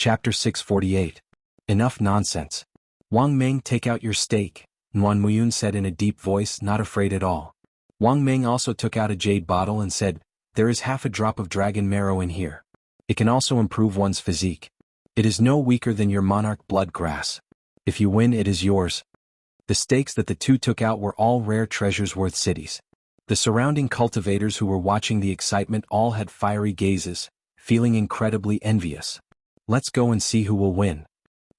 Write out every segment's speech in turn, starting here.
Chapter 648. Enough nonsense. Wang Meng, take out your stake, Nguyen Muyun said in a deep voice, not afraid at all. Wang Meng also took out a jade bottle and said, there is half a drop of dragon marrow in here. It can also improve one's physique. It is no weaker than your monarch blood grass. If you win, it is yours. The stakes that the two took out were all rare treasures worth cities. The surrounding cultivators who were watching the excitement all had fiery gazes, feeling incredibly envious. Let's go and see who will win.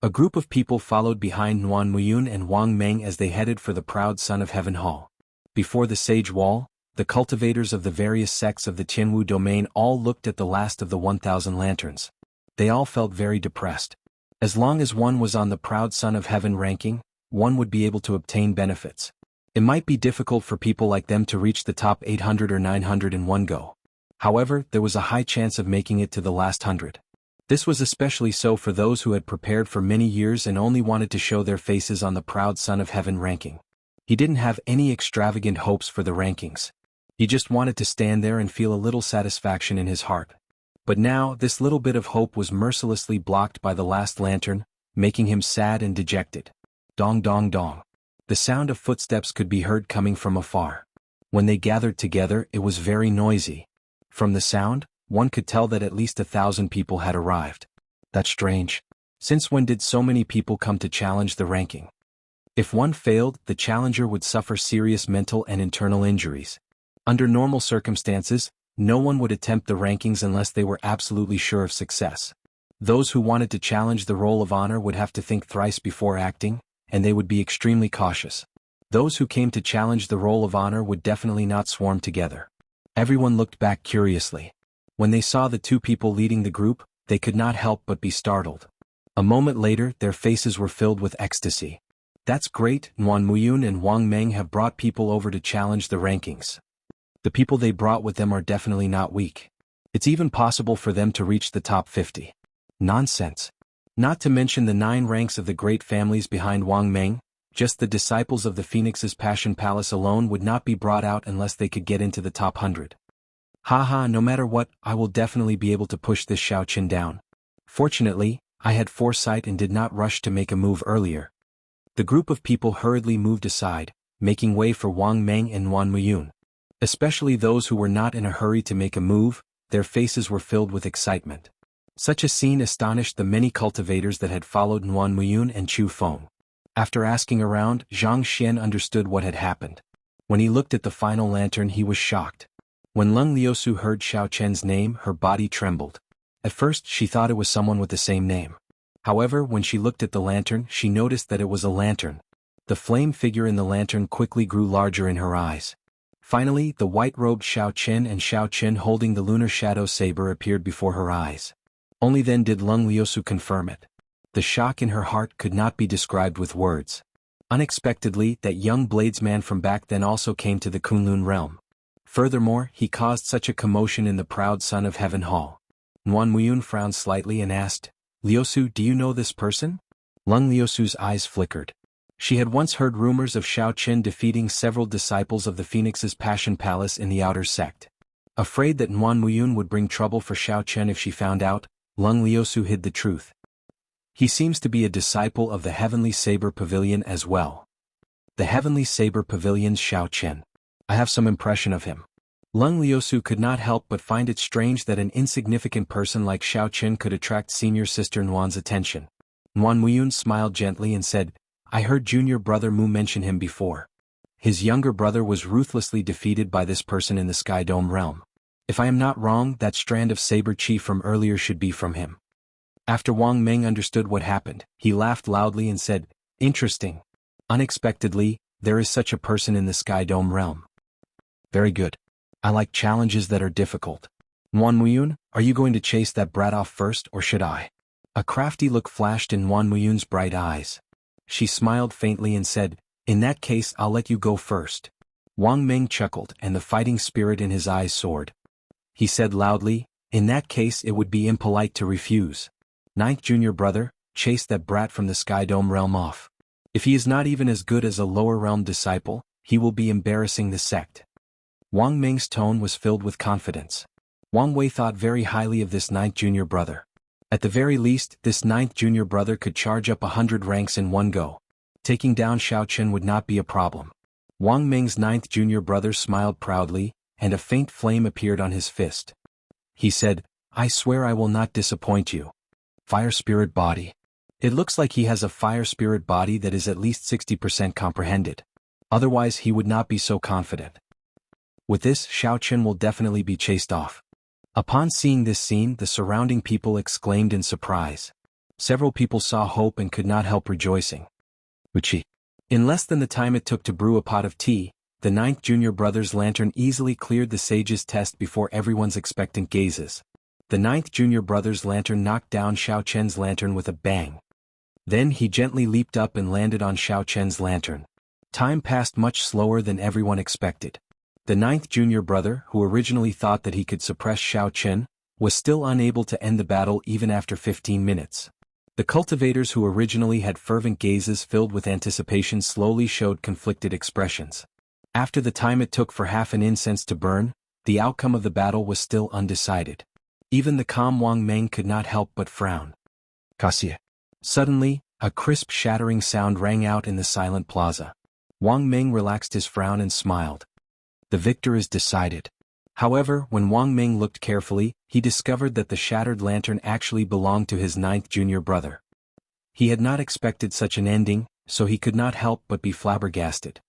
A group of people followed behind Nguyen Muyun and Wang Meng as they headed for the proud Son of Heaven Hall. Before the sage wall, the cultivators of the various sects of the Tianwu domain all looked at the last of the 1,000 lanterns. They all felt very depressed. As long as one was on the proud Son of Heaven ranking, one would be able to obtain benefits. It might be difficult for people like them to reach the top 800 or 900 in one go. However, there was a high chance of making it to the last 100. This was especially so for those who had prepared for many years and only wanted to show their faces on the proud Son of Heaven ranking. He didn't have any extravagant hopes for the rankings. He just wanted to stand there and feel a little satisfaction in his heart. But now, this little bit of hope was mercilessly blocked by the last lantern, making him sad and dejected. Dong dong dong. The sound of footsteps could be heard coming from afar. When they gathered together, it was very noisy. From the sound, one could tell that at least 1,000 people had arrived. That's strange. Since when did so many people come to challenge the ranking? If one failed, the challenger would suffer serious mental and internal injuries. Under normal circumstances, no one would attempt the rankings unless they were absolutely sure of success. Those who wanted to challenge the roll of honor would have to think thrice before acting, and they would be extremely cautious. Those who came to challenge the roll of honor would definitely not swarm together. Everyone looked back curiously. When they saw the two people leading the group, they could not help but be startled. A moment later, their faces were filled with ecstasy. That's great, Nguyen Muyun and Wang Meng have brought people over to challenge the rankings. The people they brought with them are definitely not weak. It's even possible for them to reach the top 50. Nonsense. Not to mention the 9 ranks of the great families behind Wang Meng, just the disciples of the Phoenix's Passion Palace alone would not be brought out unless they could get into the top 100. Haha, no matter what, I will definitely be able to push this Xiao Qin down. Fortunately, I had foresight and did not rush to make a move earlier. The group of people hurriedly moved aside, making way for Wang Meng and Nguyen Muyun. Especially those who were not in a hurry to make a move, their faces were filled with excitement. Such a scene astonished the many cultivators that had followed Nguyen Muyun and Chu Feng. After asking around, Zhang Xian understood what had happened. When he looked at the final lantern, he was shocked. When Leng Liusu heard Xiao Chen's name, her body trembled. At first, she thought it was someone with the same name. However, when she looked at the lantern, she noticed that it was a lantern. The flame figure in the lantern quickly grew larger in her eyes. Finally, the white-robed Xiao Chen and Xiao Chen holding the lunar shadow saber appeared before her eyes. Only then did Leng Liusu confirm it. The shock in her heart could not be described with words. Unexpectedly, that young bladesman from back then also came to the Kunlun realm. Furthermore, he caused such a commotion in the proud Son of Heaven Hall. Nguyen Muyun frowned slightly and asked, Liusu, do you know this person? Leng Liusu's eyes flickered. She had once heard rumors of Xiao Qin defeating several disciples of the Phoenix's Passion Palace in the outer sect. Afraid that Nguyen Muyun would bring trouble for Xiao Chen if she found out, Leng Liusu hid the truth. He seems to be a disciple of the Heavenly Saber Pavilion as well. The Heavenly Saber Pavilion's Xiao Chen. I have some impression of him. Leng Liusu could not help but find it strange that an insignificant person like Xiao Chen could attract senior sister Nguyen's attention. Nguyen Muyun smiled gently and said, I heard junior brother Mu mention him before. His younger brother was ruthlessly defeated by this person in the Sky Dome realm. If I am not wrong, that strand of saber chi from earlier should be from him. After Wang Meng understood what happened, he laughed loudly and said, Interesting. Unexpectedly, there is such a person in the Sky Dome realm. Very good. I like challenges that are difficult. Nguyen Muyun, are you going to chase that brat off first or should I? A crafty look flashed in Nguyen Muyun's bright eyes. She smiled faintly and said, In that case I'll let you go first. Wang Meng chuckled and the fighting spirit in his eyes soared. He said loudly, In that case it would be impolite to refuse. Ninth junior brother, chase that brat from the Sky Dome realm off. If he is not even as good as a lower realm disciple, he will be embarrassing the sect. Wang Meng's tone was filled with confidence. Wang Wei thought very highly of this ninth junior brother. At the very least, this ninth junior brother could charge up 100 ranks in one go. Taking down Xiao Chen would not be a problem. Wang Ming's ninth junior brother smiled proudly, and a faint flame appeared on his fist. He said, "I swear I will not disappoint you. Fire spirit body. It looks like he has a fire spirit body that is at least 60% comprehended. Otherwise he would not be so confident. With this, Xiao Chen will definitely be chased off." Upon seeing this scene, the surrounding people exclaimed in surprise. Several people saw hope and could not help rejoicing. Wuxia. In less than the time it took to brew a pot of tea, the ninth junior brother's lantern easily cleared the sage's test before everyone's expectant gazes. The ninth junior brother's lantern knocked down Xiao Chen's lantern with a bang. Then he gently leaped up and landed on Xiao Chen's lantern. Time passed much slower than everyone expected. The ninth junior brother, who originally thought that he could suppress Xiao Chen, was still unable to end the battle even after 15 minutes. The cultivators who originally had fervent gazes filled with anticipation slowly showed conflicted expressions. After the time it took for half an incense to burn, the outcome of the battle was still undecided. Even the calm Wang Meng could not help but frown. Kasia. Suddenly, a crisp shattering sound rang out in the silent plaza. Wang Meng relaxed his frown and smiled. The victor is decided. However, when Wang Meng looked carefully, he discovered that the shattered lantern actually belonged to his ninth junior brother. He had not expected such an ending, so he could not help but be flabbergasted.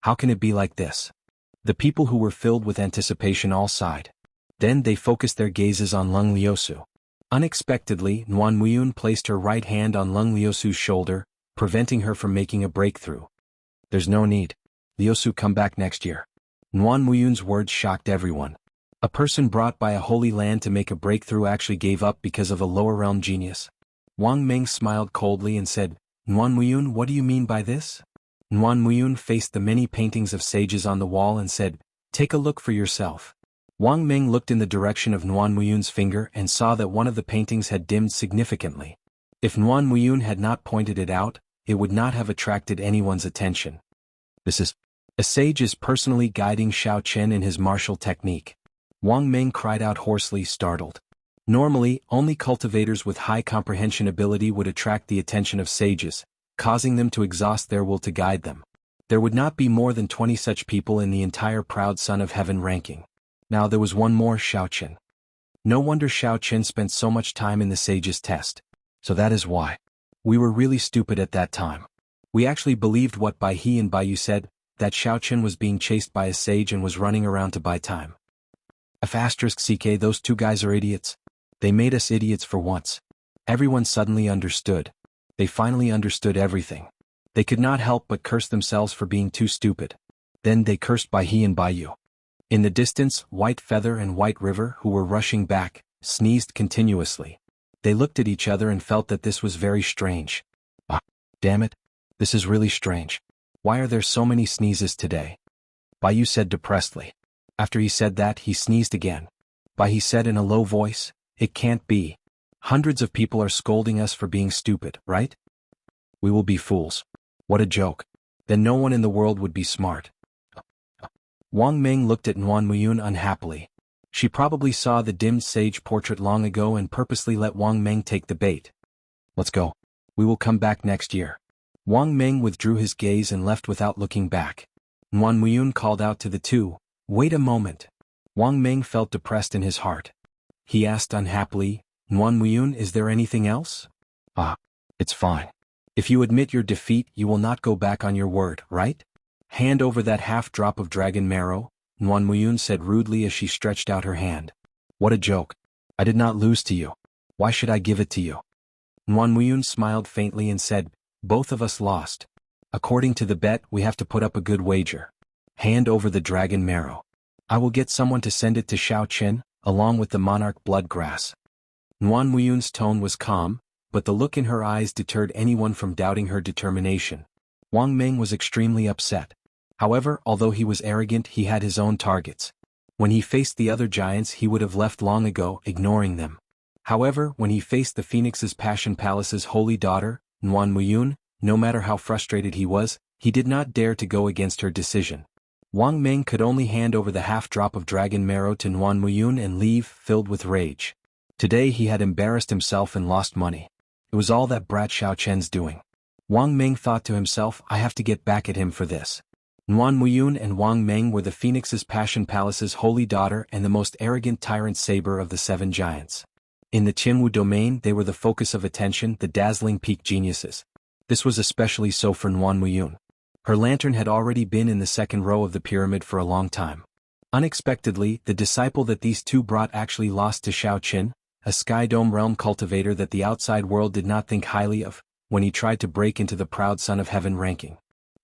How can it be like this? The people who were filled with anticipation all sighed. Then they focused their gazes on Leng Liusu. Unexpectedly, Nguyen Muyun placed her right hand on Leng Liusu's shoulder, preventing her from making a breakthrough. There's no need. Liusu, come back next year. Nguyen Muyun's words shocked everyone. A person brought by a holy land to make a breakthrough actually gave up because of a lower realm genius. Wang Meng smiled coldly and said, "Nguyen Muyun, what do you mean by this?" Nguyen Muyun faced the many paintings of sages on the wall and said, "Take a look for yourself." Wang Meng looked in the direction of Nguyen Muyun's finger and saw that one of the paintings had dimmed significantly. If Nguyen Muyun had not pointed it out, it would not have attracted anyone's attention. This is a sage is personally guiding Xiao Chen in his martial technique. Wang Meng cried out hoarsely, startled. Normally, only cultivators with high comprehension ability would attract the attention of sages, causing them to exhaust their will to guide them. There would not be more than 20 such people in the entire proud son of heaven ranking. Now there was one more, Xiao Chen. No wonder Xiao Chen spent so much time in the sage's test. So that is why. We were really stupid at that time. We actually believed what Bai He and Bai Yu said, that Xiao Chen was being chased by a sage and was running around to buy time. *CK, those two guys are idiots. They made us idiots for once. Everyone suddenly understood. They finally understood everything. They could not help but curse themselves for being too stupid. Then they cursed Bai He and Bai Yu. In the distance, White Feather and White River, who were rushing back, sneezed continuously. They looked at each other and felt that this was very strange. Ah, damn it. This is really strange. Why are there so many sneezes today? Bai Yu said depressedly. After he said that, he sneezed again. Bai He said in a low voice, "It can't be. Hundreds of people are scolding us for being stupid, right? We will be fools. What a joke. Then no one in the world would be smart." Wang Meng looked at Nguyen Muyun unhappily. She probably saw the dimmed sage portrait long ago and purposely let Wang Meng take the bait. "Let's go. We will come back next year." Wang Meng withdrew his gaze and left without looking back. Nguyen Muyun called out to the two, "Wait a moment." Wang Meng felt depressed in his heart. He asked unhappily, "Nguyen Muyun, is there anything else?" "Ah, it's fine. If you admit your defeat, you will not go back on your word, right? Hand over that half drop of dragon marrow," Nguyen Muyun said rudely as she stretched out her hand. "What a joke. I did not lose to you. Why should I give it to you?" Nguyen Muyun smiled faintly and said, "Both of us lost. According to the bet, we have to put up a good wager. Hand over the dragon marrow. I will get someone to send it to Xiao Chen, along with the monarch blood grass." Nguyen Muyun's tone was calm, but the look in her eyes deterred anyone from doubting her determination. Wang Meng was extremely upset. However, although he was arrogant, he had his own targets. When he faced the other giants, he would have left long ago, ignoring them. However, when he faced the Phoenix's Passion Palace's holy daughter, Nguyen Muyun, no matter how frustrated he was, he did not dare to go against her decision. Wang Meng could only hand over the half drop of dragon marrow to Nguyen Muyun and leave, filled with rage. Today he had embarrassed himself and lost money. It was all that brat Xiao Chen's doing. Wang Meng thought to himself, I have to get back at him for this. Nguyen Muyun and Wang Meng were the Phoenix's Passion Palace's holy daughter and the most arrogant tyrant saber of the 7 giants. In the Qianwu domain they were the focus of attention, the dazzling peak geniuses. This was especially so for Nguyen Muyun. Her lantern had already been in the 2nd row of the pyramid for a long time. Unexpectedly, the disciple that these two brought actually lost to Xiao Qin, a Sky Dome realm cultivator that the outside world did not think highly of, when he tried to break into the proud Son of Heaven ranking.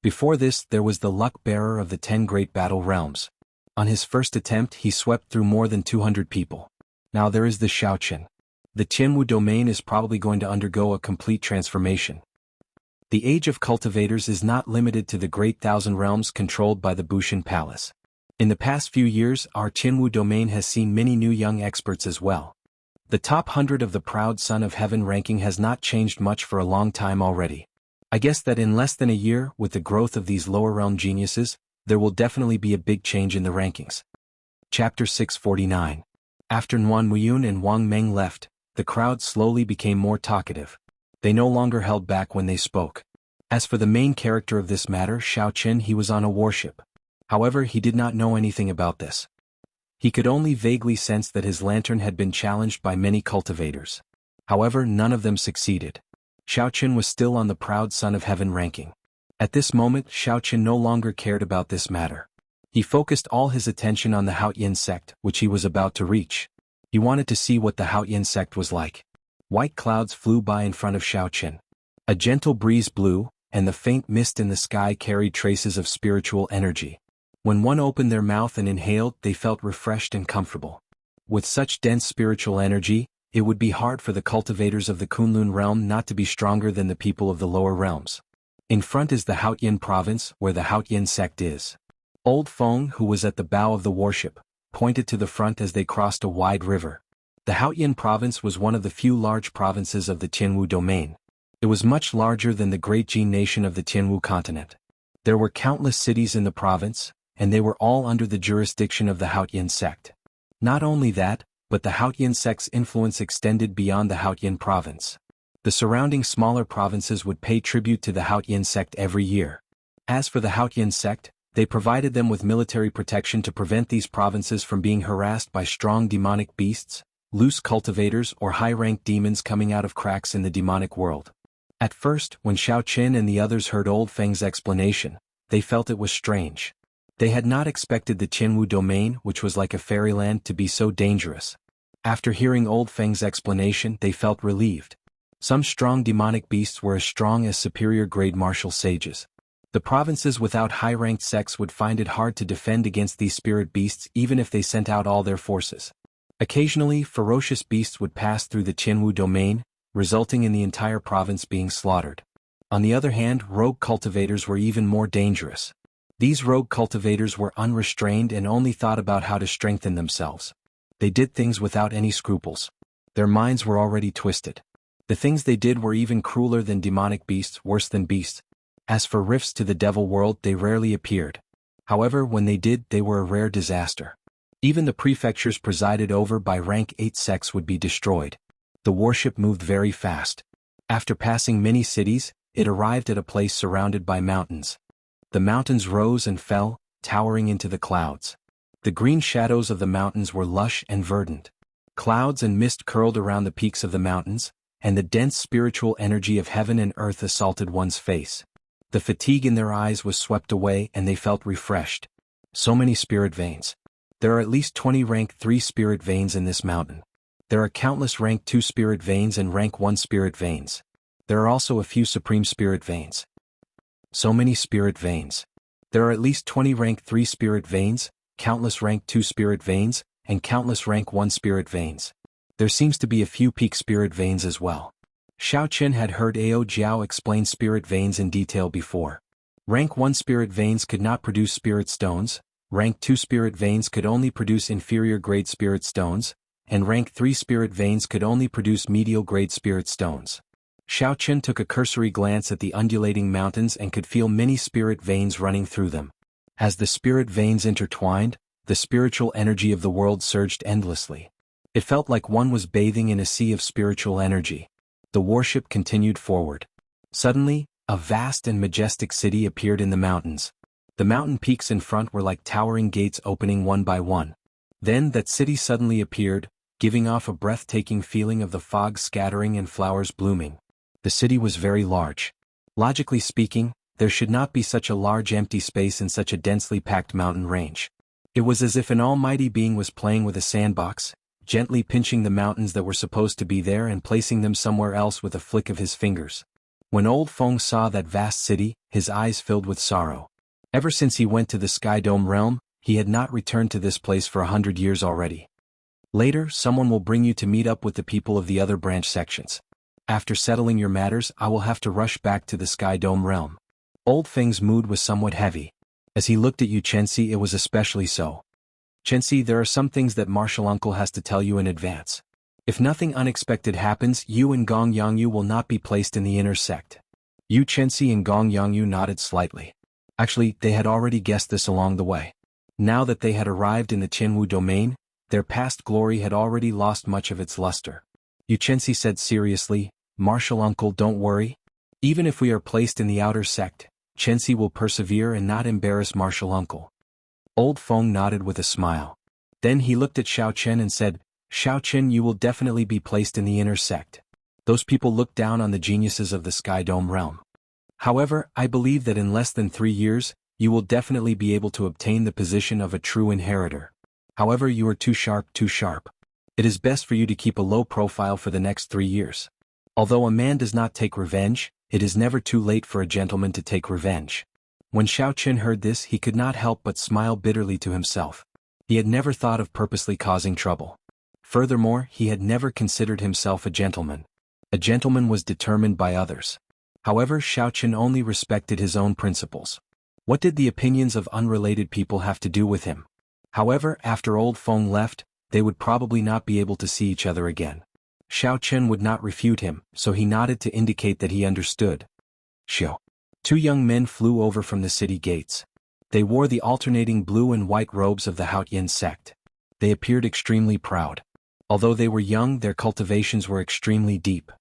Before this there was the luck-bearer of the 10 great battle realms. On his first attempt he swept through more than 200 people. Now there is the Xiao Qin. The Qianwu domain is probably going to undergo a complete transformation. The age of cultivators is not limited to the great 1,000 realms controlled by the Bushan Palace. In the past few years our Qianwu domain has seen many new young experts as well. The top 100 of the proud Son of Heaven ranking has not changed much for a long time already. I guess that in less than a year, with the growth of these lower realm geniuses, there will definitely be a big change in the rankings. Chapter 649. After Nguyen Muyun and Wang Meng left, the crowd slowly became more talkative. They no longer held back when they spoke. As for the main character of this matter, Xiao Qin, he was on a warship. However, he did not know anything about this. He could only vaguely sense that his lantern had been challenged by many cultivators. However, none of them succeeded. Xiao Qin was still on the proud Son of Heaven ranking. At this moment, Xiao Qin no longer cared about this matter. He focused all his attention on the Haoyin sect, which he was about to reach. He wanted to see what the Haoyin sect was like. White clouds flew by in front of Xiao Qin. A gentle breeze blew, and the faint mist in the sky carried traces of spiritual energy. When one opened their mouth and inhaled, they felt refreshed and comfortable. With such dense spiritual energy, it would be hard for the cultivators of the Kunlun realm not to be stronger than the people of the lower realms. In front is the Haoyin province, where the Haoyin sect is. Old Feng, who was at the bow of the warship, pointed to the front as they crossed a wide river. The Haoyin province was one of the few large provinces of the Qianwu domain. It was much larger than the great Jin nation of the Qianwu continent. There were countless cities in the province, and they were all under the jurisdiction of the Haoyin sect. Not only that, but the Haoyin sect's influence extended beyond the Haoyin province. The surrounding smaller provinces would pay tribute to the Haoyin sect every year. As for the Haoyin sect, they provided them with military protection to prevent these provinces from being harassed by strong demonic beasts, loose cultivators or high-ranked demons coming out of cracks in the demonic world. At first, when Xiao Qin and the others heard Old Feng's explanation, they felt it was strange. They had not expected the Qianwu domain, which was like a fairyland, to be so dangerous. After hearing Old Feng's explanation, they felt relieved. Some strong demonic beasts were as strong as superior-grade martial sages. The provinces without high-ranked sects would find it hard to defend against these spirit beasts even if they sent out all their forces. Occasionally, ferocious beasts would pass through the Qianwu domain, resulting in the entire province being slaughtered. On the other hand, rogue cultivators were even more dangerous. These rogue cultivators were unrestrained and only thought about how to strengthen themselves. They did things without any scruples. Their minds were already twisted. The things they did were even crueler than demonic beasts, worse than beasts. As for rifts to the devil world, they rarely appeared. However, when they did, they were a rare disaster. Even the prefectures presided over by rank 8 sects would be destroyed. The warship moved very fast. After passing many cities, it arrived at a place surrounded by mountains. The mountains rose and fell, towering into the clouds. The green shadows of the mountains were lush and verdant. Clouds and mist curled around the peaks of the mountains, and the dense spiritual energy of heaven and earth assaulted one's face. The fatigue in their eyes was swept away and they felt refreshed. So many spirit veins. There are at least 20 rank 3 spirit veins in this mountain. There are countless rank 2 spirit veins and rank 1 spirit veins. There are also a few supreme spirit veins. So many spirit veins. There are at least 20 rank 3 spirit veins, countless rank 2 spirit veins, and countless rank 1 spirit veins. There seems to be a few peak spirit veins as well. Xiao Qin had heard Ao Jiao explain spirit veins in detail before. Rank 1 spirit veins could not produce spirit stones, rank 2 spirit veins could only produce inferior grade spirit stones, and rank 3 spirit veins could only produce medial grade spirit stones. Xiao Qin took a cursory glance at the undulating mountains and could feel many spirit veins running through them. As the spirit veins intertwined, the spiritual energy of the world surged endlessly. It felt like one was bathing in a sea of spiritual energy. The warship continued forward. Suddenly, a vast and majestic city appeared in the mountains. The mountain peaks in front were like towering gates opening one by one. Then that city suddenly appeared, giving off a breathtaking feeling of the fog scattering and flowers blooming. The city was very large. Logically speaking, there should not be such a large empty space in such a densely packed mountain range. It was as if an almighty being was playing with a sandbox, gently pinching the mountains that were supposed to be there and placing them somewhere else with a flick of his fingers. When Old Feng saw that vast city, his eyes filled with sorrow. Ever since he went to the Sky Dome realm, he had not returned to this place for 100 years already. Later, someone will bring you to meet up with the people of the other branch sections. After settling your matters, I will have to rush back to the Sky Dome realm. Old Feng's mood was somewhat heavy. As he looked at you Chensi, it was especially so. Chensi, there are some things that Martial Uncle has to tell you in advance. If nothing unexpected happens, you and Gong Yangyu will not be placed in the inner sect. Yu Chensi and Gong Yangyu nodded slightly. Actually, they had already guessed this along the way. Now that they had arrived in the Qianwu domain, their past glory had already lost much of its luster. Yu Chensi said seriously, Martial Uncle, don't worry. Even if we are placed in the outer sect, Chensi will persevere and not embarrass Martial Uncle. Old Feng nodded with a smile. Then he looked at Xiao Chen and said, Xiao Chen, you will definitely be placed in the inner sect. Those people look down on the geniuses of the Sky Dome realm. However, I believe that in less than 3 years, you will definitely be able to obtain the position of a true inheritor. However, you are too sharp. It is best for you to keep a low profile for the next 3 years. Although a man does not take revenge, it is never too late for a gentleman to take revenge. When Xiao Chen heard this, he could not help but smile bitterly to himself. He had never thought of purposely causing trouble. Furthermore, he had never considered himself a gentleman. A gentleman was determined by others. However, Xiao Chen only respected his own principles. What did the opinions of unrelated people have to do with him? However, after Old Feng left, they would probably not be able to see each other again. Xiao Chen would not refute him, so he nodded to indicate that he understood. Xiao. 2 young men flew over from the city gates. They wore the alternating blue and white robes of the Haotian sect. They appeared extremely proud. Although they were young, their cultivations were extremely deep.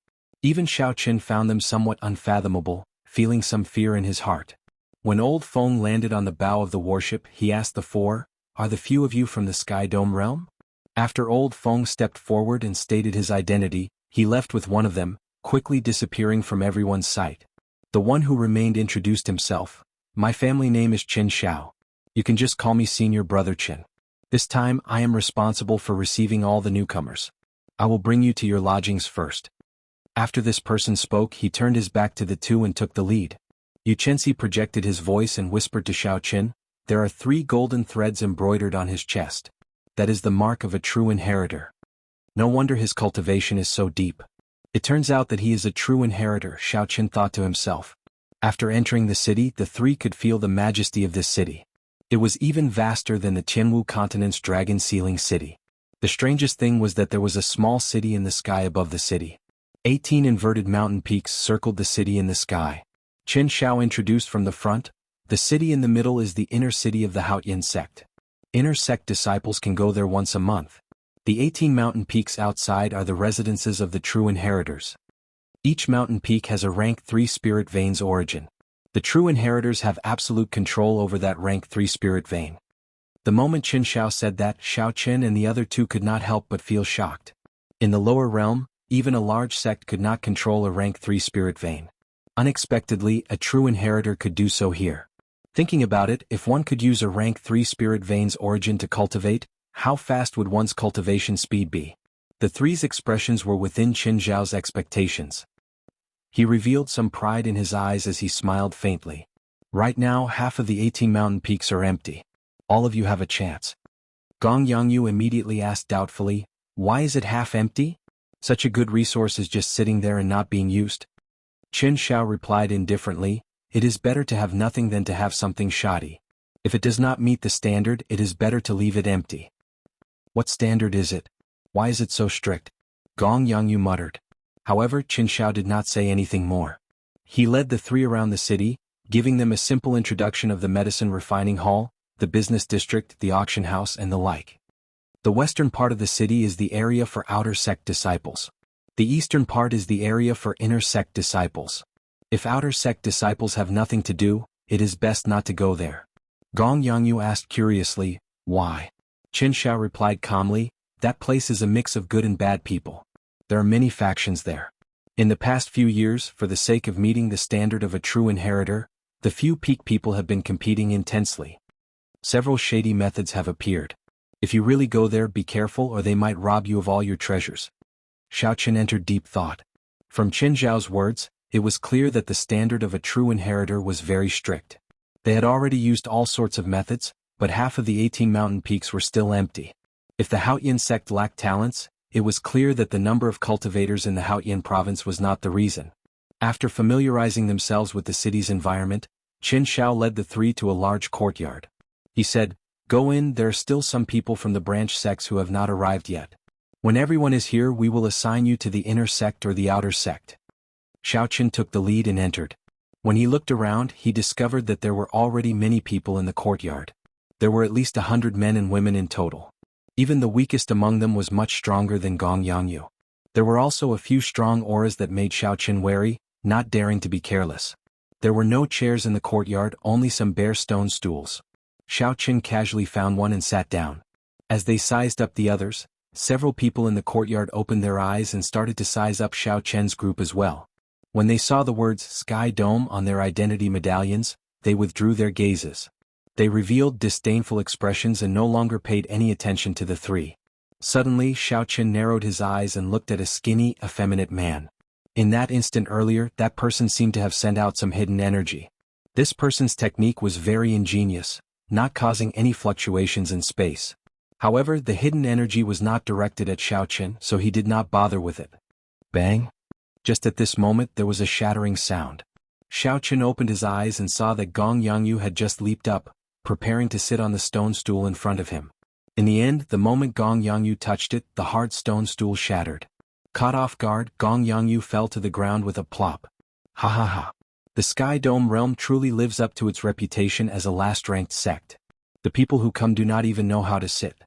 Even Xiao Chen found them somewhat unfathomable, feeling some fear in his heart. When Old Feng landed on the bow of the warship, he asked the 4, Are the few of you from the Sky Dome realm? After Old Feng stepped forward and stated his identity, he left with one of them, quickly disappearing from everyone's sight. The one who remained introduced himself. My family name is Qin Xiao. You can just call me Senior Brother Qin. This time I am responsible for receiving all the newcomers. I will bring you to your lodgings first. After this person spoke, he turned his back to the 2 and took the lead. Yu Chensi projected his voice and whispered to Xiao Chen, There are 3 golden threads embroidered on his chest. That is the mark of a true inheritor. No wonder his cultivation is so deep. It turns out that he is a true inheritor, Xiao Chen thought to himself. After entering the city, the 3 could feel the majesty of this city. It was even vaster than the Qianwu continent's dragon-sealing city. The strangest thing was that there was a small city in the sky above the city. 18 inverted mountain peaks circled the city in the sky. Qin Xiao introduced from the front. The city in the middle is the inner city of the Haotian sect. Inner sect disciples can go there once a month. The 18 mountain peaks outside are the residences of the true inheritors. Each mountain peak has a rank 3 spirit veins origin. The true inheritors have absolute control over that rank 3 spirit vein. The moment Qin Xiao said that, Xiao Chen and the other 2 could not help but feel shocked. In the lower realm, even a large sect could not control a rank 3 spirit vein. Unexpectedly, a true inheritor could do so here. Thinking about it, if one could use a rank 3 spirit veins origin to cultivate, how fast would one's cultivation speed be? The 3's expressions were within Qin Xiao's expectations. He revealed some pride in his eyes as he smiled faintly. Right now, half of the 18 mountain peaks are empty. All of you have a chance. Gong Yangyu immediately asked doubtfully, Why is it half empty? Such a good resource is just sitting there and not being used. Qin Xiao replied indifferently, It is better to have nothing than to have something shoddy. If it does not meet the standard, it is better to leave it empty. What standard is it? Why is it so strict? Gong Yangyu muttered. However, Qin Xiao did not say anything more. He led the 3 around the city, giving them a simple introduction of the medicine refining hall, the business district, the auction house and the like. The western part of the city is the area for outer sect disciples. The eastern part is the area for inner sect disciples. If outer sect disciples have nothing to do, it is best not to go there. Gong Yangyu asked curiously, why? Qin Shao replied calmly, that place is a mix of good and bad people. There are many factions there. In the past few years, for the sake of meeting the standard of a true inheritor, the few peak people have been competing intensely. Several shady methods have appeared. If you really go there, be careful or they might rob you of all your treasures. Xiao Qin entered deep thought. From Qin Zhao's words, it was clear that the standard of a true inheritor was very strict. They had already used all sorts of methods, but half of the 18 mountain peaks were still empty. If the Haotian sect lacked talents, it was clear that the number of cultivators in the Haotian province was not the reason. After familiarizing themselves with the city's environment, Qin Shao led the three to a large courtyard. He said, go in, there are still some people from the branch sects who have not arrived yet. When everyone is here, we will assign you to the inner sect or the outer sect. Xiao Qin took the lead and entered. When he looked around, he discovered that there were already many people in the courtyard. There were at least 100 men and women in total. Even the weakest among them was much stronger than Gong Yangyu. There were also a few strong auras that made Xiao Qin wary, not daring to be careless. There were no chairs in the courtyard, only some bare stone stools. Xiao Qin casually found one and sat down. As they sized up the others, several people in the courtyard opened their eyes and started to size up Xiao Qin's group as well. When they saw the words Sky Dome on their identity medallions, they withdrew their gazes. They revealed disdainful expressions and no longer paid any attention to the three. Suddenly, Xiao Qin narrowed his eyes and looked at a skinny, effeminate man. In that instant earlier, that person seemed to have sent out some hidden energy. This person's technique was very ingenious, not causing any fluctuations in space. However, the hidden energy was not directed at Xiao Qin, so he did not bother with it. Bang! Just at this moment there was a shattering sound. Xiao Qin opened his eyes and saw that Gong Yangyu had just leaped up, preparing to sit on the stone stool in front of him. In the end, the moment Gong Yangyu touched it, the hard stone stool shattered. Caught off guard, Gong Yangyu fell to the ground with a plop. Ha ha ha. The Sky Dome realm truly lives up to its reputation as a last-ranked sect. The people who come do not even know how to sit.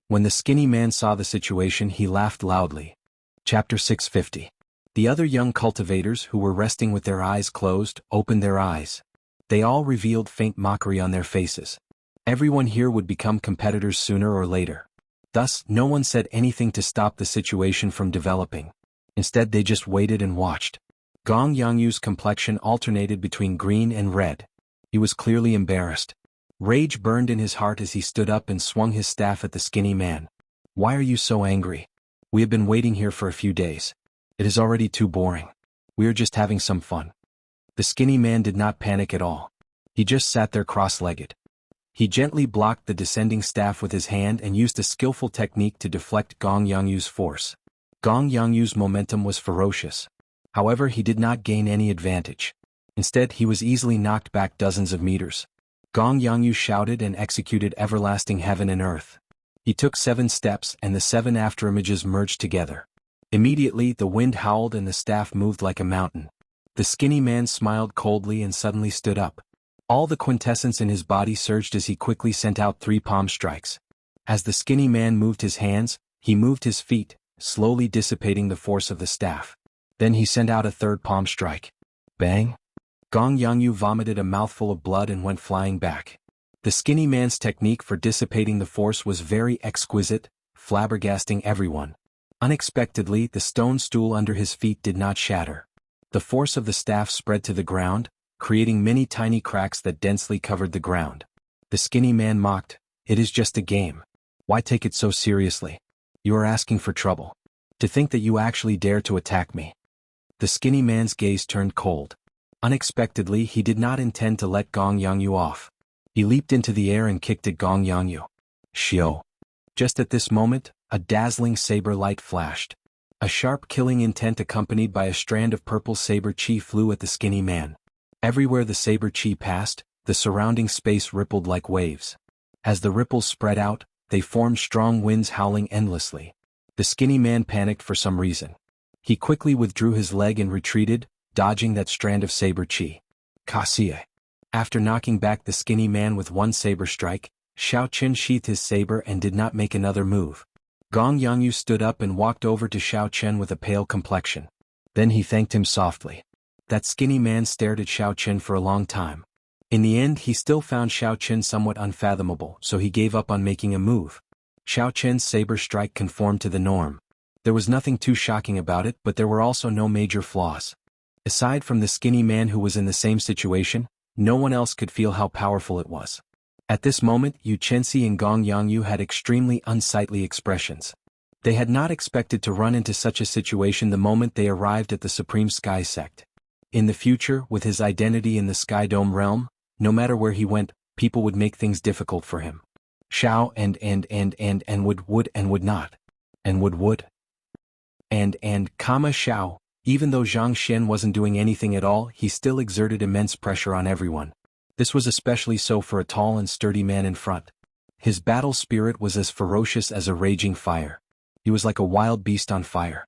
When the skinny man saw the situation, he laughed loudly. Chapter 650. The other young cultivators, who were resting with their eyes closed, opened their eyes. They all revealed faint mockery on their faces. Everyone here would become competitors sooner or later. Thus, no one said anything to stop the situation from developing. Instead, they just waited and watched. Gong Yangyu's complexion alternated between green and red. He was clearly embarrassed. Rage burned in his heart as he stood up and swung his staff at the skinny man. Why are you so angry? We have been waiting here for a few days. It is already too boring. We are just having some fun. The skinny man did not panic at all. He just sat there cross-legged. He gently blocked the descending staff with his hand and used a skillful technique to deflect Gong Yangyu's force. Gong Yangyu's momentum was ferocious. However, he did not gain any advantage. Instead, he was easily knocked back dozens of meters. Gong Yangyu shouted and executed everlasting heaven and earth. He took 7 steps and the 7 afterimages merged together. Immediately, the wind howled and the staff moved like a mountain. The skinny man smiled coldly and suddenly stood up. All the quintessence in his body surged as he quickly sent out 3 palm strikes. As the skinny man moved his hands, he moved his feet, slowly dissipating the force of the staff. Then he sent out a 3rd palm strike. Bang! Gong Yangyu vomited a mouthful of blood and went flying back. The skinny man's technique for dissipating the force was very exquisite, flabbergasting everyone. Unexpectedly, the stone stool under his feet did not shatter. The force of the staff spread to the ground, creating many tiny cracks that densely covered the ground. The skinny man mocked, "It is just a game. Why take it so seriously? You are asking for trouble. To think that you actually dare to attack me." The skinny man's gaze turned cold. Unexpectedly, he did not intend to let Gong Yangyu off. He leaped into the air and kicked at Gong Yangyu. Shio. Just at this moment, a dazzling saber light flashed. A sharp killing intent accompanied by a strand of purple saber chi flew at the skinny man. Everywhere the saber chi passed, the surrounding space rippled like waves. As the ripples spread out, they formed strong winds howling endlessly. The skinny man panicked for some reason. He quickly withdrew his leg and retreated, dodging that strand of saber chi. Kasie. After knocking back the skinny man with one saber strike, Xiao Chen sheathed his saber and did not make another move. Gong Yangyu stood up and walked over to Xiao Chen with a pale complexion. Then he thanked him softly. That skinny man stared at Xiao Chen for a long time. In the end he still found Xiao Chen somewhat unfathomable, so he gave up on making a move. Xiao Chen's saber strike conformed to the norm. There was nothing too shocking about it, but there were also no major flaws. Aside from the skinny man who was in the same situation, no one else could feel how powerful it was. At this moment Yu Chenxi and Gong Yangyu had extremely unsightly expressions. They had not expected to run into such a situation the moment they arrived at the Supreme Sky Sect. In the future, with his identity in the Sky Dome realm, no matter where he went, people would make things difficult for him. Shao and would not. And would. Shao. Even though Zhang Xian wasn't doing anything at all, he still exerted immense pressure on everyone. This was especially so for a tall and sturdy man in front. His battle spirit was as ferocious as a raging fire. He was like a wild beast on fire.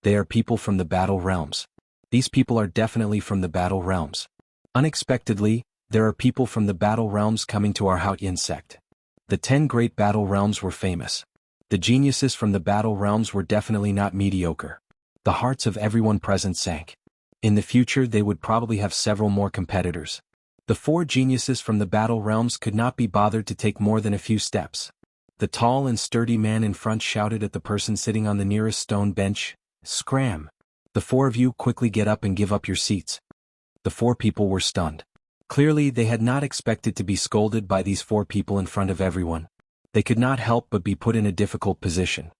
They are people from the battle realms. These people are definitely from the battle realms. Unexpectedly, there are people from the battle realms coming to our Haotian sect. The 10 great battle realms were famous. The geniuses from the battle realms were definitely not mediocre. The hearts of everyone present sank. In the future they would probably have several more competitors. The 4 geniuses from the battle realms could not be bothered to take more than a few steps. The tall and sturdy man in front shouted at the person sitting on the nearest stone bench, "Scram! The 4 of you quickly get up and give up your seats." The 4 people were stunned. Clearly they had not expected to be scolded by these 4 people in front of everyone. They could not help but be put in a difficult position.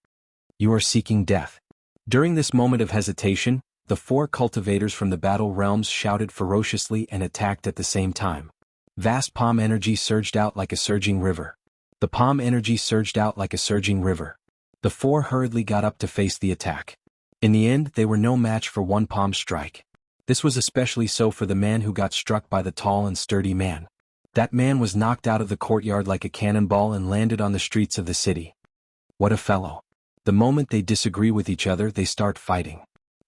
You are seeking death. During this moment of hesitation, the 4 cultivators from the battle realms shouted ferociously and attacked at the same time. Vast palm energy surged out like a surging river. The palm energy surged out like a surging river. The 4 hurriedly got up to face the attack. In the end, they were no match for one palm strike. This was especially so for the man who got struck by the tall and sturdy man. That man was knocked out of the courtyard like a cannonball and landed on the streets of the city. What a fellow. The moment they disagree with each other, they start fighting.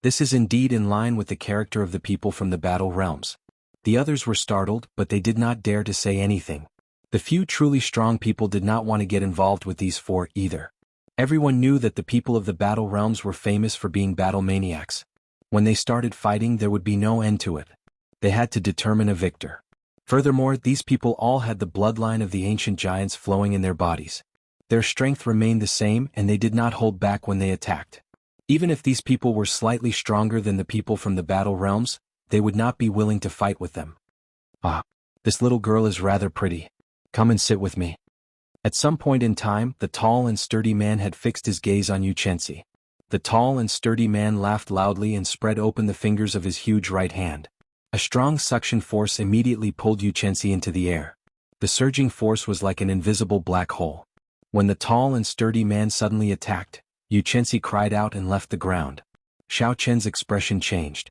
This is indeed in line with the character of the people from the battle realms. The others were startled, but they did not dare to say anything. The few truly strong people did not want to get involved with these 4 either. Everyone knew that the people of the battle realms were famous for being battle maniacs. When they started fighting, there would be no end to it. They had to determine a victor. Furthermore, these people all had the bloodline of the ancient giants flowing in their bodies. Their strength remained the same and they did not hold back when they attacked. Even if these people were slightly stronger than the people from the battle realms, they would not be willing to fight with them. Ah, this little girl is rather pretty. Come and sit with me. At some point in time, the tall and sturdy man had fixed his gaze on Yu Chenxi. The tall and sturdy man laughed loudly and spread open the fingers of his huge right hand. A strong suction force immediately pulled Yu Chenxi into the air. The surging force was like an invisible black hole. When the tall and sturdy man suddenly attacked, Yu Chenxi cried out and left the ground. Xiao Chen's expression changed.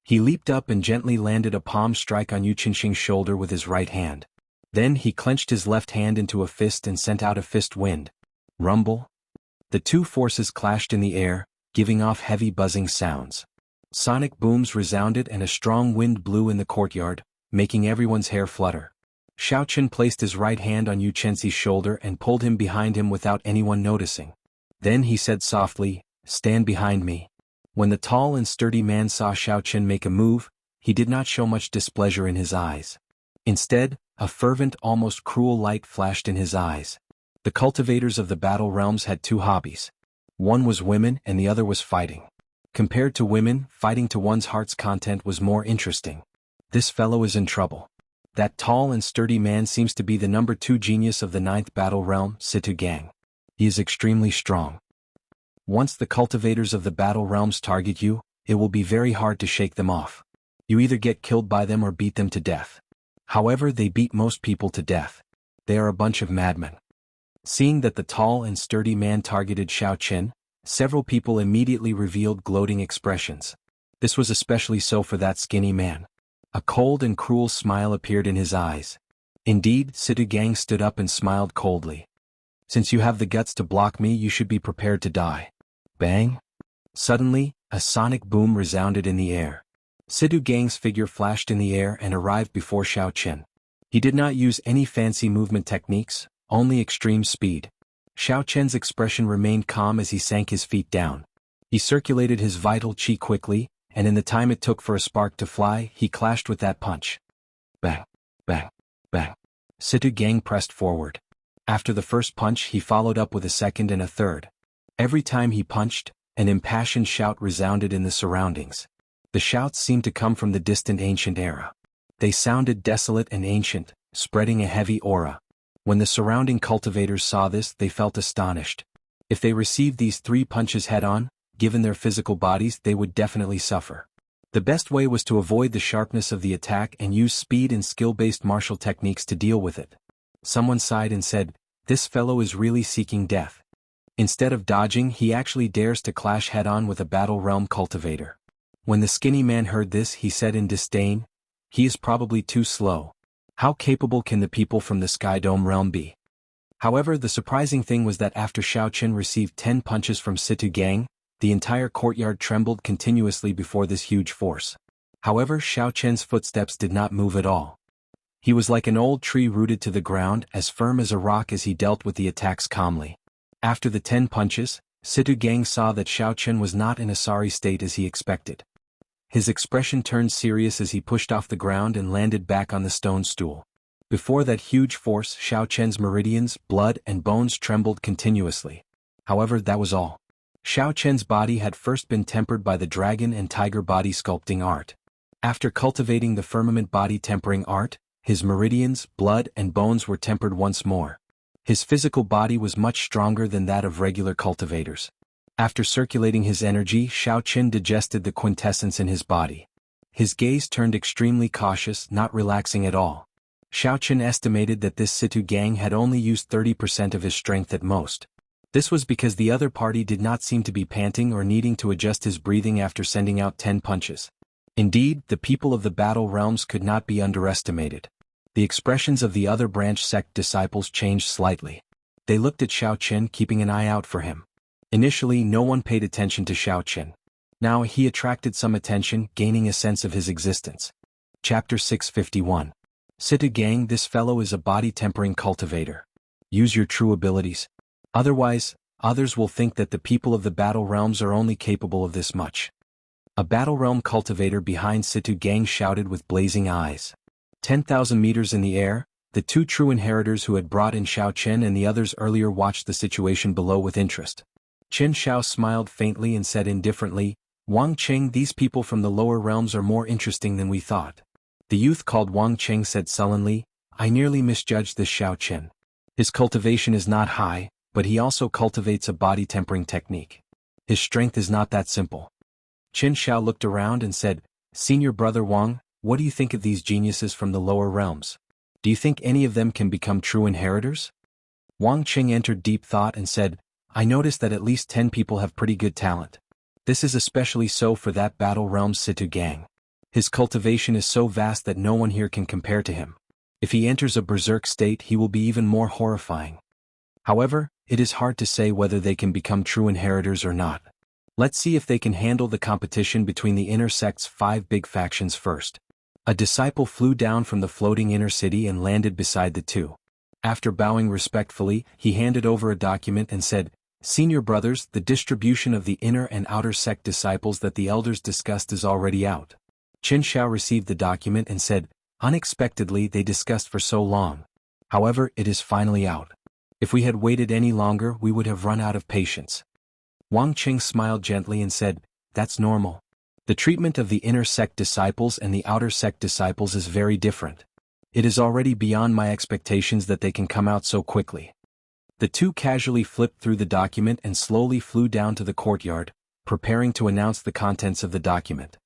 He leaped up and gently landed a palm strike on Yu Chenxi's shoulder with his right hand. Then he clenched his left hand into a fist and sent out a fist wind. Rumble. The 2 forces clashed in the air, giving off heavy buzzing sounds. Sonic booms resounded and a strong wind blew in the courtyard, making everyone's hair flutter. Xiao Chen placed his right hand on Yu Chenxi's shoulder and pulled him behind him without anyone noticing. Then he said softly, "Stand behind me." When the tall and sturdy man saw Xiao Chen make a move, he did not show much displeasure in his eyes. Instead, a fervent, almost cruel light flashed in his eyes. The cultivators of the battle realms had 2 hobbies. One was women and the other was fighting. Compared to women, fighting to one's heart's content was more interesting. This fellow is in trouble. That tall and sturdy man seems to be the number 2 genius of the 9th battle realm, Situ Gang. He is extremely strong. Once the cultivators of the battle realms target you, it will be very hard to shake them off. You either get killed by them or beat them to death. However, they beat most people to death. They are a bunch of madmen. Seeing that the tall and sturdy man targeted Xiao Chen, several people immediately revealed gloating expressions. This was especially so for that skinny man. A cold and cruel smile appeared in his eyes. Indeed, Situ Gang stood up and smiled coldly. Since you have the guts to block me, you should be prepared to die. Bang! Suddenly, a sonic boom resounded in the air. Situ Gang's figure flashed in the air and arrived before Xiao Chen. He did not use any fancy movement techniques, only extreme speed. Xiao Chen's expression remained calm as he sank his feet down. He circulated his vital qi quickly, and in the time it took for a spark to fly, he clashed with that punch. Bang, bang, bang. Situ Gang pressed forward. After the first punch, he followed up with a second and a third. Every time he punched, an impassioned shout resounded in the surroundings. The shouts seemed to come from the distant ancient era. They sounded desolate and ancient, spreading a heavy aura. When the surrounding cultivators saw this, they felt astonished. If they received these 3 punches head-on, given their physical bodies, they would definitely suffer. The best way was to avoid the sharpness of the attack and use speed and skill-based martial techniques to deal with it. Someone sighed and said, "This fellow is really seeking death." Instead of dodging, he actually dares to clash head-on with a Battle Realm cultivator. When the skinny man heard this, he said in disdain, "He is probably too slow. How capable can the people from the Sky Dome realm be?" However, the surprising thing was that after Xiao Chen received 10 punches from Situ Gang, the entire courtyard trembled continuously before this huge force. However, Xiao Chen's footsteps did not move at all. He was like an old tree rooted to the ground, as firm as a rock as he dealt with the attacks calmly. After the 10 punches, Situ Gang saw that Xiao Chen was not in a sorry state as he expected. His expression turned serious as he pushed off the ground and landed back on the stone stool. Before that huge force, Xiao Chen's meridians, blood, and bones trembled continuously. However, that was all. Xiao Chen's body had first been tempered by the dragon and tiger body sculpting art. After cultivating the firmament body tempering art, his meridians, blood, and bones were tempered once more. His physical body was much stronger than that of regular cultivators. After circulating his energy, Xiao Chen digested the quintessence in his body. His gaze turned extremely cautious, not relaxing at all. Xiao Chen estimated that this Situ Gang had only used 30% of his strength at most. This was because the other party did not seem to be panting or needing to adjust his breathing after sending out 10 punches. Indeed, the people of the Battle Realms could not be underestimated. The expressions of the other branch sect disciples changed slightly. They looked at Xiao Chen, keeping an eye out for him. Initially, no one paid attention to Xiao Chen. Now he attracted some attention, gaining a sense of his existence. Chapter 651. Situ Gang, this fellow is a body-tempering cultivator. Use your true abilities. Otherwise, others will think that the people of the Battle Realms are only capable of this much. A Battle Realm cultivator behind Situ Gang shouted with blazing eyes. 10,000 meters in the air, the 2 true inheritors who had brought in Xiao Chen and the others earlier watched the situation below with interest. Chen Xiao smiled faintly and said indifferently, "Wang Qing, these people from the lower realms are more interesting than we thought." The youth called Wang Qing said sullenly, "I nearly misjudged this Xiao Chen. His cultivation is not high, but he also cultivates a body-tempering technique. His strength is not that simple." Chen Xiao looked around and said, "Senior brother Wang, what do you think of these geniuses from the lower realms? Do you think any of them can become true inheritors?" Wang Qing entered deep thought and said, "I noticed that at least 10 people have pretty good talent. This is especially so for that Battle Realms Situ Gang. His cultivation is so vast that no one here can compare to him. If he enters a berserk state, he will be even more horrifying. However, it is hard to say whether they can become true inheritors or not. Let's see if they can handle the competition between the inner sect's 5 big factions first." A disciple flew down from the floating inner city and landed beside the 2. After bowing respectfully, he handed over a document and said, "Senior brothers, the distribution of the inner and outer sect disciples that the elders discussed is already out." Chen Xiao received the document and said, "Unexpectedly they discussed for so long. However, it is finally out. If we had waited any longer, we would have run out of patience." Wang Qing smiled gently and said, "That's normal. The treatment of the inner sect disciples and the outer sect disciples is very different. It is already beyond my expectations that they can come out so quickly." The 2 casually flipped through the document and slowly flew down to the courtyard, preparing to announce the contents of the document.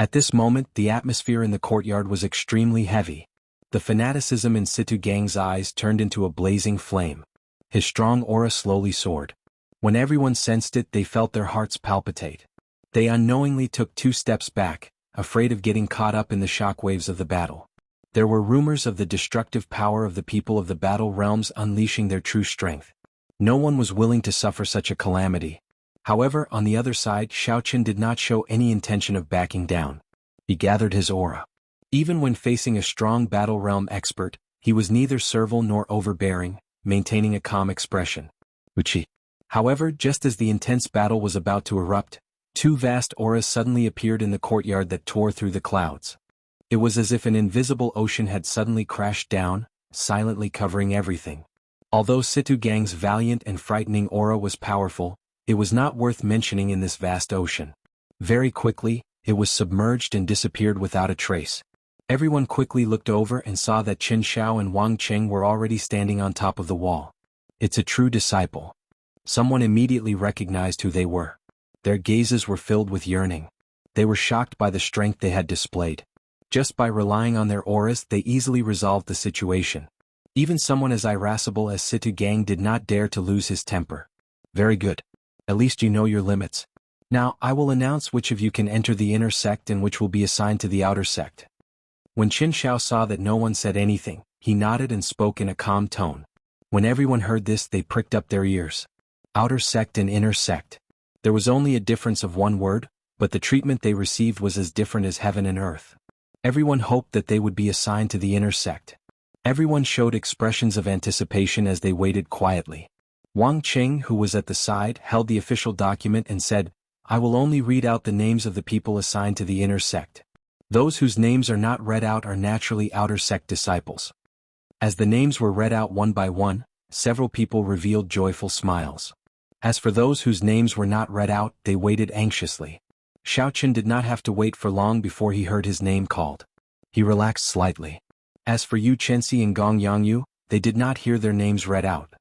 At this moment, the atmosphere in the courtyard was extremely heavy. The fanaticism in Situ Gang's eyes turned into a blazing flame. His strong aura slowly soared. When everyone sensed it, they felt their hearts palpitate. They unknowingly took 2 steps back, afraid of getting caught up in the shockwaves of the battle. There were rumors of the destructive power of the people of the Battle Realms unleashing their true strength. No one was willing to suffer such a calamity. However, on the other side, Xiao Chen did not show any intention of backing down. He gathered his aura. Even when facing a strong Battle Realm expert, he was neither servile nor overbearing, maintaining a calm expression. Uchi. However, just as the intense battle was about to erupt, two vast auras suddenly appeared in the courtyard that tore through the clouds. It was as if an invisible ocean had suddenly crashed down, silently covering everything. Although Situ Gang's valiant and frightening aura was powerful, it was not worth mentioning in this vast ocean. Very quickly, it was submerged and disappeared without a trace. Everyone quickly looked over and saw that Qin Shao and Wang Cheng were already standing on top of the wall. It's a true disciple. Someone immediately recognized who they were. Their gazes were filled with yearning. They were shocked by the strength they had displayed. Just by relying on their auras, they easily resolved the situation. Even someone as irascible as Situ Gang did not dare to lose his temper. Very good. At least you know your limits. Now I will announce which of you can enter the inner sect and which will be assigned to the outer sect. When Qin Shao saw that no one said anything, he nodded and spoke in a calm tone. When everyone heard this, they pricked up their ears. Outer sect and inner sect. There was only a difference of one word, but the treatment they received was as different as heaven and earth. Everyone hoped that they would be assigned to the inner sect. Everyone showed expressions of anticipation as they waited quietly. Wang Cheng, who was at the side, held the official document and said, "I will only read out the names of the people assigned to the inner sect. Those whose names are not read out are naturally outer sect disciples." As the names were read out one by one, several people revealed joyful smiles. As for those whose names were not read out, they waited anxiously. Xiaoqin did not have to wait for long before he heard his name called. He relaxed slightly. As for Yu Chenxi and Gong Yangyu, they did not hear their names read out.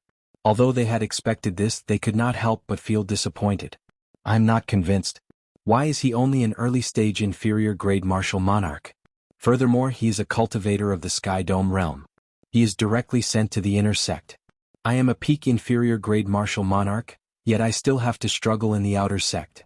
Although they had expected this, they could not help but feel disappointed. "I'm not convinced. Why is he only an early-stage inferior-grade martial monarch? Furthermore, he is a cultivator of the Sky Dome realm. He is directly sent to the inner sect. I am a peak inferior-grade martial monarch, yet I still have to struggle in the outer sect."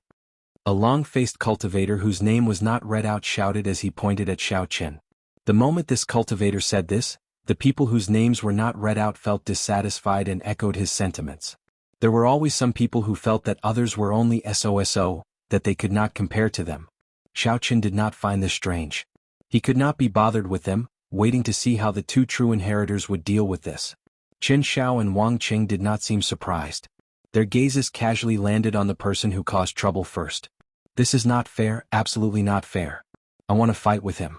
A long-faced cultivator whose name was not read out shouted as he pointed at Xiaoqin. The moment this cultivator said this, the people whose names were not read out felt dissatisfied and echoed his sentiments. There were always some people who felt that others were only SOSO, that they could not compare to them. Xiaoqin did not find this strange. He could not be bothered with them, waiting to see how the two true inheritors would deal with this. Qin Shao and Wang Qing did not seem surprised. Their gazes casually landed on the person who caused trouble first. "This is not fair, absolutely not fair. I want to fight with him.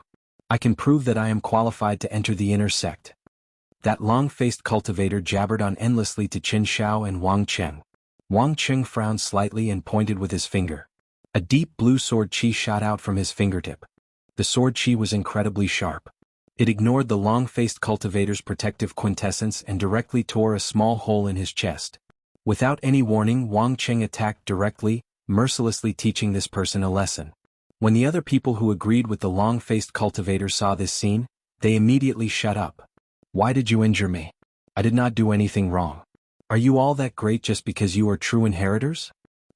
I can prove that I am qualified to enter the inner sect." That long-faced cultivator jabbered on endlessly to Qin Shao and Wang Cheng. Wang Cheng frowned slightly and pointed with his finger. A deep blue sword chi shot out from his fingertip. The sword chi was incredibly sharp. It ignored the long-faced cultivator's protective quintessence and directly tore a small hole in his chest. Without any warning, Wang Cheng attacked directly, mercilessly teaching this person a lesson. When the other people who agreed with the long-faced cultivator saw this scene, they immediately shut up. "Why did you injure me? I did not do anything wrong. Are you all that great just because you are true inheritors?"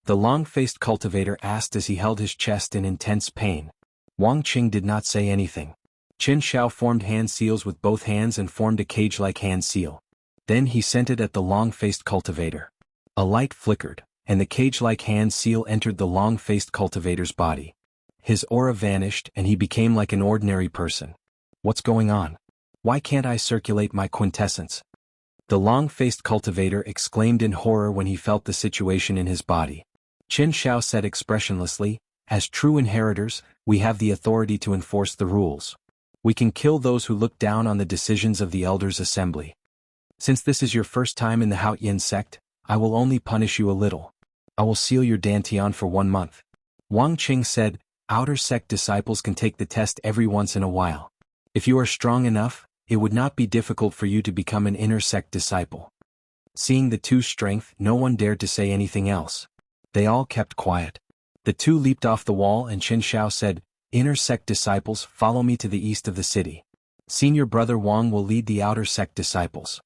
The long-faced cultivator asked as he held his chest in intense pain. Wang Qing did not say anything. Qin Shao formed hand seals with both hands and formed a cage-like hand seal. Then he sent it at the long-faced cultivator. A light flickered, and the cage-like hand seal entered the long-faced cultivator's body. His aura vanished and he became like an ordinary person. "What's going on? Why can't I circulate my quintessence?" The long-faced cultivator exclaimed in horror when he felt the situation in his body. Qin Shao said expressionlessly, "As true inheritors, we have the authority to enforce the rules. We can kill those who look down on the decisions of the Elders' Assembly. Since this is your first time in the Haoyin sect, I will only punish you a little. I will seal your dantian for 1 month." Wang Qing said, "Outer sect disciples can take the test every once in a while. If you are strong enough, it would not be difficult for you to become an inner sect disciple." Seeing the two's strength, no one dared to say anything else. They all kept quiet. The two leaped off the wall and Qin Shao said, "Inner sect disciples, follow me to the east of the city. Senior brother Wang will lead the outer sect disciples."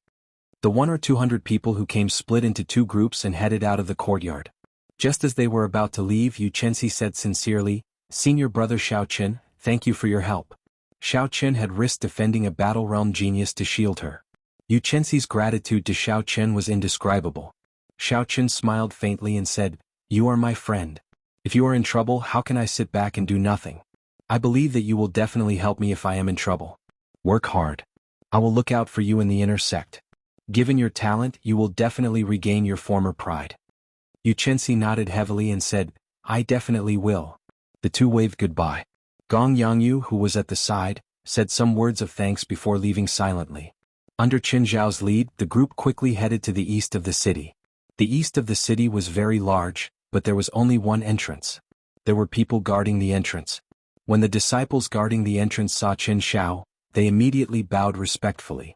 The 100 or 200 people who came split into two groups and headed out of the courtyard. Just as they were about to leave, Yu Chenxi said sincerely, "Senior brother Xiaoqin, thank you for your help." Xiaoqin had risked defending a battle realm genius to shield her. Yu Chenxi's gratitude to Xiaoqin was indescribable. Xiaoqin smiled faintly and said, "You are my friend. If you are in trouble, how can I sit back and do nothing? I believe that you will definitely help me if I am in trouble. Work hard. I will look out for you in the inner sect." Given your talent, you will definitely regain your former pride. Yu Chenxi nodded heavily and said, I definitely will. The two waved goodbye. Gong Yangyu, who was at the side, said some words of thanks before leaving silently. Under Qin Zhao's lead, the group quickly headed to the east of the city. The east of the city was very large, but there was only one entrance. There were people guarding the entrance. When the disciples guarding the entrance saw Qin Zhao, they immediately bowed respectfully.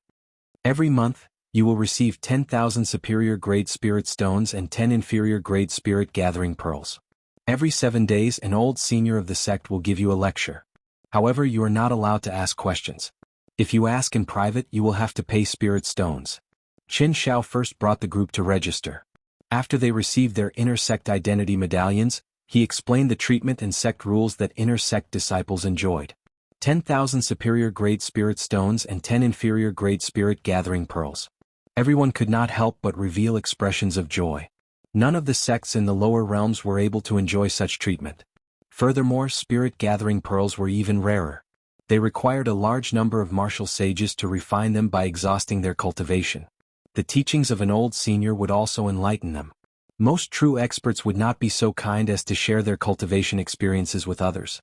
Every month, you will receive 10,000 superior-grade spirit stones and 10 inferior-grade spirit-gathering pearls. Every 7 days an old senior of the sect will give you a lecture. However, you are not allowed to ask questions. If you ask in private, you will have to pay spirit stones. Qin Zhao first brought the group to register. After they received their inner sect identity medallions, he explained the treatment and sect rules that inner sect disciples enjoyed. 10,000 superior-grade spirit stones and 10 inferior-grade spirit-gathering pearls. Everyone could not help but reveal expressions of joy. None of the sects in the lower realms were able to enjoy such treatment. Furthermore, spirit-gathering pearls were even rarer. They required a large number of martial sages to refine them by exhausting their cultivation. The teachings of an old senior would also enlighten them. Most true experts would not be so kind as to share their cultivation experiences with others.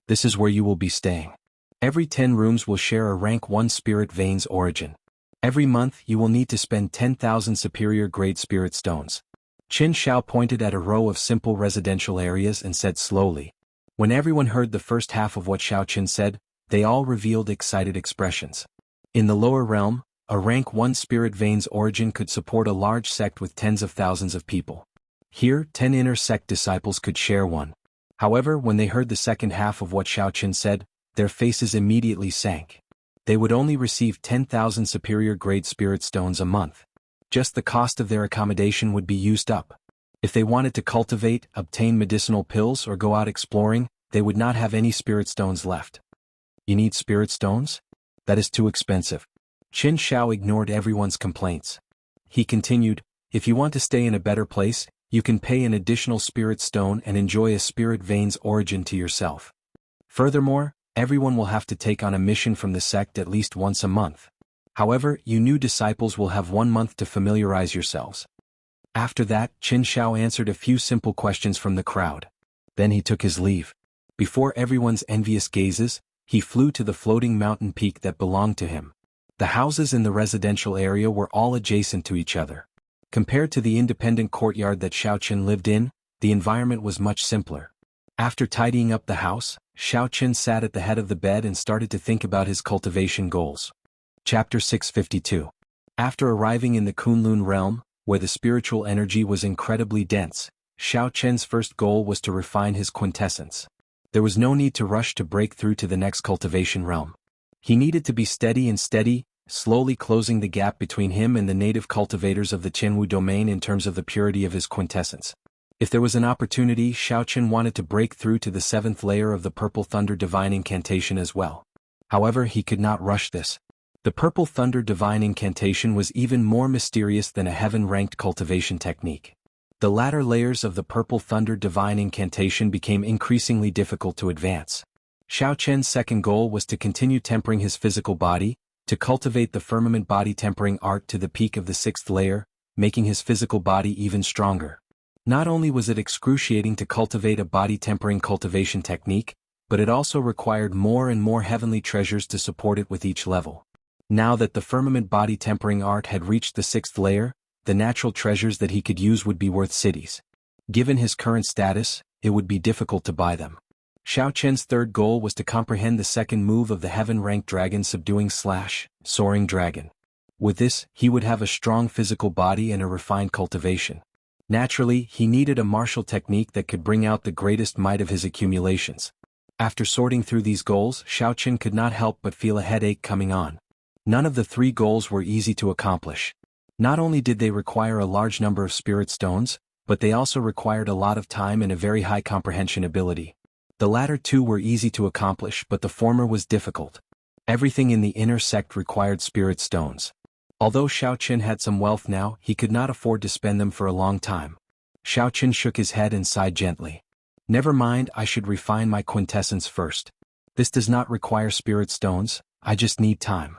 This is where you will be staying. Every 10 rooms will share a rank 1 spirit vein's origin. Every month you will need to spend 10,000 superior-grade spirit stones. Qin Zhao pointed at a row of simple residential areas and said slowly. When everyone heard the first half of what Xiao Qin said, they all revealed excited expressions. In the lower realm, a rank 1 spirit vein's origin could support a large sect with tens of thousands of people. Here, 10 inner sect disciples could share one. However, when they heard the second half of what Xiao Qin said, their faces immediately sank. They would only receive 10,000 superior-grade spirit stones a month. Just the cost of their accommodation would be used up. If they wanted to cultivate, obtain medicinal pills or go out exploring, they would not have any spirit stones left. You need spirit stones? That is too expensive. Qin Zhao ignored everyone's complaints. He continued, if you want to stay in a better place, you can pay an additional spirit stone and enjoy a spirit vein's origin to yourself. Furthermore, everyone will have to take on a mission from the sect at least once a month. However, you new disciples will have 1 month to familiarize yourselves. After that, Qin Zhao answered a few simple questions from the crowd. Then he took his leave. Before everyone's envious gazes, he flew to the floating mountain peak that belonged to him. The houses in the residential area were all adjacent to each other. Compared to the independent courtyard that Xiao Qin lived in, the environment was much simpler. After tidying up the house, Xiao Qin sat at the head of the bed and started to think about his cultivation goals. Chapter 652. After arriving in the Kunlun realm, where the spiritual energy was incredibly dense, Xiao Qin's first goal was to refine his quintessence. There was no need to rush to break through to the next cultivation realm. He needed to be steady, slowly closing the gap between him and the native cultivators of the Qianwu domain in terms of the purity of his quintessence. If there was an opportunity, Xiao Qin wanted to break through to the 7th layer of the Purple Thunder Divine Incantation as well. However, he could not rush this. The Purple Thunder Divine Incantation was even more mysterious than a heaven-ranked cultivation technique. The latter layers of the Purple Thunder Divine Incantation became increasingly difficult to advance. Xiao Qian's second goal was to continue tempering his physical body, to cultivate the firmament body tempering art to the peak of the 6th layer, making his physical body even stronger. Not only was it excruciating to cultivate a body tempering cultivation technique, but it also required more and more heavenly treasures to support it with each level. Now that the firmament body tempering art had reached the 6th layer, the natural treasures that he could use would be worth cities. Given his current status, it would be difficult to buy them. Xiao Qian's third goal was to comprehend the second move of the heaven-ranked dragon subduing / soaring dragon. With this, he would have a strong physical body and a refined cultivation. Naturally, he needed a martial technique that could bring out the greatest might of his accumulations. After sorting through these goals, Xiao Qin could not help but feel a headache coming on. None of the 3 goals were easy to accomplish. Not only did they require a large number of spirit stones, but they also required a lot of time and a very high comprehension ability. The latter 2 were easy to accomplish, but the former was difficult. Everything in the inner sect required spirit stones. Although Xiao Qin had some wealth now, he could not afford to spend them for a long time. Xiao Qin shook his head and sighed gently. Never mind, I should refine my quintessence first. This does not require spirit stones, I just need time.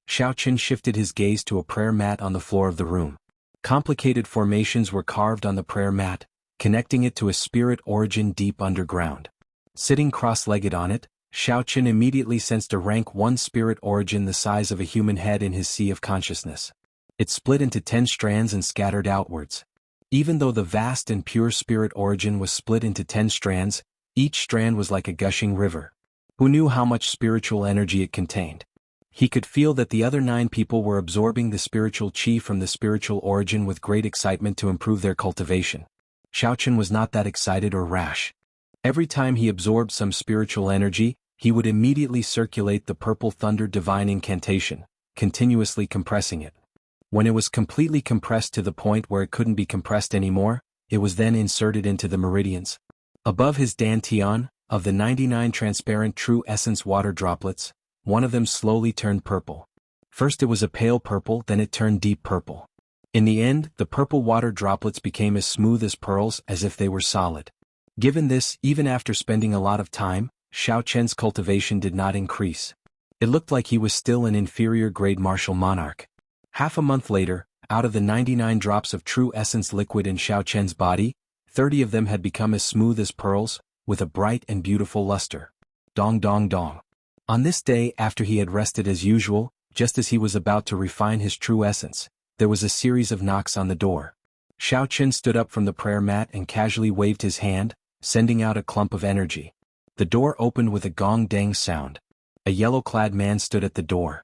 Xiao shifted his gaze to a prayer mat on the floor of the room. Complicated formations were carved on the prayer mat, connecting it to a spirit origin deep underground. Sitting cross-legged on it, Xiao immediately sensed a rank 1 spirit origin the size of a human head in his sea of consciousness. It split into 10 strands and scattered outwards. Even though the vast and pure spirit origin was split into 10 strands, each strand was like a gushing river. Who knew how much spiritual energy it contained? He could feel that the other 9 people were absorbing the spiritual chi from the spiritual origin with great excitement to improve their cultivation. Xiao was not that excited or rash. Every time he absorbed some spiritual energy, he would immediately circulate the purple thunder divine incantation, continuously compressing it. When it was completely compressed to the point where it couldn't be compressed anymore, it was then inserted into the meridians. Above his dantian, of the 99 transparent true essence water droplets, one of them slowly turned purple. First it was a pale purple, then it turned deep purple. In the end, the purple water droplets became as smooth as pearls, as if they were solid. Given this, even after spending a lot of time, Xiao cultivation did not increase. It looked like he was still an inferior grade martial monarch. Half a month later, out of the 99 drops of true essence liquid in Xiao body, 30 of them had become as smooth as pearls, with a bright and beautiful luster. Dong dong dong. On this day, after he had rested as usual, just as he was about to refine his true essence, there was a series of knocks on the door. Xiao stood up from the prayer mat and casually waved his hand, sending out a clump of energy. The door opened with a gong dang sound. A yellow-clad man stood at the door.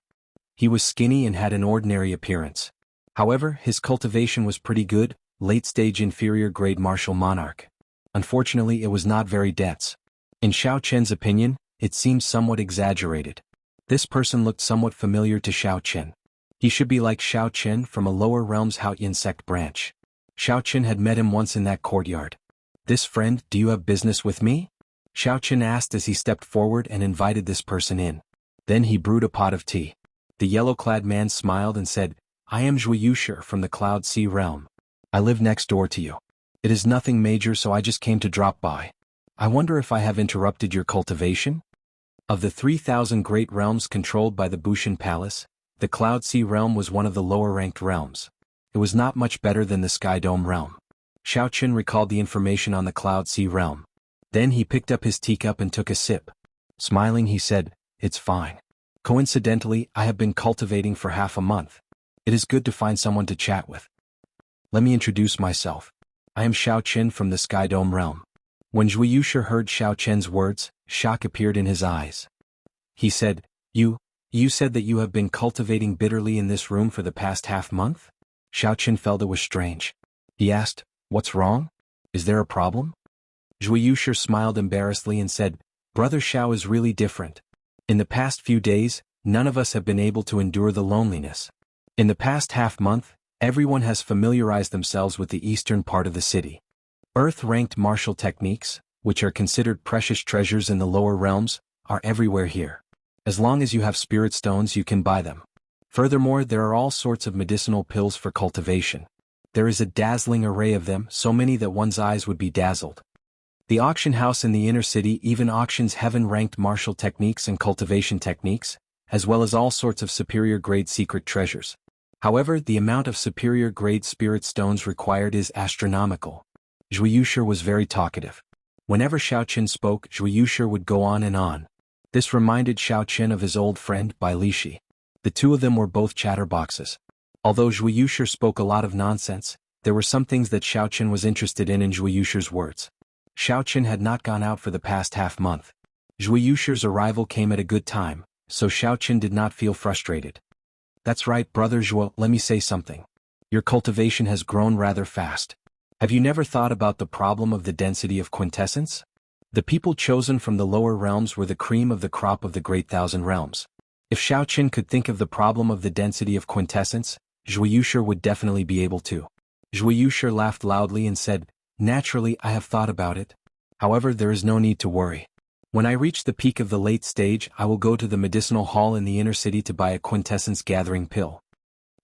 He was skinny and had an ordinary appearance. However, his cultivation was pretty good, late-stage inferior grade martial monarch. Unfortunately, it was not very dense. In Xiao opinion, it seemed somewhat exaggerated. This person looked somewhat familiar to Xiao. He should be like Xiao from a lower realms Haoyin sect branch. Xiao had met him once in that courtyard. "This friend, do you have business with me?" Xiao asked as he stepped forward and invited this person in. Then he brewed a pot of tea. The yellow-clad man smiled and said, "I am Wuxia from the Cloud Sea realm. I live next door to you. It is nothing major, so I just came to drop by. I wonder if I have interrupted your cultivation?" Of the 3,000 great realms controlled by the Bushan Palace, the Cloud Sea realm was one of the lower-ranked realms. It was not much better than the Sky Dome realm. Xiao recalled the information on the Cloud Sea realm. Then he picked up his teacup and took a sip. Smiling, he said, "It's fine. Coincidentally, I have been cultivating for half a month. It is good to find someone to chat with. Let me introduce myself. I am Xiao from the Sky Dome realm." When Wuxia heard Xiao words, shock appeared in his eyes. He said, You said that you have been cultivating bitterly in this room for the past half-month?" Xiao felt it was strange. He asked, "What's wrong? Is there a problem?" Wuxia smiled embarrassedly and said, "Brother Xiao is really different. In the past few days, none of us have been able to endure the loneliness. In the past half-month, everyone has familiarized themselves with the eastern part of the city. Earth-ranked martial techniques, which are considered precious treasures in the lower realms, are everywhere here. As long as you have spirit stones, you can buy them. Furthermore, there are all sorts of medicinal pills for cultivation. There is a dazzling array of them, so many that one's eyes would be dazzled. The auction house in the inner city even auctions heaven-ranked martial techniques and cultivation techniques, as well as all sorts of superior-grade secret treasures. However, the amount of superior-grade spirit stones required is astronomical." Wuxia was very talkative. Whenever Xiao spoke, Wuxia would go on and on. This reminded Xiao of his old friend, Bai Lishi. The two of them were both chatterboxes. Although Wuxia spoke a lot of nonsense, there were some things that Xiao was interested in Wuxia's words. Xiao had not gone out for the past half-month. Wuxia's arrival came at a good time, so Xiao did not feel frustrated. "That's right, brother Zhuo, let me say something. Your cultivation has grown rather fast. Have you never thought about the problem of the density of quintessence? The people chosen from the lower realms were the cream of the crop of the great thousand realms. If Xiao could think of the problem of the density of quintessence, Wuxia would definitely be able to." Wuxia laughed loudly and said, "Naturally, I have thought about it. However, there is no need to worry. When I reach the peak of the late stage, I will go to the medicinal hall in the inner city to buy a quintessence gathering pill."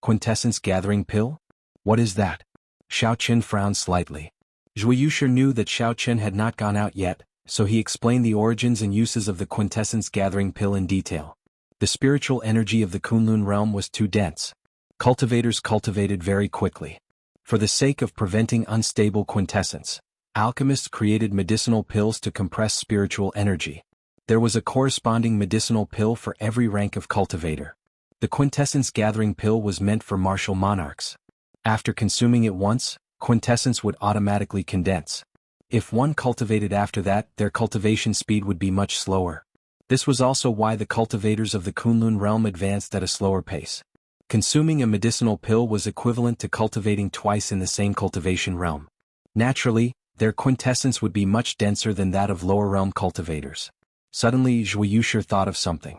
"Quintessence gathering pill? What is that?" Xiao frowned slightly. Wuxia knew that Xiao had not gone out yet, so he explained the origins and uses of the quintessence gathering pill in detail. The spiritual energy of the Kunlun realm was too dense. Cultivators cultivated very quickly. For the sake of preventing unstable quintessence, alchemists created medicinal pills to compress spiritual energy. There was a corresponding medicinal pill for every rank of cultivator. The quintessence gathering pill was meant for martial monarchs. After consuming it once, quintessence would automatically condense. If one cultivated after that, their cultivation speed would be much slower. This was also why the cultivators of the Kunlun realm advanced at a slower pace. Consuming a medicinal pill was equivalent to cultivating twice in the same cultivation realm. Naturally, their quintessence would be much denser than that of lower realm cultivators. Suddenly Zhui Yushi thought of something.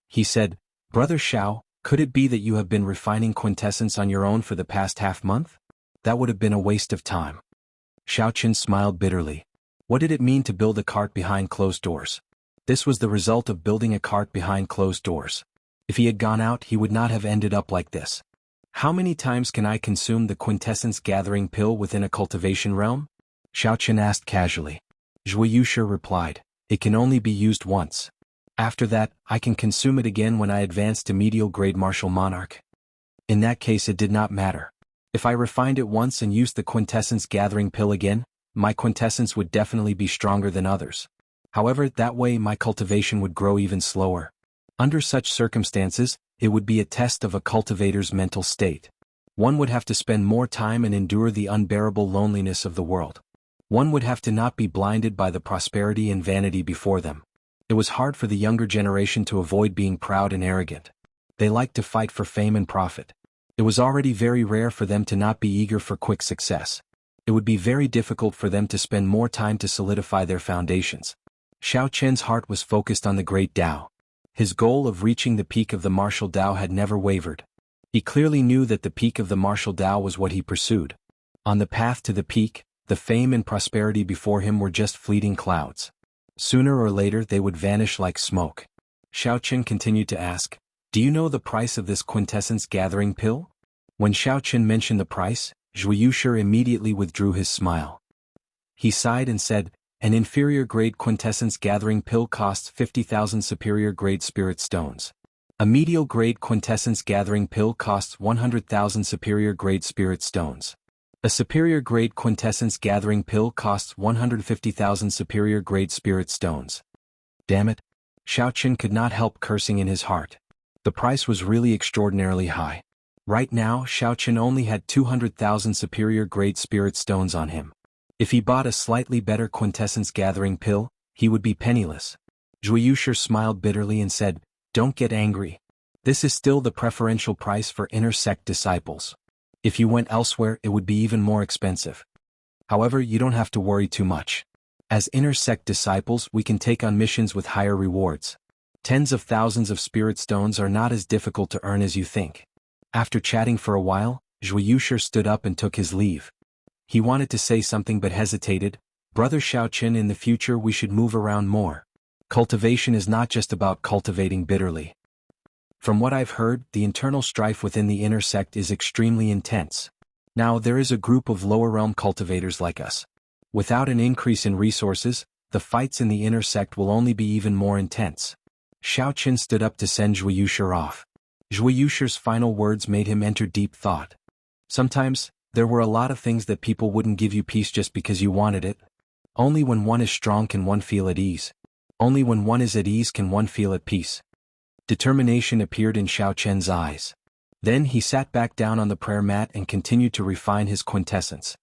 He said, "Brother Xiao, could it be that you have been refining quintessence on your own for the past half-month? That would have been a waste of time." Xiao Qin smiled bitterly. What did it mean to build a cart behind closed doors? This was the result of building a cart behind closed doors. If he had gone out, he would not have ended up like this. How many times can I consume the quintessence gathering pill within a cultivation realm? Xiao Qin asked casually. Zhui Yushi replied, "It can only be used once. After that, I can consume it again when I advance to medial grade martial monarch." In that case it did not matter. If I refined it once and used the quintessence gathering pill again, my quintessence would definitely be stronger than others. However, that way my cultivation would grow even slower. Under such circumstances, it would be a test of a cultivator's mental state. One would have to spend more time and endure the unbearable loneliness of the world. One would have to not be blinded by the prosperity and vanity before them. It was hard for the younger generation to avoid being proud and arrogant. They liked to fight for fame and profit. It was already very rare for them to not be eager for quick success. It would be very difficult for them to spend more time to solidify their foundations. Xiao Qian's heart was focused on the great Tao. His goal of reaching the peak of the martial Tao had never wavered. He clearly knew that the peak of the martial Tao was what he pursued. On the path to the peak, the fame and prosperity before him were just fleeting clouds. Sooner or later they would vanish like smoke. Xiao Qin continued to ask, "Do you know the price of this quintessence gathering pill?" When Xiao Qin mentioned the price, Zhui Yushi immediately withdrew his smile. He sighed and said, "An inferior grade quintessence gathering pill costs 50,000 superior grade spirit stones. A medial grade quintessence gathering pill costs 100,000 superior grade spirit stones. A superior grade quintessence gathering pill costs 150,000 superior grade spirit stones." Damn it! Xiao Qin could not help cursing in his heart. The price was really extraordinarily high. Right now Xiao Qin only had 200,000 superior grade spirit stones on him. If he bought a slightly better quintessence gathering pill, he would be penniless. Zhui Yushi smiled bitterly and said, "Don't get angry. This is still the preferential price for inner sect disciples. If you went elsewhere it would be even more expensive. However, you don't have to worry too much. As inner sect disciples we can take on missions with higher rewards. Tens of thousands of spirit stones are not as difficult to earn as you think." After chatting for a while, Zhui Yushi stood up and took his leave. He wanted to say something but hesitated. "Brother Xiao Qin, in the future we should move around more. Cultivation is not just about cultivating bitterly. From what I've heard, the internal strife within the inner sect is extremely intense. Now there is a group of lower realm cultivators like us. Without an increase in resources, the fights in the inner sect will only be even more intense." Xiao Qin stood up to send Zhui Yushi off. Zhui Yushi's final words made him enter deep thought. Sometimes, there were a lot of things that people wouldn't give you peace just because you wanted it. Only when one is strong can one feel at ease. Only when one is at ease can one feel at peace. Determination appeared in Xiao Qian's eyes. Then he sat back down on the prayer mat and continued to refine his quintessence.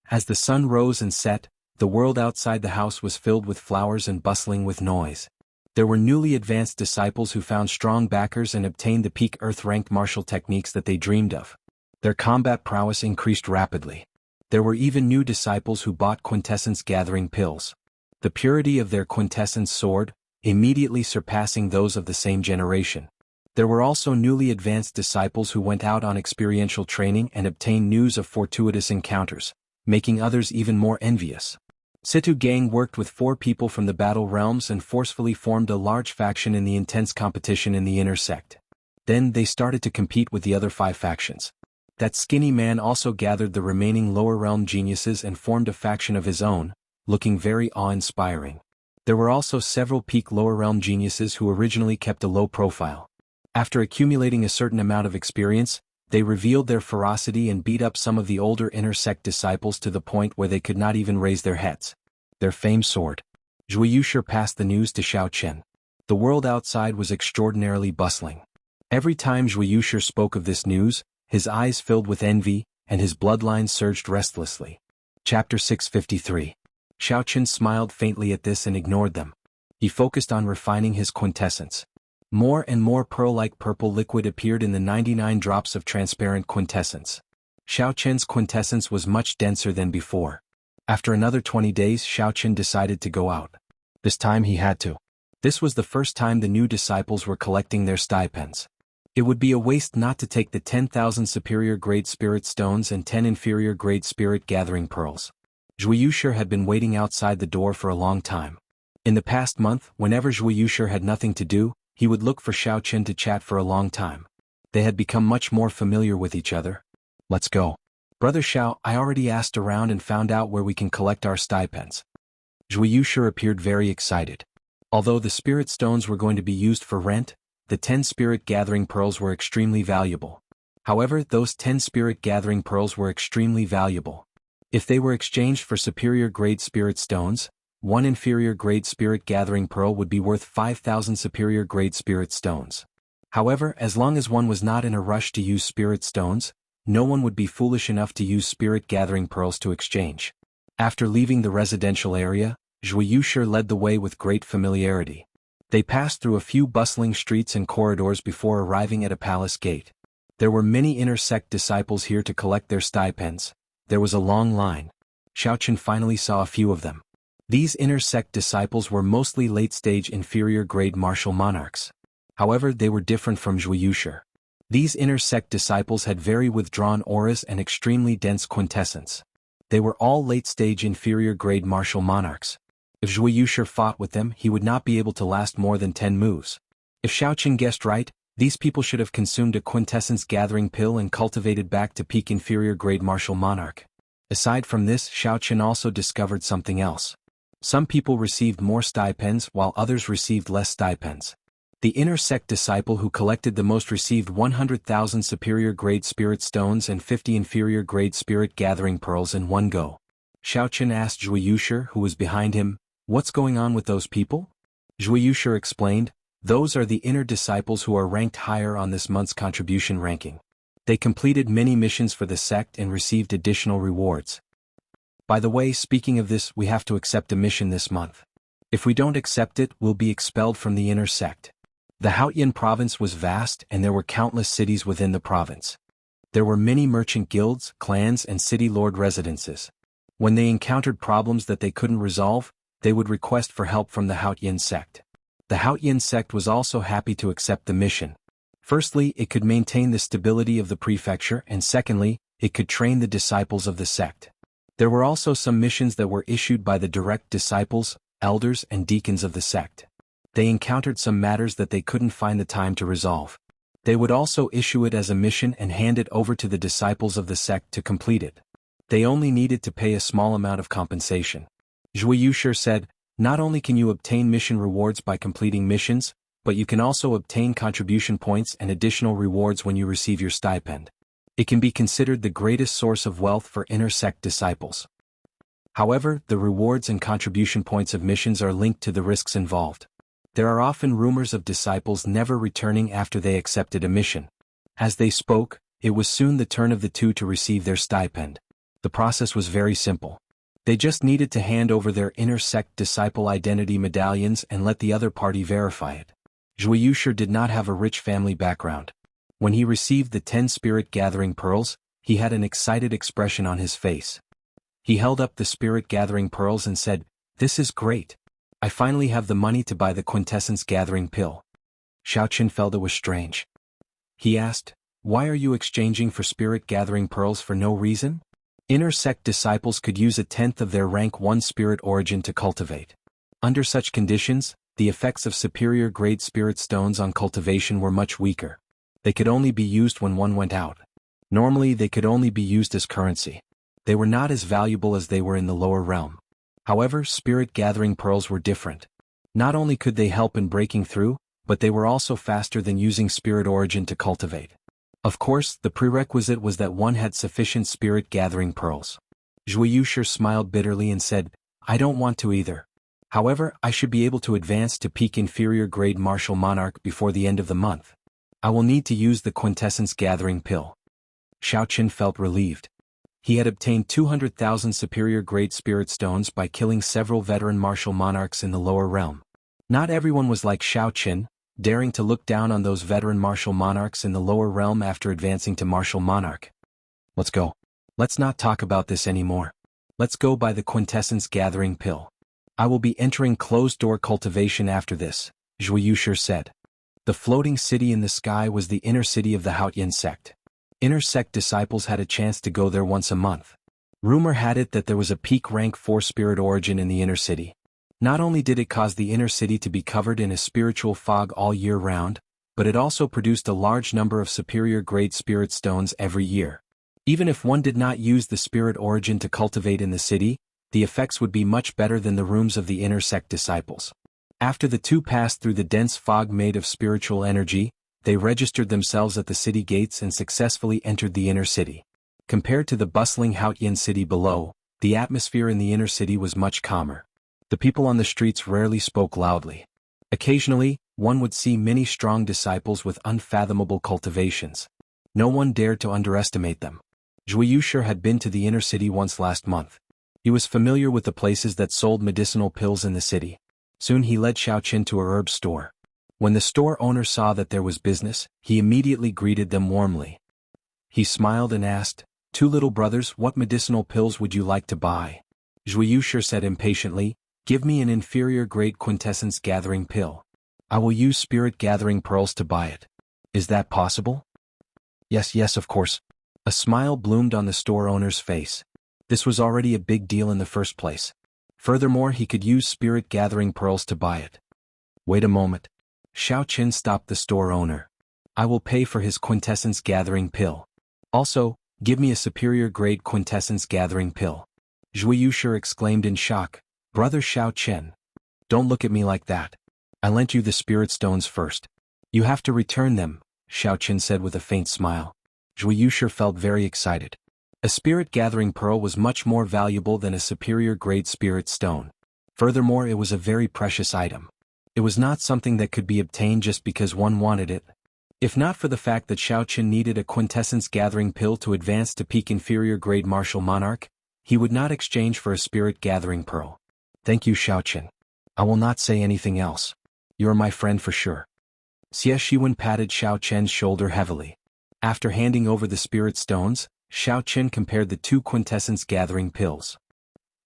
As the sun rose and set, the world outside the house was filled with flowers and bustling with noise. There were newly advanced disciples who found strong backers and obtained the peak earth-ranked martial techniques that they dreamed of. Their combat prowess increased rapidly. There were even new disciples who bought quintessence gathering pills. The purity of their quintessence soared, immediately surpassing those of the same generation. There were also newly advanced disciples who went out on experiential training and obtained news of fortuitous encounters, making others even more envious. Situ Gang worked with 4 people from the battle realms and forcefully formed a large faction in the intense competition in the inner sect. Then they started to compete with the other 5 factions. That skinny man also gathered the remaining lower realm geniuses and formed a faction of his own, looking very awe-inspiring. There were also several peak lower realm geniuses who originally kept a low profile. After accumulating a certain amount of experience, they revealed their ferocity and beat up some of the older inner sect disciples to the point where they could not even raise their heads. Their fame soared. Zhui Yushi passed the news to Xiao Chen. The world outside was extraordinarily bustling. Every time Zhui Yushi spoke of this news, his eyes filled with envy, and his bloodline surged restlessly. Chapter 653. Xiao Chen smiled faintly at this and ignored them. He focused on refining his quintessence. More and more pearl-like purple liquid appeared in the 99 drops of transparent quintessence. Xiao Chen's quintessence was much denser than before. After another 20 days, Xiao Chen decided to go out. This time he had to. This was the first time the new disciples were collecting their stipends. It would be a waste not to take the 10,000 superior-grade spirit stones and 10 inferior-grade spirit gathering pearls. Zhui Yushi had been waiting outside the door for a long time. In the past month, whenever Zhui Yushi had nothing to do, he would look for Xiao Chen to chat for a long time. They had become much more familiar with each other. Let's go. Brother Xiao, I already asked around and found out where we can collect our stipends. Zhui Yushi appeared very excited. Although the spirit stones were going to be used for rent, the 10 spirit gathering pearls were extremely valuable. However, those 10 spirit gathering pearls were extremely valuable. If they were exchanged for superior grade spirit stones, one inferior grade spirit gathering pearl would be worth 5,000 superior grade spirit stones. However, as long as one was not in a rush to use spirit stones, no one would be foolish enough to use spirit gathering pearls to exchange. After leaving the residential area, Zhui Yushi led the way with great familiarity. They passed through a few bustling streets and corridors before arriving at a palace gate. There were many inner sect disciples here to collect their stipends. There was a long line. Xiao Chen finally saw a few of them. These inner sect disciples were mostly late-stage inferior-grade martial monarchs. However, they were different from Zhui Yushi. These inner sect disciples had very withdrawn auras and extremely dense quintessence. They were all late-stage inferior-grade martial monarchs. If Zhui Yushi fought with them, he would not be able to last more than 10 moves. If Xiao Chen guessed right, these people should have consumed a quintessence-gathering pill and cultivated back to peak inferior-grade martial monarch. Aside from this, Xiao Chen also discovered something else. Some people received more stipends while others received less stipends. The inner sect disciple who collected the most received 100,000 superior-grade spirit stones and 50 inferior-grade spirit gathering pearls in one go. Xiao Chen asked Zhui Yushi, who was behind him, "What's going on with those people?" Zhui Yushi explained, "Those are the inner disciples who are ranked higher on this month's contribution ranking. They completed many missions for the sect and received additional rewards. By the way, speaking of this, we have to accept a mission this month. If we don't accept it, we'll be expelled from the inner sect." The Haotian province was vast and there were countless cities within the province. There were many merchant guilds, clans and city lord residences. When they encountered problems that they couldn't resolve, they would request for help from the Haotian sect. The Haotian sect was also happy to accept the mission. Firstly, it could maintain the stability of the prefecture, and secondly, it could train the disciples of the sect. There were also some missions that were issued by the direct disciples, elders and deacons of the sect. They encountered some matters that they couldn't find the time to resolve. They would also issue it as a mission and hand it over to the disciples of the sect to complete it. They only needed to pay a small amount of compensation. Zhui Yushi said, "Not only can you obtain mission rewards by completing missions, but you can also obtain contribution points and additional rewards when you receive your stipend. It can be considered the greatest source of wealth for inner sect disciples. However, the rewards and contribution points of missions are linked to the risks involved. There are often rumors of disciples never returning after they accepted a mission." As they spoke, it was soon the turn of the two to receive their stipend. The process was very simple. They just needed to hand over their inner sect disciple identity medallions and let the other party verify it. Zhui Yushi did not have a rich family background. When he received the 10 spirit gathering pearls, he had an excited expression on his face. He held up the spirit gathering pearls and said, "This is great. I finally have the money to buy the quintessence gathering pill." Xiao Chen felt it was strange. He asked, "Why are you exchanging for spirit gathering pearls for no reason?" Inner sect disciples could use a tenth of their rank 1 spirit origin to cultivate. Under such conditions, the effects of superior grade spirit stones on cultivation were much weaker. They could only be used when one went out. Normally they could only be used as currency. They were not as valuable as they were in the lower realm. However, spirit gathering pearls were different. Not only could they help in breaking through, but they were also faster than using spirit origin to cultivate. Of course, the prerequisite was that one had sufficient spirit-gathering pearls. Zhui Yushi smiled bitterly and said, I don't want to either. However, I should be able to advance to peak inferior grade martial monarch before the end of the month. I will need to use the quintessence gathering pill. Xiao Qin felt relieved. He had obtained 200,000 superior grade spirit stones by killing several veteran martial monarchs in the lower realm. Not everyone was like Xiao Qin, daring to look down on those veteran martial monarchs in the lower realm after advancing to martial monarch. Let's go. Let's not talk about this anymore. Let's go buy the quintessence gathering pill. I will be entering closed-door cultivation after this, Zhui Yushi said. The floating city in the sky was the inner city of the Haotian sect. Inner sect disciples had a chance to go there once a month. Rumor had it that there was a peak rank 4 spirit origin in the inner city. Not only did it cause the inner city to be covered in a spiritual fog all year round, but it also produced a large number of superior grade spirit stones every year. Even if one did not use the spirit origin to cultivate in the city, the effects would be much better than the rooms of the inner sect disciples. After the two passed through the dense fog made of spiritual energy, they registered themselves at the city gates and successfully entered the inner city. Compared to the bustling Haotian city below, the atmosphere in the inner city was much calmer. The people on the streets rarely spoke loudly. Occasionally, one would see many strong disciples with unfathomable cultivations. No one dared to underestimate them. Zhui Yushi had been to the inner city once last month. He was familiar with the places that sold medicinal pills in the city. Soon he led Xiao Qin to a herb store. When the store owner saw that there was business, he immediately greeted them warmly. He smiled and asked, "Two little brothers, what medicinal pills would you like to buy?" Zhui Yushi said impatiently, "Give me an inferior grade quintessence gathering pill. I will use spirit gathering pearls to buy it. Is that possible?" Yes, of course. A smile bloomed on the store owner's face. This was already a big deal in the first place. Furthermore, he could use spirit gathering pearls to buy it. Wait a moment. Xiao Qin stopped the store owner. I will pay for his quintessence gathering pill. Also, give me a superior grade quintessence gathering pill. Zhui Yushi exclaimed in shock, "Brother Xiao Qin, don't look at me like that. I lent you the spirit stones first. You have to return them," Xiao Qin said with a faint smile. Zhui Yushi felt very excited. A spirit gathering pearl was much more valuable than a superior grade spirit stone. Furthermore, it was a very precious item. It was not something that could be obtained just because one wanted it. If not for the fact that Xiao Qin needed a quintessence gathering pill to advance to peak inferior grade martial monarch, he would not exchange for a spirit gathering pearl. Thank you, Xiao Qin. I will not say anything else. You are my friend for sure. Xie Shiwen patted Xiao Qin's shoulder heavily. After handing over the spirit stones, Xiao Qin compared the two quintessence gathering pills.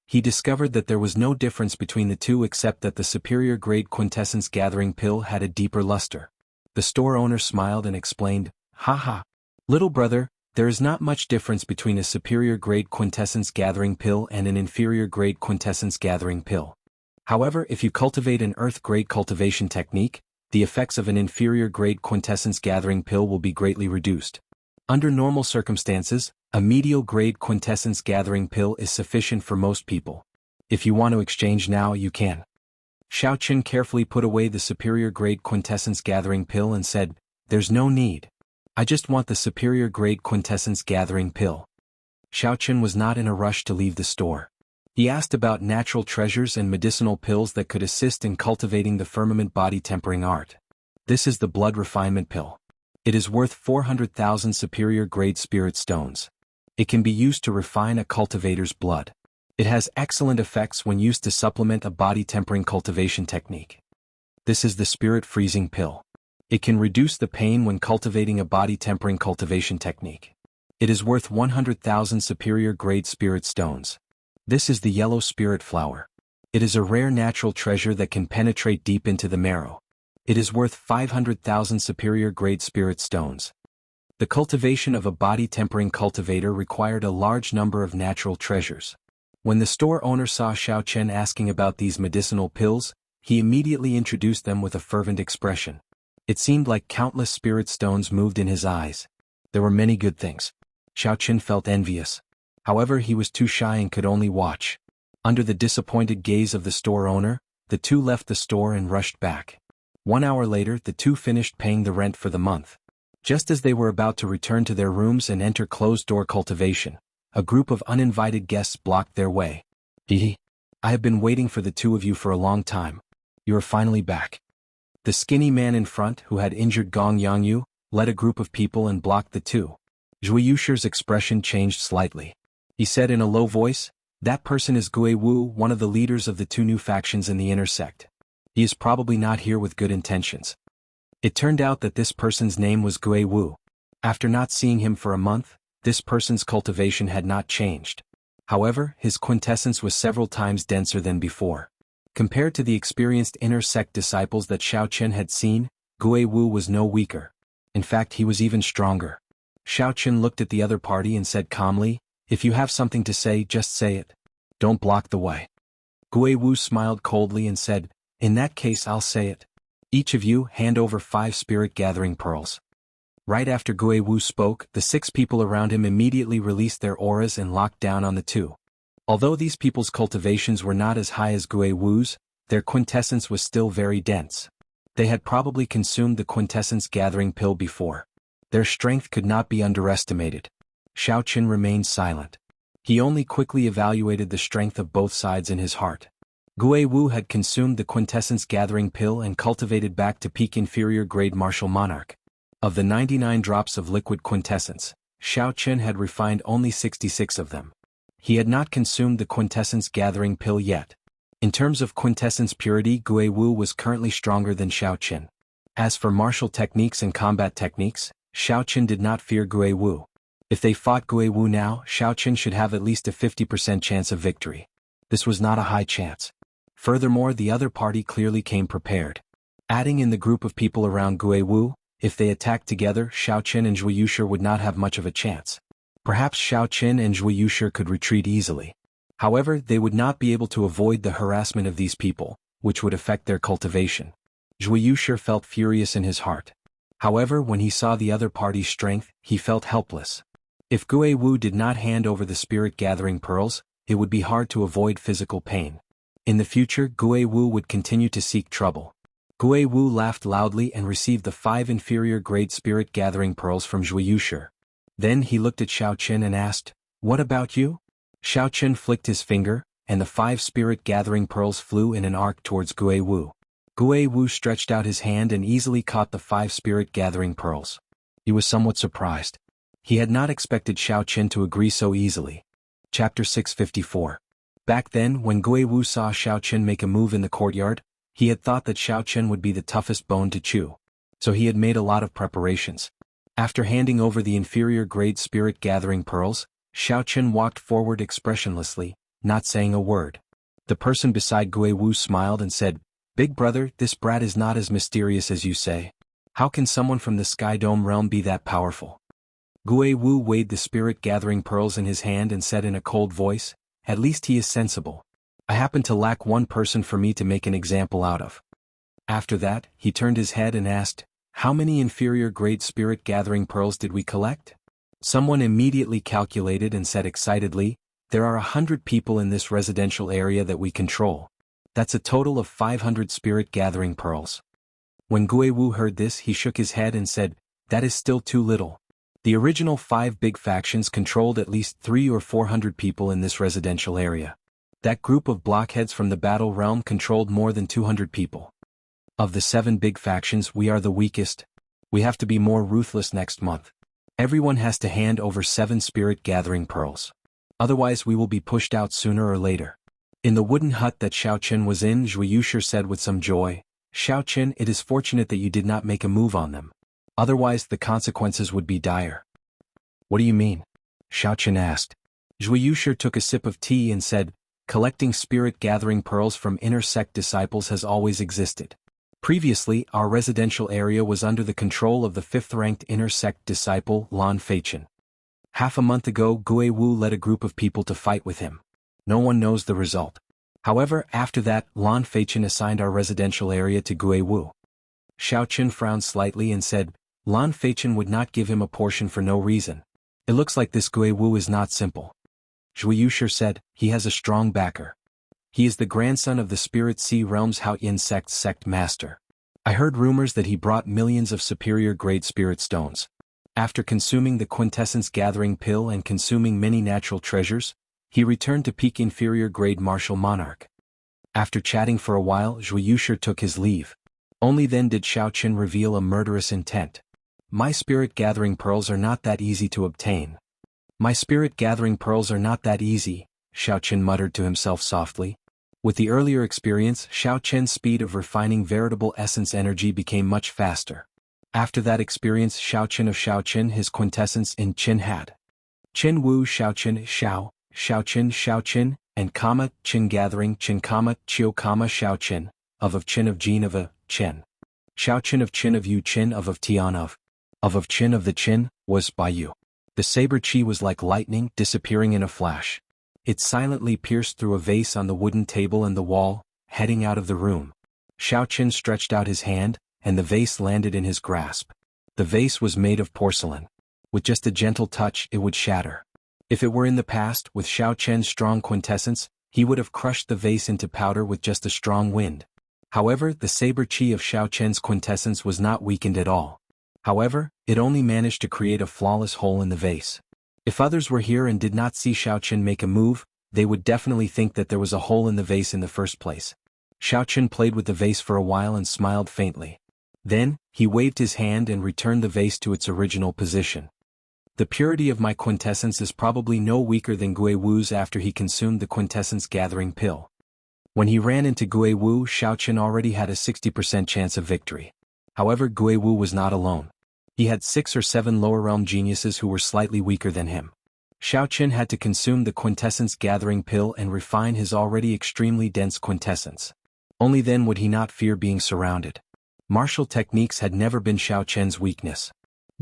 He discovered that there was no difference between the two except that the superior grade quintessence gathering pill had a deeper luster. The store owner smiled and explained, "Haha. Little brother, there is not much difference between a superior grade quintessence gathering pill and an inferior grade quintessence gathering pill. However, if you cultivate an earth grade cultivation technique, the effects of an inferior grade quintessence gathering pill will be greatly reduced. Under normal circumstances, a medial grade quintessence gathering pill is sufficient for most people. If you want to exchange now, you can." Xiao Qin carefully put away the superior grade quintessence gathering pill and said, "There's no need. I just want the superior grade quintessence gathering pill." Xiao Qin was not in a rush to leave the store. He asked about natural treasures and medicinal pills that could assist in cultivating the firmament body tempering art. This is the blood refinement pill. It is worth 400,000 superior grade spirit stones. It can be used to refine a cultivator's blood. It has excellent effects when used to supplement a body tempering cultivation technique. This is the spirit freezing pill. It can reduce the pain when cultivating a body tempering cultivation technique. It is worth 100,000 superior grade spirit stones. This is the yellow spirit flower. It is a rare natural treasure that can penetrate deep into the marrow. It is worth 500,000 superior grade spirit stones. The cultivation of a body tempering cultivator required a large number of natural treasures. When the store owner saw Xiao Qin asking about these medicinal pills, he immediately introduced them with a fervent expression. It seemed like countless spirit stones moved in his eyes. There were many good things. Xiao Qin felt envious. However, he was too shy and could only watch. Under the disappointed gaze of the store owner, the two left the store and rushed back. 1 hour later, the two finished paying the rent for the month. Just as they were about to return to their rooms and enter closed-door cultivation, a group of uninvited guests blocked their way. I have been waiting for the two of you for a long time. You are finally back. The skinny man in front, who had injured Gong Yangyu, led a group of people and blocked the two. Zhui Yusher's expression changed slightly. He said in a low voice, "That person is Gui Wu, one of the leaders of the two new factions in the inner sect. He is probably not here with good intentions." It turned out that this person's name was Gui Wu. After not seeing him for a month, this person's cultivation had not changed. However, his quintessence was several times denser than before. Compared to the experienced inner sect disciples that Xiao Chen had seen, Gui Wu was no weaker. In fact, he was even stronger. Xiao Chen looked at the other party and said calmly, "If you have something to say, just say it. Don't block the way." Gui Wu smiled coldly and said, "In that case I'll say it. Each of you hand over 5 spirit-gathering pearls." Right after Gui Wu spoke, the 6 people around him immediately released their auras and locked down on the two. Although these people's cultivations were not as high as Gui Wu's, their quintessence was still very dense. They had probably consumed the quintessence-gathering pill before. Their strength could not be underestimated. Xiao Chen remained silent. He only quickly evaluated the strength of both sides in his heart. Gui Wu had consumed the quintessence-gathering pill and cultivated back to peak inferior-grade martial monarch. Of the 99 drops of liquid quintessence, Xiao Chen had refined only 66 of them. He had not consumed the quintessence-gathering pill yet. In terms of quintessence purity, Gui Wu was currently stronger than Xiao Chen. As for martial techniques and combat techniques, Xiao Chen did not fear Gui Wu. If they fought Gui Wu now, Xiao Chen should have at least a 50% chance of victory. This was not a high chance. Furthermore, the other party clearly came prepared. Adding in the group of people around Gui Wu, if they attacked together, Xiao Chen and Zhui Yusher would not have much of a chance. Perhaps Xiao Chen and Zhui Yusher could retreat easily. However, they would not be able to avoid the harassment of these people, which would affect their cultivation. Zhui Yusher felt furious in his heart. However, when he saw the other party's strength, he felt helpless. If Gui Wu did not hand over the spirit-gathering pearls, it would be hard to avoid physical pain. In the future, Gui Wu would continue to seek trouble. Gui Wu laughed loudly and received the 5 inferior-grade spirit-gathering pearls from Zhui Yusher. Then he looked at Xiao Chen and asked, "What about you?" Xiao Chen flicked his finger, and the 5 spirit-gathering pearls flew in an arc towards Gui Wu. Gui Wu stretched out his hand and easily caught the 5 spirit-gathering pearls. He was somewhat surprised. He had not expected Xiao Chen to agree so easily. Chapter 654. Back then, when Gui Wu saw Xiao Chen make a move in the courtyard, he had thought that Xiao Chen would be the toughest bone to chew. So he had made a lot of preparations. After handing over the inferior-grade spirit-gathering pearls, Xiao Chen walked forward expressionlessly, not saying a word. The person beside Gui Wu smiled and said, "Big brother, this brat is not as mysterious as you say. How can someone from the Sky Dome realm be that powerful?" Gui Wu weighed the spirit-gathering pearls in his hand and said in a cold voice, "At least he is sensible. I happen to lack one person for me to make an example out of." After that, he turned his head and asked, "How many inferior-grade spirit-gathering pearls did we collect?" Someone immediately calculated and said excitedly, "There are 100 people in this residential area that we control. That's a total of 500 spirit-gathering pearls." When Gui Wu heard this, he shook his head and said, "That is still too little. The original 5 big factions controlled at least 300 or 400 people in this residential area. That group of blockheads from the battle realm controlled more than 200 people. Of the 7 big factions, we are the weakest. We have to be more ruthless next month. Everyone has to hand over 7 spirit-gathering pearls. Otherwise we will be pushed out sooner or later." In the wooden hut that Xiao Chen was in, Zhui Yusher said with some joy, "Xiao Chen, it is fortunate that you did not make a move on them. Otherwise the consequences would be dire." "What do you mean?" Xiao Chen asked. Zhui Yusher took a sip of tea and said, "Collecting spirit-gathering pearls from inner sect disciples has always existed. Previously, our residential area was under the control of the 5th-ranked inner sect disciple, Lan Feichen. Half a month ago, Gui Wu led a group of people to fight with him. No one knows the result. However, after that, Lan Feichen assigned our residential area to Gui Wu." Xiao Chen frowned slightly and said, "Lan Feichen would not give him a portion for no reason. It looks like this Gui Wu is not simple." Zhui Yusher said, "He has a strong backer. He is the grandson of the Spirit Sea Realm's Hao Yin sect master. I heard rumors that he brought millions of superior-grade spirit stones. After consuming the quintessence gathering pill and consuming many natural treasures, he returned to peak inferior-grade martial monarch. After chatting for a while, Zhui Yushi took his leave. Only then did Xiao Qin reveal a murderous intent. My spirit-gathering pearls are not that easy to obtain. My spirit-gathering pearls are not that easy, Xiao Qin muttered to himself softly. With the earlier experience, Xiao Qin's speed of refining veritable essence energy became much faster. After that experience, Xiao Qin his quintessence in Qin had. Qin Wu Xiao Qin, and Qin gathering Qin Qiu Xiao Qin, of Qin of Jin of Qin. Xiao Qin of Yu Qin of Tian of Qin of the Qin, was by Yu. The saber qi was like lightning disappearing in a flash. It silently pierced through a vase on the wooden table and the wall, heading out of the room. Xiao Qin stretched out his hand, and the vase landed in his grasp. The vase was made of porcelain. With just a gentle touch it would shatter. If it were in the past, with Xiao Qin's strong quintessence, he would have crushed the vase into powder with just a strong wind. However, the saber qi of Xiao Qin's quintessence was not weakened at all. However, it only managed to create a flawless hole in the vase. If others were here and did not see Xiao Qin make a move, they would definitely think that there was a hole in the vase in the first place. Xiao Qin played with the vase for a while and smiled faintly. Then, he waved his hand and returned the vase to its original position. The purity of my quintessence is probably no weaker than Gui Wu's after he consumed the quintessence gathering pill. When he ran into Gui Wu, Xiao Qin already had a 60% chance of victory. However, Gui Wu was not alone. He had 6 or 7 lower realm geniuses who were slightly weaker than him. Xiao Qin had to consume the quintessence gathering pill and refine his already extremely dense quintessence. Only then would he not fear being surrounded. Martial techniques had never been Xiao Qin's weakness.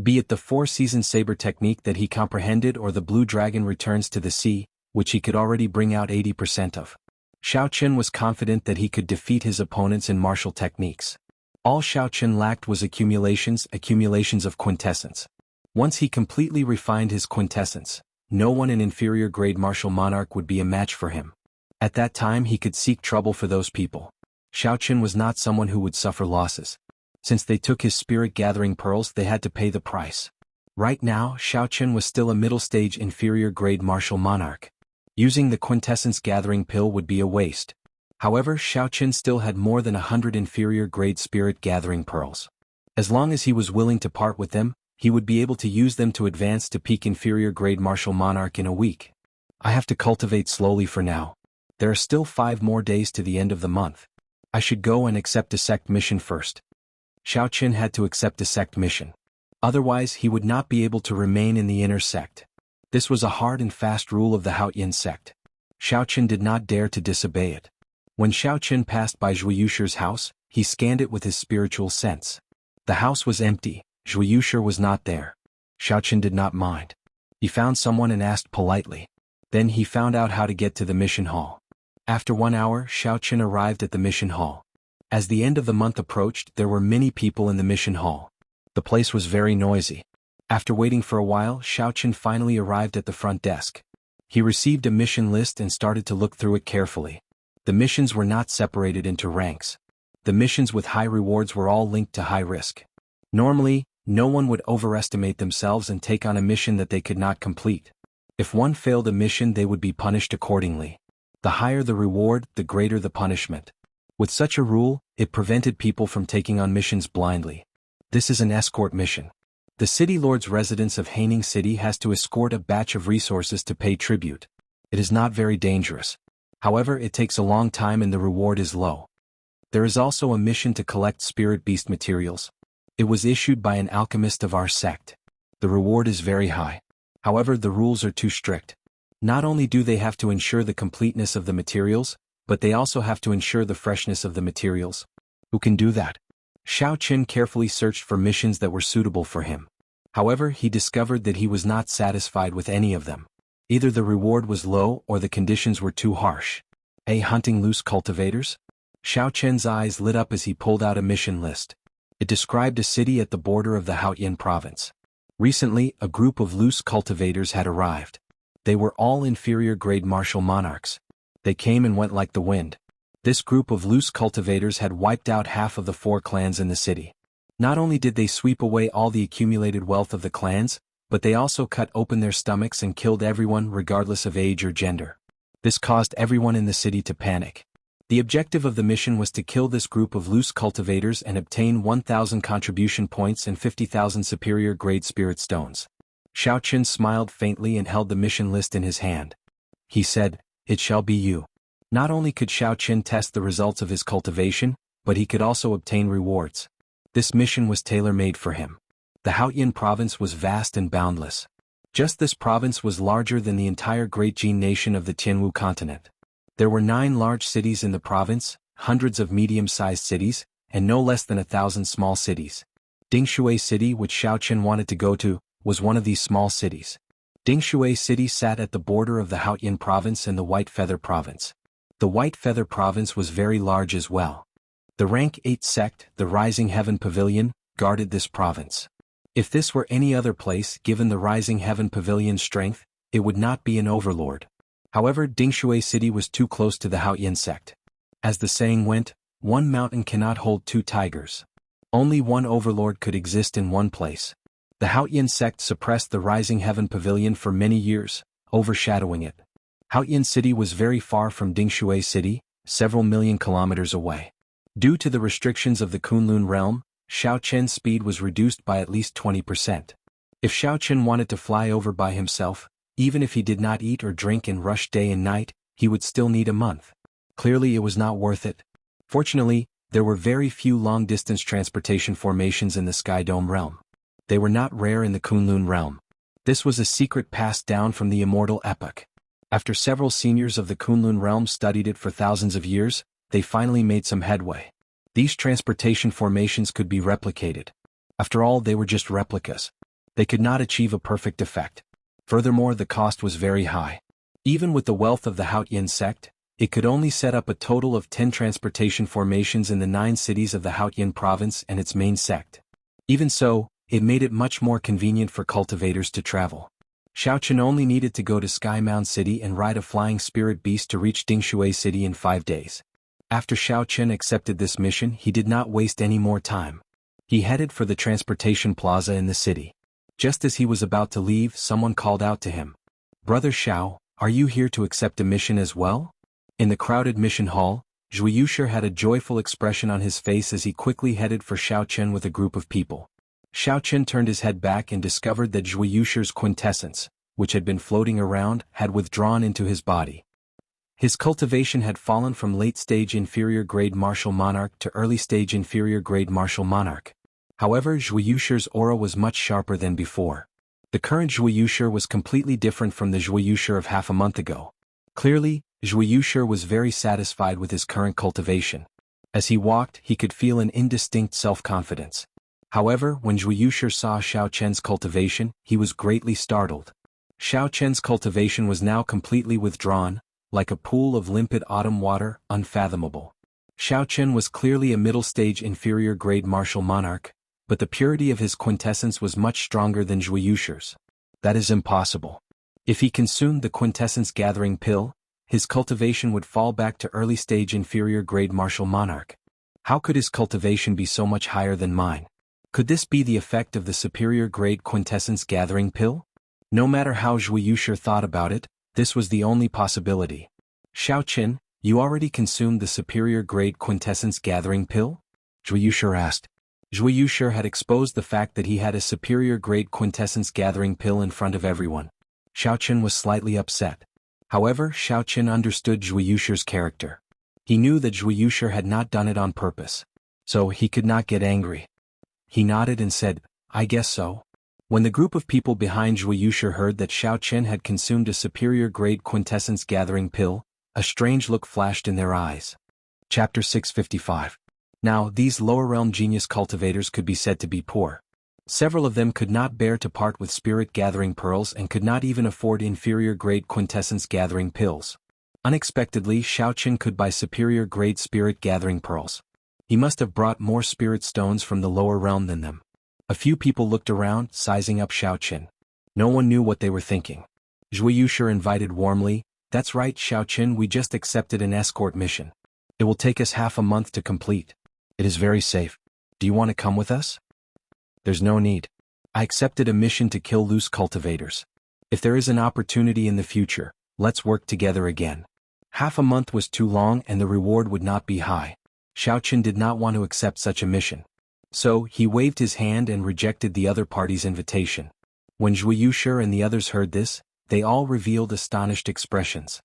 Be it the 4-season saber technique that he comprehended or the blue dragon returns to the sea, which he could already bring out 80% of. Xiao Qin was confident that he could defeat his opponents in martial techniques. All Xiao Qin lacked was accumulations of quintessence. Once he completely refined his quintessence, no one in inferior grade martial monarch would be a match for him. At that time he could seek trouble for those people. Xiao Qin was not someone who would suffer losses. Since they took his spirit-gathering pearls, they had to pay the price. Right now, Xiao Qin was still a middle-stage inferior-grade martial monarch. Using the quintessence-gathering pill would be a waste. However, Xiao Qin still had more than 100 inferior-grade spirit-gathering pearls. As long as he was willing to part with them, he would be able to use them to advance to peak inferior-grade martial monarch in a week. I have to cultivate slowly for now. There are still 5 more days to the end of the month. I should go and accept a sect mission first. Xiao Qin had to accept a sect mission. Otherwise he would not be able to remain in the inner sect. This was a hard and fast rule of the Haotian sect. Xiao Qin did not dare to disobey it. When Xiao Qin passed by Zhui Yushi's house, he scanned it with his spiritual sense. The house was empty, Zhui Yushi was not there. Xiao Qin did not mind. He found someone and asked politely. Then he found out how to get to the mission hall. After 1 hour, Xiao Qin arrived at the mission hall. As the end of the month approached, there were many people in the mission hall. The place was very noisy. After waiting for a while, Xiao Qin finally arrived at the front desk. He received a mission list and started to look through it carefully. The missions were not separated into ranks. The missions with high rewards were all linked to high risk. Normally, no one would overestimate themselves and take on a mission that they could not complete. If one failed a mission, they would be punished accordingly. The higher the reward, the greater the punishment. With such a rule, it prevented people from taking on missions blindly. This is an escort mission. The city lord's residence of Haining City has to escort a batch of resources to pay tribute. It is not very dangerous. However, it takes a long time and the reward is low. There is also a mission to collect spirit beast materials. It was issued by an alchemist of our sect. The reward is very high. However, the rules are too strict. Not only do they have to ensure the completeness of the materials, but they also have to ensure the freshness of the materials. Who can do that? Xiao Qin carefully searched for missions that were suitable for him. However, he discovered that he was not satisfied with any of them. Either the reward was low or the conditions were too harsh. Hunting loose cultivators? Xiao Qin's eyes lit up as he pulled out a mission list. It described a city at the border of the Haotian province. Recently, a group of loose cultivators had arrived. They were all inferior-grade martial monarchs. They came and went like the wind. This group of loose cultivators had wiped out half of the 4 clans in the city. Not only did they sweep away all the accumulated wealth of the clans, but they also cut open their stomachs and killed everyone regardless of age or gender. This caused everyone in the city to panic. The objective of the mission was to kill this group of loose cultivators and obtain 1,000 contribution points and 50,000 superior grade spirit stones. Xiao Qin smiled faintly and held the mission list in his hand. He said, "It shall be you." Not only could Xiao Qin test the results of his cultivation, but he could also obtain rewards. This mission was tailor-made for him. The Haotian province was vast and boundless. Just this province was larger than the entire Great Jin nation of the Tianwu continent. There were 9 large cities in the province, hundreds of medium-sized cities, and no less than 1,000 small cities. Dingshui City, which Xiao Qin wanted to go to, was one of these small cities. Dingshui City sat at the border of the Haotian province and the White Feather province. The White Feather province was very large as well. The rank 8 sect, the Rising Heaven Pavilion, guarded this province. If this were any other place, given the Rising Heaven Pavilion's strength, it would not be an overlord. However, Dingshui City was too close to the Haotian sect. As the saying went, one mountain cannot hold 2 tigers. Only one overlord could exist in one place. The Haotian sect suppressed the Rising Heaven Pavilion for many years, overshadowing it. Haotian City was very far from Dingshui City, several million kilometers away. Due to the restrictions of the Kunlun realm, Xiao Qin's speed was reduced by at least 20%. If Xiao Qin wanted to fly over by himself, even if he did not eat or drink and rush day and night, he would still need a month. Clearly it was not worth it. Fortunately, there were very few long-distance transportation formations in the Sky Dome realm. They were not rare in the Kunlun realm. This was a secret passed down from the immortal epoch. After several seniors of the Kunlun realm studied it for thousands of years, they finally made some headway. These transportation formations could be replicated. After all, they were just replicas. They could not achieve a perfect effect. Furthermore, the cost was very high. Even with the wealth of the Haotian sect, it could only set up a total of 10 transportation formations in the 9 cities of the Haotian province and its main sect. Even so, it made it much more convenient for cultivators to travel. Xiao Qin only needed to go to Sky Mound City and ride a flying spirit beast to reach Dingshui City in 5 days. After Xiao Qin accepted this mission, he did not waste any more time. He headed for the transportation plaza in the city. Just as he was about to leave, someone called out to him. "Brother Xiao, are you here to accept a mission as well?" In the crowded mission hall, Zhui Yushi had a joyful expression on his face as he quickly headed for Xiao Qin with a group of people. Xiao Qin turned his head back and discovered that Zhui Yushi's quintessence, which had been floating around, had withdrawn into his body. His cultivation had fallen from late-stage inferior grade martial monarch to early-stage inferior grade martial monarch. However, Zhui Yushi's aura was much sharper than before. The current Zhui Yushi was completely different from the Zhui Yushi of half a month ago. Clearly, Zhui Yushi was very satisfied with his current cultivation. As he walked, he could feel an indistinct self-confidence. However, when Zhui Yushi saw Xiao Qin's cultivation, he was greatly startled. Xiao Qin's cultivation was now completely withdrawn, like a pool of limpid autumn water, unfathomable. Xiao Qin was clearly a middle-stage inferior grade martial monarch, but the purity of his quintessence was much stronger than Zhui Yushi's. That is impossible. If he consumed the quintessence gathering pill, his cultivation would fall back to early-stage inferior grade martial monarch. How could his cultivation be so much higher than mine? Could this be the effect of the superior grade quintessence gathering pill? No matter how Zhui Yushi thought about it, this was the only possibility. "Xiao Qin, you already consumed the superior grade quintessence gathering pill?" Zhui Yushi asked. Zhui Yushi had exposed the fact that he had a superior grade quintessence gathering pill in front of everyone. Xiao Qin was slightly upset. However, Xiao Qin understood Zhui Yushi's character. He knew that Zhui Yushi had not done it on purpose. So he could not get angry. He nodded and said, "I guess so." When the group of people behind Zhui Yushi heard that Xiao Qin had consumed a superior grade quintessence gathering pill, a strange look flashed in their eyes. Chapter 655. Now, these lower realm genius cultivators could be said to be poor. Several of them could not bear to part with spirit gathering pearls and could not even afford inferior grade quintessence gathering pills. Unexpectedly, Xiao Qin could buy superior grade spirit gathering pearls. He must have brought more spirit stones from the lower realm than them. A few people looked around, sizing up Xiao Qin. No one knew what they were thinking. Zhui Yushi invited warmly, "That's right, Xiao Qin, we just accepted an escort mission. It will take us half a month to complete. It is very safe. Do you want to come with us? There's no need. I accepted a mission to kill loose cultivators. If there is an opportunity in the future, let's work together again. Half a month was too long and the reward would not be high. Xiaoqun did not want to accept such a mission. So, he waved his hand and rejected the other party's invitation. When Zhuo Yushi and the others heard this, they all revealed astonished expressions.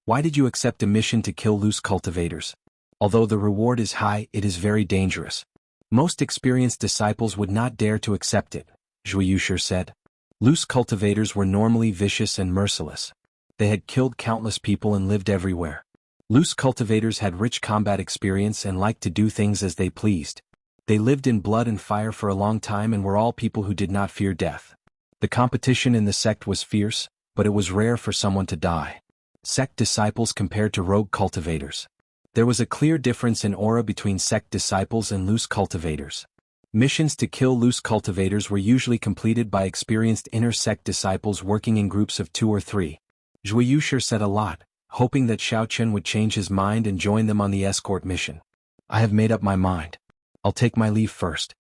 Why did you accept a mission to kill loose cultivators? Although the reward is high, it is very dangerous. Most experienced disciples would not dare to accept it, Zhuo Yushi said. Loose cultivators were normally vicious and merciless. They had killed countless people and lived everywhere. Loose cultivators had rich combat experience and liked to do things as they pleased. They lived in blood and fire for a long time and were all people who did not fear death. The competition in the sect was fierce, but it was rare for someone to die. Sect disciples compared to rogue cultivators. There was a clear difference in aura between sect disciples and loose cultivators. Missions to kill loose cultivators were usually completed by experienced inner sect disciples working in groups of 2 or 3. Zhuo Yushi said a lot, hoping that Xiaoqun would change his mind and join them on the escort mission. I have made up my mind. I'll take my leave first.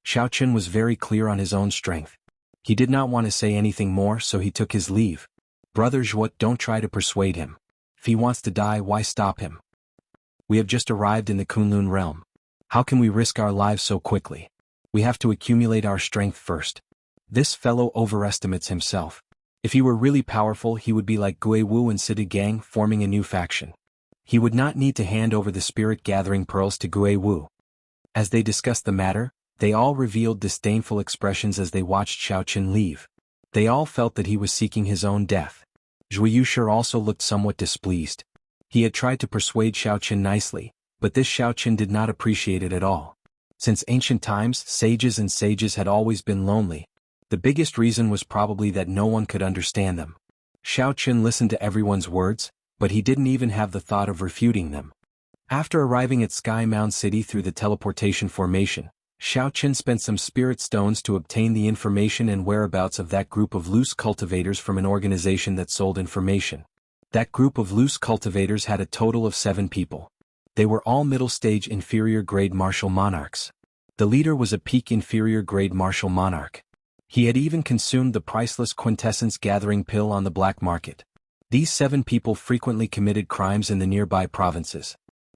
Xiaoqun was very clear on his own strength. He did not want to say anything more, so he took his leave. Brother Zhuo, don't try to persuade him. If he wants to die, why stop him? We have just arrived in the Kunlun realm. How can we risk our lives so quickly? We have to accumulate our strength first. This fellow overestimates himself. If he were really powerful, he would be like Gui Wu and Sida Gang forming a new faction. He would not need to hand over the spirit gathering pearls to Gui Wu. As they discussed the matter, they all revealed disdainful expressions as they watched Xiaoqun leave. They all felt that he was seeking his own death. Zhuo Yushi also looked somewhat displeased. He had tried to persuade Xiaoqun nicely, but this Xiaoqun did not appreciate it at all. Since ancient times, sages had always been lonely. The biggest reason was probably that no one could understand them. Xiaoqun listened to everyone's words, but he didn't even have the thought of refuting them. After arriving at Sky Mound City through the teleportation formation, Xiaoqun spent some spirit stones to obtain the information and whereabouts of that group of loose cultivators from an organization that sold information. That group of loose cultivators had a total of 7 people. They were all middle-stage inferior-grade martial monarchs. The leader was a peak inferior-grade martial monarch. He had even consumed the priceless quintessence gathering pill on the black market. These 7 people frequently committed crimes in the nearby provinces.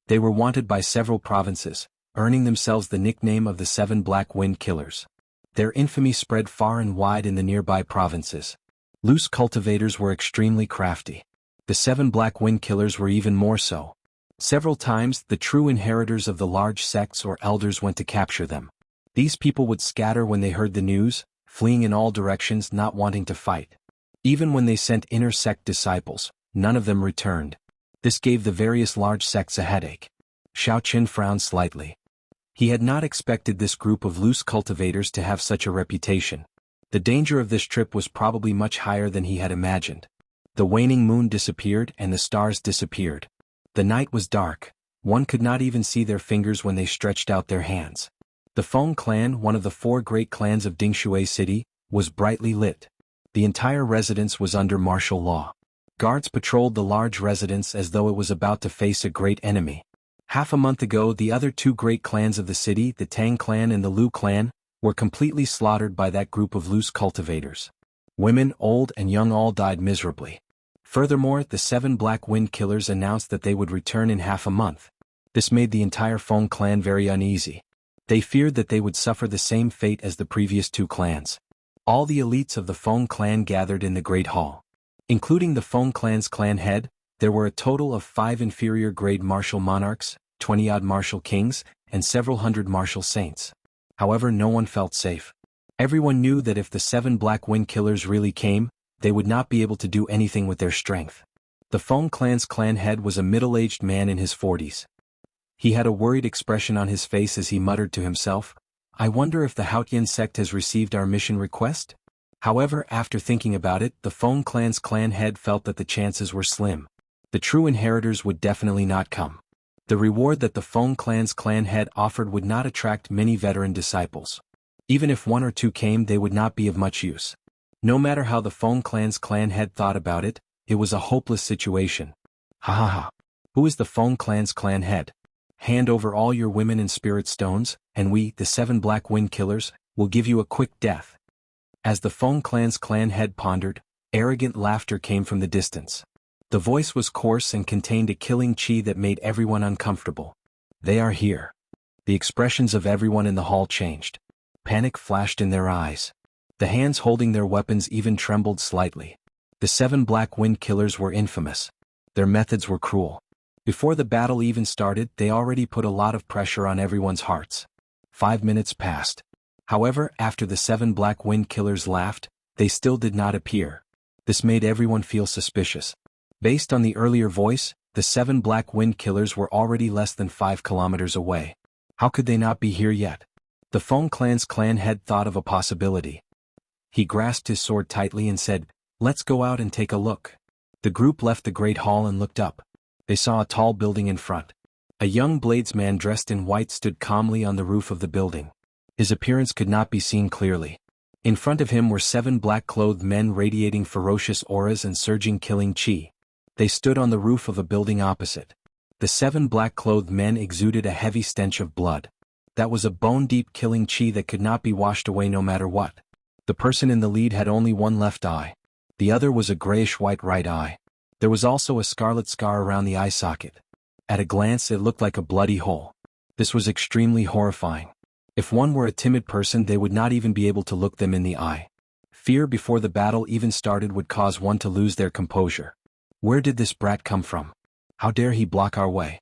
They were wanted by several provinces, earning themselves the nickname of the 7 Black Wind Killers. Their infamy spread far and wide in the nearby provinces. Loose cultivators were extremely crafty. The 7 Black Wind Killers were even more so. Several times, the true inheritors of the large sects or elders went to capture them. These people would scatter when they heard the news, fleeing in all directions, not wanting to fight. Even when they sent inner sect disciples, none of them returned. This gave the various large sects a headache. Xiaoqun frowned slightly. He had not expected this group of loose cultivators to have such a reputation. The danger of this trip was probably much higher than he had imagined. The waning moon disappeared and the stars disappeared. The night was dark. One could not even see their fingers when they stretched out their hands. The Feng clan, one of the 4 great clans of Dingshui City, was brightly lit. The entire residence was under martial law. Guards patrolled the large residence as though it was about to face a great enemy. Half a month ago, the other 2 great clans of the city, the Tang clan and the Lu clan, were completely slaughtered by that group of loose cultivators. Women, old and young, all died miserably. Furthermore, the 7 Black Wind Killers announced that they would return in half a month. This made the entire Feng clan very uneasy. They feared that they would suffer the same fate as the previous 2 clans. All the elites of the Feng clan gathered in the Great Hall. Including the Feng clan's clan head, there were a total of 5 inferior-grade martial monarchs, 20-odd martial kings, and several hundred martial saints. However, no one felt safe. Everyone knew that if the 7 Black Wind Killers really came, they would not be able to do anything with their strength. The Feng clan's clan head was a middle-aged man in his 40s. He had a worried expression on his face as he muttered to himself, "I wonder if the Haotian sect has received our mission request?" However, after thinking about it, the Feng clan's clan head felt that the chances were slim. The true inheritors would definitely not come. The reward that the Feng clan's clan head offered would not attract many veteran disciples. Even if 1 or 2 came, they would not be of much use. No matter how the Feng clan's clan head thought about it, it was a hopeless situation. Ha ha ha. Who is the Feng clan's clan head? Hand over all your women and spirit stones, and we, the 7 Black Wind Killers, will give you a quick death. As the Feng clan's clan head pondered, arrogant laughter came from the distance. The voice was coarse and contained a killing chi that made everyone uncomfortable. They are here. The expressions of everyone in the hall changed. Panic flashed in their eyes. The hands holding their weapons even trembled slightly. The 7 Black Wind Killers were infamous. Their methods were cruel. Before the battle even started, they already put a lot of pressure on everyone's hearts. 5 minutes passed. However, after the 7 Black Wind Killers laughed, they still did not appear. This made everyone feel suspicious. Based on the earlier voice, the 7 Black Wind Killers were already less than 5 kilometers away. How could they not be here yet? The Feng clan's clan head thought of a possibility. He grasped his sword tightly and said, "Let's go out and take a look." The group left the great hall and looked up. They saw a tall building in front. A young bladesman dressed in white stood calmly on the roof of the building. His appearance could not be seen clearly. In front of him were 7 black-clothed men radiating ferocious auras and surging killing chi. They stood on the roof of a building opposite. The 7 black-clothed men exuded a heavy stench of blood. That was a bone-deep killing chi that could not be washed away no matter what. The person in the lead had only one left eye. The other was a grayish-white right eye. There was also a scarlet scar around the eye socket. At a glance it looked like a bloody hole. This was extremely horrifying. If one were a timid person, they would not even be able to look them in the eye. Fear before the battle even started would cause one to lose their composure. Where did this brat come from? How dare he block our way?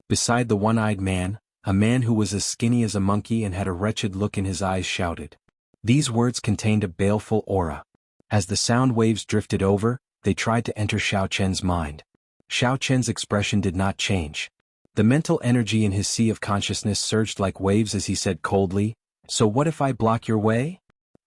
Beside the one-eyed man, a man who was as skinny as a monkey and had a wretched look in his eyes shouted. These words contained a baleful aura. As the sound waves drifted over, they tried to enter Xiao Chen's mind. Xiao Chen's expression did not change. The mental energy in his sea of consciousness surged like waves as he said coldly, "So what if I block your way?"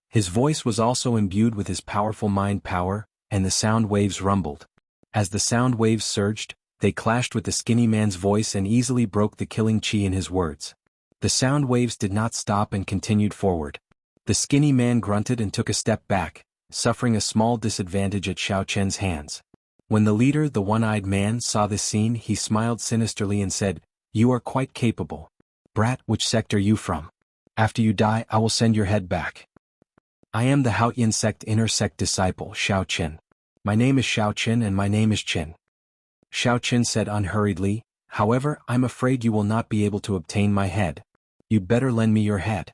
His voice was also imbued with his powerful mind power, and the sound waves rumbled. As the sound waves surged, they clashed with the skinny man's voice and easily broke the killing chi in his words. The sound waves did not stop and continued forward. The skinny man grunted and took a step back, suffering a small disadvantage at Xiao Chen's hands. When the leader, the one-eyed man, saw this scene, he smiled sinisterly and said, "You are quite capable. Brat, which sect are you from? After you die, I will send your head back." "I am the Haoyan sect inner sect disciple, Xiao Chen. My name is Xiao Chen and my name is Chen." Xiao Chen said unhurriedly, "However, I'm afraid you will not be able to obtain my head. You'd better lend me your head."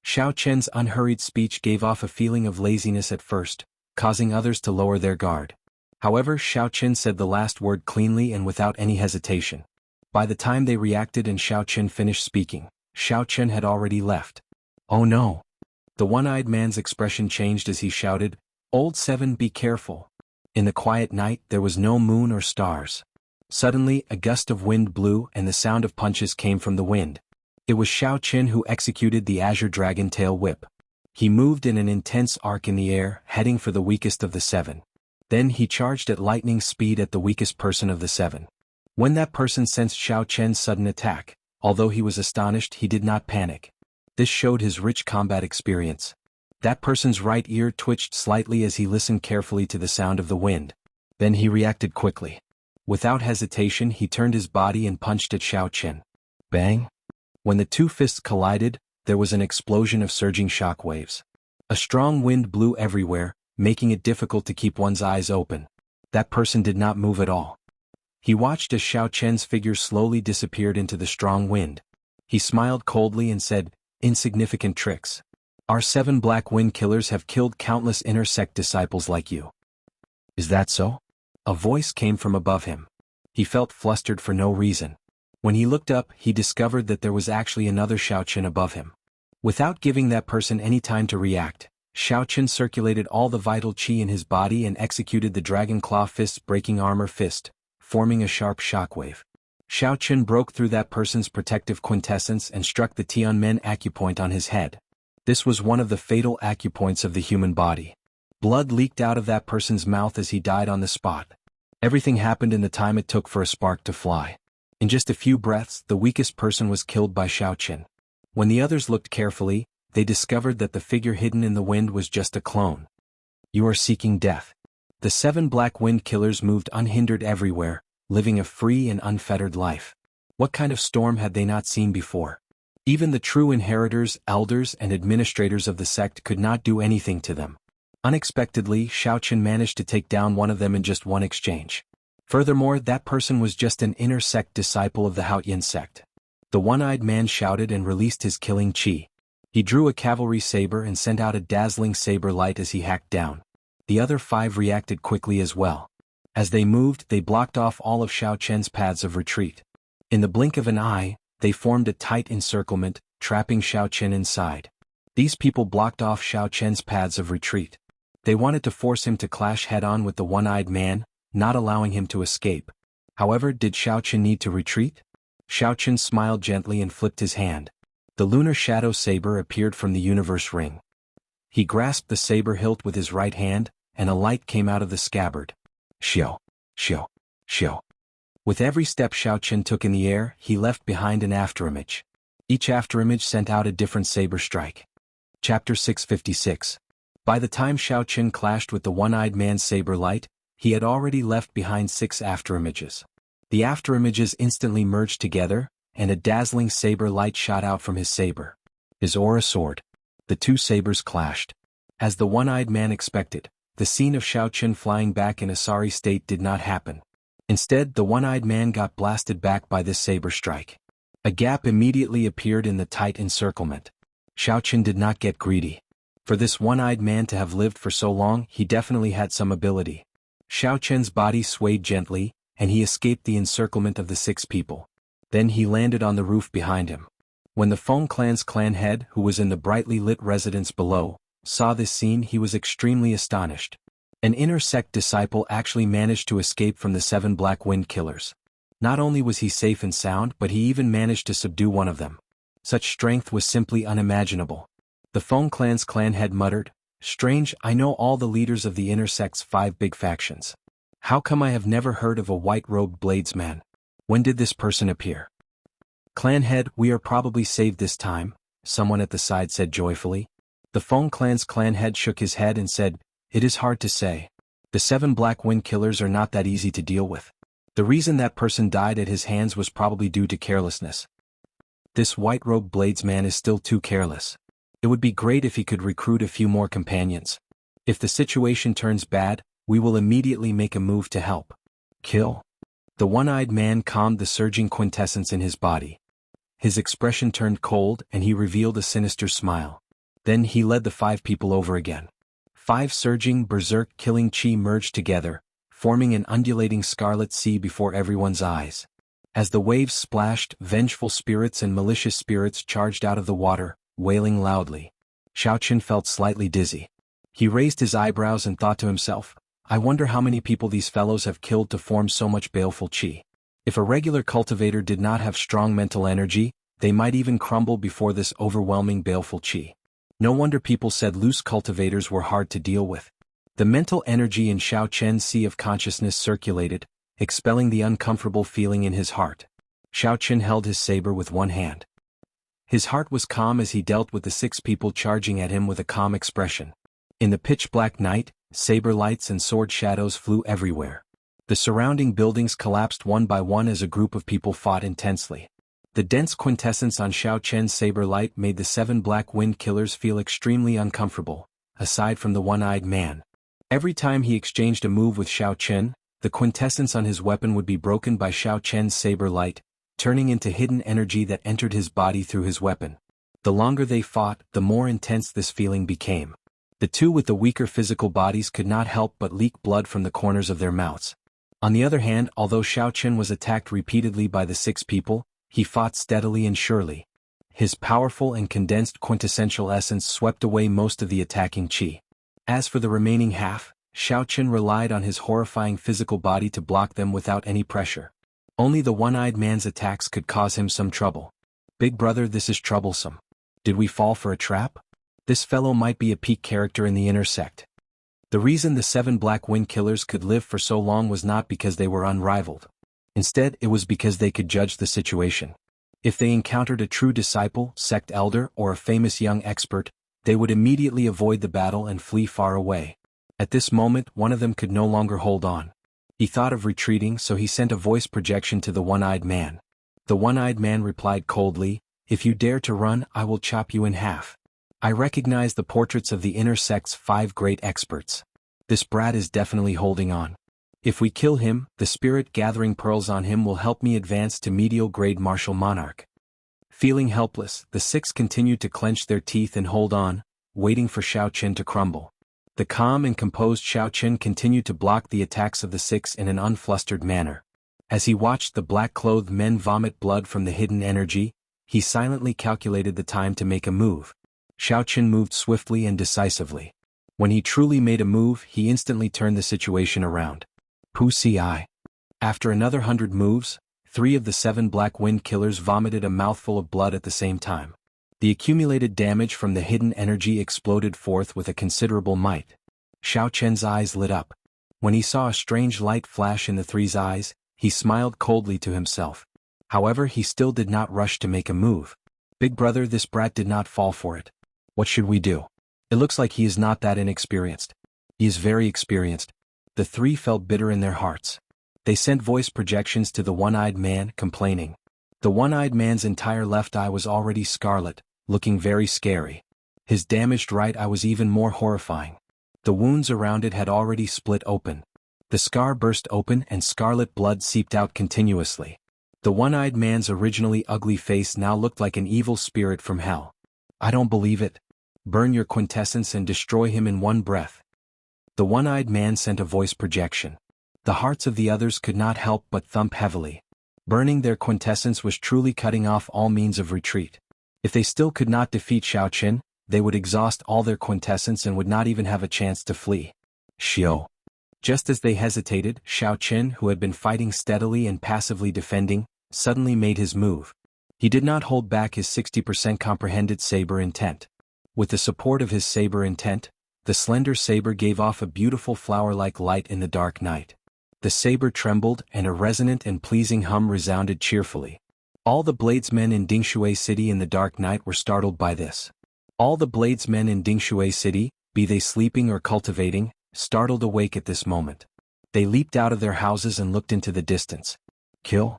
Xiao Chen's unhurried speech gave off a feeling of laziness at first, causing others to lower their guard. However, Xiao Chen said the last word cleanly and without any hesitation. By the time they reacted and Xiao Chen finished speaking, Xiao Chen had already left. "Oh no!" The one-eyed man's expression changed as he shouted, "Old 7, be careful." In the quiet night there was no moon or stars. Suddenly, a gust of wind blew and the sound of punches came from the wind. It was Xiao Chen who executed the Azure Dragon Tail Whip. He moved in an intense arc in the air, heading for the weakest of the 7. Then he charged at lightning speed at the weakest person of the 7. When that person sensed Xiao Chen's sudden attack, although he was astonished, he did not panic. This showed his rich combat experience. That person's right ear twitched slightly as he listened carefully to the sound of the wind. Then he reacted quickly. Without hesitation, he turned his body and punched at Xiao Chen. Bang! When the two fists collided, there was an explosion of surging shock waves. A strong wind blew everywhere, making it difficult to keep one's eyes open. That person did not move at all. He watched as Xiao Chen's figure slowly disappeared into the strong wind. He smiled coldly and said, "Insignificant tricks. Our 7 Black Wind Killers have killed countless inner sect disciples like you." "Is that so?" A voice came from above him. He felt flustered for no reason. When he looked up, he discovered that there was actually another Xiao Chen above him. Without giving that person any time to react, Xiao Chen circulated all the vital chi in his body and executed the Dragon Claw Fist's breaking armor fist, forming a sharp shockwave. Xiao Chen broke through that person's protective quintessence and struck the Tianmen acupoint on his head. This was one of the fatal acupoints of the human body. Blood leaked out of that person's mouth as he died on the spot. Everything happened in the time it took for a spark to fly. In just a few breaths, the weakest person was killed by Xiao Chen. When the others looked carefully, they discovered that the figure hidden in the wind was just a clone. "You are seeking death." The 7 Black Wind Killers moved unhindered everywhere, living a free and unfettered life. What kind of storm had they not seen before? Even the true inheritors, elders, and administrators of the sect could not do anything to them. Unexpectedly, Xiaoqin managed to take down one of them in just one exchange. Furthermore, that person was just an inner sect disciple of the Haotian sect. The one-eyed man shouted and released his killing chi. He drew a cavalry saber and sent out a dazzling saber light as he hacked down. The other 5 reacted quickly as well. As they moved, they blocked off all of Xiaoqian's paths of retreat. In the blink of an eye, they formed a tight encirclement, trapping Xiaoqian inside. These people blocked off Xiaoqian's paths of retreat. They wanted to force him to clash head-on with the one-eyed man, not allowing him to escape. However, did Xiaoqian need to retreat? Xiaoqian smiled gently and flipped his hand. The lunar shadow saber appeared from the universe ring. He grasped the saber hilt with his right hand, and a light came out of the scabbard. Xiao, xiao, xiao. With every step Xiaoqian took in the air, he left behind an afterimage. Each afterimage sent out a different saber strike. Chapter 656. By the time Xiaoqian clashed with the one-eyed man's saber light, he had already left behind 6 afterimages. The afterimages instantly merged together, and a dazzling saber light shot out from his saber. His aura soared. The 2 sabers clashed. As the one-eyed man expected, the scene of Xiaoqian flying back in a sorry state did not happen. Instead, the one-eyed man got blasted back by this saber strike. A gap immediately appeared in the tight encirclement. Xiaoqian did not get greedy. For this one-eyed man to have lived for so long, he definitely had some ability. Xiaoqian's body swayed gently, and he escaped the encirclement of the 6 people. Then he landed on the roof behind him. When the Feng clan's clan head, who was in the brightly lit residence below, saw this scene, he was extremely astonished. An inner sect disciple actually managed to escape from the 7 Black Wind Killers. Not only was he safe and sound, but he even managed to subdue one of them. Such strength was simply unimaginable. The Feng clan's clan head muttered, "Strange, I know all the leaders of the inner sect's 5 big factions. How come I have never heard of a white-robed bladesman? When did this person appear?" "Clan head, we are probably saved this time," someone at the side said joyfully. The Feng clan's clan head shook his head and said, "It is hard to say. The 7 Black Wind Killers are not that easy to deal with. The reason that person died at his hands was probably due to carelessness. This white-robed bladesman is still too careless. It would be great if he could recruit a few more companions. If the situation turns bad, we will immediately make a move to help." "Kill?" The one-eyed man calmed the surging quintessence in his body. His expression turned cold and he revealed a sinister smile. Then he led the 5 people over again. 5 surging berserk killing chi merged together, forming an undulating scarlet sea before everyone's eyes. As the waves splashed, vengeful spirits and malicious spirits charged out of the water, wailing loudly. Xiaoqian felt slightly dizzy. He raised his eyebrows and thought to himself, "I wonder how many people these fellows have killed to form so much baleful chi. If a regular cultivator did not have strong mental energy, they might even crumble before this overwhelming baleful chi. No wonder people said loose cultivators were hard to deal with." The mental energy in Xiaoqian's sea of consciousness circulated, expelling the uncomfortable feeling in his heart. Xiaoqian held his saber with one hand. His heart was calm as he dealt with the 6 people charging at him with a calm expression. In the pitch-black night, saber lights and sword shadows flew everywhere. The surrounding buildings collapsed one by one as a group of people fought intensely. The dense quintessence on Xiaoqian's saber light made the 7 Black Wind Killers feel extremely uncomfortable, aside from the one-eyed man. Every time he exchanged a move with Xiaoqian, the quintessence on his weapon would be broken by Xiaoqian's saber light, turning into hidden energy that entered his body through his weapon. The longer they fought, the more intense this feeling became. The 2 with the weaker physical bodies could not help but leak blood from the corners of their mouths. On the other hand, although Xiaoqian was attacked repeatedly by the 6 people, he fought steadily and surely. His powerful and condensed quintessential essence swept away most of the attacking chi. As for the remaining half, Xiaoqian relied on his horrifying physical body to block them without any pressure. Only the one-eyed man's attacks could cause him some trouble. "Big brother, this is troublesome. Did we fall for a trap? This fellow might be a peak character in the inner sect." The reason the 7 Black Wind Killers could live for so long was not because they were unrivaled. Instead, it was because they could judge the situation. If they encountered a true disciple, sect elder, or a famous young expert, they would immediately avoid the battle and flee far away. At this moment, one of them could no longer hold on. He thought of retreating, so he sent a voice projection to the one-eyed man. The one-eyed man replied coldly, "If you dare to run, I will chop you in half." I recognize the portraits of the inner sect's 5 great experts. This brat is definitely holding on. If we kill him, the spirit gathering pearls on him will help me advance to medial grade martial monarch. Feeling helpless, the 6 continued to clench their teeth and hold on, waiting for Xiao Qin to crumble. The calm and composed Xiao Qin continued to block the attacks of the 6 in an unflustered manner. As he watched the black-clothed men vomit blood from the hidden energy, he silently calculated the time to make a move. Xiao Qin moved swiftly and decisively. When he truly made a move, he instantly turned the situation around. Pusi. After another 100 moves, 3 of the 7 Black Wind Killers vomited a mouthful of blood at the same time. The accumulated damage from the hidden energy exploded forth with a considerable might. Xiao Qian's eyes lit up. When he saw a strange light flash in the 3's eyes, he smiled coldly to himself. However, he still did not rush to make a move. "Big brother, this brat did not fall for it. What should we do? It looks like he is not that inexperienced." "He is very experienced." The 3 felt bitter in their hearts. They sent voice projections to the one-eyed man, complaining. The one-eyed man's entire left eye was already scarlet, looking very scary. His damaged right eye was even more horrifying. The wounds around it had already split open. The scar burst open and scarlet blood seeped out continuously. The one-eyed man's originally ugly face now looked like an evil spirit from hell. "I don't believe it. Burn your quintessence and destroy him in one breath." The one-eyed man sent a voice projection. The hearts of the others could not help but thump heavily. Burning their quintessence was truly cutting off all means of retreat. If they still could not defeat Xiao Qin, they would exhaust all their quintessence and would not even have a chance to flee. Xiao. Just as they hesitated, Xiao Qin, who had been fighting steadily and passively defending, suddenly made his move. He did not hold back his 60% comprehended saber intent. With the support of his saber intent, the slender saber gave off a beautiful flower-like light in the dark night. The saber trembled and a resonant and pleasing hum resounded cheerfully. All the bladesmen in Dingshui City in the dark night were startled by this. All the bladesmen in Dingshui City, be they sleeping or cultivating, startled awake at this moment. They leaped out of their houses and looked into the distance. "Kill?"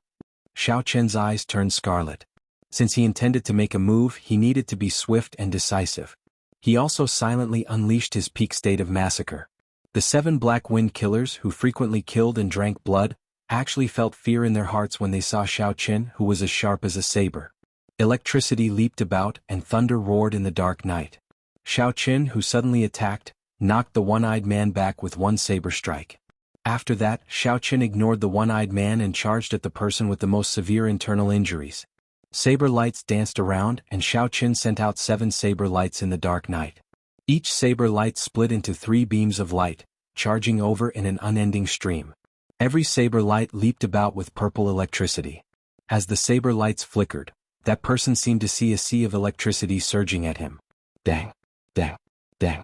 Xiao Qian's eyes turned scarlet. Since he intended to make a move, he needed to be swift and decisive. He also silently unleashed his peak state of massacre. The 7 Black Wind Killers, who frequently killed and drank blood, actually felt fear in their hearts when they saw Xiao Qin, who was as sharp as a saber. Electricity leaped about and thunder roared in the dark night. Xiao Qin, who suddenly attacked, knocked the one-eyed man back with one saber strike. After that, Xiao Qin ignored the one-eyed man and charged at the person with the most severe internal injuries. Saber lights danced around and Xiao Qin sent out 7 saber lights in the dark night. Each saber light split into 3 beams of light, charging over in an unending stream. Every saber light leaped about with purple electricity. As the saber lights flickered, that person seemed to see a sea of electricity surging at him. Dang, dang, dang.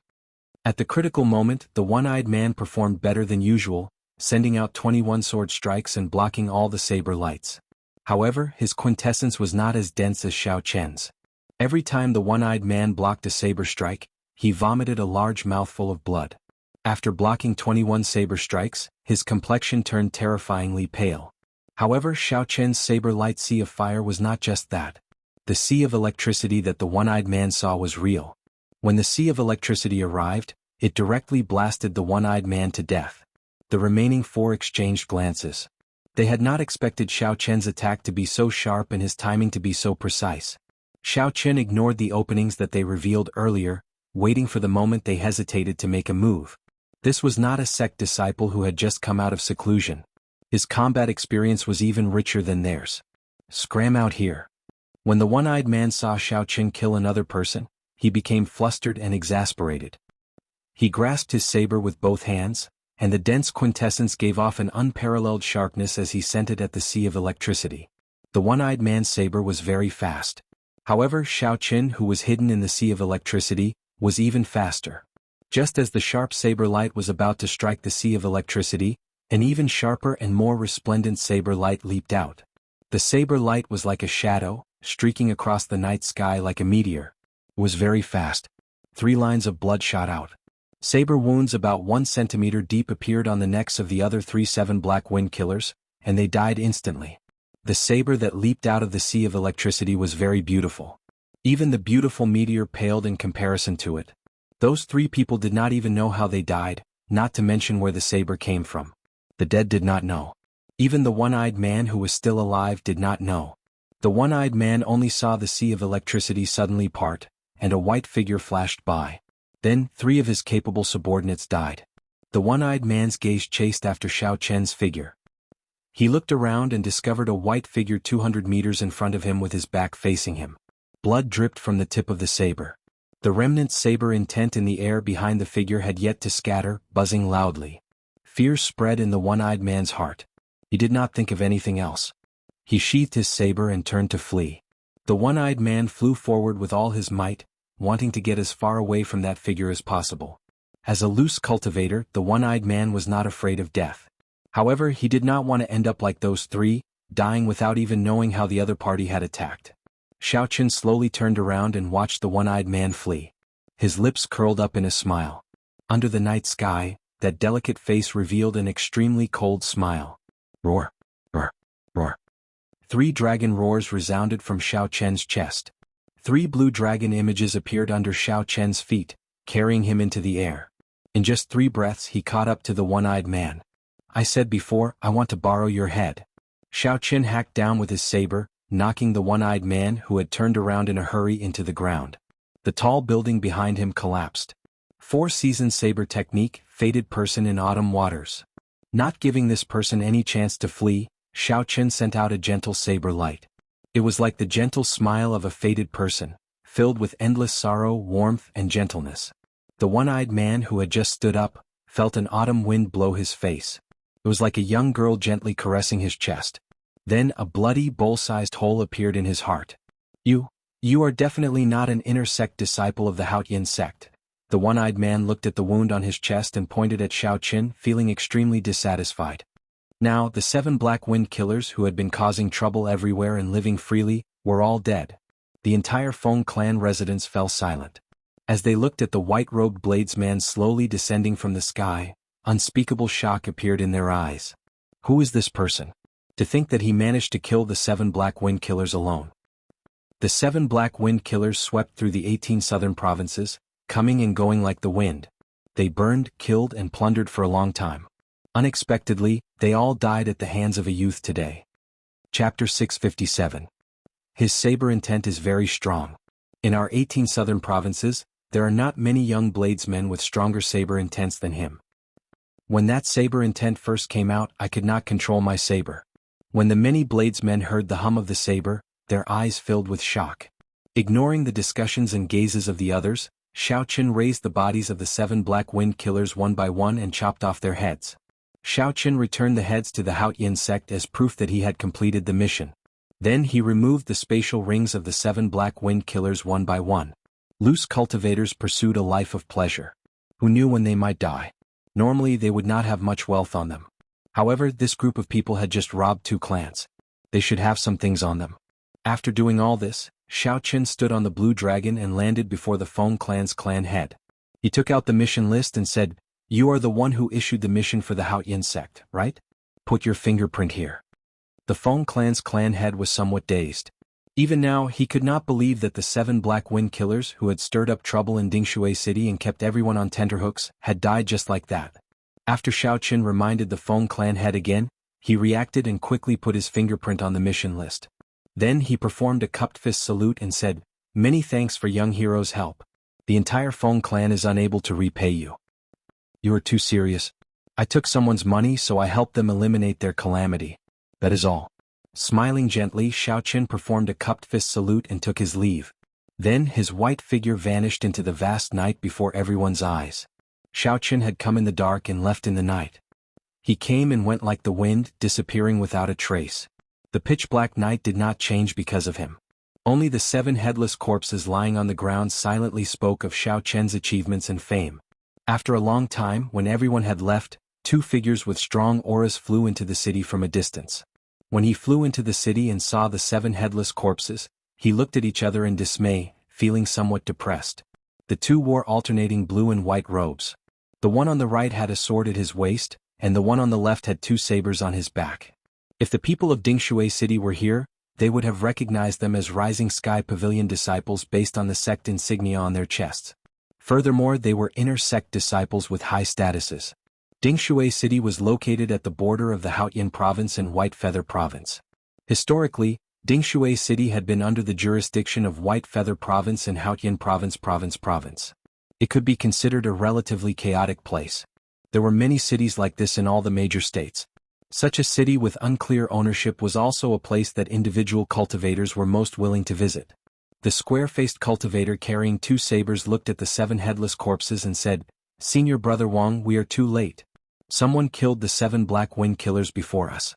At the critical moment, the one-eyed man performed better than usual, sending out 21 sword strikes and blocking all the saber lights. However, his quintessence was not as dense as Xiao Qian's. Every time the one-eyed man blocked a saber strike, he vomited a large mouthful of blood. After blocking 21 saber strikes, his complexion turned terrifyingly pale. However, Xiao Qian's saber light sea of fire was not just that. The sea of electricity that the one-eyed man saw was real. When the sea of electricity arrived, it directly blasted the one-eyed man to death. The remaining 4 exchanged glances. They had not expected Xiao Qian's attack to be so sharp and his timing to be so precise. Xiao Qin ignored the openings that they revealed earlier, waiting for the moment they hesitated to make a move. This was not a sect disciple who had just come out of seclusion. His combat experience was even richer than theirs. "Scram out here." When the one-eyed man saw Xiao Qin kill another person, he became flustered and exasperated. He grasped his saber with both hands, and the dense quintessence gave off an unparalleled sharpness as he sent it at the sea of electricity. The one-eyed man's saber was very fast. However, Xiao Qin, who was hidden in the sea of electricity, was even faster. Just as the sharp saber light was about to strike the sea of electricity, an even sharper and more resplendent saber light leaped out. The saber light was like a shadow, streaking across the night sky like a meteor. It was very fast. 3 lines of blood shot out. Saber wounds about 1 centimeter deep appeared on the necks of the other 7 black wind killers, and they died instantly. The saber that leaped out of the sea of electricity was very beautiful. Even the beautiful meteor paled in comparison to it. Those 3 people did not even know how they died, not to mention where the saber came from. The dead did not know. Even the one-eyed man who was still alive did not know. The one-eyed man only saw the sea of electricity suddenly part, and a white figure flashed by. Then, 3 of his capable subordinates died. The one-eyed man's gaze chased after Xiao Chen's figure. He looked around and discovered a white figure 200 meters in front of him with his back facing him. Blood dripped from the tip of the saber. The remnant saber intent in the air behind the figure had yet to scatter, buzzing loudly. Fear spread in the one-eyed man's heart. He did not think of anything else. He sheathed his saber and turned to flee. The one-eyed man flew forward with all his might, wanting to get as far away from that figure as possible. As a loose cultivator, the one-eyed man was not afraid of death. However, he did not want to end up like those 3, dying without even knowing how the other party had attacked. Xiao Chen slowly turned around and watched the one-eyed man flee. His lips curled up in a smile. Under the night sky, that delicate face revealed an extremely cold smile. Roar! Roar! Roar! 3 dragon roars resounded from Xiao Chen's chest. 3 blue dragon images appeared under Xiao Chen's feet, carrying him into the air. In just 3 breaths he caught up to the one-eyed man. I said before, I want to borrow your head. Xiao Chen hacked down with his saber, knocking the one-eyed man who had turned around in a hurry into the ground. The tall building behind him collapsed. 4-season saber technique, fated person in autumn waters. Not giving this person any chance to flee, Xiao Chen sent out a gentle saber light. It was like the gentle smile of a fated person, filled with endless sorrow, warmth, and gentleness. The one-eyed man who had just stood up, felt an autumn wind blow his face. It was like a young girl gently caressing his chest. Then a bloody, bowl-sized hole appeared in his heart. You are definitely not an inner sect disciple of the Haotian sect. The one-eyed man looked at the wound on his chest and pointed at Xiao Chen, feeling extremely dissatisfied. Now, the 7 black wind killers who had been causing trouble everywhere and living freely, were all dead. The entire Feng clan residents fell silent. As they looked at the white-robed bladesman slowly descending from the sky, unspeakable shock appeared in their eyes. Who is this person? To think that he managed to kill the 7 black wind killers alone. The 7 black wind killers swept through the 18 southern provinces, coming and going like the wind. They burned, killed, and plundered for a long time. Unexpectedly, they all died at the hands of a youth today. Chapter 657. His saber intent is very strong. In our 18 southern provinces, there are not many young bladesmen with stronger saber intents than him. When that saber intent first came out, I could not control my saber. When the many bladesmen heard the hum of the saber, their eyes filled with shock. Ignoring the discussions and gazes of the others, Xiao Chen raised the bodies of the 7 black wind killers one by one and chopped off their heads. Xiao Chen returned the heads to the Haotian sect as proof that he had completed the mission. Then he removed the spatial rings of the 7 black wind killers one by one. Loose cultivators pursued a life of pleasure. Who knew when they might die? Normally they would not have much wealth on them. However, this group of people had just robbed 2 clans. They should have some things on them. After doing all this, Xiao Chen stood on the blue dragon and landed before the Feng clan's clan head. He took out the mission list and said, "You are the one who issued the mission for the Haotian sect, right? Put your fingerprint here." The Feng clan's clan head was somewhat dazed. Even now, he could not believe that the 7 black wind killers who had stirred up trouble in Dingshui City and kept everyone on tenterhooks had died just like that. After Xiao Chen reminded the Feng clan head again, he reacted and quickly put his fingerprint on the mission list. Then he performed a cupped fist salute and said, "Many thanks for young hero's help. The entire Feng clan is unable to repay you. You are too serious. I took someone's money so I helped them eliminate their calamity. That is all." Smiling gently, Xiao Chen performed a cupped fist salute and took his leave. Then his white figure vanished into the vast night before everyone's eyes. Xiao Chen had come in the dark and left in the night. He came and went like the wind, disappearing without a trace. The pitch-black night did not change because of him. Only the 7 headless corpses lying on the ground silently spoke of Xiao Chen's achievements and fame. After a long time, when everyone had left, 2 figures with strong auras flew into the city from a distance. When he flew into the city and saw the 7 headless corpses, he looked at each other in dismay, feeling somewhat depressed. The 2 wore alternating blue and white robes. The one on the right had a sword at his waist, and the one on the left had 2 sabers on his back. If the people of Dingshui City were here, they would have recognized them as Rising Sky Pavilion disciples based on the sect insignia on their chests. Furthermore, they were inner sect disciples with high statuses. Dingshui City was located at the border of the Haotian Province and White Feather Province. Historically, Dingshui City had been under the jurisdiction of White Feather Province and Haotian Province. It could be considered a relatively chaotic place. There were many cities like this in all the major states. Such a city with unclear ownership was also a place that individual cultivators were most willing to visit. The square-faced cultivator carrying 2 sabers looked at the 7 headless corpses and said, "Senior Brother Wang, we are too late. Someone killed the 7 Black Wind Killers before us.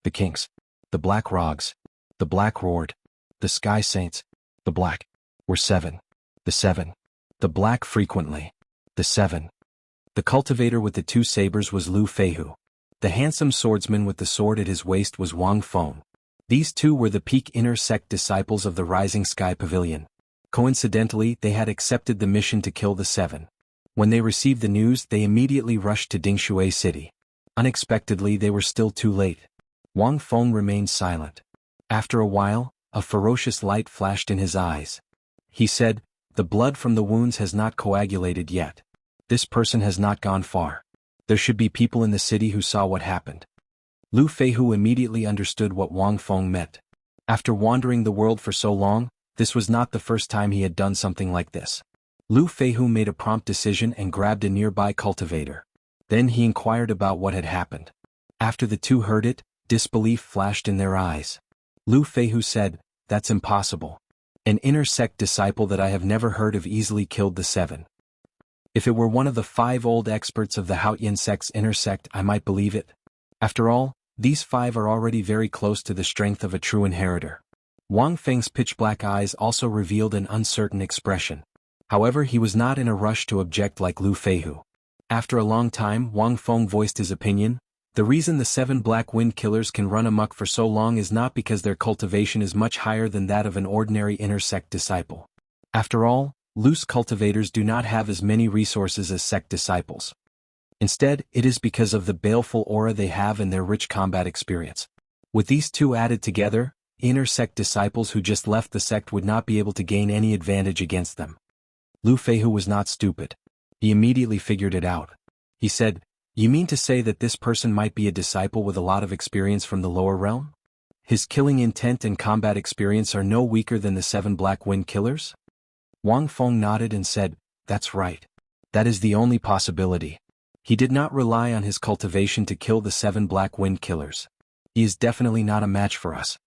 The Kings. The Black Rogs. The Black Roared. The Sky Saints. The Black. Were 7. The 7. The Black frequently. The 7. The cultivator with the 2 sabers was Lu Feihu. The handsome swordsman with the sword at his waist was Wang Feng. These 2 were the peak inner sect disciples of the Rising Sky Pavilion. Coincidentally, they had accepted the mission to kill the 7. When they received the news, they immediately rushed to Dingshui City. Unexpectedly, they were still too late. Wang Feng remained silent. After a while, a ferocious light flashed in his eyes. He said, "The blood from the wounds has not coagulated yet. This person has not gone far. There should be people in the city who saw what happened." Lu Feihu immediately understood what Wang Feng meant. After wandering the world for so long, this was not the first time he had done something like this. Lu Feihu made a prompt decision and grabbed a nearby cultivator. Then he inquired about what had happened. After the 2 heard it, disbelief flashed in their eyes. Lu Feihu said, "That's impossible. An inner sect disciple that I have never heard of easily killed the 7. If it were one of the 5 old experts of the Haotian sect's inner sect, I might believe it. After all, these 5 are already very close to the strength of a true inheritor." Wang Feng's pitch-black eyes also revealed an uncertain expression. However, he was not in a rush to object like Lu Feihu. After a long time, Wang Feng voiced his opinion. The reason the 7 Black Wind Killers can run amok for so long is not because their cultivation is much higher than that of an ordinary inner sect disciple. After all, loose cultivators do not have as many resources as sect disciples. Instead, it is because of the baleful aura they have and their rich combat experience. With these 2 added together, inner sect disciples who just left the sect would not be able to gain any advantage against them. Lu Feihu was not stupid. He immediately figured it out. He said, "You mean to say that this person might be a disciple with a lot of experience from the lower realm? His killing intent and combat experience are no weaker than the 7 Black Wind Killers?" Wang Feng nodded and said, "That's right. That is the only possibility. He did not rely on his cultivation to kill the 7 Black Wind Killers. He is definitely not a match for us.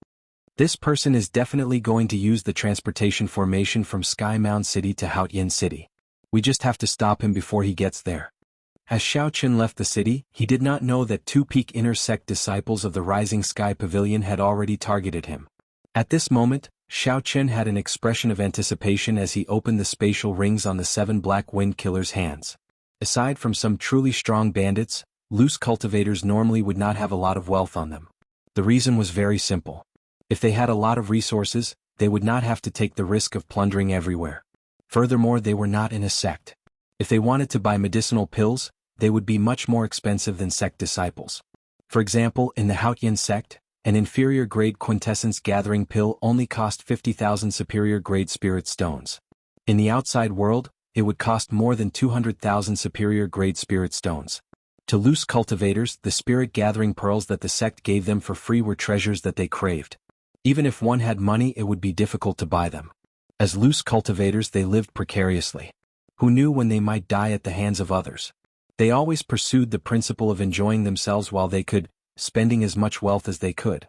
This person is definitely going to use the transportation formation from Sky Mound City to Haotian City. We just have to stop him before he gets there." As Xiao Qin left the city, he did not know that 2 peak inner sect disciples of the Rising Sky Pavilion had already targeted him. At this moment, Xiao Qin had an expression of anticipation as he opened the spatial rings on the 7 Black Wind Killers' hands. Aside from some truly strong bandits, loose cultivators normally would not have a lot of wealth on them. The reason was very simple. If they had a lot of resources, they would not have to take the risk of plundering everywhere. Furthermore, they were not in a sect. If they wanted to buy medicinal pills, they would be much more expensive than sect disciples. For example, in the Haotian sect, an inferior-grade quintessence gathering pill only cost 50,000 superior-grade spirit stones. In the outside world, it would cost more than 200,000 superior-grade spirit stones. To loose cultivators, the spirit-gathering pearls that the sect gave them for free were treasures that they craved. Even if one had money, it would be difficult to buy them. As loose cultivators, they lived precariously. Who knew when they might die at the hands of others? They always pursued the principle of enjoying themselves while they could, spending as much wealth as they could.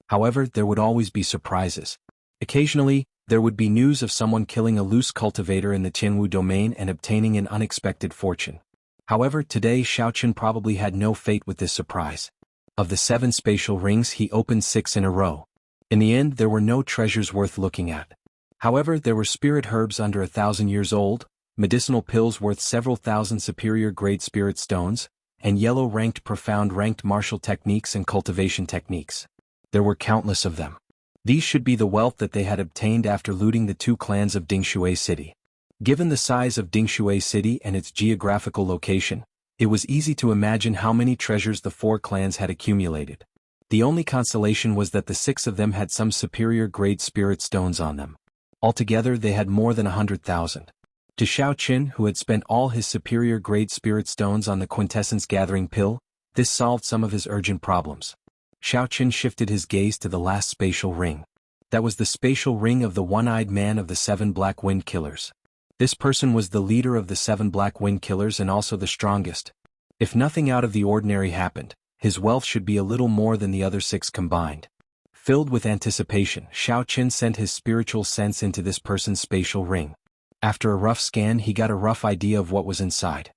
However, there would always be surprises. Occasionally, there would be news of someone killing a loose cultivator in the Tianwu domain and obtaining an unexpected fortune. However, today Xiao Qin probably had no fate with this surprise. Of the 7 spatial rings, he opened 6 in a row. In the end, there were no treasures worth looking at. However, there were spirit herbs under 1,000 years old, medicinal pills worth several thousand superior-grade spirit stones, and yellow-ranked profound-ranked martial techniques and cultivation techniques. There were countless of them. These should be the wealth that they had obtained after looting the 2 clans of Dingshui City. Given the size of Dingshui City and its geographical location, it was easy to imagine how many treasures the four clans had accumulated. The only consolation was that the six of them had some superior-grade spirit stones on them. Altogether they had more than 100,000. To Xiao Qin, who had spent all his superior-grade spirit stones on the quintessence-gathering pill, this solved some of his urgent problems. Xiao Qin shifted his gaze to the last spatial ring. That was the spatial ring of the one-eyed man of the 7 Black Wind Killers. This person was the leader of the 7 Black Wind Killers and also the strongest. If nothing out of the ordinary happened, his wealth should be a little more than the other 6 combined. Filled with anticipation, Xiao Qin sent his spiritual sense into this person's spatial ring. After a rough scan, he got a rough idea of what was inside.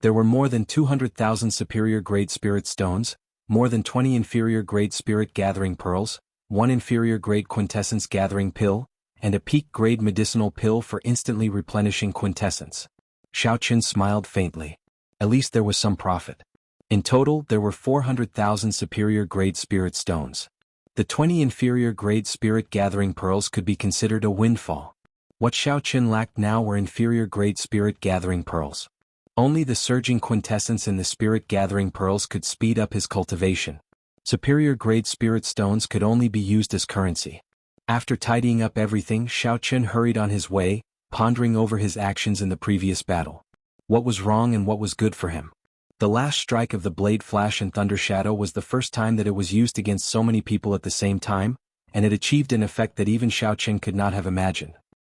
There were more than 200,000 superior-grade spirit stones, more than 20 inferior-grade spirit-gathering pearls, 1 inferior-grade quintessence-gathering pill, and a peak-grade medicinal pill for instantly replenishing quintessence. Xiao Qin smiled faintly. At least there was some profit. In total, there were 400,000 superior-grade spirit stones. The 20 inferior-grade spirit-gathering pearls could be considered a windfall. What Xiao Qin lacked now were inferior-grade spirit-gathering pearls. Only the surging quintessence in the spirit-gathering pearls could speed up his cultivation. Superior-grade spirit stones could only be used as currency. After tidying up everything, Xiao Qin hurried on his way, pondering over his actions in the previous battle. What was wrong and what was good for him? The last strike of the Blade Flash and Thunder Shadow was the first time that it was used against so many people at the same time, and it achieved an effect that even Xiao Qin could not have imagined.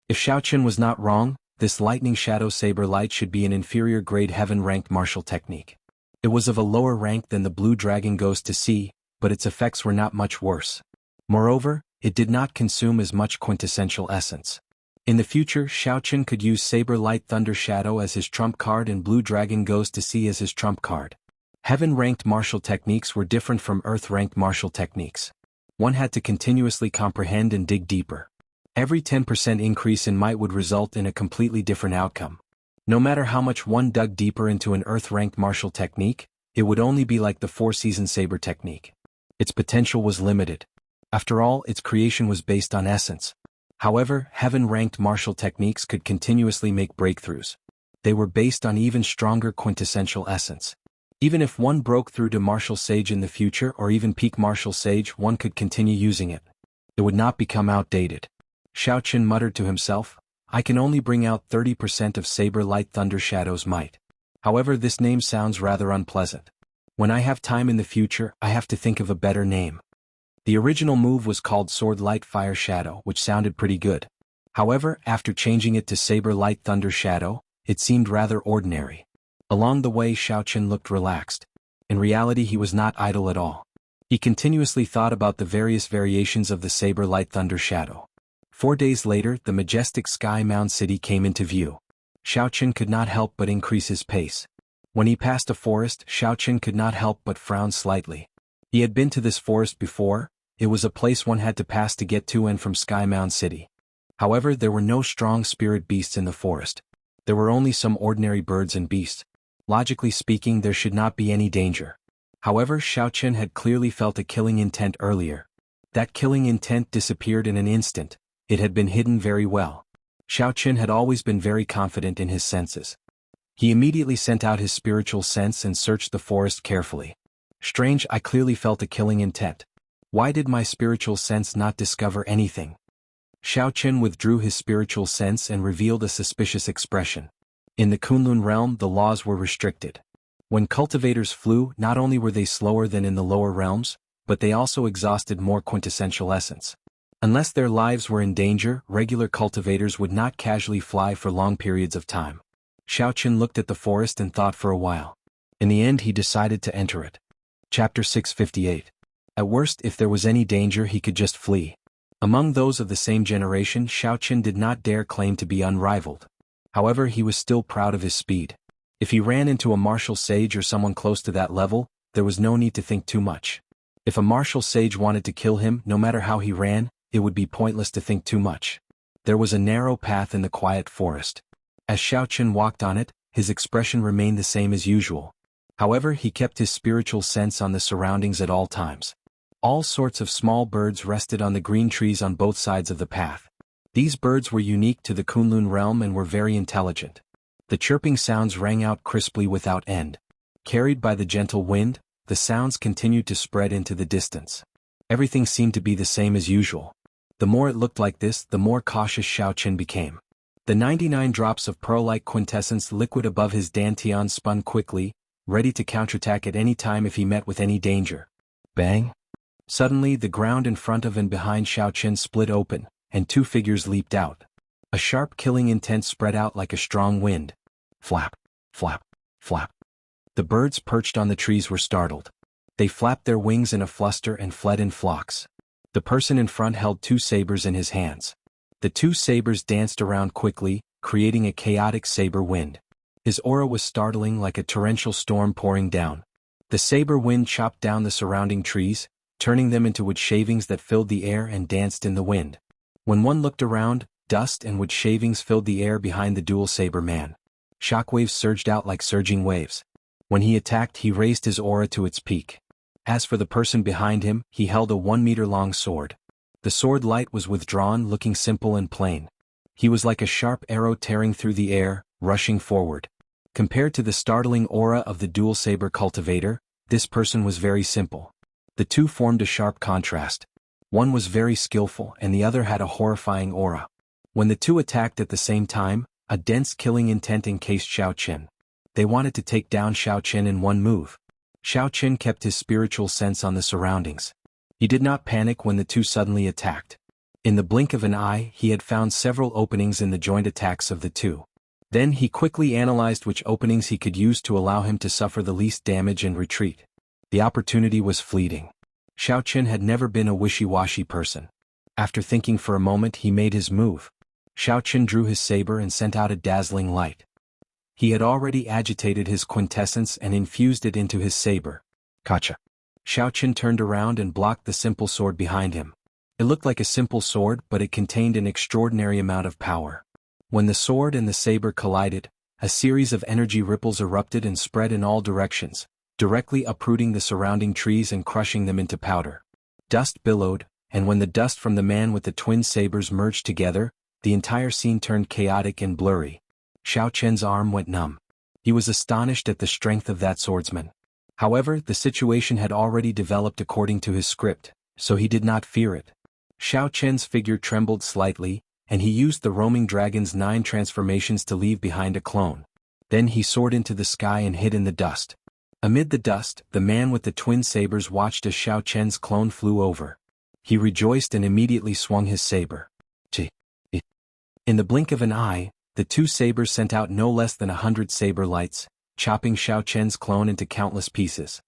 If Xiao Qin was not wrong, this Lightning Shadow Saber Light should be an inferior-grade heaven-ranked martial technique. It was of a lower rank than the Blue Dragon Ghost to see, but its effects were not much worse. Moreover, it did not consume as much quintessential essence. In the future, Xiao Qin could use Saber Light Thunder Shadow as his trump card and Blue Dragon Ghost to see as his trump card. Heaven-ranked martial techniques were different from Earth-ranked martial techniques. One had to continuously comprehend and dig deeper. Every 10% increase in might would result in a completely different outcome. No matter how much one dug deeper into an Earth-ranked martial technique, it would only be like the Four-Season Saber technique. Its potential was limited. After all, its creation was based on essence. However, heaven-ranked martial techniques could continuously make breakthroughs. They were based on even stronger quintessential essence. Even if one broke through to Martial Sage in the future or even peak Martial Sage, one could continue using it. It would not become outdated. Xiao Qin muttered to himself, I can only bring out 30% of Saber Light Thunder Shadow's might. However, this name sounds rather unpleasant. When I have time in the future, I have to think of a better name. The original move was called Sword Light Fire Shadow, which sounded pretty good. However, after changing it to Saber Light Thunder Shadow, it seemed rather ordinary. Along the way, Xiao Qin looked relaxed. In reality, he was not idle at all. He continuously thought about the various variations of the Saber Light Thunder Shadow. 4 days later, the majestic Sky Mound City came into view. Xiao Qin could not help but increase his pace. When he passed a forest, Xiao Qin could not help but frown slightly. He had been to this forest before. It was a place one had to pass to get to and from Sky Mound City. However, there were no strong spirit beasts in the forest. There were only some ordinary birds and beasts. Logically speaking, there should not be any danger. However, Xiao Qin had clearly felt a killing intent earlier. That killing intent disappeared in an instant. It had been hidden very well. Xiao Qin had always been very confident in his senses. He immediately sent out his spiritual sense and searched the forest carefully. Strange, I clearly felt a killing intent. Why did my spiritual sense not discover anything? Xiao Qin withdrew his spiritual sense and revealed a suspicious expression. In the Kunlun realm, the laws were restricted. When cultivators flew, not only were they slower than in the lower realms, but they also exhausted more quintessential essence. Unless their lives were in danger, regular cultivators would not casually fly for long periods of time. Xiao Qin looked at the forest and thought for a while. In the end, he decided to enter it. Chapter 658. At worst, if there was any danger, he could just flee. Among those of the same generation, Xiao Qin did not dare claim to be unrivaled. However, he was still proud of his speed. If he ran into a martial sage or someone close to that level, there was no need to think too much. If a martial sage wanted to kill him, no matter how he ran, it would be pointless to think too much. There was a narrow path in the quiet forest. As Xiao Qin walked on it, his expression remained the same as usual. However, he kept his spiritual sense on the surroundings at all times. All sorts of small birds rested on the green trees on both sides of the path. These birds were unique to the Kunlun realm and were very intelligent. The chirping sounds rang out crisply without end. Carried by the gentle wind, the sounds continued to spread into the distance. Everything seemed to be the same as usual. The more it looked like this, the more cautious Xiaoqin became. The 99 drops of pearl-like quintessence liquid above his dantian spun quickly, ready to counterattack at any time if he met with any danger. Bang! Suddenly the ground in front of and behind Xiaoqin split open, and two figures leaped out. A sharp killing intent spread out like a strong wind. Flap, flap, flap. The birds perched on the trees were startled. They flapped their wings in a fluster and fled in flocks. The person in front held two sabers in his hands. The two sabers danced around quickly, creating a chaotic saber wind. His aura was startling like a torrential storm pouring down. The saber wind chopped down the surrounding trees, turning them into wood shavings that filled the air and danced in the wind. When one looked around, dust and wood shavings filled the air behind the dual saber man. Shockwaves surged out like surging waves. When he attacked, he raised his aura to its peak. As for the person behind him, he held a 1-meter-long sword. The sword light was withdrawn, looking simple and plain. He was like a sharp arrow tearing through the air, rushing forward. Compared to the startling aura of the dual saber cultivator, this person was very simple. The two formed a sharp contrast. One was very skillful and the other had a horrifying aura. When the two attacked at the same time, a dense killing intent encased Xiaoqin. They wanted to take down Xiaoqin in one move. Xiaoqin kept his spiritual sense on the surroundings. He did not panic when the two suddenly attacked. In the blink of an eye, he had found several openings in the joint attacks of the two. Then he quickly analyzed which openings he could use to allow him to suffer the least damage and retreat. The opportunity was fleeting. Xiaoqin had never been a wishy-washy person. After thinking for a moment, he made his move. Xiaoqin drew his saber and sent out a dazzling light. He had already agitated his quintessence and infused it into his saber. Gotcha. Xiaoqin turned around and blocked the simple sword behind him. It looked like a simple sword, but it contained an extraordinary amount of power. When the sword and the saber collided, a series of energy ripples erupted and spread in all directions, directly uprooting the surrounding trees and crushing them into powder. Dust billowed, and when the dust from the man with the twin sabers merged together, the entire scene turned chaotic and blurry. Xiaoqin's arm went numb. He was astonished at the strength of that swordsman. However, the situation had already developed according to his script, so he did not fear it. Xiaoqin's figure trembled slightly, and he used the roaming dragon's 9 transformations to leave behind a clone. Then he soared into the sky and hid in the dust. Amid the dust, the man with the twin sabers watched as Xiaoqin's clone flew over. He rejoiced and immediately swung his saber. In the blink of an eye, the two sabers sent out no less than 100 saber lights, chopping Xiaoqin's clone into countless pieces.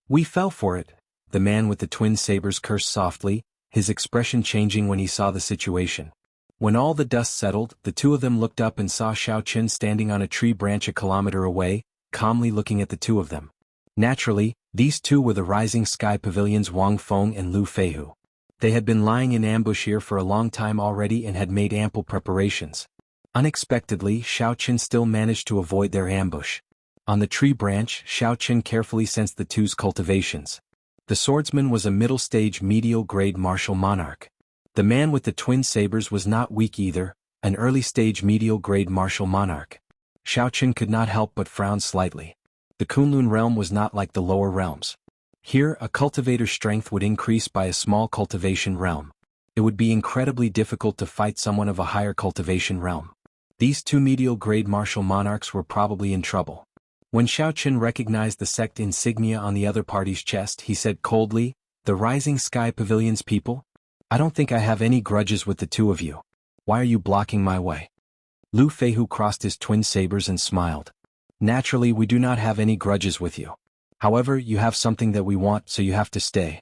"We fell for it," the man with the twin sabers cursed softly, his expression changing when he saw the situation. When all the dust settled, the two of them looked up and saw Xiaoqin standing on a tree branch a kilometer away, calmly looking at the two of them. Naturally, these two were the Rising Sky Pavilion's Wang Feng and Lu Feihu. They had been lying in ambush here for a long time already and had made ample preparations. Unexpectedly, Xiaoqin still managed to avoid their ambush. On the tree branch, Xiaoqin carefully sensed the two's cultivations. The swordsman was a middle-stage medial-grade martial monarch. The man with the twin sabers was not weak either, an early-stage medial-grade martial monarch. Xiaoqin could not help but frown slightly. The Kunlun realm was not like the lower realms. Here, a cultivator's strength would increase by a small cultivation realm. It would be incredibly difficult to fight someone of a higher cultivation realm. These two medial-grade martial monarchs were probably in trouble. When Xiaoqin recognized the sect insignia on the other party's chest, he said coldly, "The Rising Sky Pavilion's people? I don't think I have any grudges with the two of you. Why are you blocking my way?" Lu Feihu crossed his twin sabers and smiled. "Naturally, we do not have any grudges with you. However, you have something that we want, so you have to stay."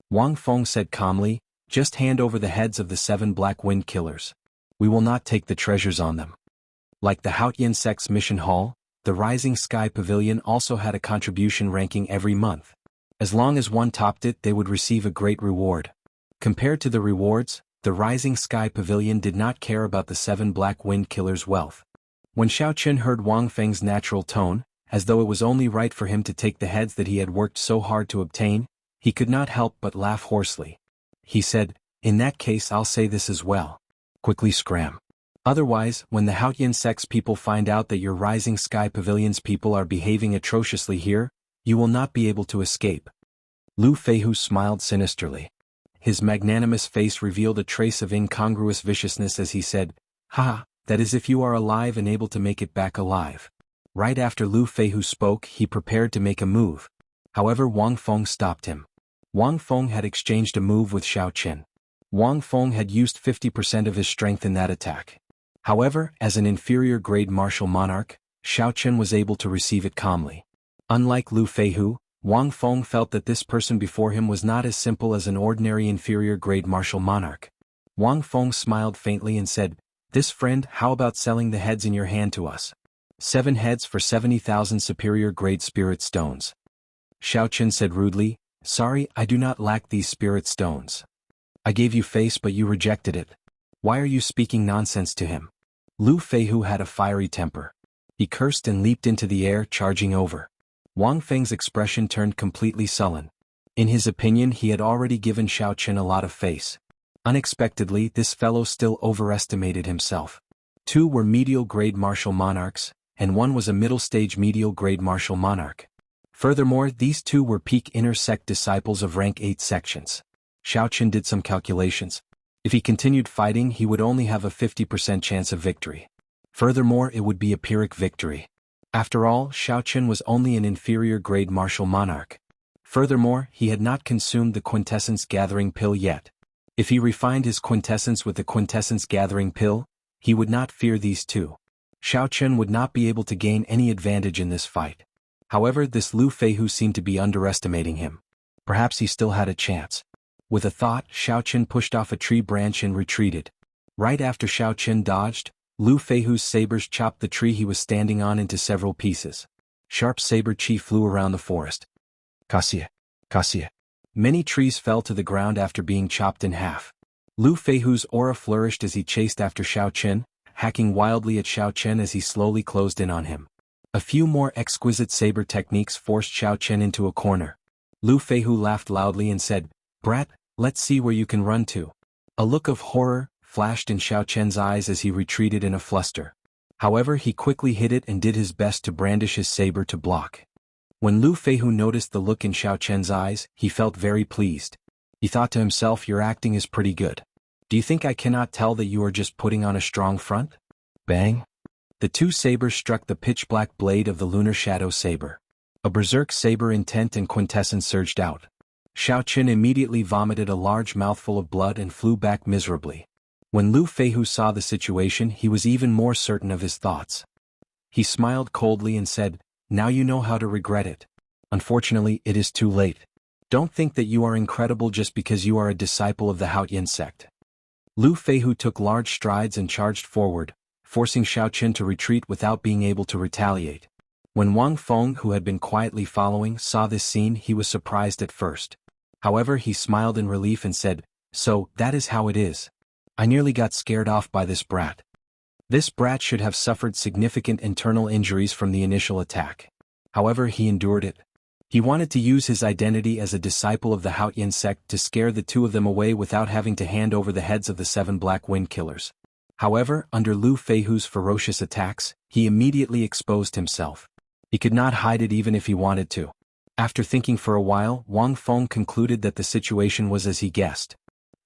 Wang Feng said calmly, "Just hand over the heads of the 7 Black Wind Killers. We will not take the treasures on them." Like the Haotian sect's mission hall, the Rising Sky Pavilion also had a contribution ranking every month. As long as one topped it, they would receive a great reward. Compared to the rewards, the Rising Sky Pavilion did not care about the 7 Black Wind Killers' wealth. When Xiaoqin heard Wang Feng's natural tone, as though it was only right for him to take the heads that he had worked so hard to obtain, he could not help but laugh hoarsely. He said, "In that case I'll say this as well. quickly scram. Otherwise, when the Haotian sect's people find out that your Rising Sky Pavilion's people are behaving atrociously here, you will not be able to escape. Lu Feihu smiled sinisterly. His magnanimous face revealed a trace of incongruous viciousness as he said, "Ha, that is if you are alive and able to make it back alive." Right after Lu Feihu spoke, he prepared to make a move. However, Wang Feng stopped him. Wang Feng had exchanged a move with Xiao Qin. Wang Feng had used 50% of his strength in that attack. However, as an inferior grade martial monarch, Xiao Qin was able to receive it calmly. Unlike Lu Feihu, Wang Feng felt that this person before him was not as simple as an ordinary inferior grade martial monarch. Wang Feng smiled faintly and said, "This friend, how about selling the heads in your hand to us? 7 heads for 70,000 superior grade spirit stones." Xiao Qin said rudely, "Sorry, I do not lack these spirit stones. I gave you face but you rejected it. Why are you speaking nonsense to him?" Lu Feihu had a fiery temper. He cursed and leaped into the air, charging over. Wang Feng's expression turned completely sullen. In his opinion, he had already given Xiao Qin a lot of face. Unexpectedly, this fellow still overestimated himself. 2 were medial grade martial monarchs, and 1 was a middle stage medial grade martial monarch. Furthermore, these 2 were peak inner sect disciples of rank 8 sections. Xiao Qin did some calculations. If he continued fighting, he would only have a 50% chance of victory. Furthermore, it would be a Pyrrhic victory. After all, Xiao Qin was only an inferior grade martial monarch. Furthermore, he had not consumed the quintessence gathering pill yet. If he refined his quintessence with the quintessence gathering pill, he would not fear these 2. Xiao Qin would not be able to gain any advantage in this fight. However, this Lu Feihu seemed to be underestimating him. Perhaps he still had a chance. With a thought, Xiao Qin pushed off a tree branch and retreated. Right after Xiao Qin dodged, Lu Feihu's sabers chopped the tree he was standing on into several pieces. Sharp saber chi flew around the forest. Cassia! Cassia! Many trees fell to the ground after being chopped in half. Lu Feihu's aura flourished as he chased after Xiao Qin, hacking wildly at Xiao Qin as he slowly closed in on him. A few more exquisite saber techniques forced Xiao Qin into a corner. Lu Feihu laughed loudly and said, "Brat, let's see where you can run to." A look of horror flashed in Xiao Qian's eyes as he retreated in a fluster. However, he quickly hid it and did his best to brandish his saber to block. When Lu Feihu noticed the look in Xiao Qian's eyes, he felt very pleased. He thought to himself, "Your acting is pretty good. Do you think I cannot tell that you are just putting on a strong front?" Bang! The 2 sabers struck the pitch-black blade of the lunar shadow saber. A berserk saber intent and quintessence surged out. Xiao Qin immediately vomited a large mouthful of blood and flew back miserably. When Lu Feihu saw the situation, he was even more certain of his thoughts. He smiled coldly and said, "Now you know how to regret it. Unfortunately, it is too late. Don't think that you are incredible just because you are a disciple of the Haotian sect." Lu Feihu took large strides and charged forward, forcing Xiao Qin to retreat without being able to retaliate. When Wang Feng, who had been quietly following, saw this scene, he was surprised at first. However, he smiled in relief and said, "So, that is how it is. I nearly got scared off by this brat. This brat should have suffered significant internal injuries from the initial attack. However, he endured it. He wanted to use his identity as a disciple of the Haotian sect to scare the 2 of them away without having to hand over the heads of the 7 Black Wind Killers. However, under Lu Feihu's ferocious attacks, he immediately exposed himself. He could not hide it even if he wanted to. After thinking for a while, Wang Feng concluded that the situation was as he guessed.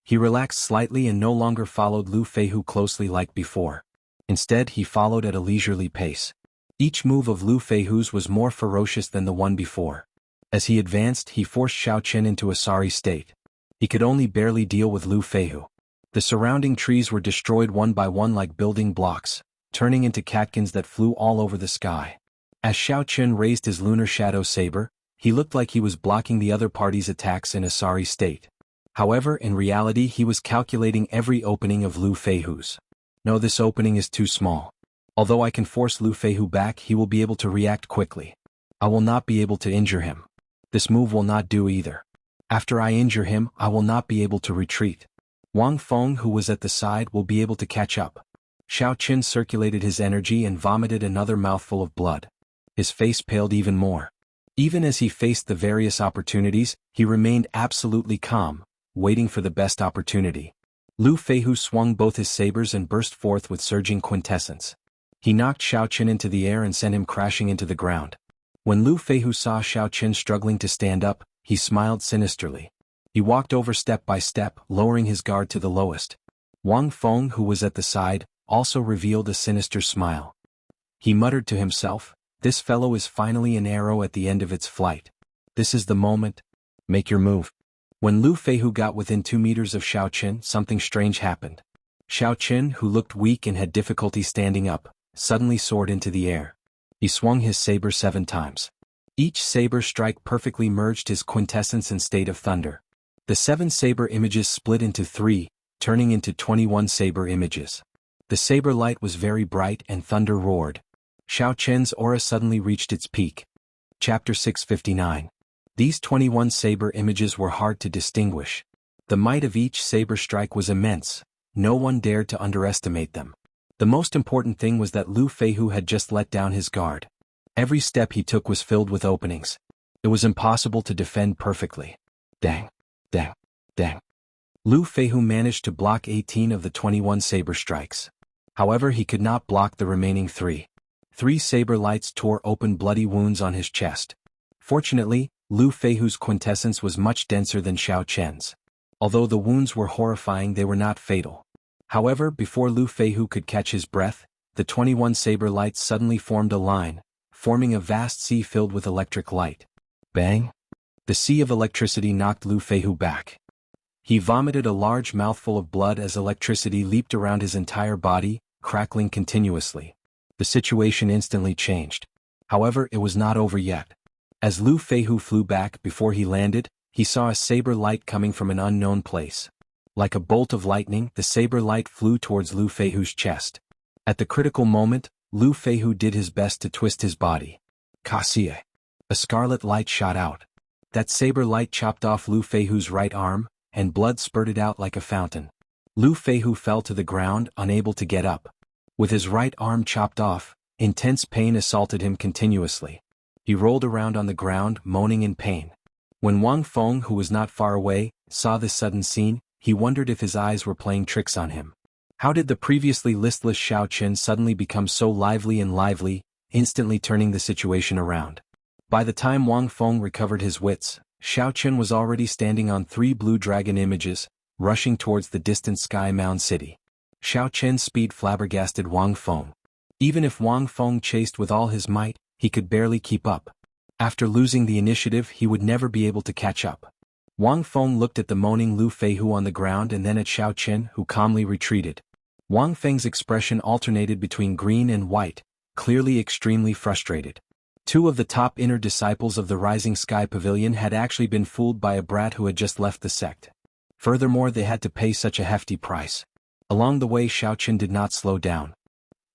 He relaxed slightly and no longer followed Lu Feihu closely like before. Instead, he followed at a leisurely pace. Each move of Lu Feihu's was more ferocious than the one before. As he advanced, he forced Xiao Qin into a sorry state. He could only barely deal with Lu Feihu. The surrounding trees were destroyed one by one like building blocks, turning into catkins that flew all over the sky. As Xiao Qin raised his lunar shadow saber, he looked like he was blocking the other party's attacks in a sorry state. However, in reality he was calculating every opening of Lu Feihu's. "No, this opening is too small. Although I can force Lu Feihu back, he will be able to react quickly. I will not be able to injure him. This move will not do either. After I injure him, I will not be able to retreat. Wang Feng, who was at the side, will be able to catch up." Xiao Qin circulated his energy and vomited another mouthful of blood. His face paled even more. Even as he faced the various opportunities, he remained absolutely calm, waiting for the best opportunity. Lu Feihu swung both his sabers and burst forth with surging quintessence. He knocked Xiao Qin into the air and sent him crashing into the ground. When Lu Feihu saw Xiao Qin struggling to stand up, he smiled sinisterly. He walked over step by step, lowering his guard to the lowest. Wang Feng, who was at the side, also revealed a sinister smile. He muttered to himself, "This fellow is finally an arrow at the end of its flight. This is the moment. Make your move." When Lu Feihu got within 2 meters of Xiao Qin, something strange happened. Xiao Qin, who looked weak and had difficulty standing up, suddenly soared into the air. He swung his saber 7 times. Each saber strike perfectly merged his quintessence and state of thunder. The 7 saber images split into 3, turning into 21 saber images. The saber light was very bright and thunder roared. Xiao Qin's aura suddenly reached its peak. Chapter 659. These 21 saber images were hard to distinguish. The might of each saber strike was immense. No one dared to underestimate them. The most important thing was that Lu Feihu had just let down his guard. Every step he took was filled with openings. It was impossible to defend perfectly. Dang, dang, dang. Lu Feihu managed to block 18 of the 21 saber strikes. However, he could not block the remaining 3. 3 saber lights tore open bloody wounds on his chest. Fortunately, Lu Feihu's quintessence was much denser than Xiao Qian's. Although the wounds were horrifying, they were not fatal. However, before Lu Feihu could catch his breath, the 21 saber lights suddenly formed a line, forming a vast sea filled with electric light. Bang! The sea of electricity knocked Lu Feihu back. He vomited a large mouthful of blood as electricity leaped around his entire body, crackling continuously. The situation instantly changed. However, it was not over yet. As Lu Feihu flew back before he landed, he saw a saber light coming from an unknown place. Like a bolt of lightning, the saber light flew towards Lu Feihu's chest. At the critical moment, Lu Feihu did his best to twist his body. Kasie! A scarlet light shot out. That saber light chopped off Lu Feihu's right arm, and blood spurted out like a fountain. Lu Feihu fell to the ground, unable to get up. With his right arm chopped off, intense pain assaulted him continuously. He rolled around on the ground, moaning in pain. When Wang Feng, who was not far away, saw this sudden scene, he wondered if his eyes were playing tricks on him. How did the previously listless Xiao Qin suddenly become so lively, instantly turning the situation around? By the time Wang Feng recovered his wits, Xiao Qin was already standing on 3 blue dragon images, rushing towards the distant Sky Mound city. Xiao Qin's speed flabbergasted Wang Feng. Even if Wang Feng chased with all his might, he could barely keep up. After losing the initiative, he would never be able to catch up. Wang Feng looked at the moaning Lu Feihu on the ground and then at Xiao Qin, who calmly retreated. Wang Feng's expression alternated between green and white, clearly extremely frustrated. 2 of the top inner disciples of the Rising Sky Pavilion had actually been fooled by a brat who had just left the sect. Furthermore, they had to pay such a hefty price. Along the way, Xiao Qin did not slow down.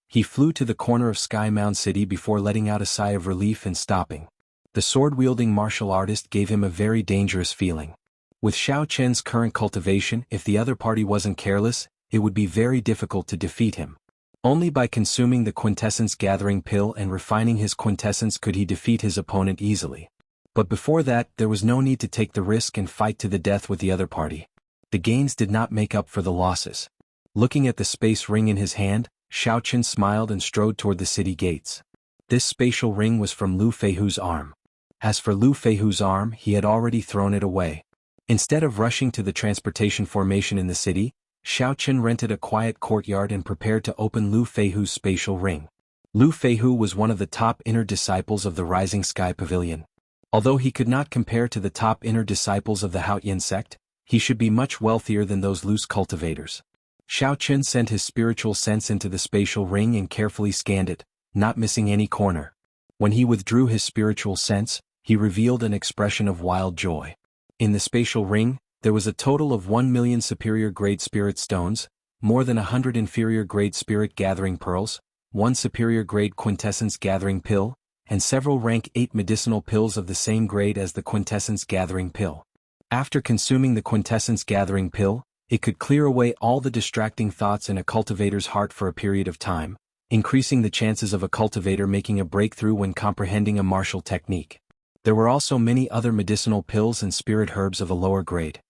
He flew to the corner of Sky Mound City before letting out a sigh of relief and stopping. The sword-wielding martial artist gave him a very dangerous feeling. With Xiao Qin's current cultivation, if the other party wasn't careless, it would be very difficult to defeat him. Only by consuming the quintessence gathering pill and refining his quintessence could he defeat his opponent easily. But before that, there was no need to take the risk and fight to the death with the other party. The gains did not make up for the losses. Looking at the space ring in his hand, Xiao Qin smiled and strode toward the city gates. This spatial ring was from Lu Feihu's arm. As for Lu Feihu's arm, he had already thrown it away. Instead of rushing to the transportation formation in the city, Xiao Qin rented a quiet courtyard and prepared to open Lu Feihu's spatial ring. Lu Feihu was one of the top inner disciples of the Rising Sky Pavilion. Although he could not compare to the top inner disciples of the Haotian sect, he should be much wealthier than those loose cultivators. Xiao Qin sent his spiritual sense into the spatial ring and carefully scanned it, not missing any corner. When he withdrew his spiritual sense, he revealed an expression of wild joy. In the spatial ring, there was a total of 1 million superior grade spirit stones, more than 100 inferior grade spirit gathering pearls, 1 superior grade quintessence gathering pill, and several rank 8 medicinal pills of the same grade as the quintessence gathering pill. After consuming the quintessence gathering pill, it could clear away all the distracting thoughts in a cultivator's heart for a period of time, increasing the chances of a cultivator making a breakthrough when comprehending a martial technique. There were also many other medicinal pills and spirit herbs of a lower grade.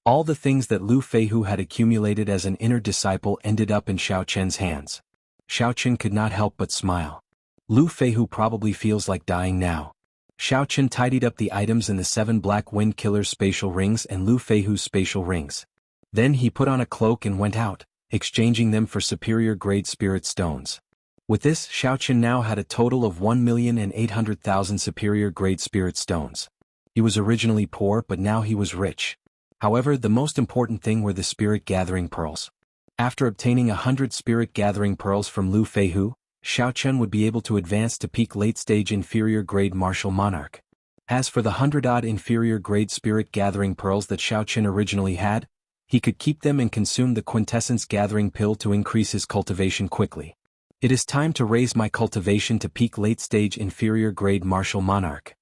All the things that Lu Feihu had accumulated as an inner disciple ended up in Xiao Chen's hands. Xiao Chen could not help but smile. Lu Feihu probably feels like dying now. Xiao Chen tidied up the items in the 7 Black Wind Killer's spatial rings and Lu Feihu's spatial rings. Then he put on a cloak and went out, exchanging them for superior-grade spirit stones. With this, Xiao Chen now had a total of 1,800,000 superior-grade spirit stones. He was originally poor but now he was rich. However, the most important thing were the spirit-gathering pearls. After obtaining 100 spirit-gathering pearls from Lu Feihu, Xiao Chen would be able to advance to peak late-stage inferior-grade martial monarch. As for the 100-odd inferior-grade spirit-gathering pearls that Xiao Chen originally had, he could keep them and consume the quintessence-gathering pill to increase his cultivation quickly. It is time to raise my cultivation to peak late-stage inferior-grade martial monarch.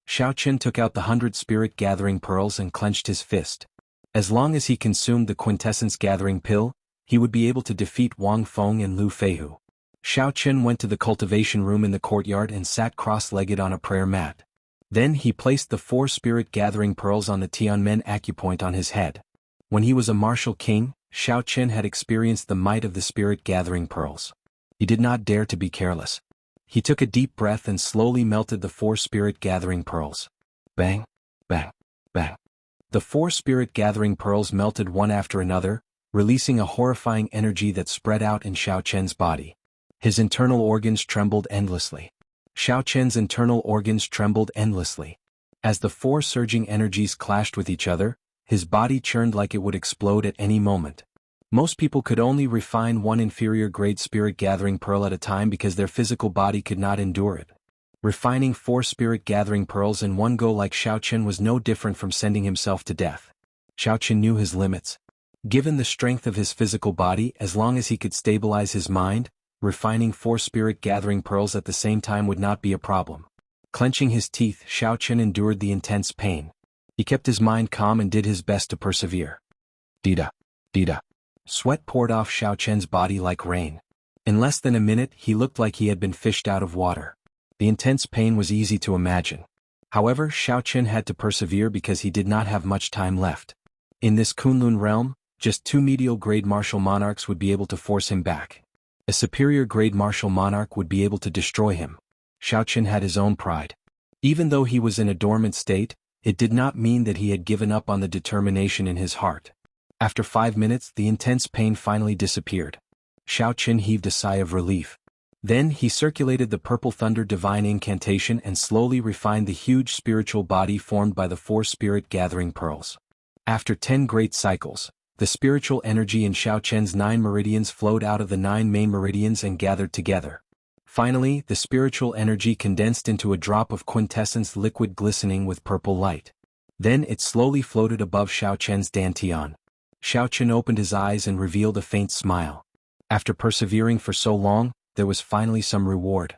Xiao Chen took out the 100 spirit-gathering pearls and clenched his fist. As long as he consumed the quintessence-gathering pill, he would be able to defeat Wang Feng and Lu Feihu. Xiao Chen went to the cultivation room in the courtyard and sat cross-legged on a prayer mat. Then he placed the 4 spirit-gathering pearls on the Tianmen acupoint on his head. When he was a martial king, Xiao Chen had experienced the might of the spirit-gathering pearls. He did not dare to be careless. He took a deep breath and slowly melted the 4 spirit-gathering pearls. Bang, bang, bang. The 4 spirit-gathering pearls melted one after another, releasing a horrifying energy that spread out in Xiao Chen's body. His internal organs trembled endlessly. Xiao Chen's internal organs trembled endlessly. As the 4 surging energies clashed with each other, his body churned like it would explode at any moment. Most people could only refine 1 inferior-grade spirit-gathering pearl at a time because their physical body could not endure it. Refining 4 spirit-gathering pearls in one go like Xiao Chen was no different from sending himself to death. Xiao Chen knew his limits. Given the strength of his physical body, as long as he could stabilize his mind, refining 4 spirit-gathering pearls at the same time would not be a problem. Clenching his teeth, Xiao Chen endured the intense pain. He kept his mind calm and did his best to persevere. Dida, dida. Sweat poured off Xiao Chen's body like rain. In less than a minute, he looked like he had been fished out of water. The intense pain was easy to imagine. However, Xiao Chen had to persevere because he did not have much time left. In this Kunlun realm, just 2 medial-grade martial monarchs would be able to force him back. A superior-grade martial monarch would be able to destroy him. Xiao Chen had his own pride. Even though he was in a dormant state, it did not mean that he had given up on the determination in his heart. After 5 minutes, the intense pain finally disappeared. Xiao Chen heaved a sigh of relief. Then he circulated the Purple Thunder Divine Incantation and slowly refined the huge spiritual body formed by the 4 spirit-gathering pearls. After 10 great cycles, the spiritual energy in Xiao Chen's 9 meridians flowed out of the 9 main meridians and gathered together. Finally, the spiritual energy condensed into a drop of quintessence liquid glistening with purple light. Then it slowly floated above Xiao Chen's dantian. Xiao Chen opened his eyes and revealed a faint smile. After persevering for so long, there was finally some reward.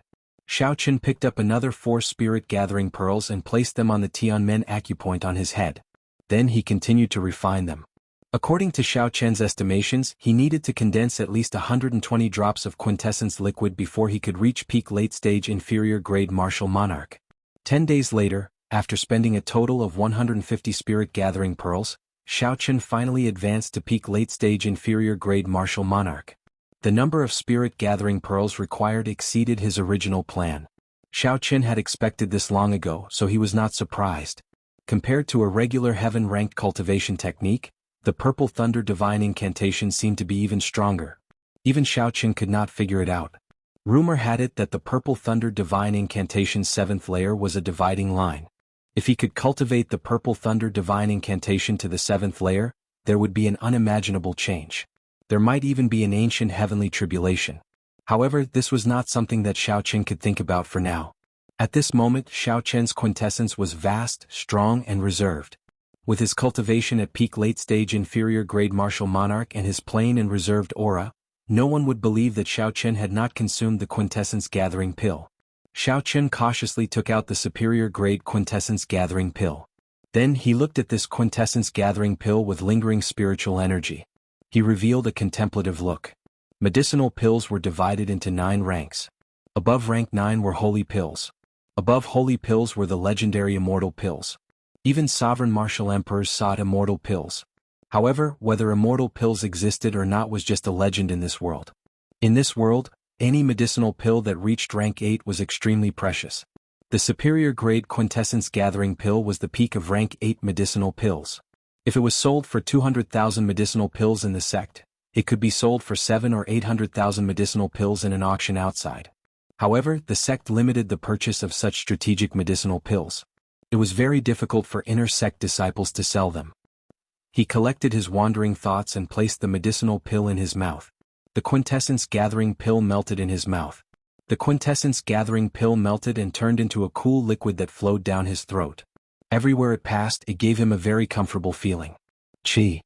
Xiao Chen picked up another 4 spirit-gathering pearls and placed them on the Tianmen acupoint on his head. Then he continued to refine them. According to Xiao Chen's estimations, he needed to condense at least 120 drops of quintessence liquid before he could reach peak late-stage inferior-grade martial monarch. 10 days later, after spending a total of 150 spirit-gathering pearls, Xiao Chen finally advanced to peak late-stage inferior-grade martial monarch. The number of spirit-gathering pearls required exceeded his original plan. Xiao Chen had expected this long ago, so he was not surprised. Compared to a regular heaven-ranked cultivation technique, the Purple Thunder Divine Incantation seemed to be even stronger. Even Xiao Chen could not figure it out. Rumor had it that the Purple Thunder Divine Incantation's 7th layer was a dividing line. If he could cultivate the Purple Thunder Divine Incantation to the 7th layer, there would be an unimaginable change. There might even be an ancient heavenly tribulation. However, this was not something that Xiao Chen could think about for now. At this moment, Xiao Chen's quintessence was vast, strong, and reserved. With his cultivation at peak late-stage inferior-grade martial monarch and his plain and reserved aura, no one would believe that Xiao Chen had not consumed the quintessence-gathering pill. Xiao Chen cautiously took out the superior-grade quintessence-gathering pill. Then he looked at this quintessence-gathering pill with lingering spiritual energy. He revealed a contemplative look. Medicinal pills were divided into 9 ranks. Above rank 9 were holy pills. Above holy pills were the legendary immortal pills. Even sovereign martial emperors sought immortal pills. However, whether immortal pills existed or not was just a legend in this world. In this world, any medicinal pill that reached rank 8 was extremely precious. The superior grade quintessence gathering pill was the peak of rank 8 medicinal pills. If it was sold for 200,000 medicinal pills in the sect, it could be sold for 7 or 800,000 medicinal pills in an auction outside. However, the sect limited the purchase of such strategic medicinal pills. It was very difficult for inner sect disciples to sell them. He collected his wandering thoughts and placed the medicinal pill in his mouth. The quintessence gathering pill melted in his mouth. The quintessence gathering pill melted and turned into a cool liquid that flowed down his throat. Everywhere it passed, it gave him a very comfortable feeling. Qi.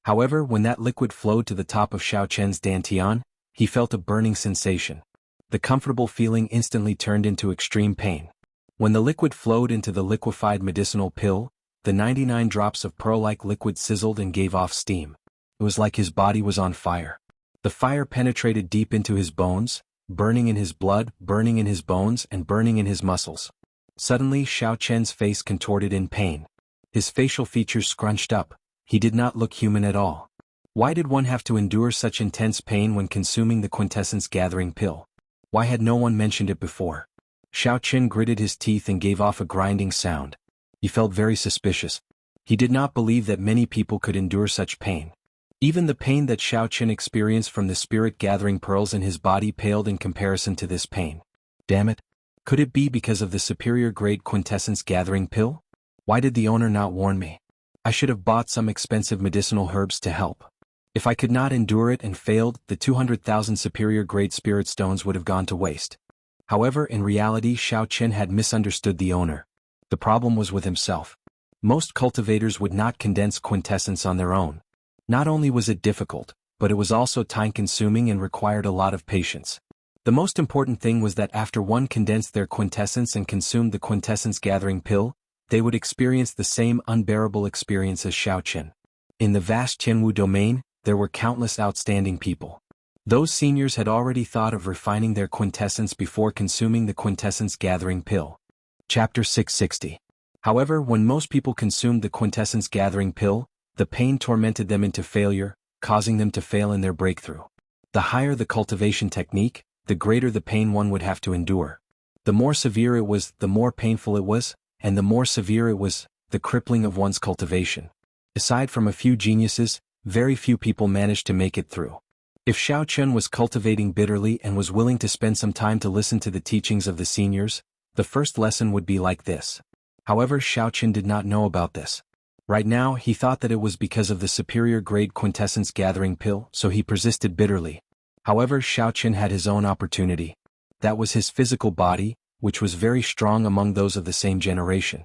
However, when that liquid flowed to the top of Xiao Chen's dantian, he felt a burning sensation. The comfortable feeling instantly turned into extreme pain. When the liquid flowed into the liquefied medicinal pill, the 99 drops of pearl-like liquid sizzled and gave off steam. It was like his body was on fire. The fire penetrated deep into his bones, burning in his blood, burning in his bones, and burning in his muscles. Suddenly Xiao Chen's face contorted in pain. His facial features scrunched up. He did not look human at all. Why did one have to endure such intense pain when consuming the quintessence gathering pill? Why had no one mentioned it before? Xiao Chen gritted his teeth and gave off a grinding sound. He felt very suspicious. He did not believe that many people could endure such pain. Even the pain that Xiao Chen experienced from the spirit gathering pearls in his body paled in comparison to this pain. Damn it! Could it be because of the superior grade quintessence gathering pill? Why did the owner not warn me? I should have bought some expensive medicinal herbs to help. If I could not endure it and failed, the 200,000 superior grade spirit stones would have gone to waste. However, in reality Xiao Chen had misunderstood the owner. The problem was with himself. Most cultivators would not condense quintessence on their own. Not only was it difficult, but it was also time-consuming and required a lot of patience. The most important thing was that after one condensed their quintessence and consumed the quintessence gathering pill, they would experience the same unbearable experience as Xiao Chen. In the vast Qianwu domain, there were countless outstanding people. Those seniors had already thought of refining their quintessence before consuming the quintessence gathering pill. Chapter 660. However, when most people consumed the quintessence gathering pill, the pain tormented them into failure, causing them to fail in their breakthrough. The higher the cultivation technique, the greater the pain one would have to endure. The more severe it was, the more painful it was, and the more severe it was, the crippling of one's cultivation. Aside from a few geniuses, very few people managed to make it through. If Xiao Chen was cultivating bitterly and was willing to spend some time to listen to the teachings of the seniors, the first lesson would be like this. However, Xiao Chen did not know about this. Right now, he thought that it was because of the superior grade quintessence gathering pill, so he persisted bitterly. However, Xiao Chen had his own opportunity. That was his physical body, which was very strong among those of the same generation.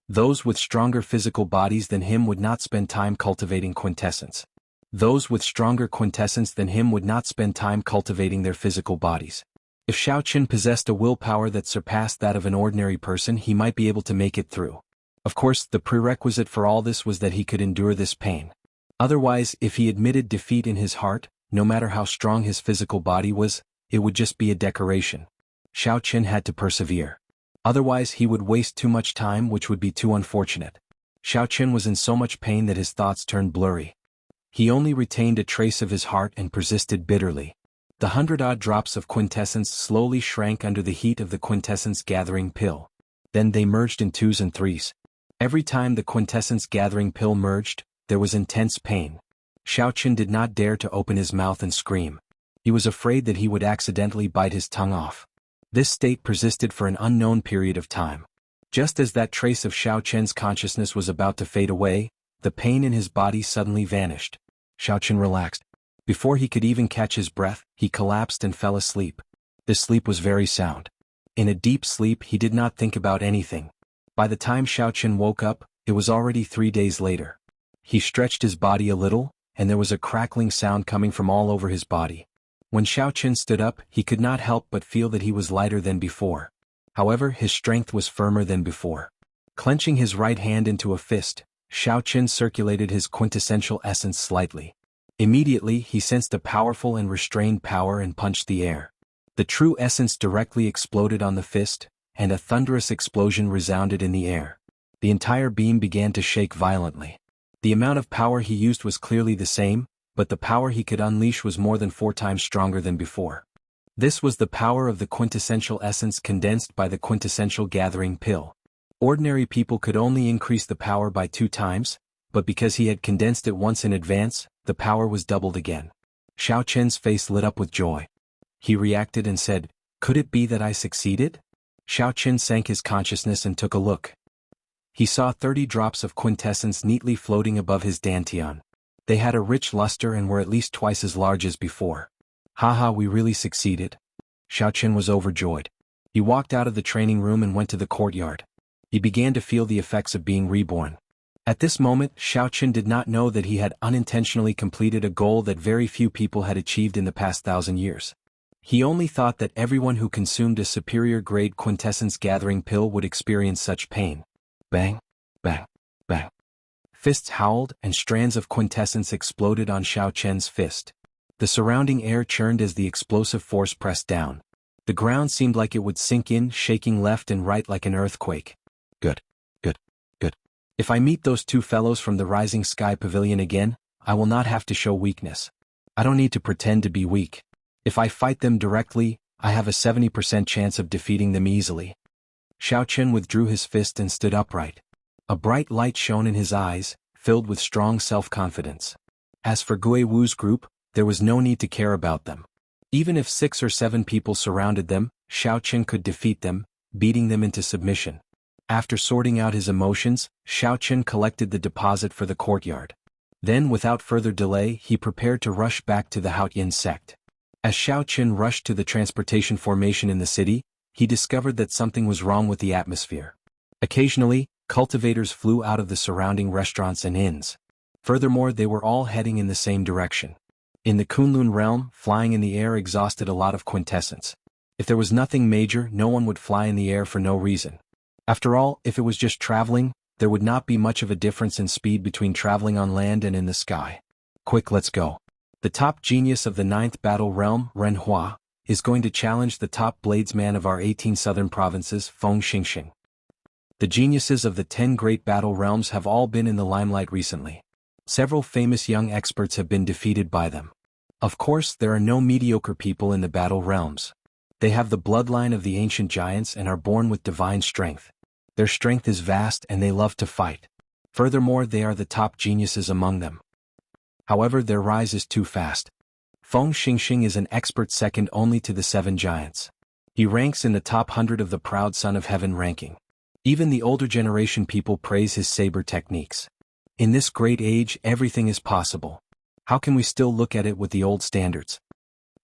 Those with stronger physical bodies than him would not spend time cultivating quintessence. Those with stronger quintessence than him would not spend time cultivating their physical bodies. If Xiao Chen possessed a willpower that surpassed that of an ordinary person, he might be able to make it through. Of course, the prerequisite for all this was that he could endure this pain. Otherwise, if he admitted defeat in his heart, no matter how strong his physical body was, it would just be a decoration. Xiao Chen had to persevere. Otherwise, he would waste too much time, which would be too unfortunate. Xiao Chen was in so much pain that his thoughts turned blurry. He only retained a trace of his heart and persisted bitterly. The 100-odd drops of quintessence slowly shrank under the heat of the quintessence gathering pill. Then they merged in 2s and 3s. Every time the quintessence gathering pill merged, there was intense pain. Xiao Chen did not dare to open his mouth and scream. He was afraid that he would accidentally bite his tongue off. This state persisted for an unknown period of time. Just as that trace of Xiao Chen's consciousness was about to fade away, the pain in his body suddenly vanished. Xiao Chen relaxed. Before he could even catch his breath, he collapsed and fell asleep. This sleep was very sound. In a deep sleep, he did not think about anything. By the time Xiao Chen woke up, it was already 3 days later. He stretched his body a little, and there was a crackling sound coming from all over his body. When Xiao Chen stood up, he could not help but feel that he was lighter than before. However, his strength was firmer than before. Clenching his right hand into a fist, Xiao Chen circulated his quintessential essence slightly. Immediately, he sensed a powerful and restrained power and punched the air. The true essence directly exploded on the fist, and a thunderous explosion resounded in the air. The entire beam began to shake violently. The amount of power he used was clearly the same, but the power he could unleash was more than 4 times stronger than before. This was the power of the quintessential essence condensed by the quintessential gathering pill. Ordinary people could only increase the power by 2 times, but because he had condensed it once in advance, the power was doubled again. Xiao Chen's face lit up with joy. He reacted and said, "Could it be that I succeeded?" Xiao Chen sank his consciousness and took a look. He saw 30 drops of quintessence neatly floating above his dantian. They had a rich luster and were at least twice as large as before. "Haha, we really succeeded." Xiao Chen was overjoyed. He walked out of the training room and went to the courtyard. He began to feel the effects of being reborn. At this moment, Xiao Chen did not know that he had unintentionally completed a goal that very few people had achieved in the past 1,000 years. He only thought that everyone who consumed a superior-grade quintessence gathering pill would experience such pain. Bang, bang, bang. Fists howled and strands of quintessence exploded on Xiao Chen's fist. The surrounding air churned as the explosive force pressed down. The ground seemed like it would sink in, shaking left and right like an earthquake. Good, good, good. If I meet those 2 fellows from the Rising Sky Pavilion again, I will not have to show weakness. I don't need to pretend to be weak. If I fight them directly, I have a 70% chance of defeating them easily. Xiao Chen withdrew his fist and stood upright. A bright light shone in his eyes, filled with strong self-confidence. As for Gui Wu's group, there was no need to care about them. Even if 6 or 7 people surrounded them, Xiao Chen could defeat them, beating them into submission. After sorting out his emotions, Xiao Chen collected the deposit for the courtyard. Then, without further delay, he prepared to rush back to the Haotian sect. As Xiao Chen rushed to the transportation formation in the city, he discovered that something was wrong with the atmosphere. Occasionally, cultivators flew out of the surrounding restaurants and inns. Furthermore, they were all heading in the same direction. In the Kunlun realm, flying in the air exhausted a lot of quintessence. If there was nothing major, no one would fly in the air for no reason. After all, if it was just traveling, there would not be much of a difference in speed between traveling on land and in the sky. Quick, let's go. The top genius of the 9th battle realm, Ren Hua, is going to challenge the top bladesman of our 18 southern provinces, Feng Xingxing. The geniuses of the 10 great battle realms have all been in the limelight recently. Several famous young experts have been defeated by them. Of course, there are no mediocre people in the battle realms. They have the bloodline of the ancient giants and are born with divine strength. Their strength is vast and they love to fight. Furthermore, they are the top geniuses among them. However, their rise is too fast. Feng Xingxing is an expert second only to the 7 giants. He ranks in the top 100 of the proud son of heaven ranking. Even the older generation people praise his saber techniques. In this great age, everything is possible. How can we still look at it with the old standards?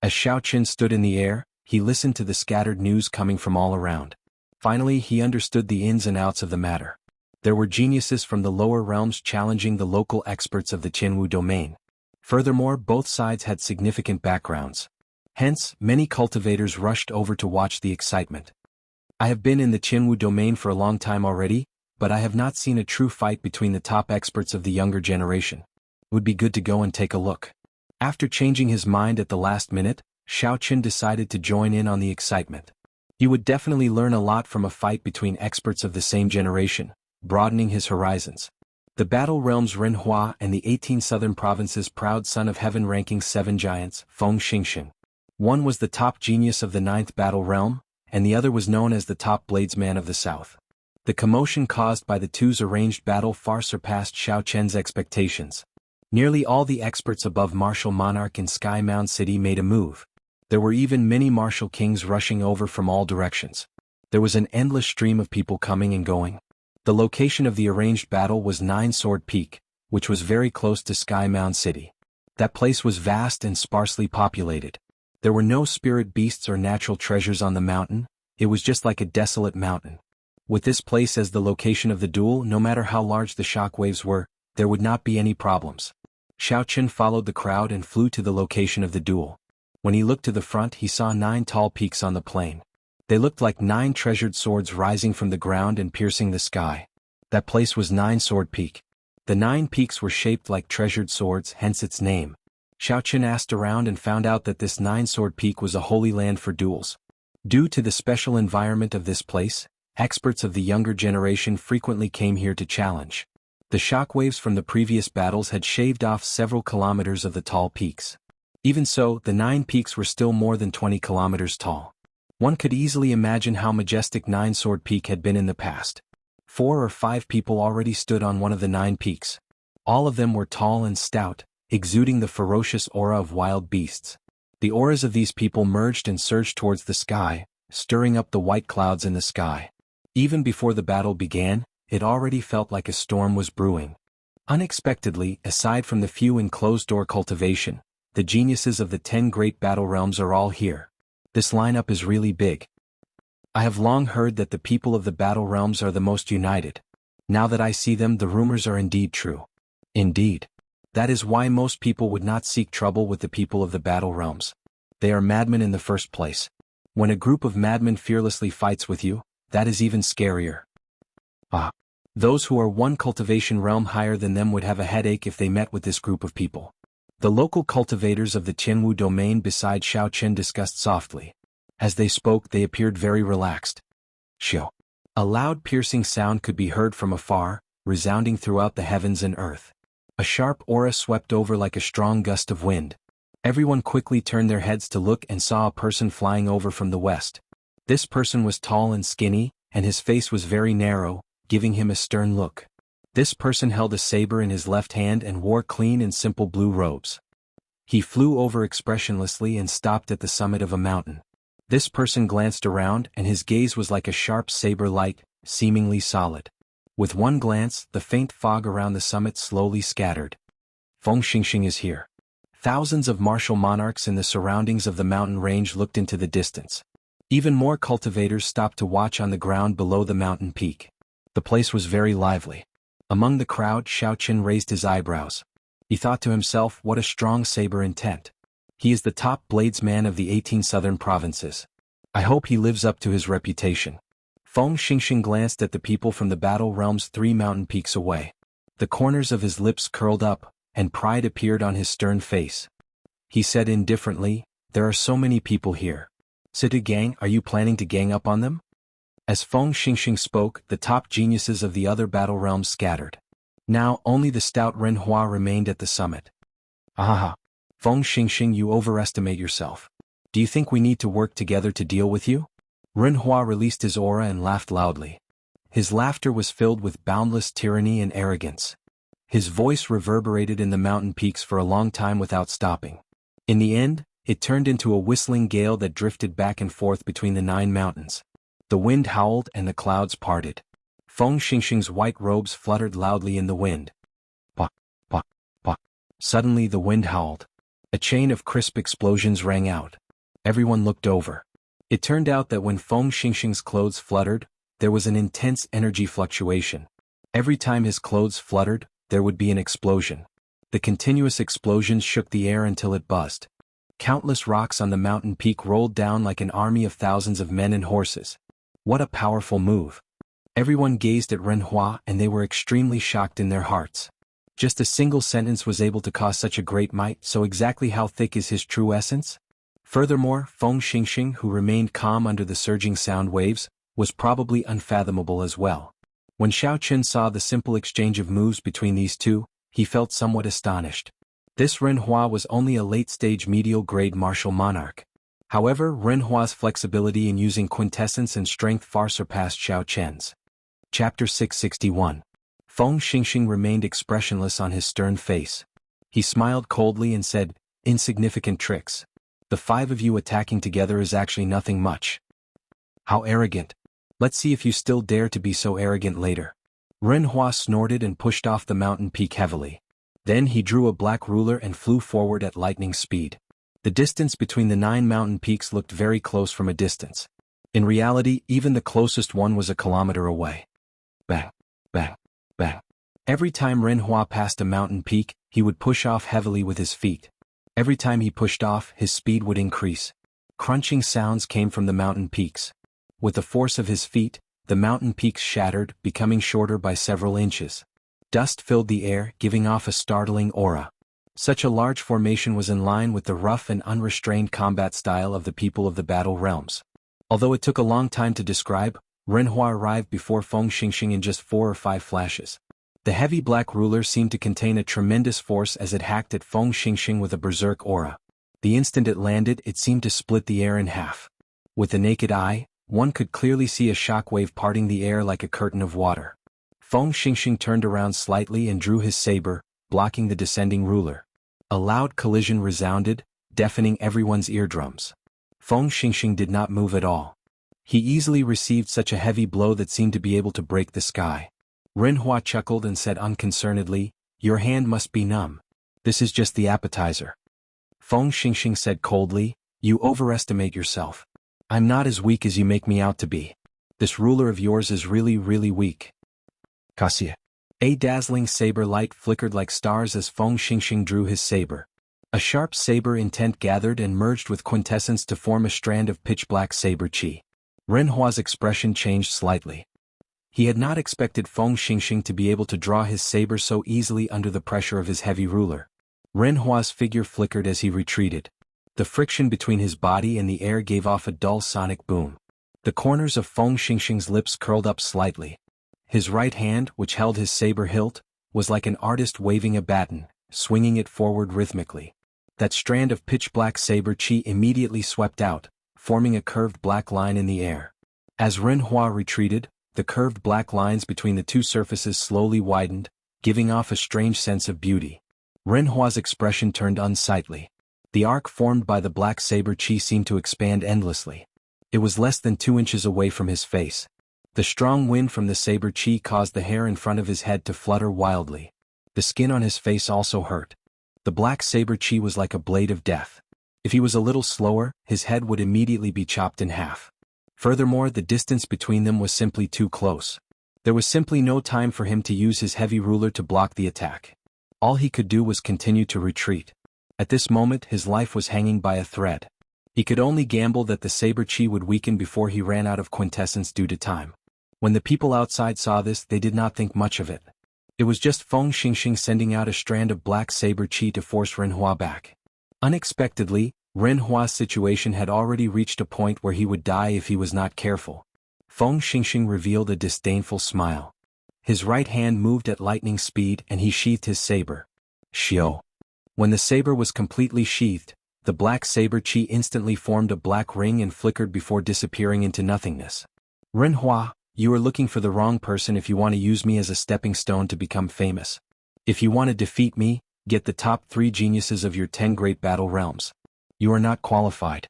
As Xiao Chen stood in the air, he listened to the scattered news coming from all around. Finally, he understood the ins and outs of the matter. There were geniuses from the lower realms challenging the local experts of the Qianwu domain. Furthermore, both sides had significant backgrounds. Hence, many cultivators rushed over to watch the excitement. I have been in the Qianwu domain for a long time already, but I have not seen a true fight between the top experts of the younger generation. It would be good to go and take a look. After changing his mind at the last minute, Xiao Chen decided to join in on the excitement. He would definitely learn a lot from a fight between experts of the same generation, broadening his horizons. The battle realms Ren Hua and the 18 southern provinces proud son of heaven ranking 7 giants, Feng Xingxing. One was the top genius of the 9th battle realm, and the other was known as the top bladesman of the south. The commotion caused by the two's arranged battle far surpassed Xiao Chen's expectations. Nearly all the experts above Martial Monarch in Sky Mound City made a move. There were even many martial kings rushing over from all directions. There was an endless stream of people coming and going. The location of the arranged battle was 9 Sword Peak, which was very close to Sky Mound City. That place was vast and sparsely populated. There were no spirit beasts or natural treasures on the mountain, it was just like a desolate mountain. With this place as the location of the duel, no matter how large the shockwaves were, there would not be any problems. Xiao Chen followed the crowd and flew to the location of the duel. When he looked to the front, he saw 9 tall peaks on the plain. They looked like 9 treasured swords rising from the ground and piercing the sky. That place was 9 Sword Peak. The 9 peaks were shaped like treasured swords, hence its name. Xiao Chen asked around and found out that this 9 Sword Peak was a holy land for duels. Due to the special environment of this place, experts of the younger generation frequently came here to challenge. The shockwaves from the previous battles had shaved off several kilometers of the tall peaks. Even so, the 9 peaks were still more than 20 kilometers tall. One could easily imagine how majestic Nine-Sword Peak had been in the past. 4 or 5 people already stood on one of the 9 peaks. All of them were tall and stout, exuding the ferocious aura of wild beasts. The auras of these people merged and surged towards the sky, stirring up the white clouds in the sky. Even before the battle began, it already felt like a storm was brewing. Unexpectedly, aside from the few in closed-door cultivation, the geniuses of the 10 great battle realms are all here. This lineup is really big. I have long heard that the people of the battle realms are the most united. Now that I see them, the rumors are indeed true. Indeed. That is why most people would not seek trouble with the people of the battle realms. They are madmen in the first place. When a group of madmen fearlessly fights with you, that is even scarier. Those who are one cultivation realm higher than them would have a headache if they met with this group of people. The local cultivators of the Tianwu domain beside Xiao Chen discussed softly. As they spoke, they appeared very relaxed. Xiao. A loud piercing sound could be heard from afar, resounding throughout the heavens and earth. A sharp aura swept over like a strong gust of wind. Everyone quickly turned their heads to look and saw a person flying over from the west. This person was tall and skinny, and his face was very narrow, giving him a stern look. This person held a saber in his left hand and wore clean and simple blue robes. He flew over expressionlessly and stopped at the summit of a mountain. This person glanced around and his gaze was like a sharp saber light, seemingly solid. With one glance, the faint fog around the summit slowly scattered. Feng Xingxing is here. Thousands of martial monarchs in the surroundings of the mountain range looked into the distance. Even more cultivators stopped to watch on the ground below the mountain peak. The place was very lively. Among the crowd, Xiao Chen raised his eyebrows. He thought to himself, what a strong saber intent. He is the top bladesman of the 18 southern provinces. I hope he lives up to his reputation. Feng Xingxing glanced at the people from the battle realms 3 mountain peaks away. The corners of his lips curled up, and pride appeared on his stern face. He said indifferently, there are so many people here. City gang, are you planning to gang up on them? As Feng Xingxing spoke, the top geniuses of the other battle realms scattered. Now, only the stout Ren Hua remained at the summit. Ahaha. Feng Xingxing, you overestimate yourself. Do you think we need to work together to deal with you? Ren Hua released his aura and laughed loudly. His laughter was filled with boundless tyranny and arrogance. His voice reverberated in the mountain peaks for a long time without stopping. In the end, it turned into a whistling gale that drifted back and forth between the 9 mountains. The wind howled and the clouds parted. Feng Xingxing's white robes fluttered loudly in the wind. Pah, pah, pah. Suddenly the wind howled. A chain of crisp explosions rang out. Everyone looked over. It turned out that when Feng Xingxing's clothes fluttered, there was an intense energy fluctuation. Every time his clothes fluttered, there would be an explosion. The continuous explosions shook the air until it buzzed. Countless rocks on the mountain peak rolled down like an army of thousands of men and horses. What a powerful move. Everyone gazed at Ren Hua and they were extremely shocked in their hearts. Just a single sentence was able to cause such a great might, so exactly how thick is his true essence? Furthermore, Feng Xingxing, who remained calm under the surging sound waves, was probably unfathomable as well. When Xiao Chen saw the simple exchange of moves between these two, he felt somewhat astonished. This Ren Hua was only a late-stage medial-grade martial monarch. However, Ren Hua's flexibility in using quintessence and strength far surpassed Xiao Chen's. Chapter 661. Feng Xingxing remained expressionless on his stern face. He smiled coldly and said, insignificant tricks. The 5 of you attacking together is actually nothing much. How arrogant. Let's see if you still dare to be so arrogant later. Ren Hua snorted and pushed off the mountain peak heavily. Then he drew a black ruler and flew forward at lightning speed. The distance between the 9 mountain peaks looked very close from a distance. In reality, even the closest one was a kilometer away. Bang, bang, bang. Every time Ren Hua passed a mountain peak, he would push off heavily with his feet. Every time he pushed off, his speed would increase. Crunching sounds came from the mountain peaks. With the force of his feet, the mountain peaks shattered, becoming shorter by several inches. Dust filled the air, giving off a startling aura. Such a large formation was in line with the rough and unrestrained combat style of the people of the battle realms. Although it took a long time to describe, Ren Hua arrived before Feng Xingxing in just 4 or 5 flashes. The heavy black ruler seemed to contain a tremendous force as it hacked at Feng Xingxing with a berserk aura. The instant it landed, it seemed to split the air in half. With the naked eye, one could clearly see a shockwave parting the air like a curtain of water. Feng Xingxing turned around slightly and drew his saber, blocking the descending ruler. A loud collision resounded, deafening everyone's eardrums. Feng Xingxing did not move at all. He easily received such a heavy blow that seemed to be able to break the sky. Ren Hua chuckled and said unconcernedly, "Your hand must be numb. This is just the appetizer." Feng Xingxing said coldly, "You overestimate yourself. I'm not as weak as you make me out to be. This ruler of yours is really, really weak." Cassia. A dazzling saber light flickered like stars as Feng Xingxing drew his saber. A sharp saber intent gathered and merged with quintessence to form a strand of pitch-black saber chi. Ren Hua's expression changed slightly. He had not expected Feng Xingxing to be able to draw his saber so easily under the pressure of his heavy ruler. Ren Hua's figure flickered as he retreated. The friction between his body and the air gave off a dull sonic boom. The corners of Feng Xingxing's lips curled up slightly. His right hand, which held his saber hilt, was like an artist waving a baton, swinging it forward rhythmically. That strand of pitch-black saber chi immediately swept out, forming a curved black line in the air. As Ren Hua retreated, the curved black lines between the two surfaces slowly widened, giving off a strange sense of beauty. Ren Hua's expression turned unsightly. The arc formed by the black saber chi seemed to expand endlessly. It was less than 2 inches away from his face. The strong wind from the saber chi caused the hair in front of his head to flutter wildly. The skin on his face also hurt. The black saber chi was like a blade of death. If he was a little slower, his head would immediately be chopped in half. Furthermore, the distance between them was simply too close. There was simply no time for him to use his heavy ruler to block the attack. All he could do was continue to retreat. At this moment, his life was hanging by a thread. He could only gamble that the saber chi would weaken before he ran out of quintessence due to time. When the people outside saw this, they did not think much of it. It was just Feng Xingxing sending out a strand of black saber chi to force Ren Hua back. Unexpectedly, Ren Hua's situation had already reached a point where he would die if he was not careful. Feng Xingxing revealed a disdainful smile. His right hand moved at lightning speed and he sheathed his saber. Xiao. When the saber was completely sheathed, the black saber chi instantly formed a black ring and flickered before disappearing into nothingness. Ren Hua, you are looking for the wrong person if you want to use me as a stepping stone to become famous. If you want to defeat me, get the top 3 geniuses of your 10 great battle realms. You are not qualified.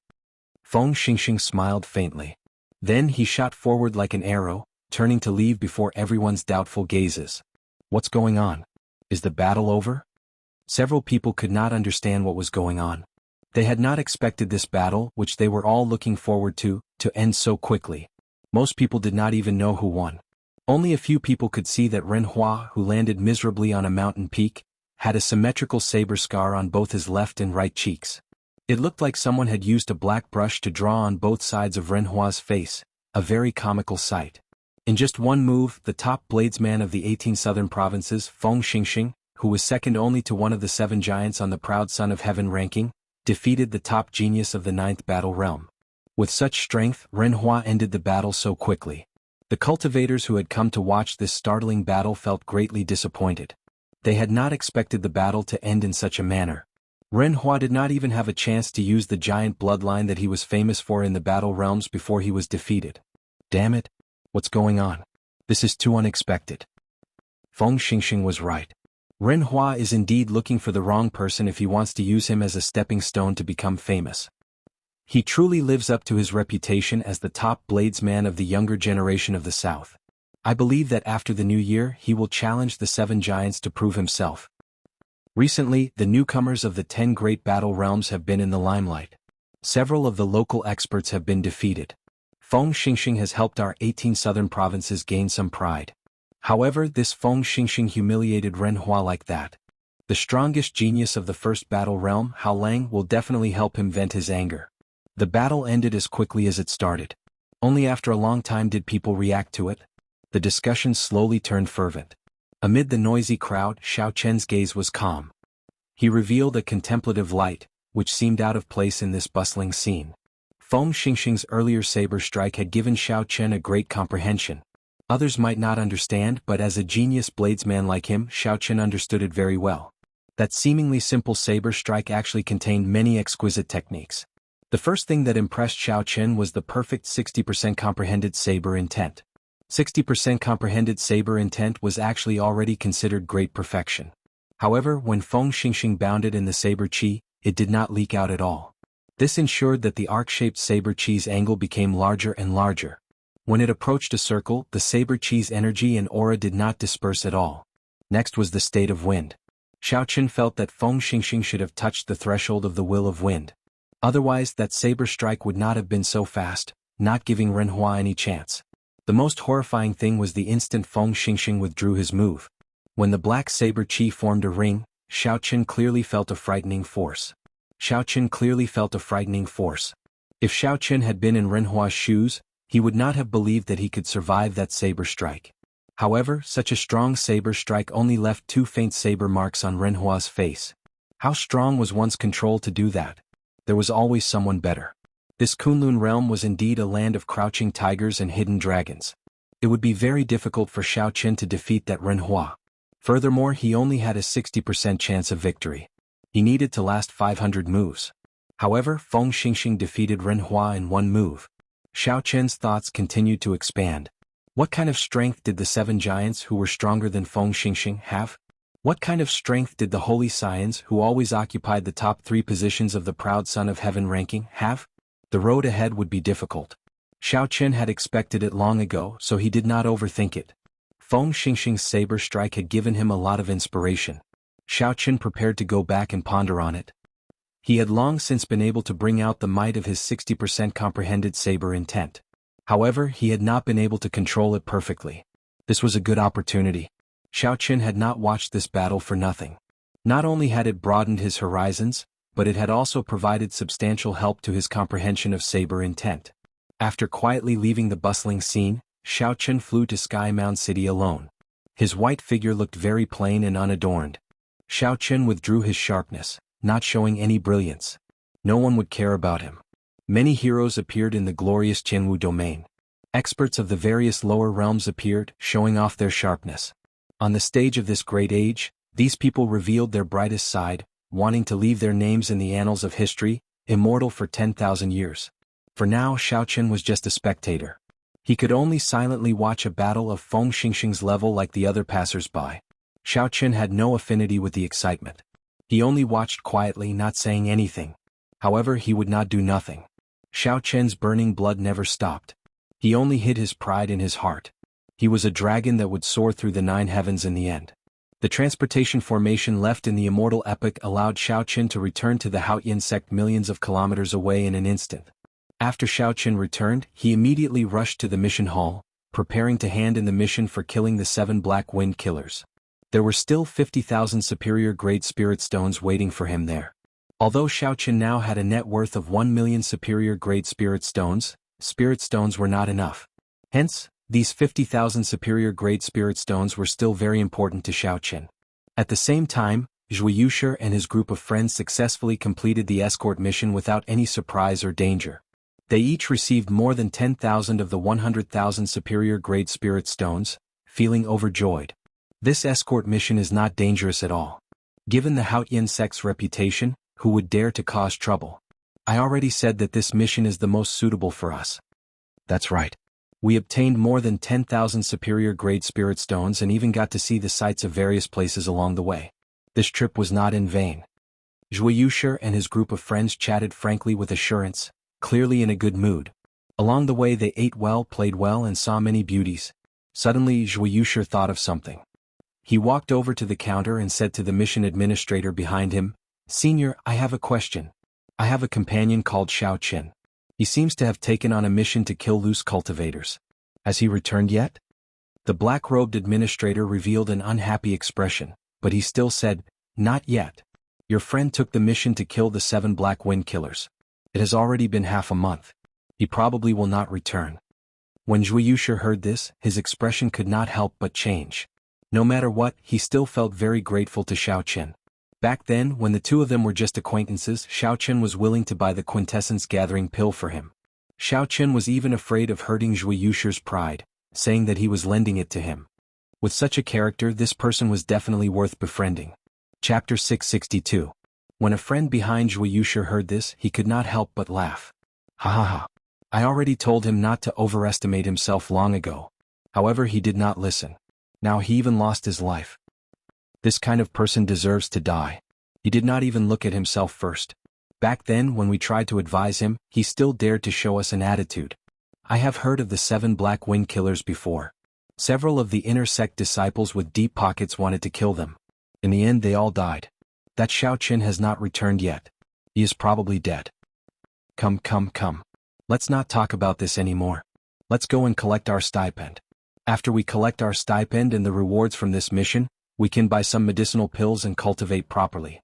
Feng Xingxing smiled faintly. Then he shot forward like an arrow, turning to leave before everyone's doubtful gazes. What's going on? Is the battle over? Several people could not understand what was going on. They had not expected this battle, which they were all looking forward to end so quickly. Most people did not even know who won. Only a few people could see that Ren Hua, who landed miserably on a mountain peak, had a symmetrical saber scar on both his left and right cheeks. It looked like someone had used a black brush to draw on both sides of Ren Hua's face, a very comical sight. In just one move, the top bladesman of the 18 southern provinces, Feng Xingxing, who was second only to one of the 7 giants on the Proud Son of Heaven ranking, defeated the top genius of the 9th battle realm. With such strength, Ren Hua ended the battle so quickly. The cultivators who had come to watch this startling battle felt greatly disappointed. They had not expected the battle to end in such a manner. Ren Hua did not even have a chance to use the giant bloodline that he was famous for in the battle realms before he was defeated. Damn it! What's going on? This is too unexpected. Feng Xingxing was right. Ren Hua is indeed looking for the wrong person if he wants to use him as a stepping stone to become famous. He truly lives up to his reputation as the top bladesman of the younger generation of the South. I believe that after the new year he will challenge the 7 giants to prove himself. Recently, the newcomers of the 10 great battle realms have been in the limelight. Several of the local experts have been defeated. Feng Xingxing has helped our 18 southern provinces gain some pride. However, this Feng Xingxing humiliated Ren Hua like that. The strongest genius of the first battle realm, Hao Lang, will definitely help him vent his anger. The battle ended as quickly as it started. Only after a long time did people react to it. The discussion slowly turned fervent. Amid the noisy crowd, Xiao Chen's gaze was calm. He revealed a contemplative light, which seemed out of place in this bustling scene. Feng Xingxing's earlier saber strike had given Xiao Chen a great comprehension. Others might not understand, but as a genius bladesman like him, Xiaochen understood it very well. That seemingly simple saber strike actually contained many exquisite techniques. The first thing that impressed Xiaochen was the perfect 60% comprehended saber intent. 60% comprehended saber intent was actually already considered great perfection. However, when Feng Xingxing bounded in the saber chi, it did not leak out at all. This ensured that the arc-shaped saber chi's angle became larger and larger. When it approached a circle, the saber chi's energy and aura did not disperse at all. Next was the state of wind. Xiaochen felt that Feng Xingxing should have touched the threshold of the will of wind. Otherwise, that saber strike would not have been so fast, not giving Renhua any chance. The most horrifying thing was the instant Feng Xingxing withdrew his move. When the black saber chi formed a ring, Xiaochen clearly felt a frightening force. Xiaochen clearly felt a frightening force. If Xiaochen had been in Renhua's shoes, he would not have believed that he could survive that saber strike. However, such a strong saber strike only left 2 faint saber marks on Renhua's face. How strong was one's control to do that? There was always someone better. This Kunlun realm was indeed a land of crouching tigers and hidden dragons. It would be very difficult for Xiaochen to defeat that Renhua. Furthermore, he only had a 60% chance of victory. He needed to last 500 moves. However, Feng Xingxing defeated Renhua in 1 move. Xiaochen's thoughts continued to expand. What kind of strength did the 7 giants who were stronger than Feng Xingxing have? What kind of strength did the Holy Scions who always occupied the top 3 positions of the proud Son of Heaven ranking have? The road ahead would be difficult. Xiaochen had expected it long ago, so he did not overthink it. Feng Xingxing's saber strike had given him a lot of inspiration. Xiaochen prepared to go back and ponder on it. He had long since been able to bring out the might of his 60% comprehended saber intent. However, he had not been able to control it perfectly. This was a good opportunity. Xiaochen had not watched this battle for nothing. Not only had it broadened his horizons, but it had also provided substantial help to his comprehension of saber intent. After quietly leaving the bustling scene, Xiaochen flew to Sky Mound City alone. His white figure looked very plain and unadorned. Xiaochen withdrew his sharpness, not showing any brilliance. No one would care about him. Many heroes appeared in the glorious Qianwu domain. Experts of the various lower realms appeared, showing off their sharpness. On the stage of this great age, these people revealed their brightest side, wanting to leave their names in the annals of history, immortal for 10,000 years. For now, Xiaochen was just a spectator. He could only silently watch a battle of Feng Xingxing's level like the other passers-by. Xiaochen had no affinity with the excitement. He only watched quietly, not saying anything. However, he would not do nothing. Xiaochen's burning blood never stopped. He only hid his pride in his heart. He was a dragon that would soar through the 9 heavens in the end. The transportation formation left in the immortal epic allowed Xiaochen to return to the Haotian sect millions of kilometers away in an instant. After Xiaochen returned, he immediately rushed to the mission hall, preparing to hand in the mission for killing the 7 Black Wind Killers. There were still 50,000 superior-grade spirit stones waiting for him there. Although Xiaochen now had a net worth of 1 million superior-grade spirit stones were not enough. Hence, these 50,000 superior-grade spirit stones were still very important to Xiaochen. At the same time, Zhui Yushi and his group of friends successfully completed the escort mission without any surprise or danger. They each received more than 10,000 of the 100,000 superior-grade spirit stones, feeling overjoyed. This escort mission is not dangerous at all. Given the Haotian sect's reputation, who would dare to cause trouble? I already said that this mission is the most suitable for us. That's right. We obtained more than 10,000 superior-grade spirit stones and even got to see the sights of various places along the way. This trip was not in vain. Zhui Yushi and his group of friends chatted frankly with assurance, clearly in a good mood. Along the way they ate well, played well, and saw many beauties. Suddenly Zhui Yushi thought of something. He walked over to the counter and said to the mission administrator behind him, "Senior, I have a question. I have a companion called Xiaochen. He seems to have taken on a mission to kill loose cultivators. Has he returned yet?" The black-robed administrator revealed an unhappy expression, but he still said, "Not yet. Your friend took the mission to kill the 7 Black Wind Killers. It has already been half a month. He probably will not return." When Zhui Yushi heard this, his expression could not help but change. No matter what, he still felt very grateful to Xiaochen. Back then, when the two of them were just acquaintances, Xiaochen was willing to buy the quintessence gathering pill for him. Xiaochen was even afraid of hurting Zhui Yushi's pride, saying that he was lending it to him. With such a character, this person was definitely worth befriending. Chapter 662. When a friend behind Zhui Yushi heard this, he could not help but laugh. Ha ha ha. I already told him not to overestimate himself long ago. However, he did not listen. Now he even lost his life. This kind of person deserves to die. He did not even look at himself first. Back then, when we tried to advise him, he still dared to show us an attitude. I have heard of the 7 Black Wind Killers before. Several of the inner sect disciples with deep pockets wanted to kill them. In the end, they all died. That Xiao Qin has not returned yet. He is probably dead. Come. Let's not talk about this anymore. Let's go and collect our stipend. After we collect our stipend and the rewards from this mission, we can buy some medicinal pills and cultivate properly.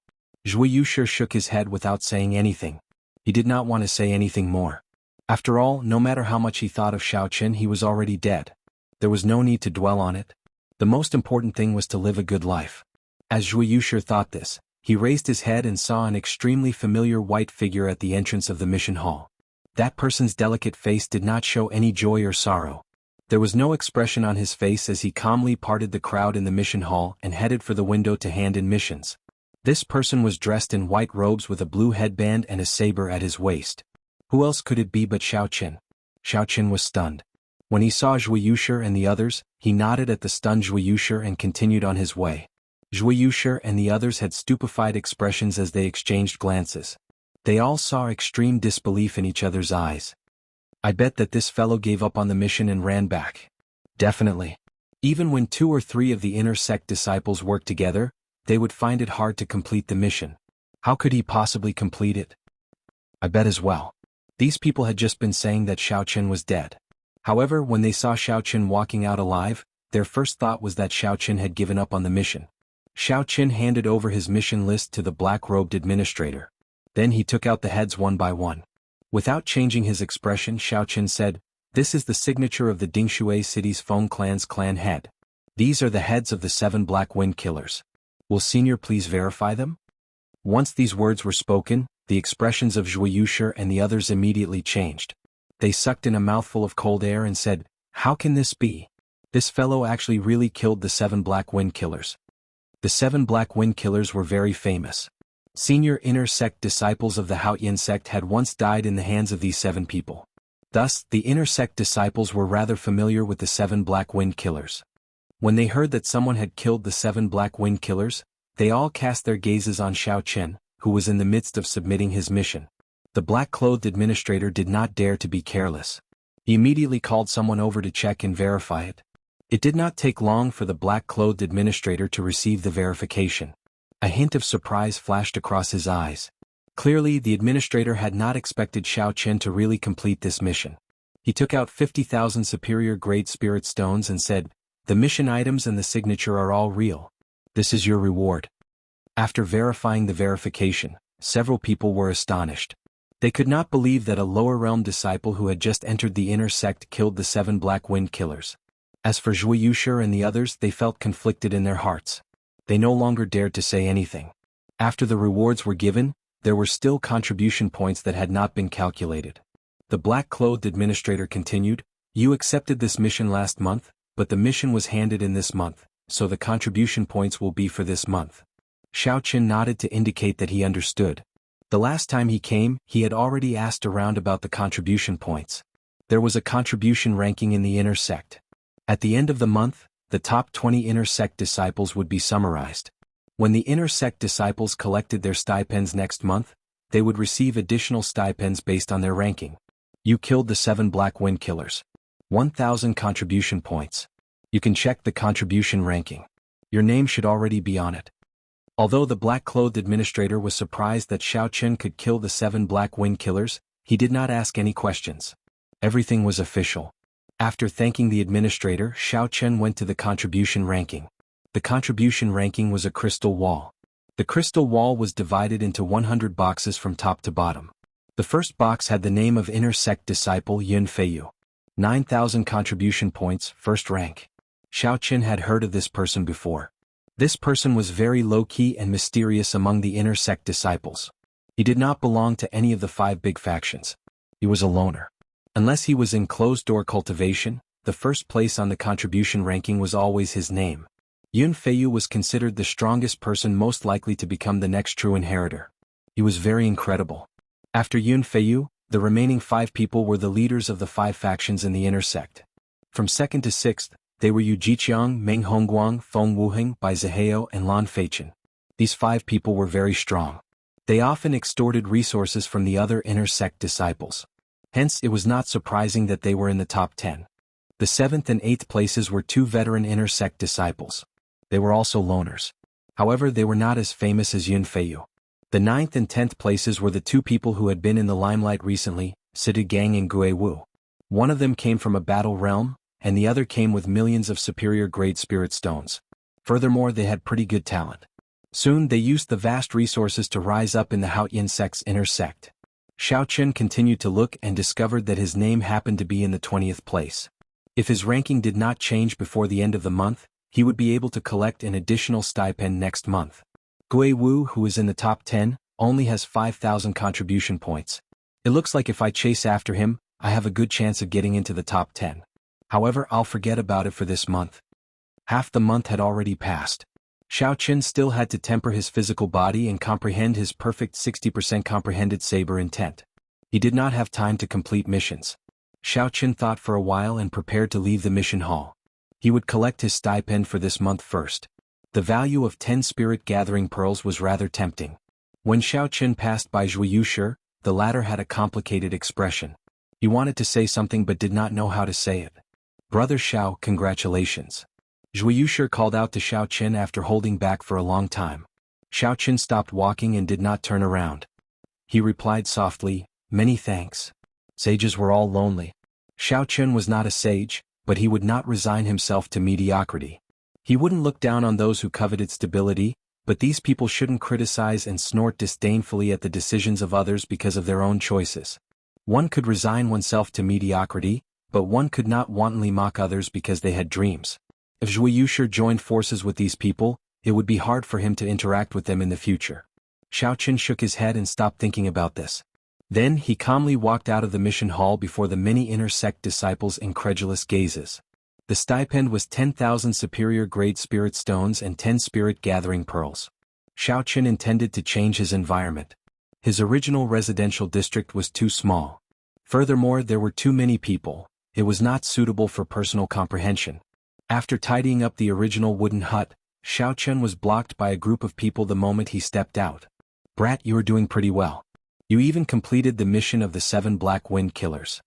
Zhui Yushi shook his head without saying anything. He did not want to say anything more. After all, no matter how much he thought of Xiao Qin, he was already dead. There was no need to dwell on it. The most important thing was to live a good life. As Zhui Yushi thought this, he raised his head and saw an extremely familiar white figure at the entrance of the mission hall. That person's delicate face did not show any joy or sorrow. There was no expression on his face as he calmly parted the crowd in the mission hall and headed for the window to hand in missions. This person was dressed in white robes with a blue headband and a saber at his waist. Who else could it be but Xiao Qin? Xiao Qin was stunned. When he saw Zhui Yushi and the others, he nodded at the stunned Zhui Yushi and continued on his way. Zhui Yushi and the others had stupefied expressions as they exchanged glances. They all saw extreme disbelief in each other's eyes. I bet that this fellow gave up on the mission and ran back. Definitely. Even when 2 or 3 of the inner sect disciples worked together, they would find it hard to complete the mission. How could he possibly complete it? I bet as well. These people had just been saying that Xiao Qin was dead. However, when they saw Xiao Qin walking out alive, their first thought was that Xiao Qin had given up on the mission. Xiao Qin handed over his mission list to the black-robed administrator. Then he took out the heads one by one. Without changing his expression, Xiao Qin said, "This is the signature of the Dingshui City's Feng Clan's clan head. These are the heads of the 7 Black Wind Killers. Will Senior please verify them?" Once these words were spoken, the expressions of Zhui Yushi and the others immediately changed. They sucked in a mouthful of cold air and said, "How can this be? This fellow actually really killed the 7 Black Wind Killers." The 7 Black Wind Killers were very famous. Senior inner sect disciples of the Haoyan sect had once died in the hands of these 7 people. Thus, the inner sect disciples were rather familiar with the 7 Black Wind Killers. When they heard that someone had killed the 7 Black Wind Killers, they all cast their gazes on Xiao Qin, who was in the midst of submitting his mission. The black-clothed administrator did not dare to be careless. He immediately called someone over to check and verify it. It did not take long for the black-clothed administrator to receive the verification. A hint of surprise flashed across his eyes. Clearly, the administrator had not expected Xiao Qin to really complete this mission. He took out 50,000 superior-grade spirit stones and said, "The mission items and the signature are all real. This is your reward." After verifying the verification, several people were astonished. They could not believe that a lower realm disciple who had just entered the inner sect killed the 7 Black Wind Killers. As for Zhui Yushi and the others, they felt conflicted in their hearts. They no longer dared to say anything. After the rewards were given, there were still contribution points that had not been calculated. The black-clothed administrator continued, "You accepted this mission last month, but the mission was handed in this month, so the contribution points will be for this month." Xiao Qin nodded to indicate that he understood. The last time he came, he had already asked around about the contribution points. There was a contribution ranking in the inner sect. At the end of the month, the top 20 inner sect disciples would be summarized. When the inner sect disciples collected their stipends next month, they would receive additional stipends based on their ranking. You killed the 7 Black Wind Killers. 1,000 contribution points. You can check the contribution ranking. Your name should already be on it. Although the black-clothed administrator was surprised that Xiao Qin could kill the 7 Black Wind Killers, he did not ask any questions. Everything was official. After thanking the administrator, Xiao Qin went to the contribution ranking. The contribution ranking was a crystal wall. The crystal wall was divided into 100 boxes from top to bottom. The first box had the name of inner sect disciple Yun Feiyu. 9,000 contribution points, first rank. Xiao Qin had heard of this person before. This person was very low-key and mysterious among the inner sect disciples. He did not belong to any of the 5 big factions. He was a loner. Unless he was in closed-door cultivation, the first place on the contribution ranking was always his name. Yun Feiyu was considered the strongest person most likely to become the next true inheritor. He was very incredible. After Yun Feiyu, the remaining 5 people were the leaders of the 5 factions in the inner sect. From 2nd to 6th, they were Yu Jiqiang, Meng Hongguang, Feng Wuheng, Bai Zihao, and Lan Feichen. These 5 people were very strong. They often extorted resources from the other inner sect disciples. Hence, it was not surprising that they were in the top 10. The 7th and 8th places were 2 veteran inner sect disciples. They were also loners. However, they were not as famous as Yun Feiyu. The 9th and 10th places were the 2 people who had been in the limelight recently, Sidi Gang and Gue Wu. One of them came from a battle realm, and the other came with millions of superior-grade spirit stones. Furthermore, they had pretty good talent. Soon they used the vast resources to rise up in the Haotian sect's inner sect. Xiao Chen continued to look and discovered that his name happened to be in the 20th place. If his ranking did not change before the end of the month, he would be able to collect an additional stipend next month. Gue Wu, who is in the top 10, only has 5,000 contribution points. It looks like if I chase after him, I have a good chance of getting into the top 10. However, I'll forget about it for this month. Half the month had already passed. Xiao Chen still had to temper his physical body and comprehend his perfect 60% comprehended saber intent. He did not have time to complete missions. Xiao Chen thought for a while and prepared to leave the mission hall. He would collect his stipend for this month first. The value of 10 spirit gathering pearls was rather tempting. When Xiao Chen passed by Zhui Yushi, the latter had a complicated expression. He wanted to say something but did not know how to say it. Brother Xiao, congratulations. Zhui Yushi called out to Xiao Chen after holding back for a long time. Xiao Chen stopped walking and did not turn around. He replied softly, "Many thanks." Sages were all lonely. Xiao Chen was not a sage, but he would not resign himself to mediocrity. He wouldn't look down on those who coveted stability, but these people shouldn't criticize and snort disdainfully at the decisions of others because of their own choices. One could resign oneself to mediocrity, but one could not wantonly mock others because they had dreams. If Zhui Yushi joined forces with these people, it would be hard for him to interact with them in the future. Xiao Chen shook his head and stopped thinking about this. Then he calmly walked out of the mission hall before the many inner sect disciples' incredulous gazes. The stipend was 10,000 superior-grade spirit stones and 10 spirit gathering pearls. Xiao Chen intended to change his environment. His original residential district was too small. Furthermore, there were too many people. It was not suitable for personal comprehension. After tidying up the original wooden hut, Xiao Chen was blocked by a group of people the moment he stepped out. "Brat, you are doing pretty well. You even completed the mission of the 7 Black Wind Killers."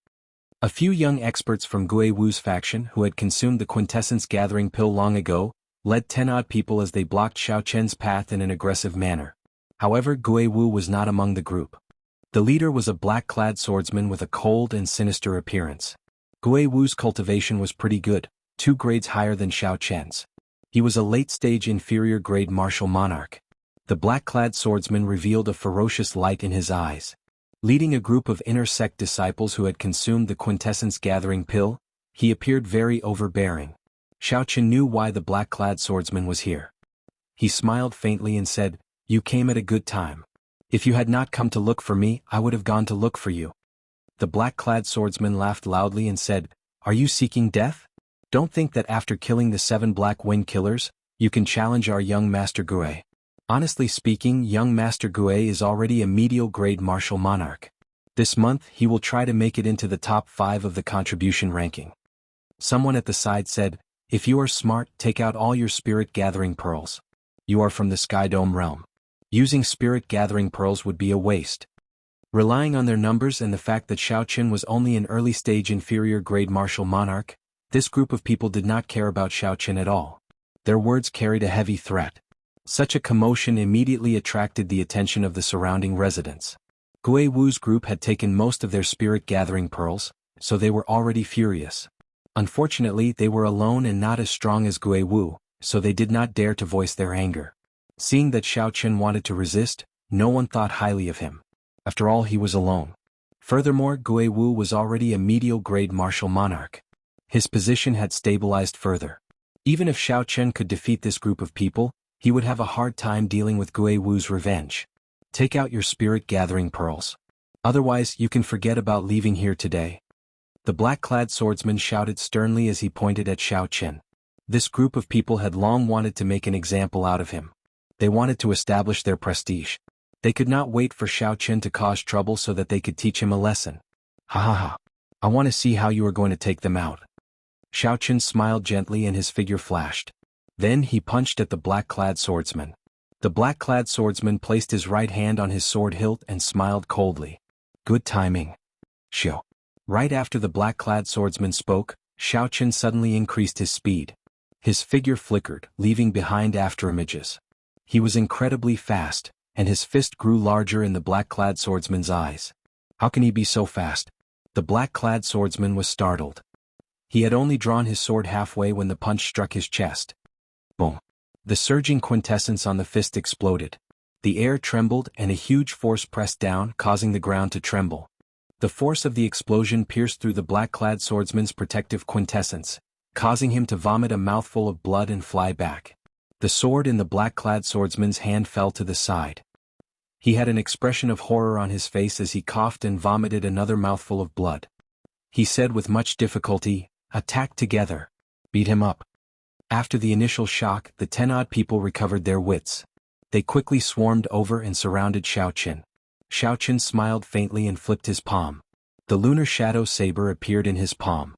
A few young experts from Gue Wu's faction who had consumed the quintessence gathering pill long ago, led 10 odd people as they blocked Xiao Chen's path in an aggressive manner. However, Gue Wu was not among the group. The leader was a black-clad swordsman with a cold and sinister appearance. Gue Wu's cultivation was pretty good, 2 grades higher than Xiao Chen's. He was a late-stage inferior-grade martial monarch. The black-clad swordsman revealed a ferocious light in his eyes. Leading a group of inner sect disciples who had consumed the quintessence gathering pill, he appeared very overbearing. Xiao Chen knew why the black-clad swordsman was here. He smiled faintly and said, "You came at a good time. If you had not come to look for me, I would have gone to look for you." The black-clad swordsman laughed loudly and said, "Are you seeking death? Don't think that after killing the 7 Black Wind Killers, you can challenge our young Master Gue. Honestly speaking, young Master Gue is already a medial-grade martial monarch. This month he will try to make it into the top 5 of the contribution ranking." Someone at the side said, "If you are smart, take out all your spirit gathering pearls. You are from the Sky Dome realm. Using spirit gathering pearls would be a waste." Relying on their numbers and the fact that Xiao Chen was only an early-stage inferior-grade martial monarch, this group of people did not care about Xiao Chen at all. Their words carried a heavy threat. Such a commotion immediately attracted the attention of the surrounding residents. Gue Wu's group had taken most of their spirit gathering pearls, so they were already furious. Unfortunately, they were alone and not as strong as Gue Wu, so they did not dare to voice their anger. Seeing that Xiao Chen wanted to resist, no one thought highly of him. After all, he was alone. Furthermore, Gue Wu was already a medial-grade martial monarch. His position had stabilized further. Even if Xiao Chen could defeat this group of people, he would have a hard time dealing with Gue Wu's revenge. "Take out your spirit gathering pearls. Otherwise, you can forget about leaving here today." The black-clad swordsman shouted sternly as he pointed at Xiao Chen. This group of people had long wanted to make an example out of him. They wanted to establish their prestige. They could not wait for Xiao Chen to cause trouble so that they could teach him a lesson. Ha ha ha. I want to see how you are going to take them out. Xiao Chen smiled gently and his figure flashed. Then he punched at the black-clad swordsman. The black-clad swordsman placed his right hand on his sword hilt and smiled coldly. Good timing. Xiao. Right after the black-clad swordsman spoke, Xiao Chen suddenly increased his speed. His figure flickered, leaving behind afterimages. He was incredibly fast, and his fist grew larger in the black-clad swordsman's eyes. How can he be so fast? The black-clad swordsman was startled. He had only drawn his sword halfway when the punch struck his chest. Boom. The surging quintessence on the fist exploded. The air trembled and a huge force pressed down, causing the ground to tremble. The force of the explosion pierced through the black-clad swordsman's protective quintessence, causing him to vomit a mouthful of blood and fly back. The sword in the black-clad swordsman's hand fell to the side. He had an expression of horror on his face as he coughed and vomited another mouthful of blood. He said with much difficulty, "Attack together. Beat him up." After the initial shock, the 10-odd people recovered their wits. They quickly swarmed over and surrounded Xiao Chen. Xiao Chen smiled faintly and flipped his palm. The lunar shadow saber appeared in his palm.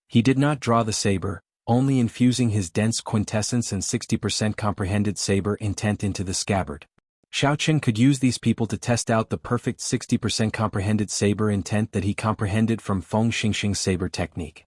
He did not draw the saber, only infusing his dense quintessence and 60% comprehended saber intent into the scabbard. Xiao Chen could use these people to test out the perfect 60% comprehended saber intent that he comprehended from Feng Xingxing's saber technique.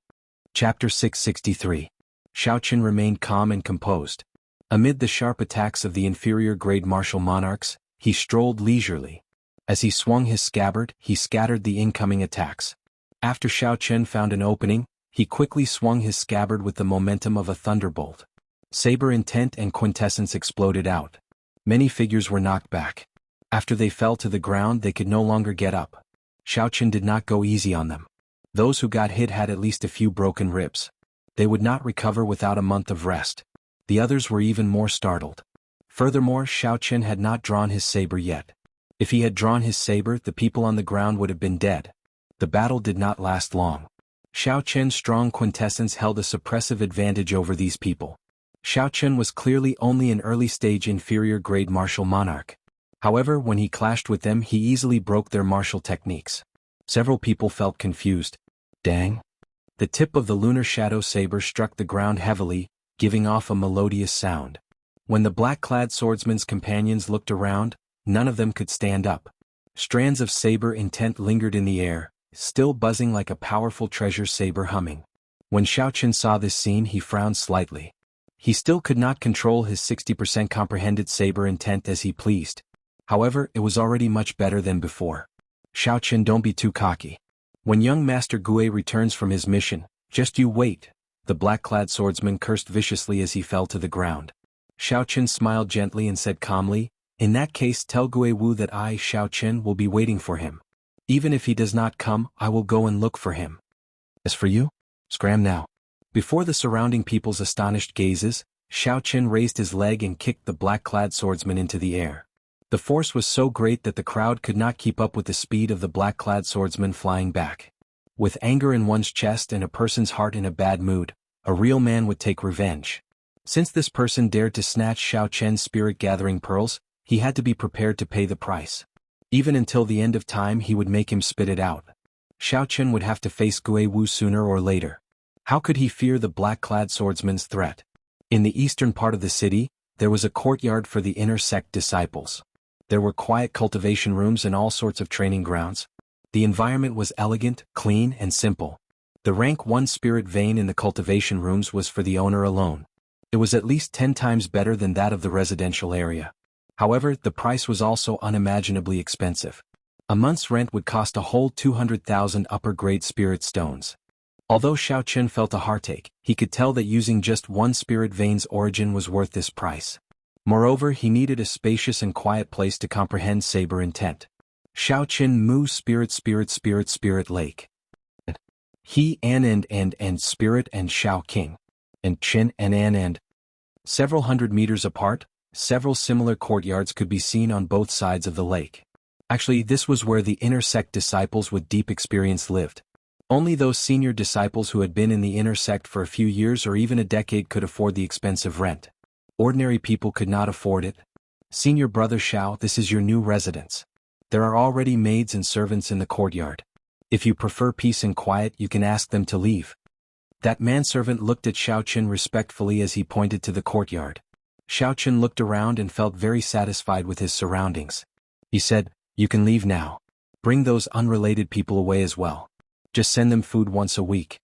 Chapter 663. Xiao Chen remained calm and composed. Amid the sharp attacks of the inferior-grade martial monarchs, he strolled leisurely. As he swung his scabbard, he scattered the incoming attacks. After Xiao Chen found an opening, he quickly swung his scabbard with the momentum of a thunderbolt. Saber intent and quintessence exploded out. Many figures were knocked back. After they fell to the ground, they could no longer get up. Xiao Chen did not go easy on them. Those who got hit had at least a few broken ribs. They would not recover without a month of rest. The others were even more startled. Furthermore, Xiao Chen had not drawn his saber yet. If he had drawn his saber, the people on the ground would have been dead. The battle did not last long. Xiao Chen's strong quintessence held a suppressive advantage over these people. Xiao Chen was clearly only an early-stage inferior-grade martial monarch. However, when he clashed with them, he easily broke their martial techniques. Several people felt confused. Dang! The tip of the lunar shadow saber struck the ground heavily, giving off a melodious sound. When the black-clad swordsman's companions looked around, none of them could stand up. Strands of saber intent lingered in the air, still buzzing like a powerful treasure saber humming. When Xiao Chen saw this scene, he frowned slightly. He still could not control his 60% comprehended saber intent as he pleased. However, it was already much better than before. Xiao Chen, don't be too cocky. When young Master Gui returns from his mission, just you wait. The black-clad swordsman cursed viciously as he fell to the ground. Xiao Chen smiled gently and said calmly, "In that case, tell Gui Wu that I, Xiao Chen, will be waiting for him. Even if he does not come, I will go and look for him. As for you, scram now." Before the surrounding people's astonished gazes, Xiao Chen raised his leg and kicked the black-clad swordsman into the air. The force was so great that the crowd could not keep up with the speed of the black-clad swordsman flying back. With anger in one's chest and a person's heart in a bad mood, a real man would take revenge. Since this person dared to snatch Xiao Chen's spirit-gathering pearls, he had to be prepared to pay the price. Even until the end of time, he would make him spit it out. Xiao Chen would have to face Gui Wu sooner or later. How could he fear the black-clad swordsman's threat? In the eastern part of the city, there was a courtyard for the inner sect disciples. There were quiet cultivation rooms and all sorts of training grounds. The environment was elegant, clean, and simple. The rank 1 spirit vein in the cultivation rooms was for the owner alone. It was at least 10 times better than that of the residential area. However, the price was also unimaginably expensive. A month's rent would cost a whole 200,000 upper-grade spirit stones. Although Xiao Chen felt a heartache, he could tell that using just 1 spirit vein's origin was worth this price. Moreover, he needed a spacious and quiet place to comprehend saber intent. Xiao Chen Mu Spirit Lake. He and Spirit and Xiao King. And Chin and. Several hundred meters apart, several similar courtyards could be seen on both sides of the lake. Actually, this was where the inner sect disciples with deep experience lived. Only those senior disciples who had been in the inner sect for a few years or even a decade could afford the expensive rent. Ordinary people could not afford it. Senior Brother Xiao, this is your new residence. There are already maids and servants in the courtyard. If you prefer peace and quiet, you can ask them to leave. That manservant looked at Xiao Qin respectfully as he pointed to the courtyard. Xiao Qin looked around and felt very satisfied with his surroundings. He said, "You can leave now. Bring those unrelated people away as well. Just send them food once a week."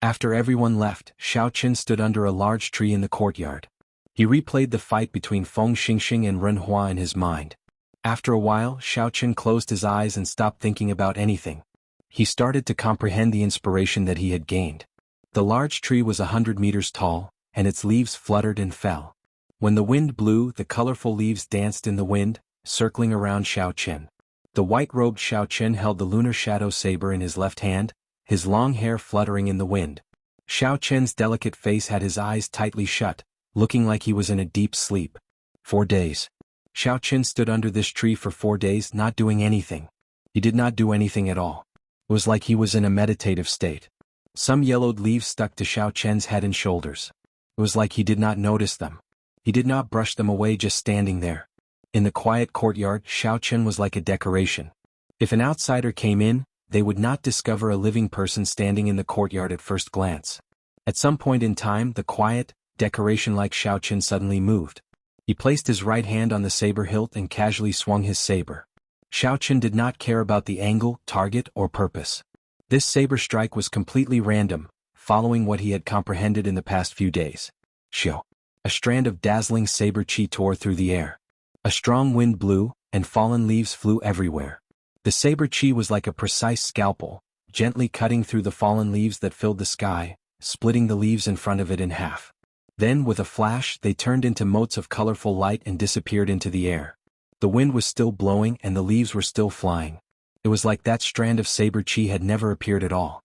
After everyone left, Xiao Qin stood under a large tree in the courtyard. He replayed the fight between Feng Xingxing and Ren Hua in his mind. After a while, Xiao Qin closed his eyes and stopped thinking about anything. He started to comprehend the inspiration that he had gained. The large tree was 100 meters tall, and its leaves fluttered and fell. When the wind blew, the colorful leaves danced in the wind, circling around Xiao Qin. The white-robed Xiao Qin held the lunar shadow saber in his left hand, his long hair fluttering in the wind. Xiao Qin's delicate face had his eyes tightly shut, looking like he was in a deep sleep. 4 days. Xiao Qin stood under this tree for 4 days, not doing anything. He did not do anything at all. It was like he was in a meditative state. Some yellowed leaves stuck to Xiao Qin's head and shoulders. It was like he did not notice them. He did not brush them away, just standing there. In the quiet courtyard, Xiao Qin was like a decoration. If an outsider came in, they would not discover a living person standing in the courtyard at first glance. At some point in time, the quiet, decoration-like Xiao Qin suddenly moved. He placed his right hand on the saber hilt and casually swung his saber. Xiao Qin did not care about the angle, target, or purpose. This saber strike was completely random, following what he had comprehended in the past few days. Xiao. A strand of dazzling saber chi tore through the air. A strong wind blew, and fallen leaves flew everywhere. The saber chi was like a precise scalpel, gently cutting through the fallen leaves that filled the sky, splitting the leaves in front of it in half. Then, with a flash, they turned into motes of colorful light and disappeared into the air. The wind was still blowing and the leaves were still flying. It was like that strand of saber chi had never appeared at all.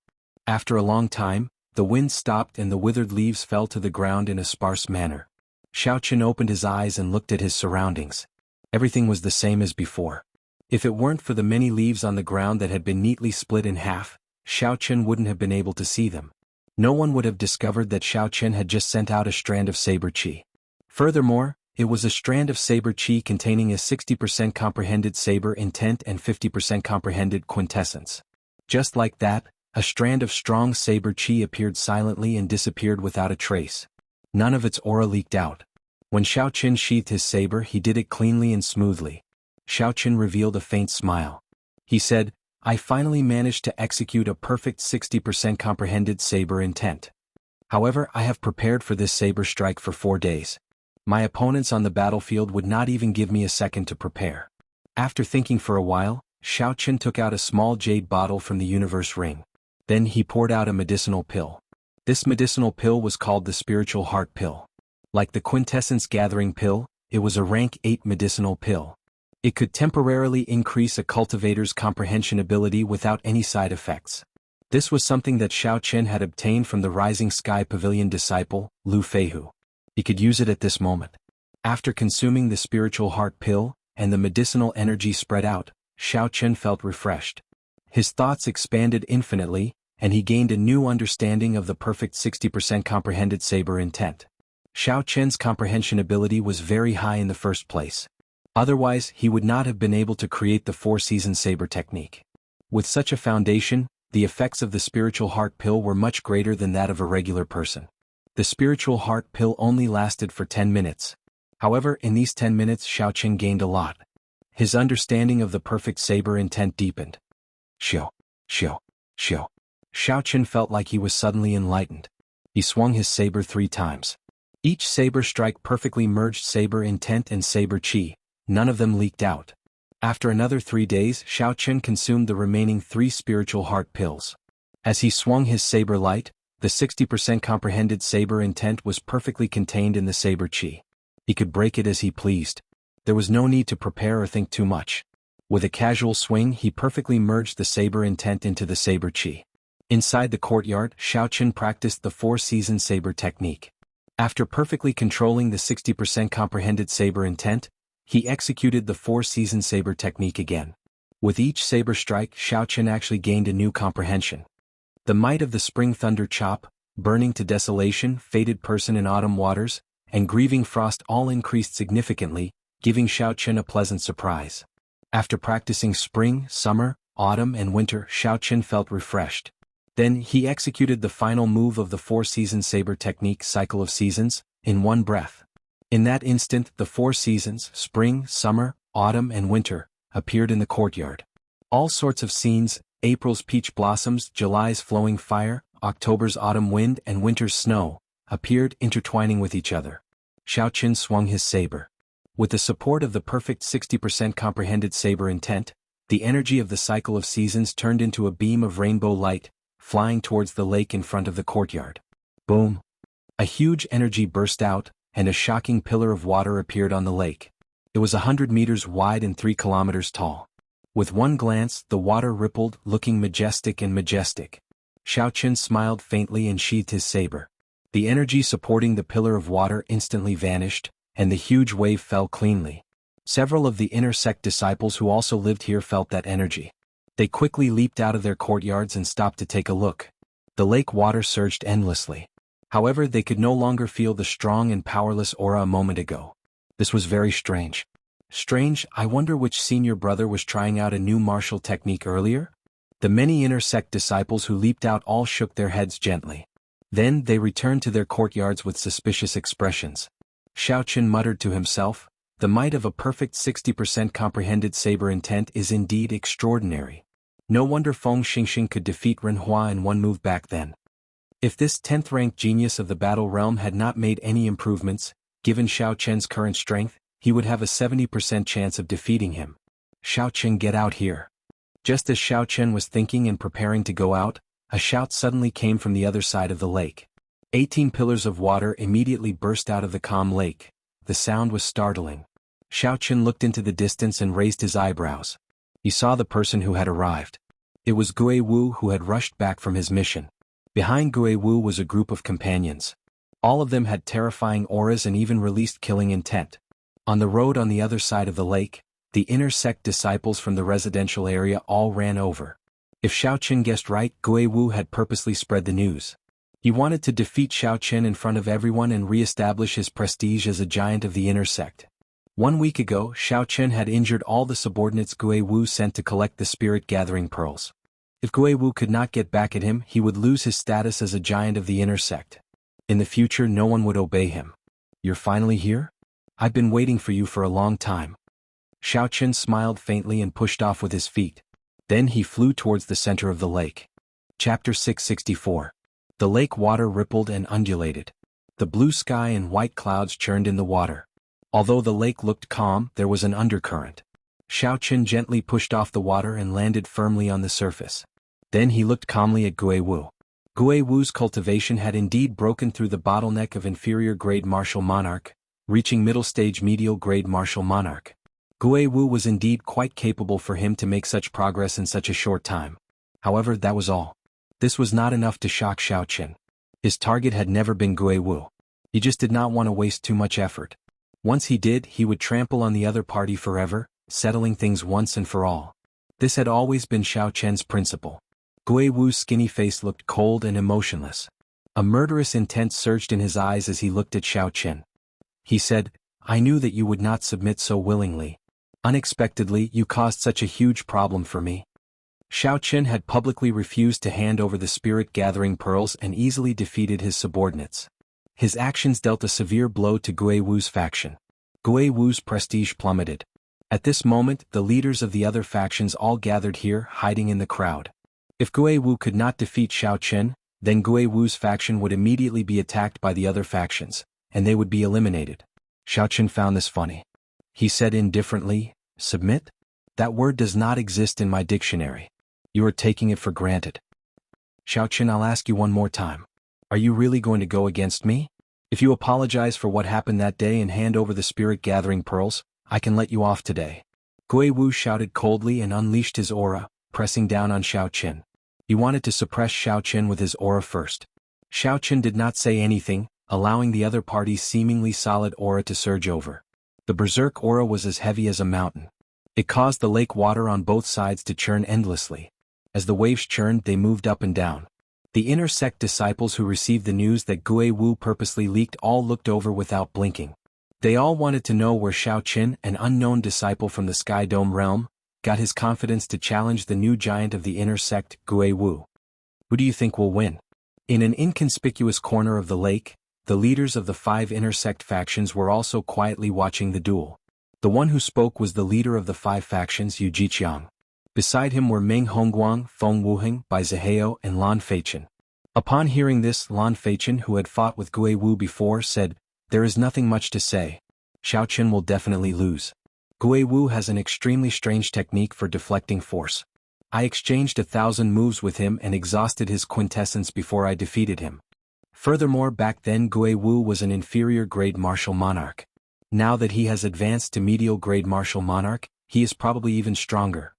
After a long time, the wind stopped and the withered leaves fell to the ground in a sparse manner. Xiao Qin opened his eyes and looked at his surroundings. Everything was the same as before. If it weren't for the many leaves on the ground that had been neatly split in half, Xiao Qin wouldn't have been able to see them. No one would have discovered that Xiao Qin had just sent out a strand of saber chi. Furthermore, it was a strand of saber chi containing a 60% comprehended saber intent and 50% comprehended quintessence. Just like that, a strand of strong saber chi appeared silently and disappeared without a trace. None of its aura leaked out. When Xiao Qin sheathed his saber, he did it cleanly and smoothly. Xiao Qin revealed a faint smile. He said, "I finally managed to execute a perfect 60% comprehended saber intent. However, I have prepared for this saber strike for 4 days. My opponents on the battlefield would not even give me a second to prepare." After thinking for a while, Xiao Qin took out a small jade bottle from the universe ring. Then he poured out a medicinal pill. This medicinal pill was called the spiritual heart pill. Like the quintessence gathering pill, it was a rank 8 medicinal pill. It could temporarily increase a cultivator's comprehension ability without any side effects. This was something that Xiao Qin had obtained from the Rising Sky Pavilion disciple, Lu Feihu. He could use it at this moment. After consuming the spiritual heart pill, and the medicinal energy spread out, Xiao Qin felt refreshed. His thoughts expanded infinitely, and he gained a new understanding of the perfect 60% comprehended saber intent. Xiao Qin's comprehension ability was very high in the first place. Otherwise, he would not have been able to create the 4-season saber technique. With such a foundation, the effects of the spiritual heart pill were much greater than that of a regular person. The spiritual heart pill only lasted for 10 minutes. However, in these 10 minutes Xiao Qin gained a lot. His understanding of the perfect saber intent deepened. Xiao, Xiao, Xiao. Xiao Qin felt like he was suddenly enlightened. He swung his saber 3 times. Each saber strike perfectly merged saber intent and saber chi. None of them leaked out. After another 3 days, Xiao Qin consumed the remaining 3 spiritual heart pills. As he swung his saber light, the 60% comprehended saber intent was perfectly contained in the saber chi. He could break it as he pleased. There was no need to prepare or think too much. With a casual swing, he perfectly merged the saber intent into the saber chi. Inside the courtyard, Xiao Qin practiced the 4-season saber technique. After perfectly controlling the 60% comprehended saber intent, he executed the 4-season saber technique again. With each saber strike, Xiao Qin actually gained a new comprehension. The might of the spring thunder chop, burning to desolation, fated person in autumn waters, and grieving frost all increased significantly, giving Xiaochen a pleasant surprise. After practicing spring, summer, autumn and winter, Xiaochen felt refreshed. Then he executed the final move of the four-season saber technique cycle of seasons, in one breath. In that instant the four seasons, spring, summer, autumn and winter, appeared in the courtyard. All sorts of scenes, April's peach blossoms, July's flowing fire, October's autumn wind and winter's snow, appeared intertwining with each other. Xiaochen swung his saber. With the support of the perfect 60% comprehended saber intent, the energy of the cycle of seasons turned into a beam of rainbow light, flying towards the lake in front of the courtyard. Boom! A huge energy burst out, and a shocking pillar of water appeared on the lake. It was 100 meters wide and 3 kilometers tall. With one glance, the water rippled, looking majestic and majestic. Xiaochen smiled faintly and sheathed his saber. The energy supporting the pillar of water instantly vanished, and the huge wave fell cleanly. Several of the inner sect disciples who also lived here felt that energy. They quickly leaped out of their courtyards and stopped to take a look. The lake water surged endlessly. However, they could no longer feel the strong and powerless aura a moment ago. This was very strange. Strange, I wonder which senior brother was trying out a new martial technique earlier? The many inner sect disciples who leaped out all shook their heads gently. Then they returned to their courtyards with suspicious expressions. Xiaochen muttered to himself, "The might of a perfect 60% comprehended saber intent is indeed extraordinary. No wonder Feng Xingxing could defeat Renhua in one move back then." If this 10th-ranked genius of the battle realm had not made any improvements, given Xiaochen's current strength, he would have a 70% chance of defeating him. "Xiaochen, get out here." Just as Xiaochen was thinking and preparing to go out, a shout suddenly came from the other side of the lake. 18 pillars of water immediately burst out of the calm lake. The sound was startling. Xiaochen looked into the distance and raised his eyebrows. He saw the person who had arrived. It was Gui Wu, who had rushed back from his mission. Behind Gui Wu was a group of companions. All of them had terrifying auras and even released killing intent. On the road on the other side of the lake, the inner sect disciples from the residential area all ran over. If Xiaochen guessed right, Gui Wu had purposely spread the news. He wanted to defeat Xiaochen in front of everyone and re-establish his prestige as a giant of the inner sect. 1 week ago, Xiaochen had injured all the subordinates Gui Wu sent to collect the spirit-gathering pearls. If Gui Wu could not get back at him, he would lose his status as a giant of the inner sect. In the future, no one would obey him. "You're finally here? I've been waiting for you for a long time." Xiaochen smiled faintly and pushed off with his feet. Then he flew towards the center of the lake. Chapter 664. The lake water rippled and undulated. The blue sky and white clouds churned in the water. Although the lake looked calm, there was an undercurrent. Xiaochen gently pushed off the water and landed firmly on the surface. Then he looked calmly at Gui Wu. Gui Wu's cultivation had indeed broken through the bottleneck of inferior-grade martial monarch, reaching middle-stage medial-grade martial monarch. Gui Wu was indeed quite capable for him to make such progress in such a short time. However, that was all. This was not enough to shock Xiaochen. His target had never been Gui Wu. He just did not want to waste too much effort. Once he did, he would trample on the other party forever, settling things once and for all. This had always been Xiaochen's principle. Gui Wu's skinny face looked cold and emotionless. A murderous intent surged in his eyes as he looked at Xiaochen. He said, "I knew that you would not submit so willingly. Unexpectedly, you caused such a huge problem for me." Xiaochen had publicly refused to hand over the spirit-gathering pearls and easily defeated his subordinates. His actions dealt a severe blow to Gui Wu's faction. Gui Wu's prestige plummeted. At this moment, the leaders of the other factions all gathered here, hiding in the crowd. If Gui Wu could not defeat Xiaochen, then Gui Wu's faction would immediately be attacked by the other factions, and they would be eliminated. Xiaochen found this funny. He said indifferently, "Submit? That word does not exist in my dictionary. You are taking it for granted." "Xiaochen, I'll ask you one more time. Are you really going to go against me? If you apologize for what happened that day and hand over the spirit-gathering pearls, I can let you off today." Gui Wu shouted coldly and unleashed his aura, pressing down on Xiaochen. He wanted to suppress Xiaochen with his aura first. Xiaochen did not say anything, allowing the other party's seemingly solid aura to surge over. The berserk aura was as heavy as a mountain. It caused the lake water on both sides to churn endlessly. As the waves churned, they moved up and down. The inner sect disciples who received the news that Gui Wu purposely leaked all looked over without blinking. They all wanted to know where Xiao Qin, an unknown disciple from the Sky Dome realm, got his confidence to challenge the new giant of the inner sect, Gui Wu. Who do you think will win? In an inconspicuous corner of the lake, the leaders of the 5 inner sect factions were also quietly watching the duel. The one who spoke was the leader of the 5 factions, Yu Jiqiang. Beside him were Ming Hongguang, Feng Wuheng, Bai Zihao, and Lan Feichen. Upon hearing this, Lan Feichen, who had fought with Gui Wu before, said, "There is nothing much to say. Xiao Qin will definitely lose. Gui Wu has an extremely strange technique for deflecting force. I exchanged 1,000 moves with him and exhausted his quintessence before I defeated him. Furthermore, back then Gui Wu was an inferior grade martial monarch. Now that he has advanced to medial grade martial monarch, he is probably even stronger."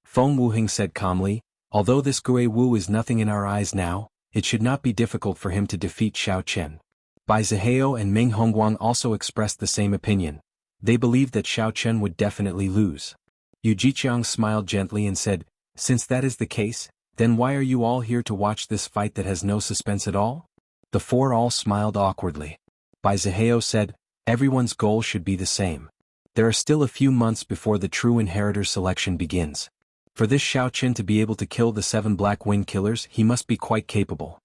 Feng Wuheng said calmly, "Although this Gui Wu is nothing in our eyes now, it should not be difficult for him to defeat Xiao Qin." Bai Zihao and Ming Hongguang also expressed the same opinion. They believed that Xiao Qin would definitely lose. Yu Jiqiang smiled gently and said, "Since that is the case, then why are you all here to watch this fight that has no suspense at all?" The 4 all smiled awkwardly. Bai Zihao said, "Everyone's goal should be the same. There are still a few months before the true inheritor selection begins. For this Xiao Qin to be able to kill the 7 Black Wind Killers, he must be quite capable.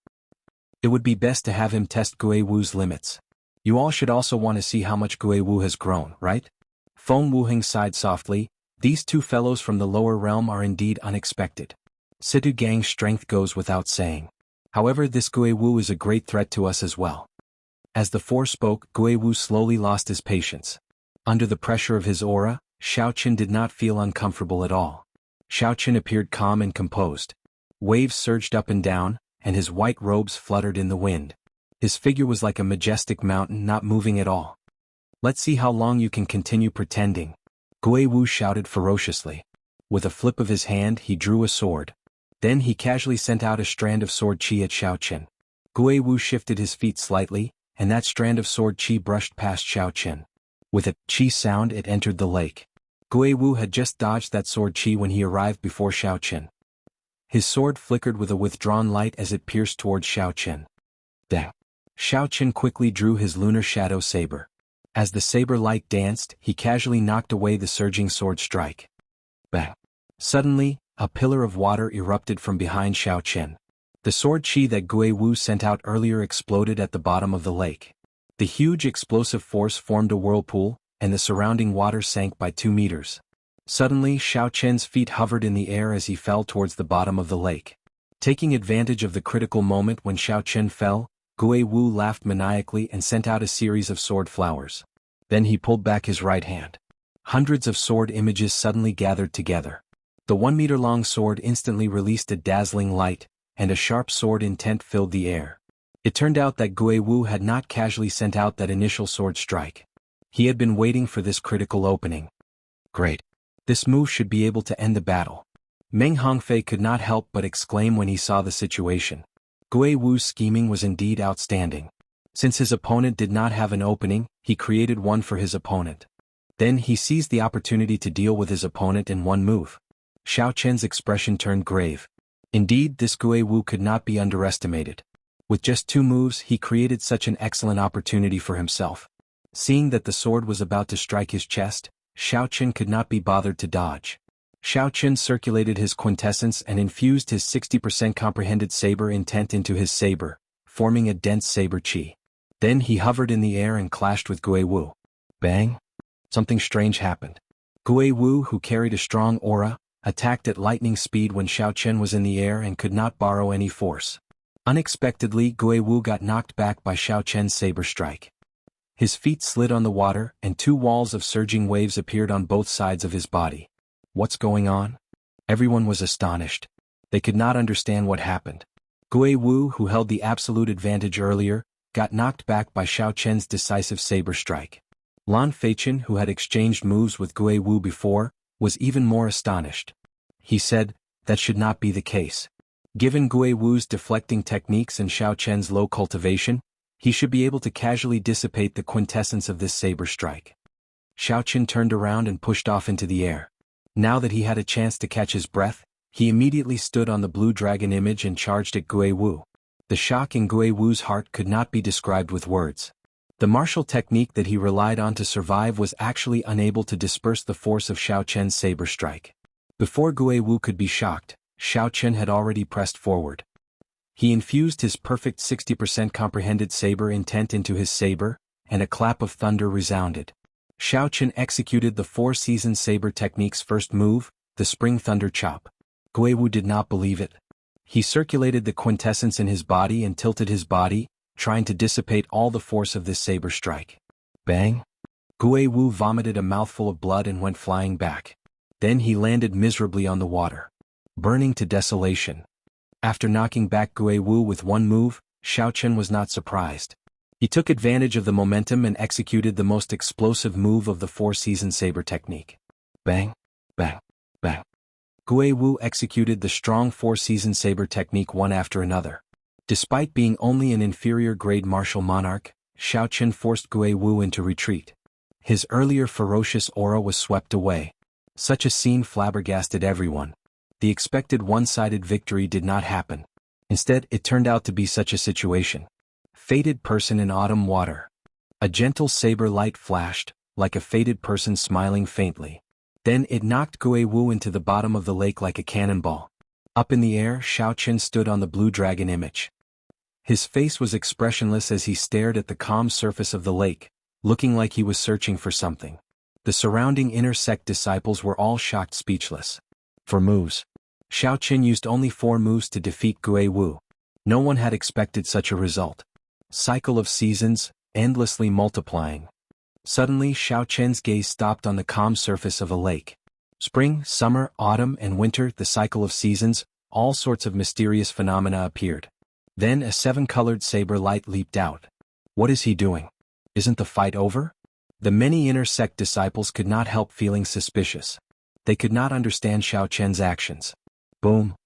It would be best to have him test Gui Wu's limits. You all should also want to see how much Gui Wu has grown, right?" Feng Wuheng sighed softly. "These 2 fellows from the lower realm are indeed unexpected. Situ Gang's strength goes without saying. However, this Gui Wu is a great threat to us as well." As the 4 spoke, Gui Wu slowly lost his patience. Under the pressure of his aura, Xiao Qin did not feel uncomfortable at all. Xiao Qin appeared calm and composed. Waves surged up and down, and his white robes fluttered in the wind. His figure was like a majestic mountain not moving at all. "Let's see how long you can continue pretending," Gui Wu shouted ferociously. With a flip of his hand he drew a sword. Then he casually sent out a strand of sword chi at Xiao Qin. Gui Wu shifted his feet slightly, and that strand of sword chi brushed past Xiao Qin. With a chi sound it entered the lake. Gui Wu had just dodged that sword chi when he arrived before Xiao Qin. His sword flickered with a withdrawn light as it pierced towards Xiao Qin. Dang! Xiao Qin quickly drew his lunar shadow saber. As the saber light danced, he casually knocked away the surging sword strike. Bang! Suddenly, a pillar of water erupted from behind Xiao Qin. The sword chi that Gui Wu sent out earlier exploded at the bottom of the lake. The huge explosive force formed a whirlpool, and the surrounding water sank by 2 meters. Suddenly, Xiao Qin's feet hovered in the air as he fell towards the bottom of the lake. Taking advantage of the critical moment when Xiao Qin fell, Gui Wu laughed maniacally and sent out a series of sword flowers. Then he pulled back his right hand. Hundreds of sword images suddenly gathered together. The 1-meter-long sword instantly released a dazzling light, and a sharp sword intent filled the air. It turned out that Gui Wu had not casually sent out that initial sword strike. He had been waiting for this critical opening. Great! This move should be able to end the battle. Meng Hongfei could not help but exclaim when he saw the situation. Gui Wu's scheming was indeed outstanding. Since his opponent did not have an opening, he created one for his opponent. Then he seized the opportunity to deal with his opponent in one move. Xiao Qin's expression turned grave. Indeed, this Gui Wu could not be underestimated. With just 2 moves he created such an excellent opportunity for himself. Seeing that the sword was about to strike his chest, Xiao Qin could not be bothered to dodge. Xiao Qin circulated his quintessence and infused his 60% comprehended saber intent into his saber, forming a dense saber chi. Then he hovered in the air and clashed with Gui Wu. Bang! Something strange happened. Gui Wu, who carried a strong aura, attacked at lightning speed when Xiao Qin was in the air and could not borrow any force. Unexpectedly, Gui Wu got knocked back by Xiao Qin's saber strike. His feet slid on the water, and 2 walls of surging waves appeared on both sides of his body. What's going on? Everyone was astonished. They could not understand what happened. Gui Wu, who held the absolute advantage earlier, got knocked back by Xiao Qin's decisive saber strike. Lan Feichen, who had exchanged moves with Gui Wu before, was even more astonished. He said, "That should not be the case. Given Gui Wu's deflecting techniques and Xiao Qin's low cultivation, he should be able to casually dissipate the quintessence of this saber strike." Xiao Qin turned around and pushed off into the air. Now that he had a chance to catch his breath, He immediately stood on the blue dragon image and charged at Gui Wu. The shock in Gui Wu's heart could not be described with words. The martial technique that he relied on to survive was actually unable to disperse the force of Xiao Chen's saber strike. Before Gui Wu could be shocked, Xiao Chen had already pressed forward. He infused his perfect 60% comprehended saber intent into his saber, and a clap of thunder resounded. Xiao Chen executed the Four-Season Saber technique's first move, the Spring Thunder Chop. Gui Wu did not believe it. He circulated the quintessence in his body and tilted his body, trying to dissipate all the force of this saber strike. Bang! Gui Wu vomited a mouthful of blood and went flying back. Then he landed miserably on the water, burning to desolation. After knocking back Gui Wu with one move, Xiao Chen was not surprised. He took advantage of the momentum and executed the most explosive move of the Four-Season Saber technique. Bang! Bang! Bang! Gui Wu executed the strong Four-Season Saber technique one after another. Despite being only an inferior-grade martial monarch, Xiao Chen forced Gui Wu into retreat. His earlier ferocious aura was swept away. Such a scene flabbergasted everyone. The expected one-sided victory did not happen. Instead, it turned out to be such a situation. Fated person in autumn water. A gentle saber light flashed, like a fated person smiling faintly. Then it knocked Gui Wu into the bottom of the lake like a cannonball. Up in the air, Xiao Chen stood on the blue dragon image. His face was expressionless as he stared at the calm surface of the lake, looking like he was searching for something. The surrounding inner sect disciples were all shocked speechless. For moves. Xiao Chen used only 4 moves to defeat Gui Wu. No one had expected such a result. Cycle of seasons, endlessly multiplying. Suddenly Xiao Chen's gaze stopped on the calm surface of a lake. Spring, summer, autumn, and winter, the cycle of seasons, all sorts of mysterious phenomena appeared. Then a 7-colored saber light leaped out. What is he doing? Isn't the fight over? The many inner sect disciples could not help feeling suspicious. They could not understand Xiao Chen's actions. Boom!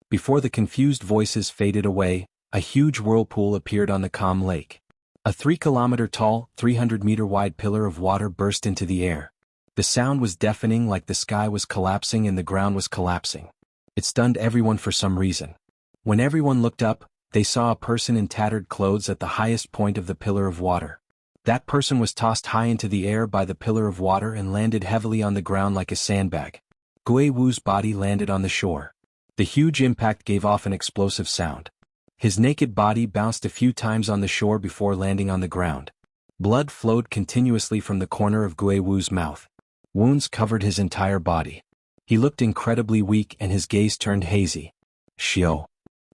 Before the confused voices faded away, a huge whirlpool appeared on the calm lake. A 3-kilometer-tall, 300-meter-wide pillar of water burst into the air. The sound was deafening, like the sky was collapsing and the ground was collapsing. It stunned everyone for some reason. When everyone looked up, they saw a person in tattered clothes at the highest point of the pillar of water. That person was tossed high into the air by the pillar of water and landed heavily on the ground like a sandbag. Gui Wu's body landed on the shore. The huge impact gave off an explosive sound. His naked body bounced a few times on the shore before landing on the ground. Blood flowed continuously from the corner of Gui Wu's mouth. Wounds covered his entire body. He looked incredibly weak and his gaze turned hazy. Xiao.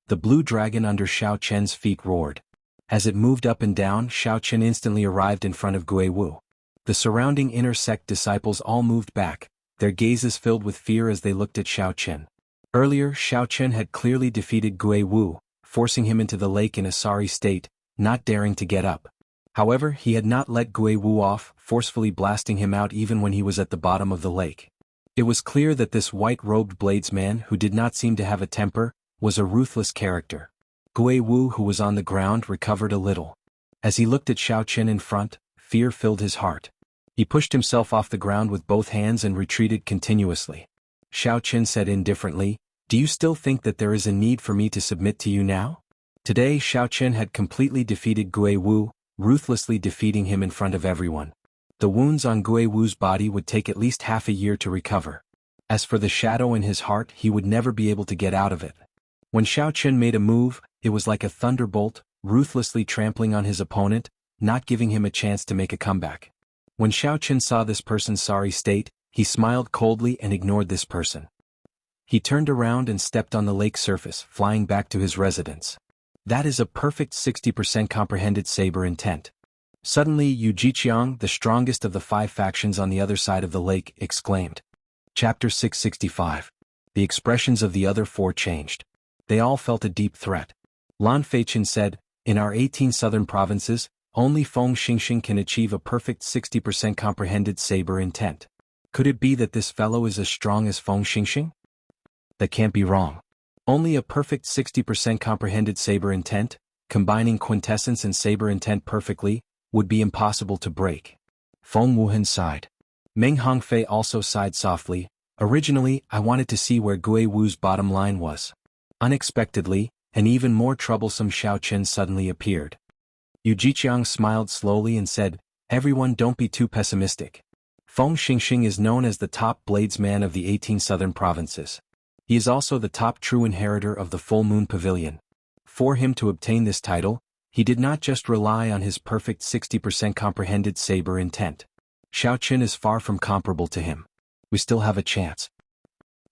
The blue dragon under Xiao Chen's feet roared. As it moved up and down, Xiao Chen instantly arrived in front of Gui Wu. The surrounding inner sect disciples all moved back, their gazes filled with fear as they looked at Xiao Chen. Earlier, Xiao Chen had clearly defeated Gui Wu, forcing him into the lake in a sorry state, not daring to get up. However, he had not let Gui Wu off, forcefully blasting him out even when he was at the bottom of the lake. It was clear that this white-robed bladesman, who did not seem to have a temper, was a ruthless character. Gui Wu, who was on the ground, recovered a little. As he looked at Xiao Chen in front, fear filled his heart. He pushed himself off the ground with both hands and retreated continuously. Xiao Chen said indifferently, "Do you still think that there is a need for me to submit to you now?" Today Xiao Chen had completely defeated Gui Wu, ruthlessly defeating him in front of everyone. The wounds on Gui Wu's body would take at least half a year to recover. As for the shadow in his heart, he would never be able to get out of it. When Xiao Chen made a move, it was like a thunderbolt, ruthlessly trampling on his opponent, not giving him a chance to make a comeback. When Xiao Chen saw this person's sorry state, he smiled coldly and ignored this person. He turned around and stepped on the lake surface, flying back to his residence. That is a perfect 60% comprehended saber intent. Suddenly Yu Jiqiang, the strongest of the 5 factions on the other side of the lake, exclaimed. Chapter 665. The expressions of the other 4 changed. They all felt a deep threat. Lan Feichen said, "In our 18 southern provinces, only Feng Xingxing can achieve a perfect 60% comprehended saber intent. Could it be that this fellow is as strong as Feng Xingxing? That can't be wrong. Only a perfect 60% comprehended saber intent, combining quintessence and saber intent perfectly, would be impossible to break." Feng Wuhan sighed. Meng Hongfei also sighed softly, Originally, I wanted to see where Gui Wu's bottom line was. Unexpectedly, an even more troublesome Xiao Chen suddenly appeared. Yu Jiqiang smiled slowly and said, "Everyone, don't be too pessimistic. Feng Xingxing is known as the top bladesman of the 18 southern provinces. He is also the top true inheritor of the Full Moon Pavilion. For him to obtain this title, he did not just rely on his perfect 60% comprehended saber intent. Xiao Chen is far from comparable to him. We still have a chance."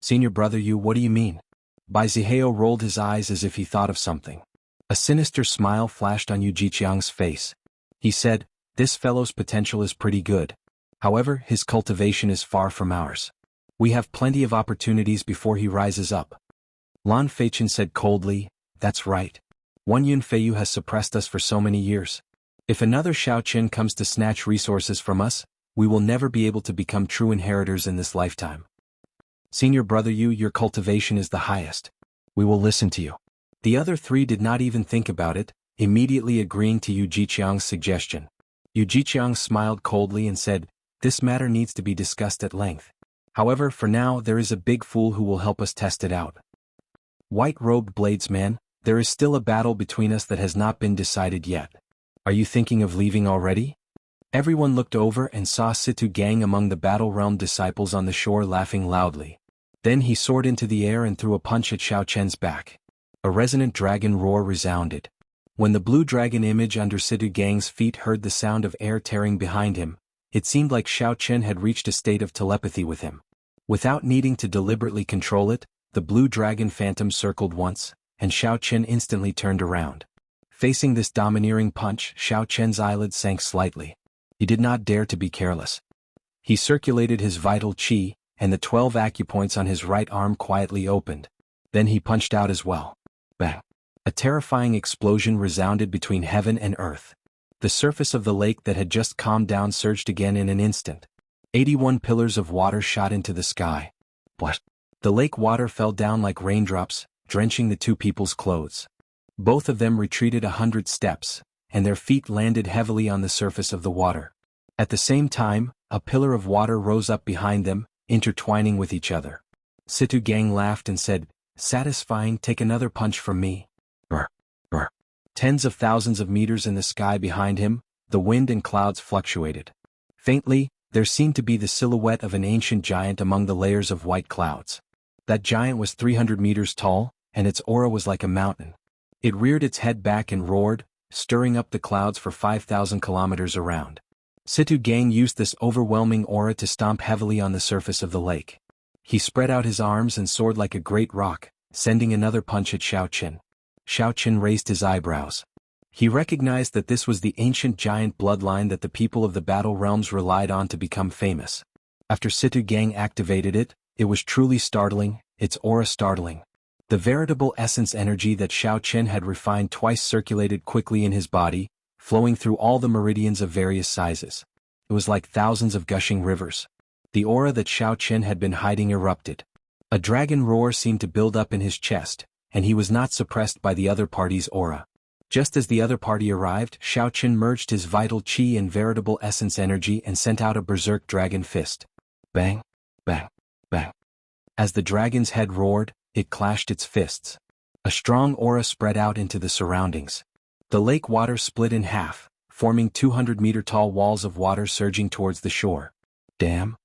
"Senior brother Yu, what do you mean?" Bai Zihao rolled his eyes as if he thought of something. A sinister smile flashed on Yu Jiqiang's face. He said, "This fellow's potential is pretty good. However, his cultivation is far from ours. We have plenty of opportunities before he rises up." Lan Feichen said coldly, "That's right. One Yun Feiyu has suppressed us for so many years. If another Xiao Chen comes to snatch resources from us, we will never be able to become true inheritors in this lifetime. Senior brother Yu, your cultivation is the highest. We will listen to you." The other three did not even think about it, immediately agreeing to Yu Jiqiang's suggestion. Yu Jiqiang smiled coldly and said, "This matter needs to be discussed at length. However, for now there is a big fool who will help us test it out. White-robed bladesman, there is still a battle between us that has not been decided yet. Are you thinking of leaving already?" Everyone looked over and saw Situ Gang among the Battle Realm disciples on the shore laughing loudly. Then he soared into the air and threw a punch at Xiao Chen's back. A resonant dragon roar resounded. When the blue dragon image under Situ Gang's feet heard the sound of air tearing behind him, it seemed like Xiao Chen had reached a state of telepathy with him. Without needing to deliberately control it, the blue dragon phantom circled once, and Xiao Chen instantly turned around. Facing this domineering punch, Xiao Chen's eyelids sank slightly. He did not dare to be careless. He circulated his vital qi, and the 12 acupoints on his right arm quietly opened. Then he punched out as well. Bang! A terrifying explosion resounded between heaven and earth. The surface of the lake that had just calmed down surged again in an instant. 81 pillars of water shot into the sky. What? The lake water fell down like raindrops, drenching the two people's clothes. Both of them retreated 100 steps, and their feet landed heavily on the surface of the water. At the same time, a pillar of water rose up behind them, intertwining with each other. Situ Gang laughed and said, "Satisfying, take another punch from me." Brr, brr. Tens of thousands of meters in the sky behind him, the wind and clouds fluctuated. Faintly, there seemed to be the silhouette of an ancient giant among the layers of white clouds. That giant was 300 meters tall, and its aura was like a mountain. It reared its head back and roared, stirring up the clouds for 5,000 kilometers around. Situ Gang used this overwhelming aura to stomp heavily on the surface of the lake. He spread out his arms and soared like a great rock, sending another punch at Xiao Chen. Xiao Chen raised his eyebrows. He recognized that this was the ancient giant bloodline that the people of the Battle Realms relied on to become famous. After Situ Gang activated it, it was truly startling, its aura startling. The veritable essence energy that Xiao Chen had refined twice circulated quickly in his body, flowing through all the meridians of various sizes. It was like thousands of gushing rivers. The aura that Xiao Chen had been hiding erupted. A dragon roar seemed to build up in his chest, and he was not suppressed by the other party's aura. Just as the other party arrived, Xiao Chen merged his vital qi and veritable essence energy and sent out a berserk dragon fist. Bang, bang, bang. As the dragon's head roared, it clashed its fists. A strong aura spread out into the surroundings. The lake water split in half, forming 200-meter-tall walls of water surging towards the shore. Damn!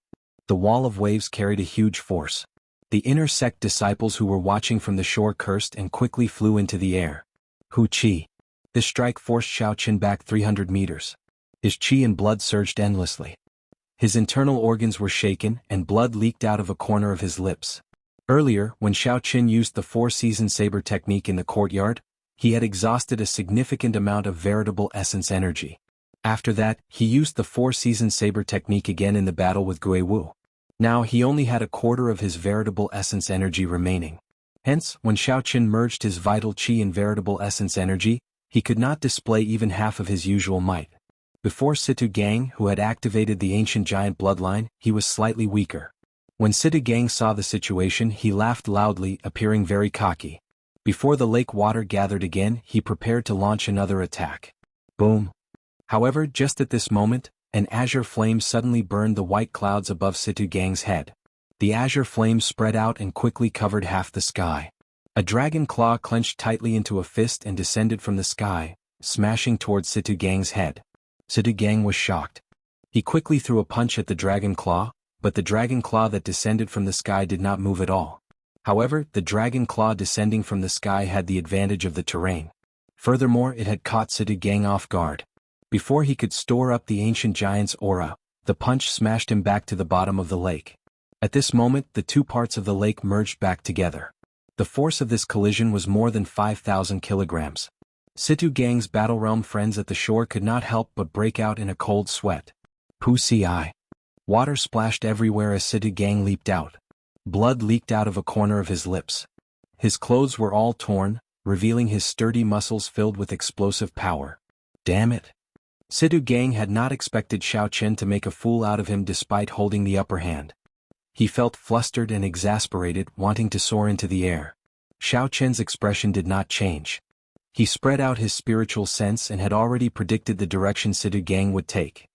The wall of waves carried a huge force. The inner sect disciples who were watching from the shore cursed and quickly flew into the air. Hu Qi! This strike forced Xiao Chen back 300 meters. His qi and blood surged endlessly. His internal organs were shaken and blood leaked out of a corner of his lips. Earlier, when Xiao Chen used the four-season saber technique in the courtyard, he had exhausted a significant amount of veritable essence energy. After that, he used the four-season saber technique again in the battle with Gui Wu. Now he only had a quarter of his veritable essence energy remaining. Hence, when Xiao Chen merged his vital qi and veritable essence energy, he could not display even half of his usual might. Before Situ Gang, who had activated the ancient giant bloodline, he was slightly weaker. When Situ Gang saw the situation, he laughed loudly, appearing very cocky. Before the lake water gathered again, he prepared to launch another attack. Boom! However, just at this moment, an azure flame suddenly burned the white clouds above Situ Gang's head. The azure flames spread out and quickly covered half the sky. A dragon claw clenched tightly into a fist and descended from the sky, smashing towards Situ Gang's head. Situ Gang was shocked. He quickly threw a punch at the dragon claw, but the dragon claw that descended from the sky did not move at all. However, the dragon claw descending from the sky had the advantage of the terrain. Furthermore, it had caught Situ Gang off guard. Before he could store up the ancient giant's aura, the punch smashed him back to the bottom of the lake. At this moment, the two parts of the lake merged back together. The force of this collision was more than 5,000 kilograms. Situ Gang's Battle Realm friends at the shore could not help but break out in a cold sweat. Pussy. Water splashed everywhere as Situ Gang leaped out. Blood leaked out of a corner of his lips. His clothes were all torn, revealing his sturdy muscles filled with explosive power. Damn it. Situ Gang had not expected Xiao Chen to make a fool out of him despite holding the upper hand. He felt flustered and exasperated, wanting to soar into the air. Xiao Chen's expression did not change. He spread out his spiritual sense and had already predicted the direction Situ Gang would take.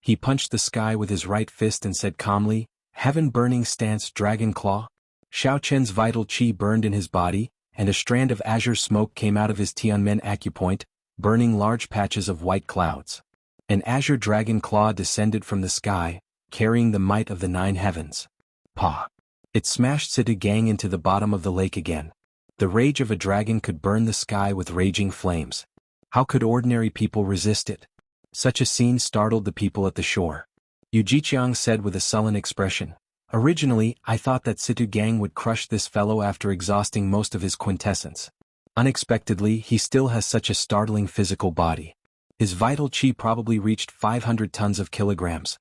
He punched the sky with his right fist and said calmly, "Heaven-burning stance, Dragon Claw." Xiao Chen's vital chi burned in his body, and a strand of azure smoke came out of his Tianmen acupoint, burning large patches of white clouds. An azure dragon claw descended from the sky, carrying the might of the 9 heavens. Pa! It smashed Situ Gang into the bottom of the lake again. The rage of a dragon could burn the sky with raging flames. How could ordinary people resist it? Such a scene startled the people at the shore. Yu Jiqiang said with a sullen expression, "Originally, I thought that Situ Gang would crush this fellow after exhausting most of his quintessence. Unexpectedly, he still has such a startling physical body. His vital chi probably reached 500 tons of kilograms.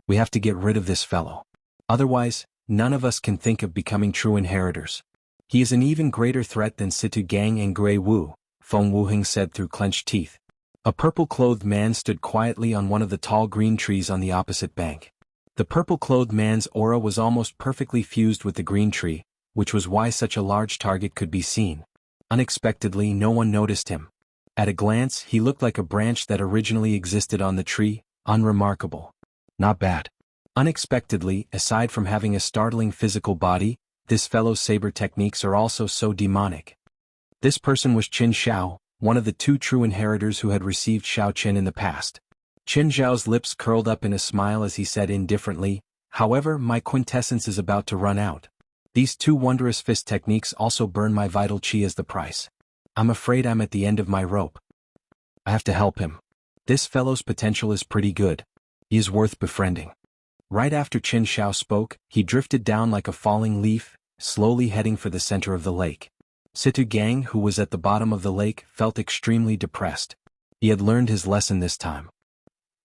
We have to get rid of this fellow. Otherwise, none of us can think of becoming true inheritors. He is an even greater threat than Situ Gang and Grey Wu," Feng Wuheng said through clenched teeth. A purple-clothed man stood quietly on one of the tall green trees on the opposite bank. The purple-clothed man's aura was almost perfectly fused with the green tree, which was why such a large target could be seen. Unexpectedly, no one noticed him. At a glance, he looked like a branch that originally existed on the tree, unremarkable. Not bad. Unexpectedly, aside from having a startling physical body, this fellow's saber techniques are also so demonic. This person was Qin Xiao, one of the 2 true inheritors who had received Xiao Chen in the past. Qin Xiao's lips curled up in a smile as he said indifferently, "However, my quintessence is about to run out. These 2 wondrous fist techniques also burn my vital chi as the price. I'm afraid I'm at the end of my rope. I have to help him. This fellow's potential is pretty good. He is worth befriending." Right after Qin Xiao spoke, he drifted down like a falling leaf, slowly heading for the center of the lake. Situ Gang, who was at the bottom of the lake, felt extremely depressed. He had learned his lesson this time.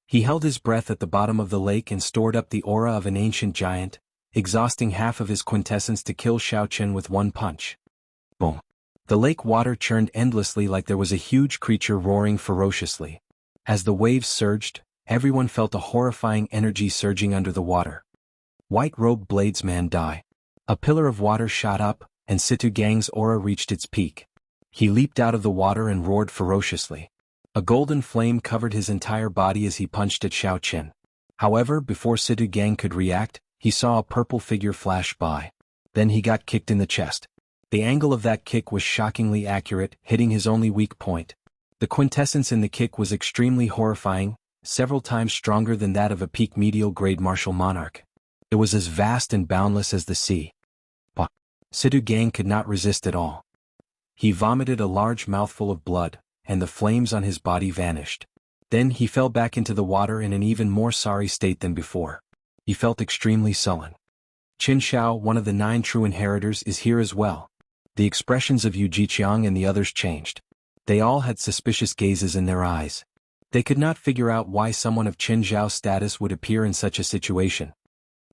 He held his breath at the bottom of the lake and stored up the aura of an ancient giant, exhausting half of his quintessence to kill Xiao Chen with one punch. Boom. The lake water churned endlessly like there was a huge creature roaring ferociously. As the waves surged, everyone felt a horrifying energy surging under the water. White-robed bladesman die. A pillar of water shot up, and Situ Gang's aura reached its peak. He leaped out of the water and roared ferociously. A golden flame covered his entire body as he punched at Xiao Chen. However, before Situ Gang could react, he saw a purple figure flash by. Then he got kicked in the chest. The angle of that kick was shockingly accurate, hitting his only weak point. The quintessence in the kick was extremely horrifying, several times stronger than that of a peak medial grade martial monarch. It was as vast and boundless as the sea. Situ Gang could not resist at all. He vomited a large mouthful of blood, and the flames on his body vanished. Then he fell back into the water in an even more sorry state than before. He felt extremely sullen. Qin Xiao, one of the 9 true inheritors, is here as well. The expressions of Yu Jiqiang and the others changed. They all had suspicious gazes in their eyes. They could not figure out why someone of Qin Xiao's status would appear in such a situation.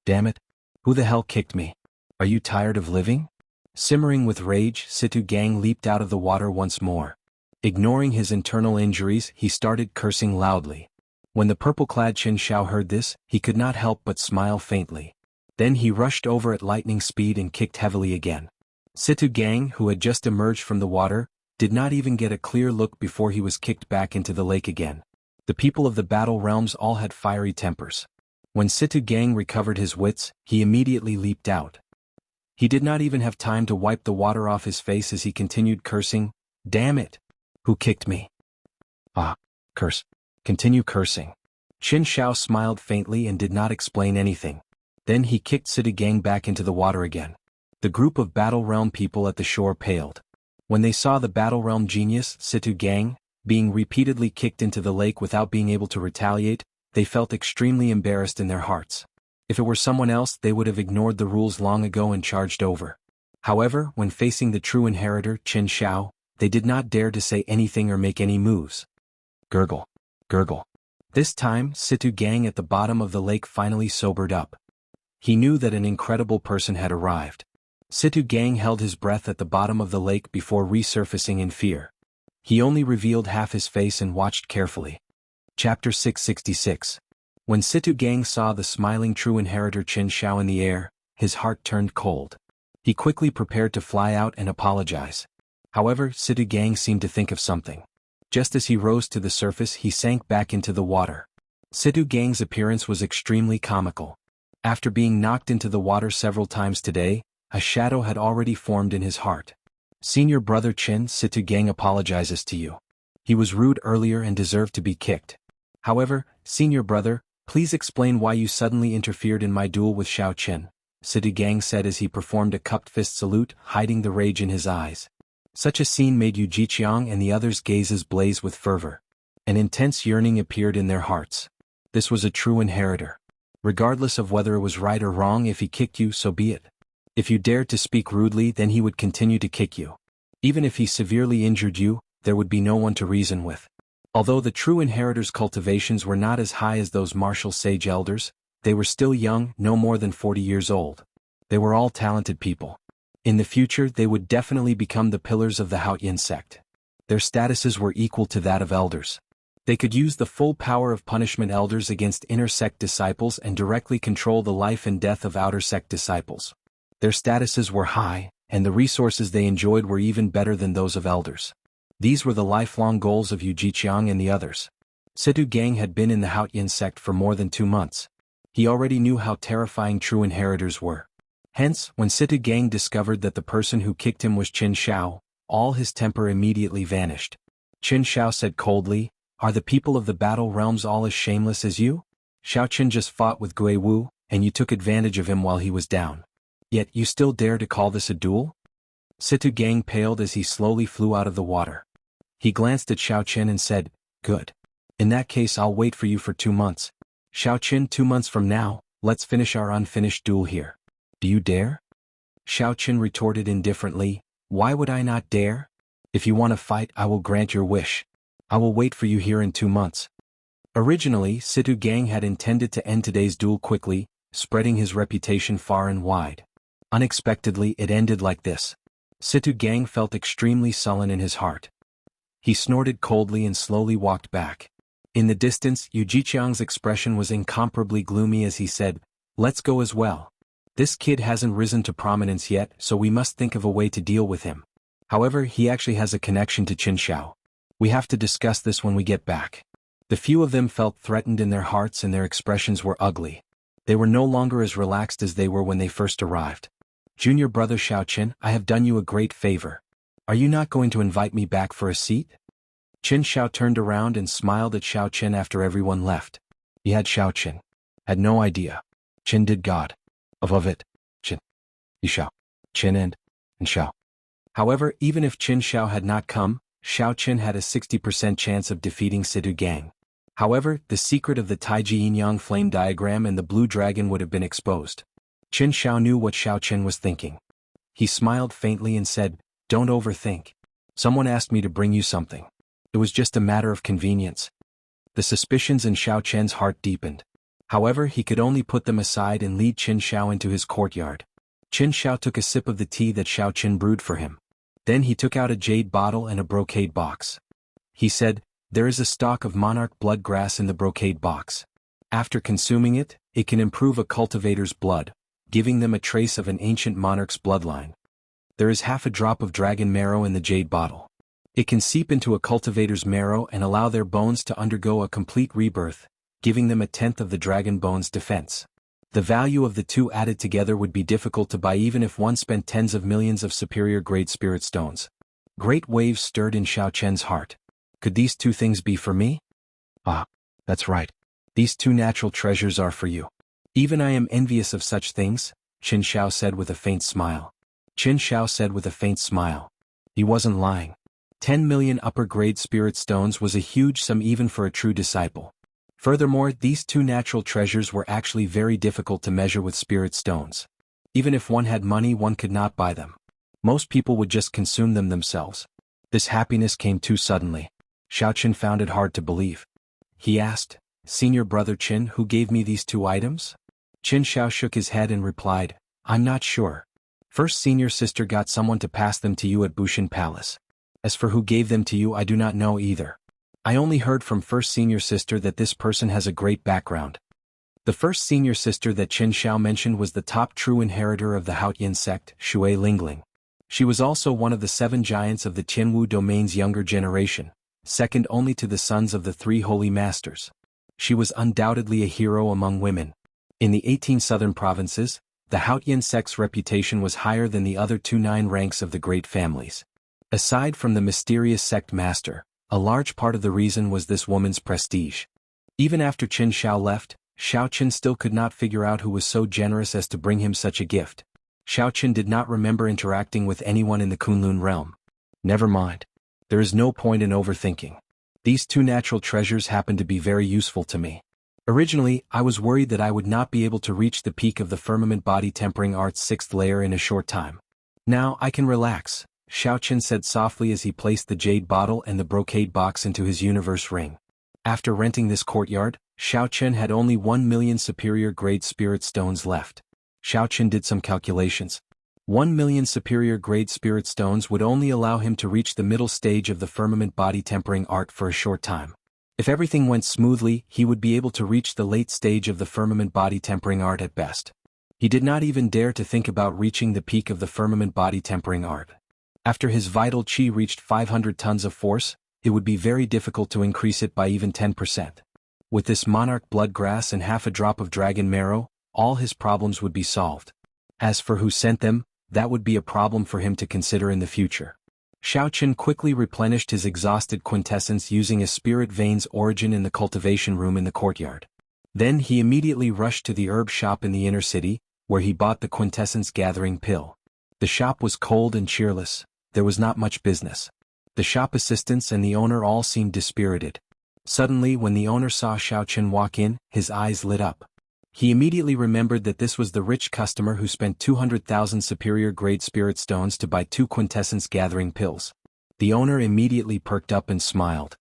Damn it! Who the hell kicked me? Are you tired of living? Simmering with rage, Situ Gang leaped out of the water once more. Ignoring his internal injuries, he started cursing loudly. When the purple-clad Qin Xiao heard this, he could not help but smile faintly. Then he rushed over at lightning speed and kicked heavily again. Situ Gang, who had just emerged from the water, did not even get a clear look before he was kicked back into the lake again. The people of the battle realms all had fiery tempers. When Situ Gang recovered his wits, he immediately leaped out. He did not even have time to wipe the water off his face as he continued cursing, "Damn it! Who kicked me? Ah, curse. Continue cursing." Qin Shao smiled faintly and did not explain anything. Then he kicked Situ Gang back into the water again. The group of Battle Realm people at the shore paled. When they saw the Battle Realm genius, Situ Gang, being repeatedly kicked into the lake without being able to retaliate, they felt extremely embarrassed in their hearts. If it were someone else, they would have ignored the rules long ago and charged over. However, when facing the true inheritor, Qin Shao, they did not dare to say anything or make any moves. Gurgle. Gurgle. This time, Situ Gang at the bottom of the lake finally sobered up. He knew that an incredible person had arrived. Situ Gang held his breath at the bottom of the lake before resurfacing in fear. He only revealed half his face and watched carefully. Chapter 666. When Situ Gang saw the smiling true inheritor Qin Shao in the air, his heart turned cold. He quickly prepared to fly out and apologize. However, Situ Gang seemed to think of something. Just as he rose to the surface, he sank back into the water. Situ Gang's appearance was extremely comical. After being knocked into the water several times today, a shadow had already formed in his heart. "Senior brother Qin, Situ Gang apologizes to you. He was rude earlier and deserved to be kicked. However, senior brother, please explain why you suddenly interfered in my duel with Xiao Qin," Situ Gang said as he performed a cupped fist salute, hiding the rage in his eyes. Such a scene made Yu Jiqiang and the others' gazes blaze with fervor. An intense yearning appeared in their hearts. This was a true inheritor. Regardless of whether it was right or wrong, if he kicked you, so be it. If you dared to speak rudely, then he would continue to kick you. Even if he severely injured you, there would be no one to reason with. Although the true inheritor's cultivations were not as high as those martial sage elders, they were still young, no more than 40 years old. They were all talented people. In the future, they would definitely become the pillars of the Haotian sect. Their statuses were equal to that of elders. They could use the full power of punishment elders against inner sect disciples and directly control the life and death of outer sect disciples. Their statuses were high, and the resources they enjoyed were even better than those of elders. These were the lifelong goals of Yu Jiqiang and the others. Situ Gang had been in the Haotian sect for more than 2 months. He already knew how terrifying true inheritors were. Hence, when Situ Gang discovered that the person who kicked him was Qin Shao, all his temper immediately vanished. Qin Shao said coldly, "Are the people of the Battle Realms all as shameless as you? Xiao Qin just fought with Gui Wu, and you took advantage of him while he was down. Yet you still dare to call this a duel?" Situ Gang paled as he slowly flew out of the water. He glanced at Xiao Qin and said, "Good. In that case, I'll wait for you for 2 months. Xiao Qin, 2 months from now, let's finish our unfinished duel here. Do you dare?" Xiao Qin retorted indifferently, "Why would I not dare? If you want to fight, I will grant your wish. I will wait for you here in 2 months." Originally, Situ Gang had intended to end today's duel quickly, spreading his reputation far and wide. Unexpectedly, it ended like this. Situ Gang felt extremely sullen in his heart. He snorted coldly and slowly walked back. In the distance, Yu Jiqiang's expression was incomparably gloomy as he said, "Let's go as well. This kid hasn't risen to prominence yet, so we must think of a way to deal with him. However, he actually has a connection to Qin Shao. We have to discuss this when we get back." The few of them felt threatened in their hearts and their expressions were ugly. They were no longer as relaxed as they were when they first arrived. "Junior brother Xiao Qin, I have done you a great favor. Are you not going to invite me back for a seat?" Qin Shao turned around and smiled at Xiao Qin after everyone left. He had Xiao Qin. Had no idea. Qin did God. Of it. Qin. Xiao. Qin and Xiao. However, even if Qin Shao had not come, Xiao Qin had a 60% chance of defeating Situ Gang. However, the secret of the Taiji Yin-Yang flame diagram and the blue dragon would have been exposed. Qin Shao knew what Xiao Qin was thinking. He smiled faintly and said, "Don't overthink. Someone asked me to bring you something. It was just a matter of convenience." The suspicions in Xiao Qin's heart deepened. However, he could only put them aside and lead Qin Shao into his courtyard. Qin Shao took a sip of the tea that Xiao Qin brewed for him. Then he took out a jade bottle and a brocade box. He said, "There is a stalk of monarch blood grass in the brocade box. After consuming it, it can improve a cultivator's blood, giving them a trace of an ancient monarch's bloodline. There is half a drop of dragon marrow in the jade bottle. It can seep into a cultivator's marrow and allow their bones to undergo a complete rebirth, giving them a tenth of the dragon bone's defense. The value of the two added together would be difficult to buy even if one spent tens of millions of superior-grade spirit stones. Great waves stirred in Xiao Chen's heart. Could these two things be for me? Ah, that's right. These two natural treasures are for you. Even I am envious of such things, Qin Shao said with a faint smile. Qin Shao said with a faint smile. He wasn't lying. 10 million upper-grade spirit stones was a huge sum even for a true disciple. Furthermore, these two natural treasures were actually very difficult to measure with spirit stones. Even if one had money, one could not buy them. Most people would just consume them themselves. This happiness came too suddenly. Xiao Qin found it hard to believe. He asked, "Senior brother Qin, who gave me these two items?" Qin Shao shook his head and replied, "I'm not sure. First senior sister got someone to pass them to you at Bushin Palace. As for who gave them to you, I do not know either. I only heard from first senior sister that this person has a great background." The first senior sister that Qin Shao mentioned was the top true inheritor of the Haotian sect, Shui Lingling. She was also one of the 7 giants of the Tianwu domain's younger generation, second only to the sons of the 3 holy masters. She was undoubtedly a hero among women. In the 18 southern provinces, the Haotian sect's reputation was higher than the other 9 ranks of the great families. Aside from the mysterious sect master, a large part of the reason was this woman's prestige. Even after Qin Shao left, Xiao Qin still could not figure out who was so generous as to bring him such a gift. Xiao Qin did not remember interacting with anyone in the Kunlun realm. Never mind. There is no point in overthinking. These two natural treasures happen to be very useful to me. Originally, I was worried that I would not be able to reach the peak of the firmament body tempering art's 6th layer in a short time. Now I can relax, Xiao Qin said softly as he placed the jade bottle and the brocade box into his universe ring. After renting this courtyard, Xiao Qin had only 1 million superior-grade spirit stones left. Xiao Qin did some calculations. 1 million superior-grade spirit stones would only allow him to reach the middle stage of the firmament body tempering art for a short time. If everything went smoothly, he would be able to reach the late stage of the firmament body tempering art at best. He did not even dare to think about reaching the peak of the firmament body tempering art. After his vital qi reached 500 tons of force, it would be very difficult to increase it by even 10%. With this monarch bloodgrass and half a drop of dragon marrow, all his problems would be solved. As for who sent them, that would be a problem for him to consider in the future. Xiao Qin quickly replenished his exhausted quintessence using a spirit vein's origin in the cultivation room in the courtyard. Then he immediately rushed to the herb shop in the inner city, where he bought the quintessence gathering pill. The shop was cold and cheerless. There was not much business. The shop assistants and the owner all seemed dispirited. Suddenly, when the owner saw Xiao Qin walk in, his eyes lit up. He immediately remembered that this was the rich customer who spent 200,000 superior-grade spirit stones to buy 2 quintessence gathering pills. The owner immediately perked up and smiled.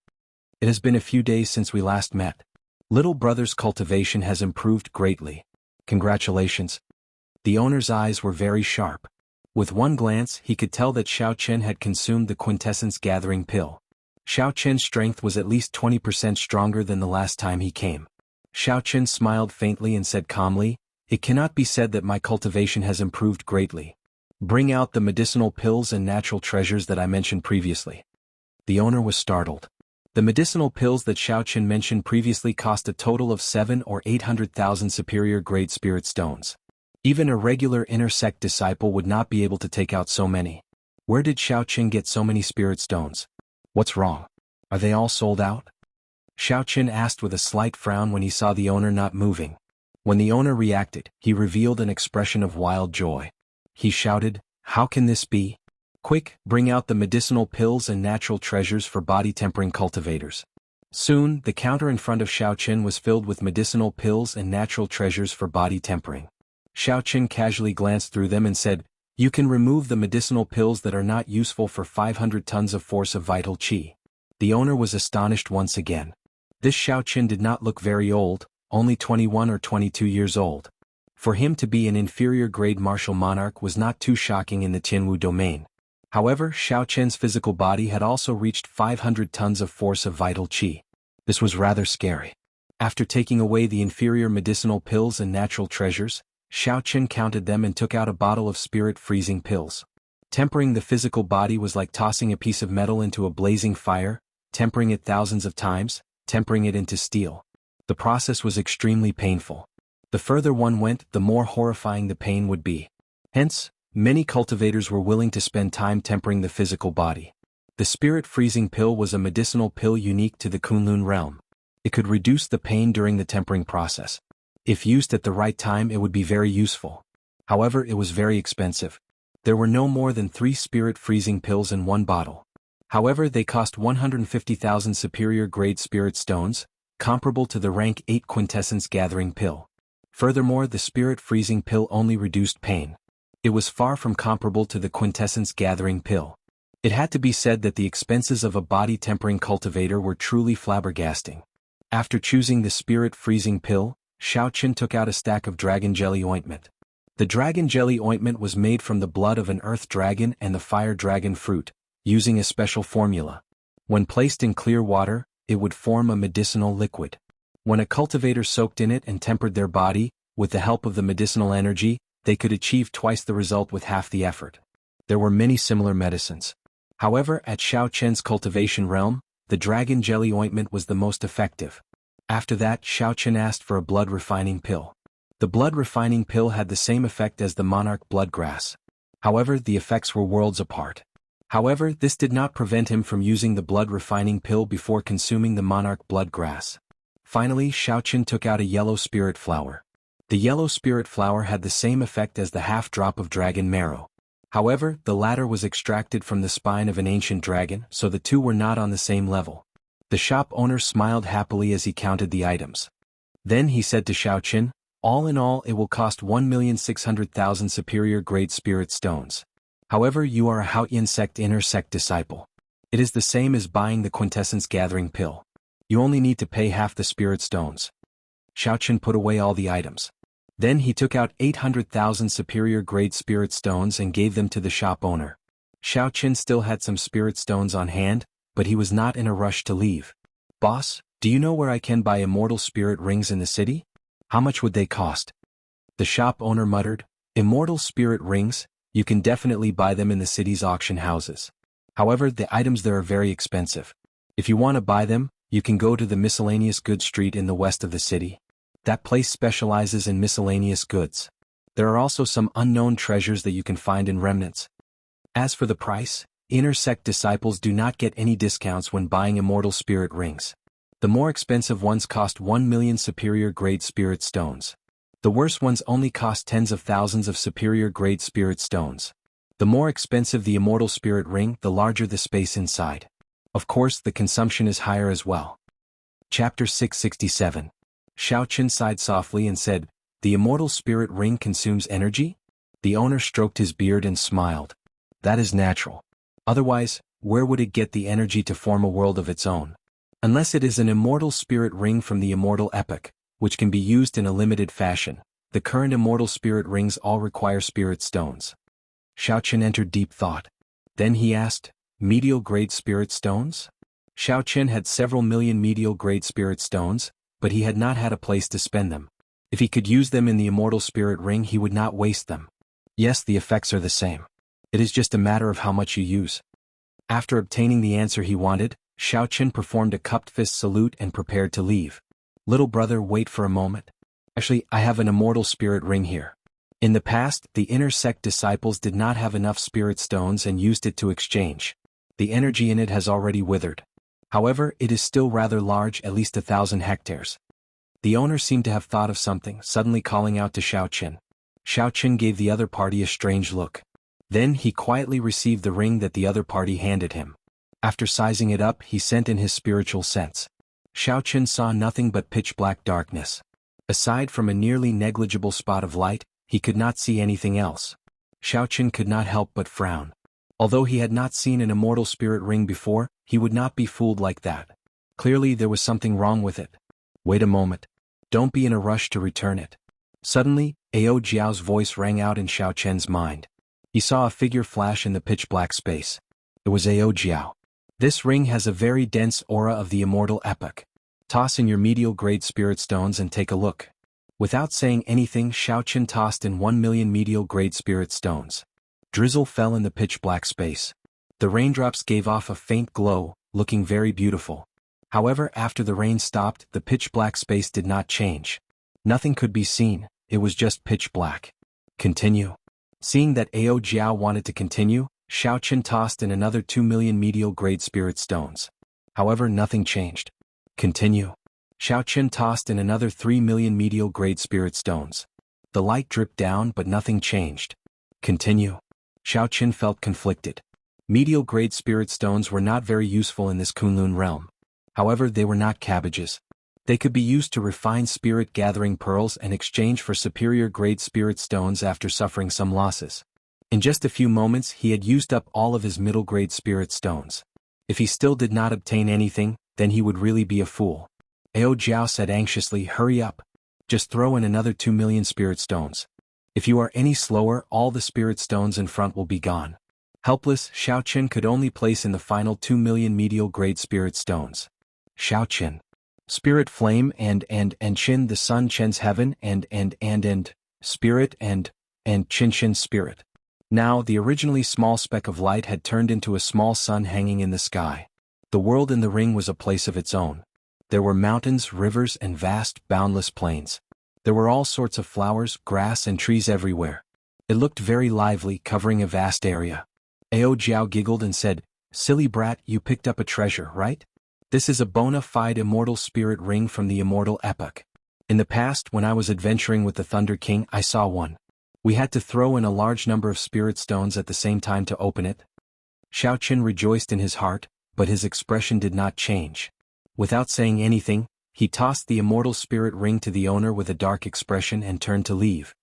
"It has been a few days since we last met. Little brother's cultivation has improved greatly. Congratulations." The owner's eyes were very sharp. With one glance, he could tell that Xiao Qin had consumed the quintessence gathering pill. Xiao Qin's strength was at least 20% stronger than the last time he came. Xiao Qin smiled faintly and said calmly, "It cannot be said that my cultivation has improved greatly. Bring out the medicinal pills and natural treasures that I mentioned previously." The owner was startled. The medicinal pills that Xiao Qin mentioned previously cost a total of 7 or 800,000 superior-grade spirit stones. Even a regular inner sect disciple would not be able to take out so many. Where did Xiao Qin get so many spirit stones? What's wrong? Are they all sold out? Xiao Qin asked with a slight frown when he saw the owner not moving. When the owner reacted, he revealed an expression of wild joy. He shouted, "How can this be? Quick, bring out the medicinal pills and natural treasures for body-tempering cultivators." Soon, the counter in front of Xiao Qin was filled with medicinal pills and natural treasures for body tempering. Xiao Qin casually glanced through them and said, "You can remove the medicinal pills that are not useful for 500 tons of force of vital qi." The owner was astonished once again. This Xiao Qin did not look very old, only 21 or 22 years old. For him to be an inferior-grade martial monarch was not too shocking in the Tianwu domain. However, Xiao Qin's physical body had also reached 500 tons of force of vital qi. This was rather scary. After taking away the inferior medicinal pills and natural treasures, Xiao Qin counted them and took out a bottle of spirit freezing pills. Tempering the physical body was like tossing a piece of metal into a blazing fire, tempering it thousands of times, tempering it into steel. The process was extremely painful. The further one went, the more horrifying the pain would be. Hence, many cultivators were willing to spend time tempering the physical body. The spirit freezing pill was a medicinal pill unique to the Kunlun realm. It could reduce the pain during the tempering process. If used at the right time, it would be very useful. However, it was very expensive. There were no more than 3 spirit freezing pills in one bottle. However, they cost 150,000 superior grade spirit stones, comparable to the rank 8 quintessence gathering pill. Furthermore, the spirit freezing pill only reduced pain. It was far from comparable to the quintessence gathering pill. It had to be said that the expenses of a body tempering cultivator were truly flabbergasting. After choosing the spirit freezing pill, Xiaoqin took out a stack of dragon jelly ointment. The dragon jelly ointment was made from the blood of an earth dragon and the fire dragon fruit, using a special formula. When placed in clear water, it would form a medicinal liquid. When a cultivator soaked in it and tempered their body, with the help of the medicinal energy, they could achieve twice the result with half the effort. There were many similar medicines. However, at Xiaoqian's cultivation realm, the dragon jelly ointment was the most effective. After that, Xiaoqian asked for a blood refining pill. The blood refining pill had the same effect as the monarch blood grass. However, the effects were worlds apart. However, this did not prevent him from using the blood refining pill before consuming the monarch blood grass. Finally, Xiaoqian took out a yellow spirit flower. The yellow spirit flower had the same effect as the half drop of dragon marrow. However, the latter was extracted from the spine of an ancient dragon, so the two were not on the same level. The shop owner smiled happily as he counted the items. Then he said to Xiaoqian, "All in all, it will cost 1,600,000 superior grade spirit stones. However, you are a Haotian sect inner sect disciple. It is the same as buying the quintessence gathering pill. You only need to pay half the spirit stones." Xiaoqian put away all the items. Then he took out 800,000 superior grade spirit stones and gave them to the shop owner. Xiaoqian still had some spirit stones on hand, but he was not in a rush to leave. "Boss, do you know where I can buy immortal spirit rings in the city? How much would they cost?" The shop owner muttered, "Immortal spirit rings? You can definitely buy them in the city's auction houses. However, the items there are very expensive. If you want to buy them, you can go to the miscellaneous goods street in the west of the city. That place specializes in miscellaneous goods. There are also some unknown treasures that you can find in remnants. As for the price, inner sect disciples do not get any discounts when buying immortal spirit rings. The more expensive ones cost 1 million superior grade spirit stones. The worse ones only cost tens of thousands of superior grade spirit stones. The more expensive the immortal spirit ring, the larger the space inside. Of course, the consumption is higher as well." Chapter 667. Xiaoqian sighed softly and said, "The immortal spirit ring consumes energy?" The owner stroked his beard and smiled. "That is natural. Otherwise, where would it get the energy to form a world of its own? Unless it is an immortal spirit ring from the immortal epoch, which can be used in a limited fashion. The current immortal spirit rings all require spirit stones." Xiaoqian entered deep thought. Then he asked, "Medial grade spirit stones?" Xiaoqian had several million medial grade spirit stones, but he had not had a place to spend them. If he could use them in the immortal spirit ring, he would not waste them. Yes, the effects are the same. It is just a matter of how much you use. After obtaining the answer he wanted, Xiaoqian performed a cupped fist salute and prepared to leave. "Little brother, wait for a moment. Actually, I have an immortal spirit ring here." In the past, the inner sect disciples did not have enough spirit stones and used it to exchange. The energy in it has already withered. However, it is still rather large, at least 1,000 hectares. The owner seemed to have thought of something, suddenly calling out to Xiaoqian. Xiaoqian gave the other party a strange look. Then he quietly received the ring that the other party handed him. After sizing it up, he sent in his spiritual sense. Xiaoqian saw nothing but pitch-black darkness. Aside from a nearly negligible spot of light, he could not see anything else. Xiaoqian could not help but frown. Although he had not seen an immortal spirit ring before, he would not be fooled like that. Clearly there was something wrong with it. "Wait a moment. Don't be in a rush to return it." Suddenly, Ao Jiao's voice rang out in Xiaoqian's mind. He saw a figure flash in the pitch-black space. It was Ao Jiao. "This ring has a very dense aura of the immortal epoch. Toss in your medial grade spirit stones and take a look." Without saying anything, Xiaoqian tossed in 1 million medial grade spirit stones. Drizzle fell in the pitch-black space. The raindrops gave off a faint glow, looking very beautiful. However, after the rain stopped, the pitch-black space did not change. Nothing could be seen, it was just pitch black. Continue. Seeing that Ao Jiao wanted to continue, Xiao Qin tossed in another 2 million medial-grade spirit stones. However, nothing changed. Continue. Xiao Qin tossed in another 3 million medial-grade spirit stones. The light dripped down but nothing changed. Continue. Xiao Qin felt conflicted. Medial-grade spirit stones were not very useful in this Kunlun realm. However, they were not cabbages. They could be used to refine spirit-gathering pearls and exchange for superior-grade spirit stones after suffering some losses. In just a few moments he had used up all of his middle-grade spirit stones. If he still did not obtain anything, then he would really be a fool. Ao Jiao said anxiously, "Hurry up. Just throw in another 2 million spirit stones. If you are any slower, all the spirit stones in front will be gone." Helpless, Xiao Qin could only place in the final 2 million medial-grade spirit stones. Xiao Qin. Spirit flame and Qin the sun Qin's heaven and spirit and Qin spirit. Now the originally small speck of light had turned into a small sun hanging in the sky. The world in the ring was a place of its own. There were mountains, rivers and vast, boundless plains. There were all sorts of flowers, grass and trees everywhere. It looked very lively, covering a vast area. Ao Jiao giggled and said, "Silly brat, you picked up a treasure, right? This is a bona fide immortal spirit ring from the immortal epoch. In the past, when I was adventuring with the Thunder King, I saw one. We had to throw in a large number of spirit stones at the same time to open it." Xiao Qin rejoiced in his heart, but his expression did not change. Without saying anything, he tossed the immortal spirit ring to the owner with a dark expression and turned to leave.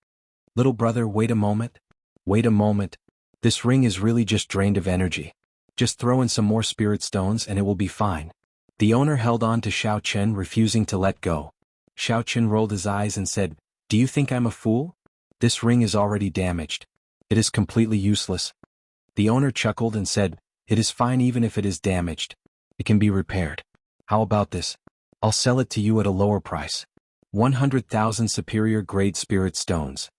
"Little brother, wait a moment. Wait a moment. This ring is really just drained of energy. Just throw in some more spirit stones and it will be fine." The owner held on to Xiao Qin, refusing to let go. Xiao Qin rolled his eyes and said, "Do you think I'm a fool? This ring is already damaged. It is completely useless." The owner chuckled and said, "It is fine even if it is damaged. It can be repaired. How about this? I'll sell it to you at a lower price. 100,000 superior grade spirit stones."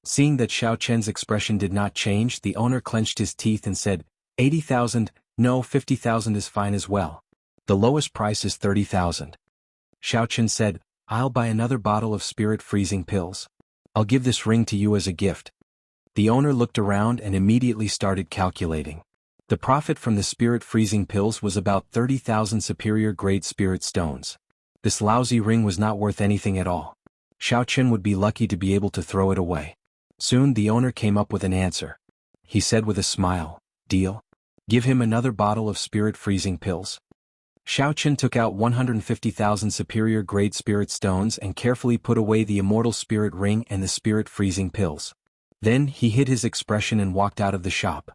Seeing that Xiao Qin's expression did not change, the owner clenched his teeth and said, 80,000, no, 50,000 is fine as well. The lowest price is 30,000. Xiao Qin said, "I'll buy another bottle of spirit freezing pills. I'll give this ring to you as a gift." The owner looked around and immediately started calculating. The profit from the spirit freezing pills was about 30,000 superior grade spirit stones. This lousy ring was not worth anything at all. Xiao Qin would be lucky to be able to throw it away. Soon the owner came up with an answer. He said with a smile, "Deal. Give him another bottle of spirit freezing pills." Xiao Qin took out 150,000 superior grade spirit stones and carefully put away the immortal spirit ring and the spirit freezing pills. Then he hid his expression and walked out of the shop.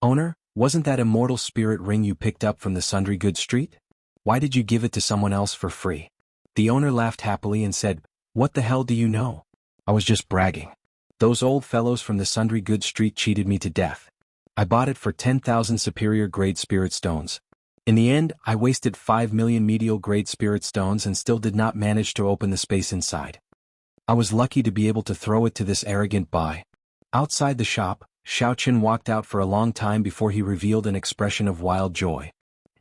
"Owner, wasn't that immortal spirit ring you picked up from the Sundry Goods Street? Why did you give it to someone else for free?" The owner laughed happily and said, "What the hell do you know? I was just bragging. Those old fellows from the Sundry Goods Street cheated me to death. I bought it for 10,000 superior grade spirit stones. In the end, I wasted 5 million medial grade spirit stones and still did not manage to open the space inside. I was lucky to be able to throw it to this arrogant buy." Outside the shop, Xiao Qin walked out for a long time before he revealed an expression of wild joy.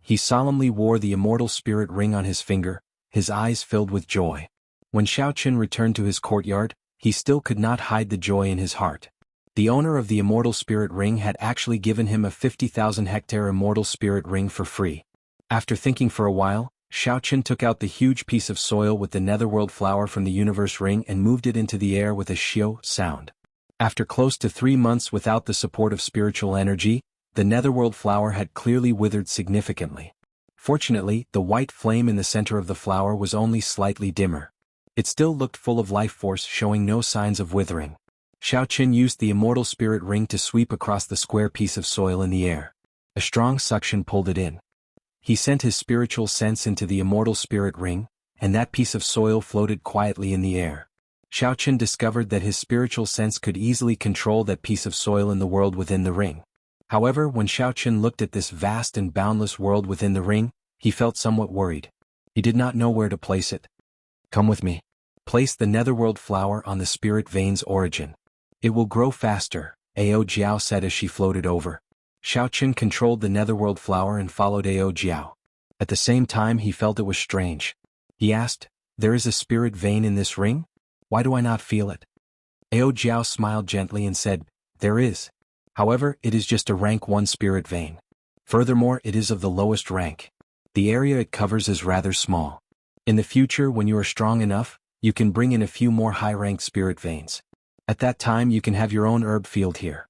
He solemnly wore the immortal spirit ring on his finger, his eyes filled with joy. When Xiao Qin returned to his courtyard, he still could not hide the joy in his heart. The owner of the immortal spirit ring had actually given him a 50,000 hectare immortal spirit ring for free. After thinking for a while, Xiao Qin took out the huge piece of soil with the netherworld flower from the universe ring and moved it into the air with a shio sound. After close to 3 months without the support of spiritual energy, the netherworld flower had clearly withered significantly. Fortunately, the white flame in the center of the flower was only slightly dimmer. It still looked full of life force, showing no signs of withering. Xiao Qin used the immortal spirit ring to sweep across the square piece of soil in the air. A strong suction pulled it in. He sent his spiritual sense into the immortal spirit ring, and that piece of soil floated quietly in the air. Xiao Qin discovered that his spiritual sense could easily control that piece of soil in the world within the ring. However, when Xiao Qin looked at this vast and boundless world within the ring, he felt somewhat worried. He did not know where to place it. "Come with me. Place the netherworld flower on the spirit vein's origin. It will grow faster," Ao Jiao said as she floated over. Xiao Qin controlled the netherworld flower and followed Ao Jiao. At the same time he felt it was strange. He asked, "There is a spirit vein in this ring? Why do I not feel it?" Ao Jiao smiled gently and said, "There is. However, it is just a rank 1 spirit vein. Furthermore, it is of the lowest rank. The area it covers is rather small. In the future, when you are strong enough, you can bring in a few more high-ranked spirit veins. At that time you can have your own herb field here."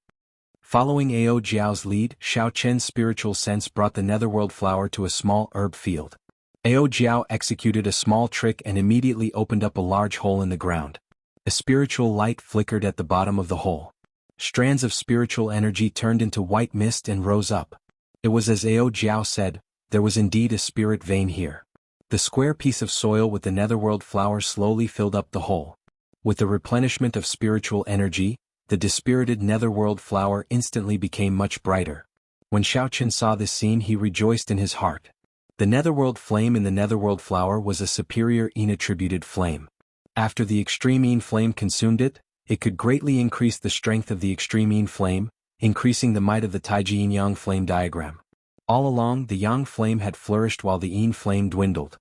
Following Ao Jiao's lead, Xiao Chen's spiritual sense brought the netherworld flower to a small herb field. Ao Jiao executed a small trick and immediately opened up a large hole in the ground. A spiritual light flickered at the bottom of the hole. Strands of spiritual energy turned into white mist and rose up. It was as Ao Jiao said, there was indeed a spirit vein here. The square piece of soil with the netherworld flower slowly filled up the hole. With the replenishment of spiritual energy, the dispirited netherworld flower instantly became much brighter. When Xiao Chen saw this scene, he rejoiced in his heart. The netherworld flame in the netherworld flower was a superior yin-attributed flame. After the extreme yin flame consumed it, it could greatly increase the strength of the extreme yin flame, increasing the might of the Taiji yin-yang flame diagram. All along, the yang flame had flourished while the yin flame dwindled.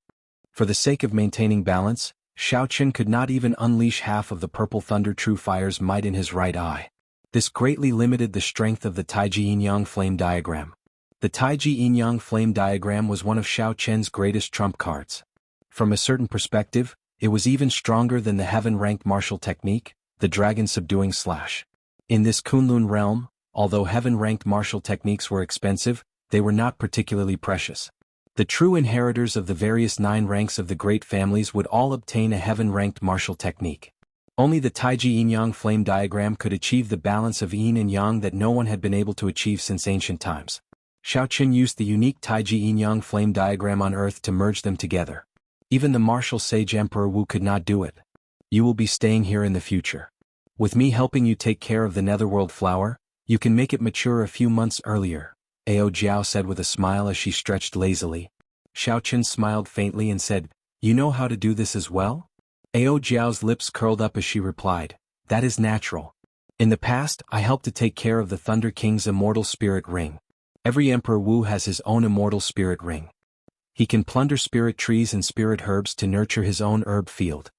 For the sake of maintaining balance, Xiao Chen could not even unleash half of the purple thunder true fire's might in his right eye. This greatly limited the strength of the Taiji yin-yang flame diagram. The Taiji yin-yang flame diagram was one of Xiao Chen's greatest trump cards. From a certain perspective, it was even stronger than the heaven-ranked martial technique, the dragon subduing slash. In this Kunlun realm, although heaven-ranked martial techniques were expensive, they were not particularly precious. The true inheritors of the various 9 ranks of the great families would all obtain a heaven-ranked martial technique. Only the Taiji yin-yang flame diagram could achieve the balance of yin and yang that no one had been able to achieve since ancient times. Xiao Chen used the unique Taiji yin-yang flame diagram on Earth to merge them together. Even the martial sage Emperor Wu could not do it. "You will be staying here in the future. With me helping you take care of the netherworld flower, you can make it mature a few months earlier," Ao Jiao said with a smile as she stretched lazily. Xiao Chen smiled faintly and said, "You know how to do this as well?" Ao Jiao's lips curled up as she replied, "That is natural. In the past, I helped to take care of the Thunder King's immortal spirit ring. Every Emperor Wu has his own immortal spirit ring. He can plunder spirit trees and spirit herbs to nurture his own herb field.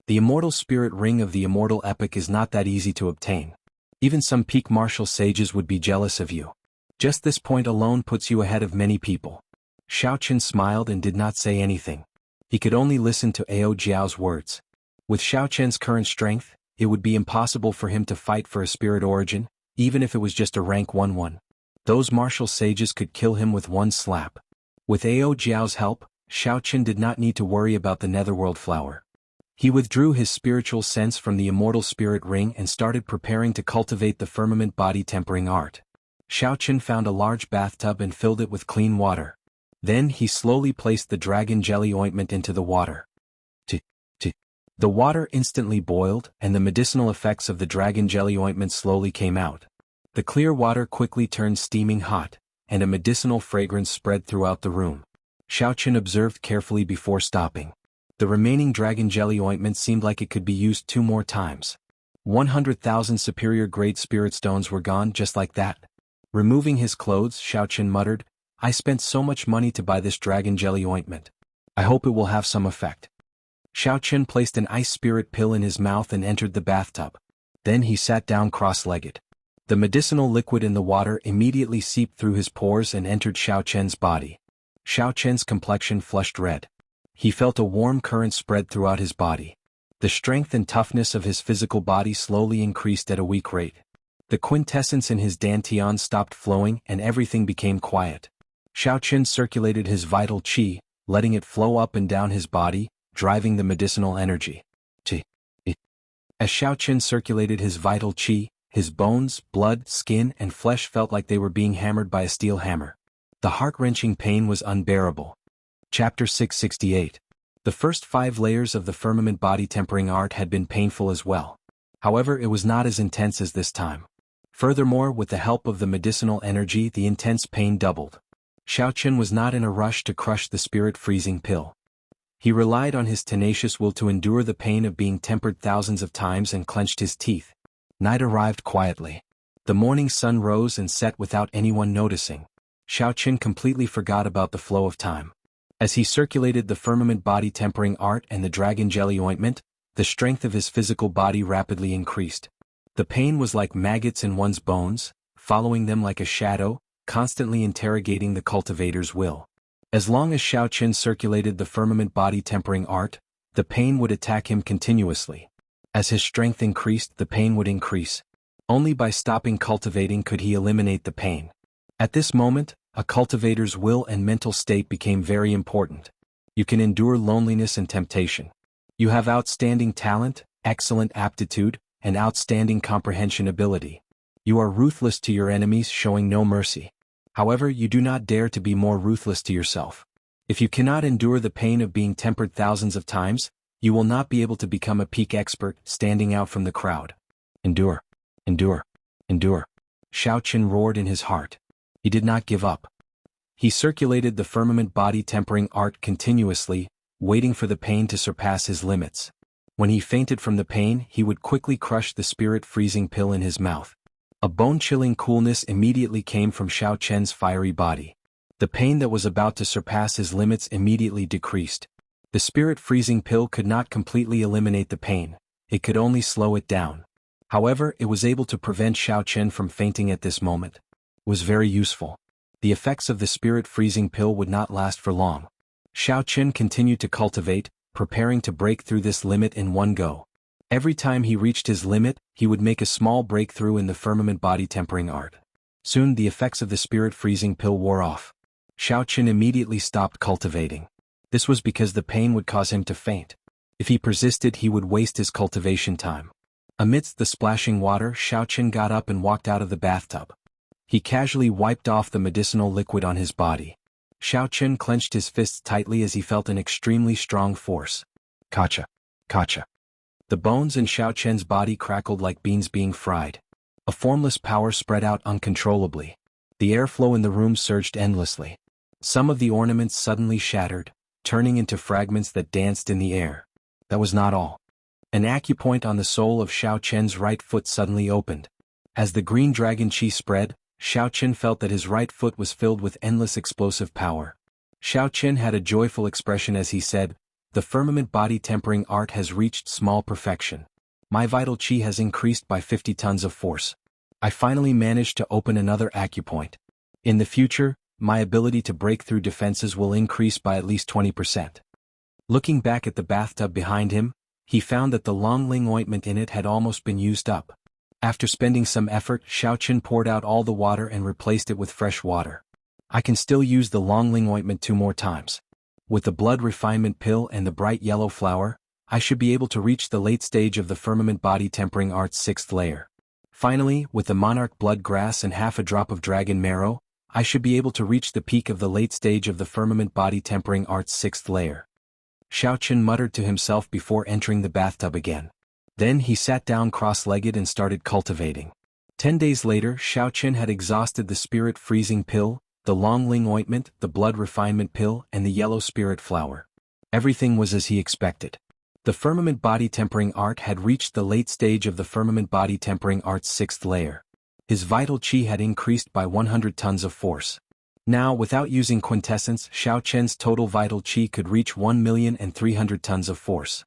The immortal spirit ring of the immortal epic is not that easy to obtain. Even some peak martial sages would be jealous of you. Just this point alone puts you ahead of many people." Xiao Chen smiled and did not say anything. He could only listen to Ao Jiao's words. With Xiao Chen's current strength, it would be impossible for him to fight for a spirit origin, even if it was just a rank 1-1. Those martial sages could kill him with one slap. With Ao Jiao's help, Xiao Chen did not need to worry about the netherworld flower. He withdrew his spiritual sense from the immortal spirit ring and started preparing to cultivate the firmament body tempering art. Xiao Chen found a large bathtub and filled it with clean water. Then he slowly placed the dragon jelly ointment into the water. The water instantly boiled, and the medicinal effects of the dragon jelly ointment slowly came out. The clear water quickly turned steaming hot, and a medicinal fragrance spread throughout the room. Xiao Chen observed carefully before stopping. The remaining dragon jelly ointment seemed like it could be used 2 more times. 100,000 superior great spirit stones were gone just like that. Removing his clothes, Xiao Chen muttered, "I spent so much money to buy this dragon jelly ointment. I hope it will have some effect." Xiao Chen placed an ice spirit pill in his mouth and entered the bathtub. Then he sat down cross-legged. The medicinal liquid in the water immediately seeped through his pores and entered Xiao Chen's body. Xiao Chen's complexion flushed red. He felt a warm current spread throughout his body. The strength and toughness of his physical body slowly increased at a weak rate. The quintessence in his dantian stopped flowing and everything became quiet. Xiao Chen circulated his vital qi, letting it flow up and down his body, driving the medicinal energy. As Xiao Chen circulated his vital qi, his bones, blood, skin, and flesh felt like they were being hammered by a steel hammer. The heart-wrenching pain was unbearable. Chapter 668. The first 5 layers of the firmament body tempering art had been painful as well. However, it was not as intense as this time. Furthermore, with the help of the medicinal energy, the intense pain doubled. Xiao Chen was not in a rush to crush the spirit-freezing pill. He relied on his tenacious will to endure the pain of being tempered thousands of times and clenched his teeth. Night arrived quietly. The morning sun rose and set without anyone noticing. Xiao Chen completely forgot about the flow of time. As he circulated the firmament body tempering art and the dragon jelly ointment, the strength of his physical body rapidly increased. The pain was like maggots in one's bones, following them like a shadow, constantly interrogating the cultivator's will. As long as Xiao Qin circulated the firmament body tempering art, the pain would attack him continuously. As his strength increased, the pain would increase. Only by stopping cultivating could he eliminate the pain. At this moment, a cultivator's will and mental state became very important. You can endure loneliness and temptation. You have outstanding talent, excellent aptitude, and outstanding comprehension ability. You are ruthless to your enemies, showing no mercy. However, you do not dare to be more ruthless to yourself. If you cannot endure the pain of being tempered thousands of times, you will not be able to become a peak expert, standing out from the crowd. Endure. Endure. Endure. Xiao Qin roared in his heart. He did not give up. He circulated the firmament body tempering art continuously, waiting for the pain to surpass his limits. When he fainted from the pain, he would quickly crush the spirit freezing pill in his mouth. A bone-chilling coolness immediately came from Xiao Chen's fiery body. The pain that was about to surpass his limits immediately decreased. The spirit freezing pill could not completely eliminate the pain, it could only slow it down. However, it was able to prevent Xiao Chen from fainting at this moment. It was very useful. The effects of the spirit freezing pill would not last for long. Xiao Chen continued to cultivate, preparing to break through this limit in one go. Every time he reached his limit, he would make a small breakthrough in the firmament body tempering art. Soon the effects of the spirit freezing pill wore off. Xiao Chen immediately stopped cultivating. This was because the pain would cause him to faint. If he persisted, he would waste his cultivation time. Amidst the splashing water, Xiao Chen got up and walked out of the bathtub. He casually wiped off the medicinal liquid on his body. Xiao Chen clenched his fists tightly as he felt an extremely strong force. Kacha. Kacha. The bones in Xiao Chen's body crackled like beans being fried. A formless power spread out uncontrollably. The airflow in the room surged endlessly. Some of the ornaments suddenly shattered, turning into fragments that danced in the air. That was not all. An acupoint on the sole of Xiao Chen's right foot suddenly opened. As the green dragon chi spread, Xiao Chen felt that his right foot was filled with endless explosive power. Xiao Chen had a joyful expression as he said, "The firmament body tempering art has reached small perfection. My vital chi has increased by 50 tons of force. I finally managed to open another acupoint. In the future, my ability to break through defenses will increase by at least 20%. Looking back at the bathtub behind him, he found that the Longling ointment in it had almost been used up. After spending some effort, Xiao Chen poured out all the water and replaced it with fresh water. I can still use the Longling ointment 2 more times. With the blood refinement pill and the bright yellow flower, I should be able to reach the late stage of the firmament body tempering art's 6th layer. Finally, with the monarch blood grass and half a drop of dragon marrow, I should be able to reach the peak of the late stage of the firmament body tempering art's 6th layer." Xiao Chen muttered to himself before entering the bathtub again. Then he sat down cross-legged and started cultivating. 10 days later, Xiao Chen had exhausted the spirit freezing pill, the Longling ointment, the blood refinement pill, and the yellow spirit flower. Everything was as he expected. The firmament body tempering art had reached the late stage of the firmament body tempering art's 6th layer. His vital chi had increased by 100 tons of force. Now, without using quintessence, Xiao Chen's total vital chi could reach 1,300,000 tons of force.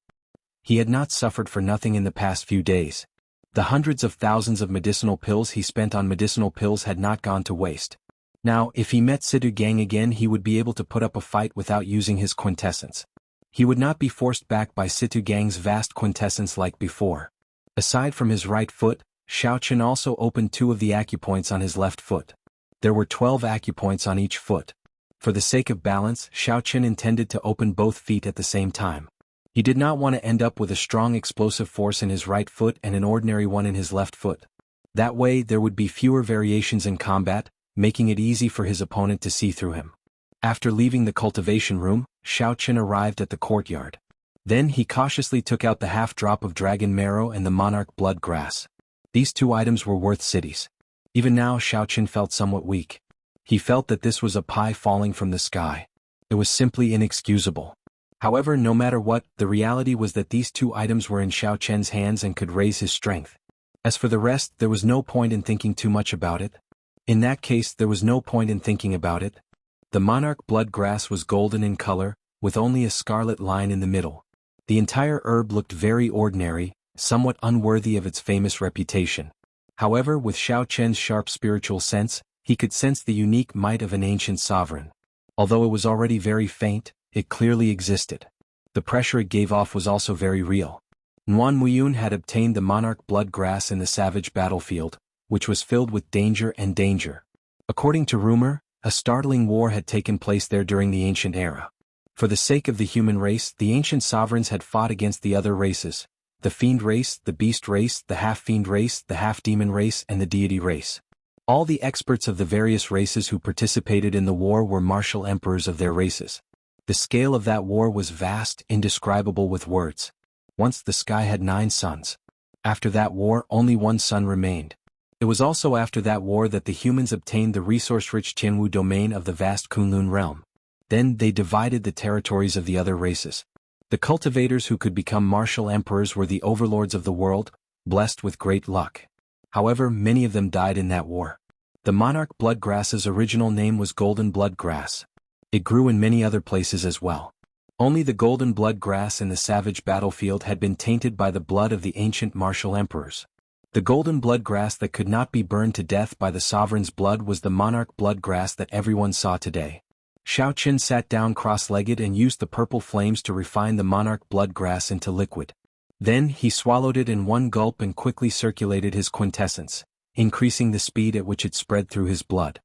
He had not suffered for nothing in the past few days. The hundreds of thousands of medicinal pills he spent on medicinal pills had not gone to waste. Now, if he met Situ Gang again, he would be able to put up a fight without using his quintessence. He would not be forced back by Situ Gang's vast quintessence like before. Aside from his right foot, Xiao Chen also opened 2 of the acupoints on his left foot. There were 12 acupoints on each foot. For the sake of balance, Xiao Chen intended to open both feet at the same time. He did not want to end up with a strong explosive force in his right foot and an ordinary one in his left foot. That way there would be fewer variations in combat, making it easy for his opponent to see through him. After leaving the cultivation room, Xiao Chen arrived at the courtyard. Then he cautiously took out the half drop of dragon marrow and the monarch blood grass. These 2 items were worth cities. Even now Xiao Chen felt somewhat weak. He felt that this was a pie falling from the sky. It was simply inexcusable. However, no matter what, the reality was that these 2 items were in Xiao Chen's hands and could raise his strength. As for the rest, there was no point in thinking too much about it. In that case, there was no point in thinking about it. The monarch blood grass was golden in color, with only a scarlet line in the middle. The entire herb looked very ordinary, somewhat unworthy of its famous reputation. However, with Xiao Chen's sharp spiritual sense, he could sense the unique might of an ancient sovereign. Although it was already very faint, it clearly existed. The pressure it gave off was also very real. Nguyen Muyun had obtained the monarch blood grass in the savage battlefield, which was filled with danger and danger. According to rumor, a startling war had taken place there during the ancient era. For the sake of the human race, the ancient sovereigns had fought against the other races: the fiend race, the beast race, the half-fiend race, the half-demon race, and the deity race. All the experts of the various races who participated in the war were martial emperors of their races. The scale of that war was vast, indescribable with words. Once the sky had 9 suns. After that war, only one sun remained. It was also after that war that the humans obtained the resource-rich Tianwu domain of the vast Kunlun realm. Then they divided the territories of the other races. The cultivators who could become martial emperors were the overlords of the world, blessed with great luck. However, many of them died in that war. The monarch bloodgrass's original name was golden blood grass. It grew in many other places as well. Only the golden blood grass in the savage battlefield had been tainted by the blood of the ancient martial emperors. The golden blood grass that could not be burned to death by the sovereign's blood was the monarch blood grass that everyone saw today. Xiao Qin sat down cross-legged and used the purple flames to refine the monarch blood grass into liquid. Then he swallowed it in one gulp and quickly circulated his quintessence, increasing the speed at which it spread through his blood.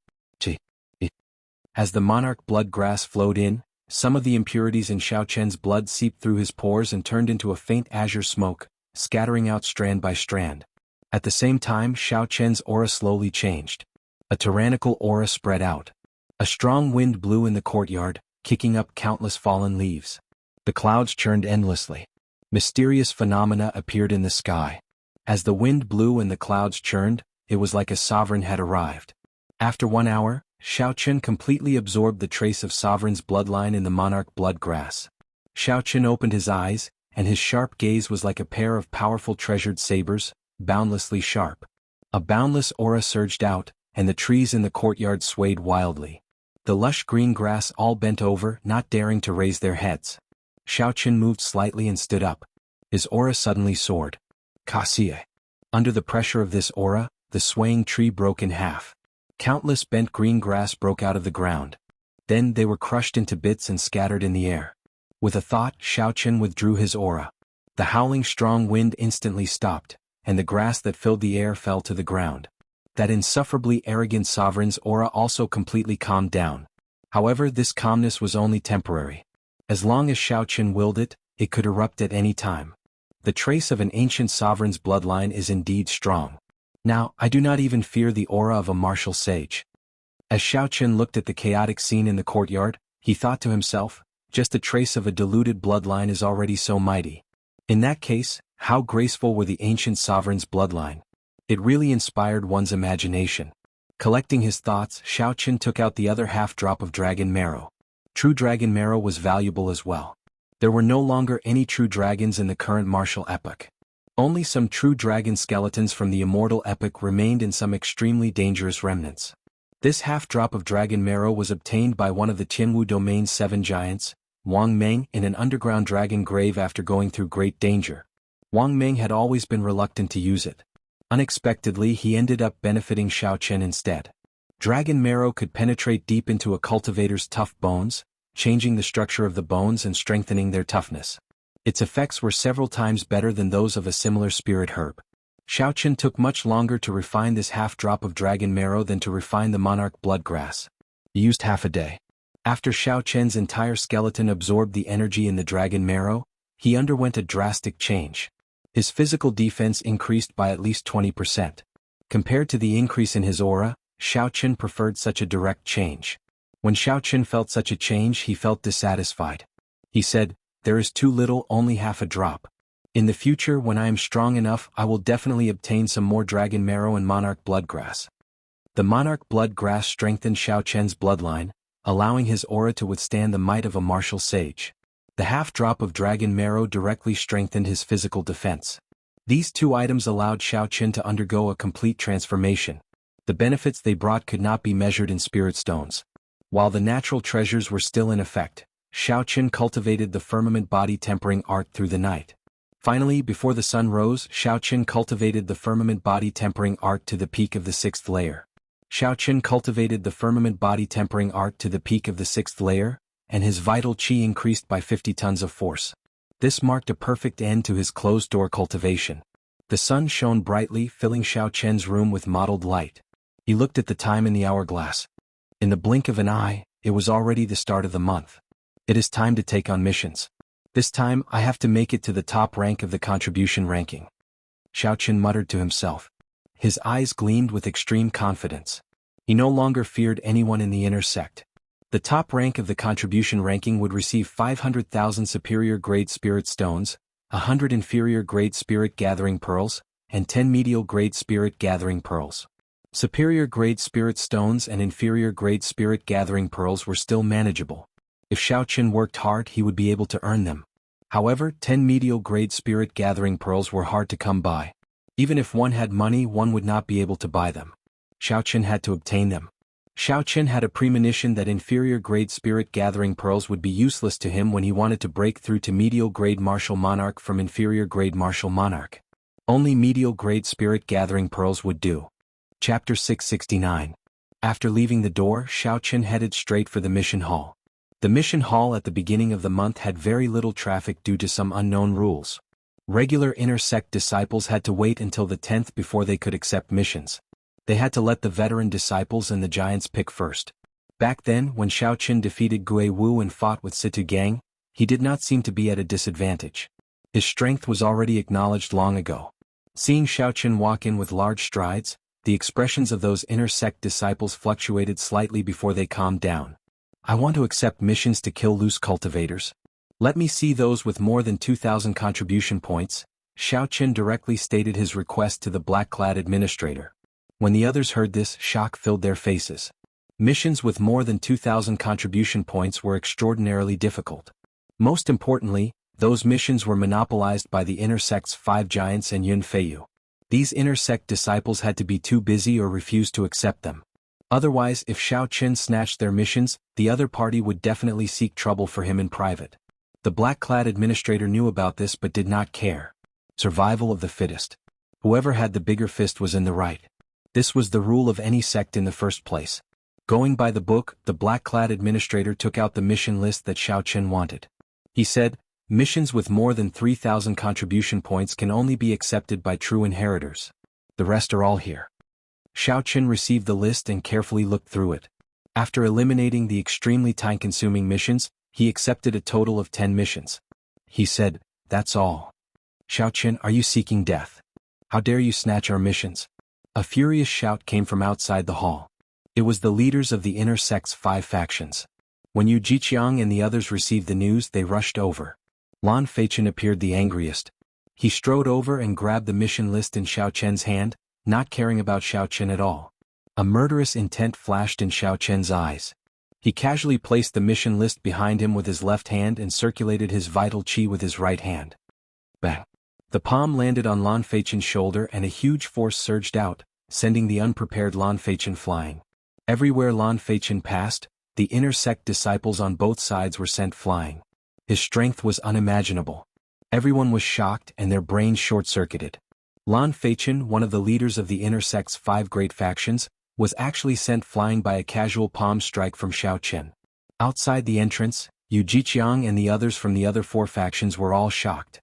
As the monarch blood grass flowed in, some of the impurities in Xiao Chen's blood seeped through his pores and turned into a faint azure smoke, scattering out strand by strand. At the same time, Xiao Chen's aura slowly changed. A tyrannical aura spread out. A strong wind blew in the courtyard, kicking up countless fallen leaves. The clouds churned endlessly. Mysterious phenomena appeared in the sky. As the wind blew and the clouds churned, it was like a sovereign had arrived. After 1 hour, Xiao Chen completely absorbed the trace of sovereign's bloodline in the monarch blood grass. Xiao Chen opened his eyes, and his sharp gaze was like a pair of powerful treasured sabers, boundlessly sharp. A boundless aura surged out, and the trees in the courtyard swayed wildly. The lush green grass all bent over, not daring to raise their heads. Xiao Chen moved slightly and stood up. His aura suddenly soared. Kaxie. Under the pressure of this aura, the swaying tree broke in half. Countless bent green grass broke out of the ground. Then they were crushed into bits and scattered in the air. With a thought, Xiao Chen withdrew his aura. The howling strong wind instantly stopped, and the grass that filled the air fell to the ground. That insufferably arrogant sovereign's aura also completely calmed down. However, this calmness was only temporary. As long as Xiao Chen willed it, it could erupt at any time. The trace of an ancient sovereign's bloodline is indeed strong. Now, I do not even fear the aura of a martial sage. As Xiao Chen looked at the chaotic scene in the courtyard, he thought to himself, just a trace of a diluted bloodline is already so mighty. In that case, how graceful were the ancient sovereign's bloodline? It really inspired one's imagination. Collecting his thoughts, Xiao Chen took out the other half-drop of dragon marrow. True dragon marrow was valuable as well. There were no longer any true dragons in the current martial epoch. Only some true dragon skeletons from the immortal epoch remained in some extremely dangerous remnants. This half-drop of dragon marrow was obtained by one of the Tianwu domain's 7 giants, Wang Meng, in an underground dragon grave after going through great danger. Wang Meng had always been reluctant to use it. Unexpectedly, he ended up benefiting Xiao Chen instead. Dragon marrow could penetrate deep into a cultivator's tough bones, changing the structure of the bones and strengthening their toughness. Its effects were several times better than those of a similar spirit herb. Xiao Chen took much longer to refine this half-drop of dragon marrow than to refine the monarch blood grass. He used half a day. After Xiao Chen's entire skeleton absorbed the energy in the dragon marrow, he underwent a drastic change. His physical defense increased by at least 20%. Compared to the increase in his aura, Xiao Chen preferred such a direct change. When Xiao Chen felt such a change, he felt dissatisfied. He said, "There is too little, only half a drop. In the future, when I am strong enough, I will definitely obtain some more dragon marrow and monarch blood grass." The monarch blood grass strengthened Xiao Chen's bloodline, allowing his aura to withstand the might of a martial sage. The half-drop of dragon marrow directly strengthened his physical defense. These 2 items allowed Xiao Chen to undergo a complete transformation. The benefits they brought could not be measured in spirit stones. While the natural treasures were still in effect, Xiao Qin cultivated the firmament body tempering art through the night. Finally, before the sun rose, Xiao Qin cultivated the firmament body tempering art to the peak of the 6th layer. Xiao Qin cultivated the firmament body tempering art to the peak of the 6th layer, and his vital qi increased by 50 tons of force. This marked a perfect end to his closed-door cultivation. The sun shone brightly, filling Xiao Qian's room with mottled light. He looked at the time in the hourglass. In the blink of an eye, it was already the start of the month. It is time to take on missions. This time, I have to make it to the top rank of the contribution ranking. Xiao Qin muttered to himself. His eyes gleamed with extreme confidence. He no longer feared anyone in the inner sect. The top rank of the contribution ranking would receive 500,000 superior grade spirit stones, 100 inferior grade spirit gathering pearls, and 10 medial grade spirit gathering pearls. Superior grade spirit stones and inferior grade spirit gathering pearls were still manageable. If Xiao Qin worked hard, he would be able to earn them. However, 10 medial grade spirit gathering pearls were hard to come by. Even if one had money, one would not be able to buy them. Xiao Qin had to obtain them. Xiao Qin had a premonition that inferior grade spirit gathering pearls would be useless to him when he wanted to break through to medial grade martial monarch from inferior grade martial monarch. Only medial grade spirit gathering pearls would do. Chapter 669. After leaving the door, Xiao Qin headed straight for the mission hall. The mission hall at the beginning of the month had very little traffic due to some unknown rules. Regular inner sect disciples had to wait until the 10th before they could accept missions. They had to let the veteran disciples and the giants pick first. Back then, when Xiao Qin defeated Gui Wu and fought with Situ Gang, he did not seem to be at a disadvantage. His strength was already acknowledged long ago. Seeing Xiao Qin walk in with large strides, the expressions of those inner sect disciples fluctuated slightly before they calmed down. I want to accept missions to kill loose cultivators. Let me see those with more than 2,000 contribution points. Xiao Qin directly stated his request to the black-clad administrator. When the others heard this, shock filled their faces. Missions with more than 2,000 contribution points were extraordinarily difficult. Most importantly, those missions were monopolized by the inner sect's 5 giants and Yun Feiyu. These inner sect disciples had to be too busy or refuse to accept them. Otherwise, if Xiao Qin snatched their missions, the other party would definitely seek trouble for him in private. The black-clad administrator knew about this but did not care. Survival of the fittest. Whoever had the bigger fist was in the right. This was the rule of any sect in the first place. Going by the book, the black-clad administrator took out the mission list that Xiao Qin wanted. He said, missions with more than 3,000 contribution points can only be accepted by true inheritors. The rest are all here. Xiao Qin received the list and carefully looked through it. After eliminating the extremely time-consuming missions, he accepted a total of 10 missions. He said, "That's all." "Xiao Qin, are you seeking death? How dare you snatch our missions?" A furious shout came from outside the hall. It was the leaders of the inner sect's 5 factions. When Yu Jiqiang and the others received the news, they rushed over. Lan Feichen appeared the angriest. He strode over and grabbed the mission list in Xiao Qian's hand, not caring about Xiao Qin at all. A murderous intent flashed in Xiao Qian's eyes. He casually placed the mission list behind him with his left hand and circulated his vital qi with his right hand. Bang! The palm landed on Lan Feichen's shoulder and a huge force surged out, sending the unprepared Lan Feichen flying. Everywhere Lan Feichen passed, the inner sect disciples on both sides were sent flying. His strength was unimaginable. Everyone was shocked and their brains short-circuited. Lan Feichen, one of the leaders of the inner sect's 5 great factions, was actually sent flying by a casual palm strike from Xiao Qin. Outside the entrance, Yu Jiqiang and the others from the other 4 factions were all shocked.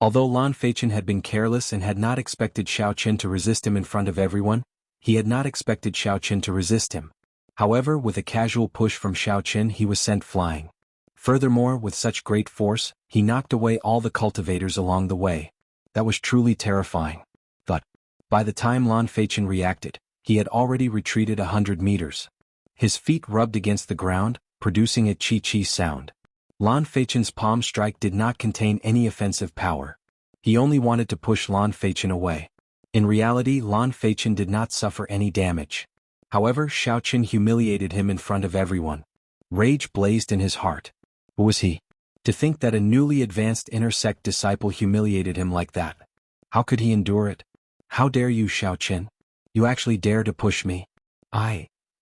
Although Lan Feichen had been careless and had not expected Xiao Qin to resist him in front of everyone, he had not expected Xiao Qin to resist him. However, with a casual push from Xiao Qin, he was sent flying. Furthermore, with such great force, he knocked away all the cultivators along the way. That was truly terrifying. But, by the time Lan Feichen reacted, he had already retreated 100 meters. His feet rubbed against the ground, producing a chi-chi sound. Lan Feichen's palm strike did not contain any offensive power. He only wanted to push Lan Feichen away. In reality, Lan Feichen did not suffer any damage. However, Xiao Qin humiliated him in front of everyone. Rage blazed in his heart. Who was he? To think that a newly advanced inner sect disciple humiliated him like that. How could he endure it? How dare you, Xiao Qin? You actually dare to push me?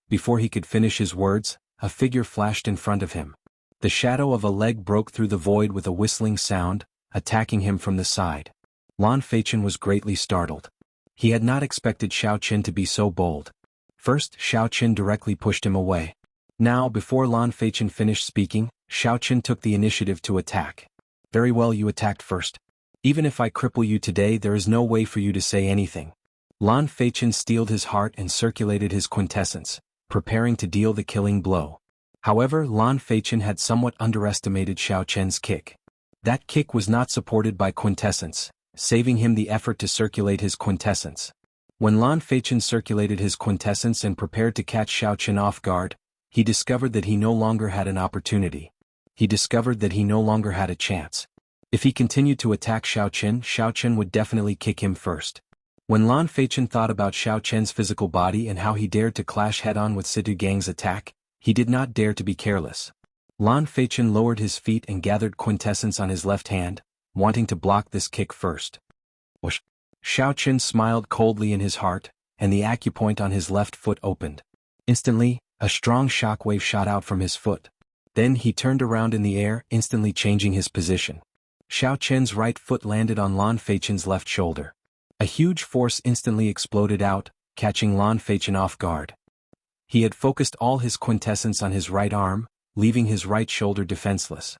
Before he could finish his words, a figure flashed in front of him. The shadow of a leg broke through the void with a whistling sound, attacking him from the side. Lan Feichen was greatly startled. He had not expected Xiao Qin to be so bold. First, Xiao Qin directly pushed him away. Now, before Lan Feichen finished speaking, Xiao Qin took the initiative to attack. Very well, you attacked first. Even if I cripple you today, there is no way for you to say anything. Lan Feichen steeled his heart and circulated his quintessence, preparing to deal the killing blow. However, Lan Feichen had somewhat underestimated Xiao Qian's kick. That kick was not supported by quintessence, saving him the effort to circulate his quintessence. When Lan Feichen circulated his quintessence and prepared to catch Xiao Qin off guard, he discovered that he no longer had an opportunity. He discovered that he no longer had a chance. If he continued to attack Xiao Qin would definitely kick him first. When Lan Feichen thought about Xiao Qian's physical body and how he dared to clash head-on with Situ Gang's attack, he did not dare to be careless. Lan Feichen lowered his feet and gathered quintessence on his left hand, wanting to block this kick first. Whoosh! Xiao Qin smiled coldly in his heart, and the acupoint on his left foot opened. Instantly, a strong shockwave shot out from his foot. Then he turned around in the air, instantly changing his position. Xiao Qin's right foot landed on Lan Feichen's left shoulder. A huge force instantly exploded out, catching Lan Feichen off guard. He had focused all his quintessence on his right arm, leaving his right shoulder defenseless.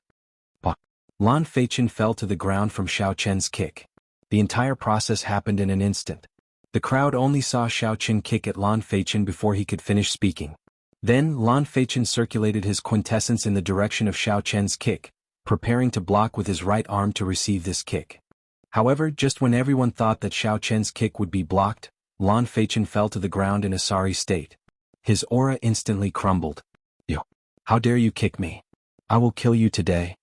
Bah! Lan Feichen fell to the ground from Xiao Qin's kick. The entire process happened in an instant. The crowd only saw Xiao Qin kick at Lan Feichen before he could finish speaking. Then Lan Feichen circulated his quintessence in the direction of Xiao Qin's kick, preparing to block with his right arm to receive this kick. However, just when everyone thought that Xiao Qin's kick would be blocked, Lan Feichen fell to the ground in a sorry state. His aura instantly crumbled. "You! How dare you kick me? I will kill you today."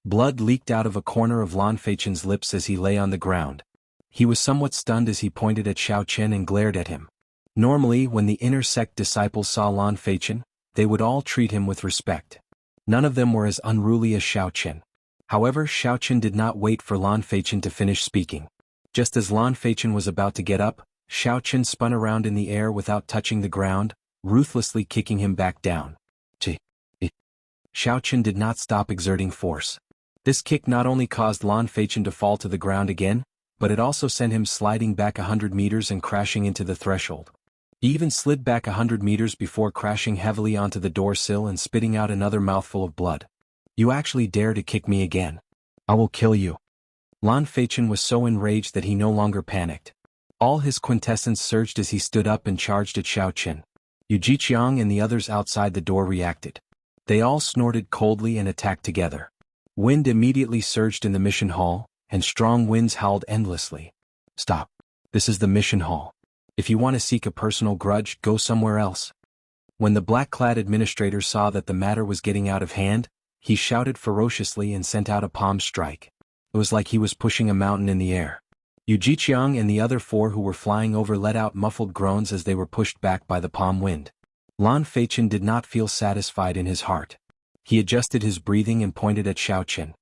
Blood leaked out of a corner of Lan Feichen's lips as he lay on the ground. He was somewhat stunned as he pointed at Xiao Qin and glared at him. Normally, when the inner sect disciples saw Lan Feichen, they would all treat him with respect. None of them were as unruly as Xiao Qin. However, Xiao Qin did not wait for Lan Feichen to finish speaking. Just as Lan Feichen was about to get up, Xiao Qin spun around in the air without touching the ground, ruthlessly kicking him back down. Xiao Qin did not stop exerting force. This kick not only caused Lan Feichen to fall to the ground again, but it also sent him sliding back 100 meters and crashing into the threshold. He even slid back 100 meters before crashing heavily onto the door sill and spitting out another mouthful of blood. "You actually dare to kick me again? I will kill you." Lan Feichen was so enraged that he no longer panicked. All his quintessence surged as he stood up and charged at Xiao Qin. Yu Jiqiang and the others outside the door reacted. They all snorted coldly and attacked together. Wind immediately surged in the mission hall, and strong winds howled endlessly. "Stop. This is the mission hall. If you want to seek a personal grudge, go somewhere else." When the black-clad administrator saw that the matter was getting out of hand, he shouted ferociously and sent out a palm strike. It was like he was pushing a mountain in the air. Yu Jiqiang and the other 4 who were flying over let out muffled groans as they were pushed back by the palm wind. Lan Feichen did not feel satisfied in his heart. He adjusted his breathing and pointed at Xiao Qin.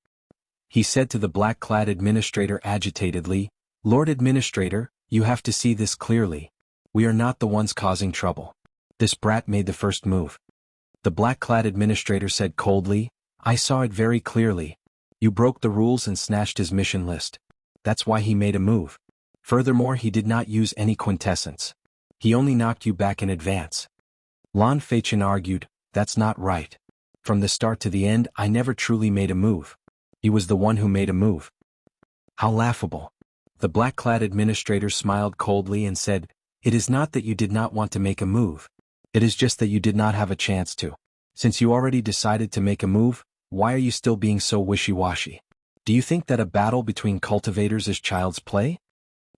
He said to the black-clad administrator agitatedly, "Lord Administrator, you have to see this clearly. We are not the ones causing trouble. This brat made the first move." The black-clad administrator said coldly, "I saw it very clearly. You broke the rules and snatched his mission list. That's why he made a move. Furthermore, he did not use any quintessence. He only knocked you back in advance." Lan Feichen argued, "That's not right. From the start to the end, I never truly made a move. He was the one who made a move." "How laughable." The black-clad administrator smiled coldly and said, "It is not that you did not want to make a move. It is just that you did not have a chance to. Since you already decided to make a move, why are you still being so wishy-washy? Do you think that a battle between cultivators is child's play?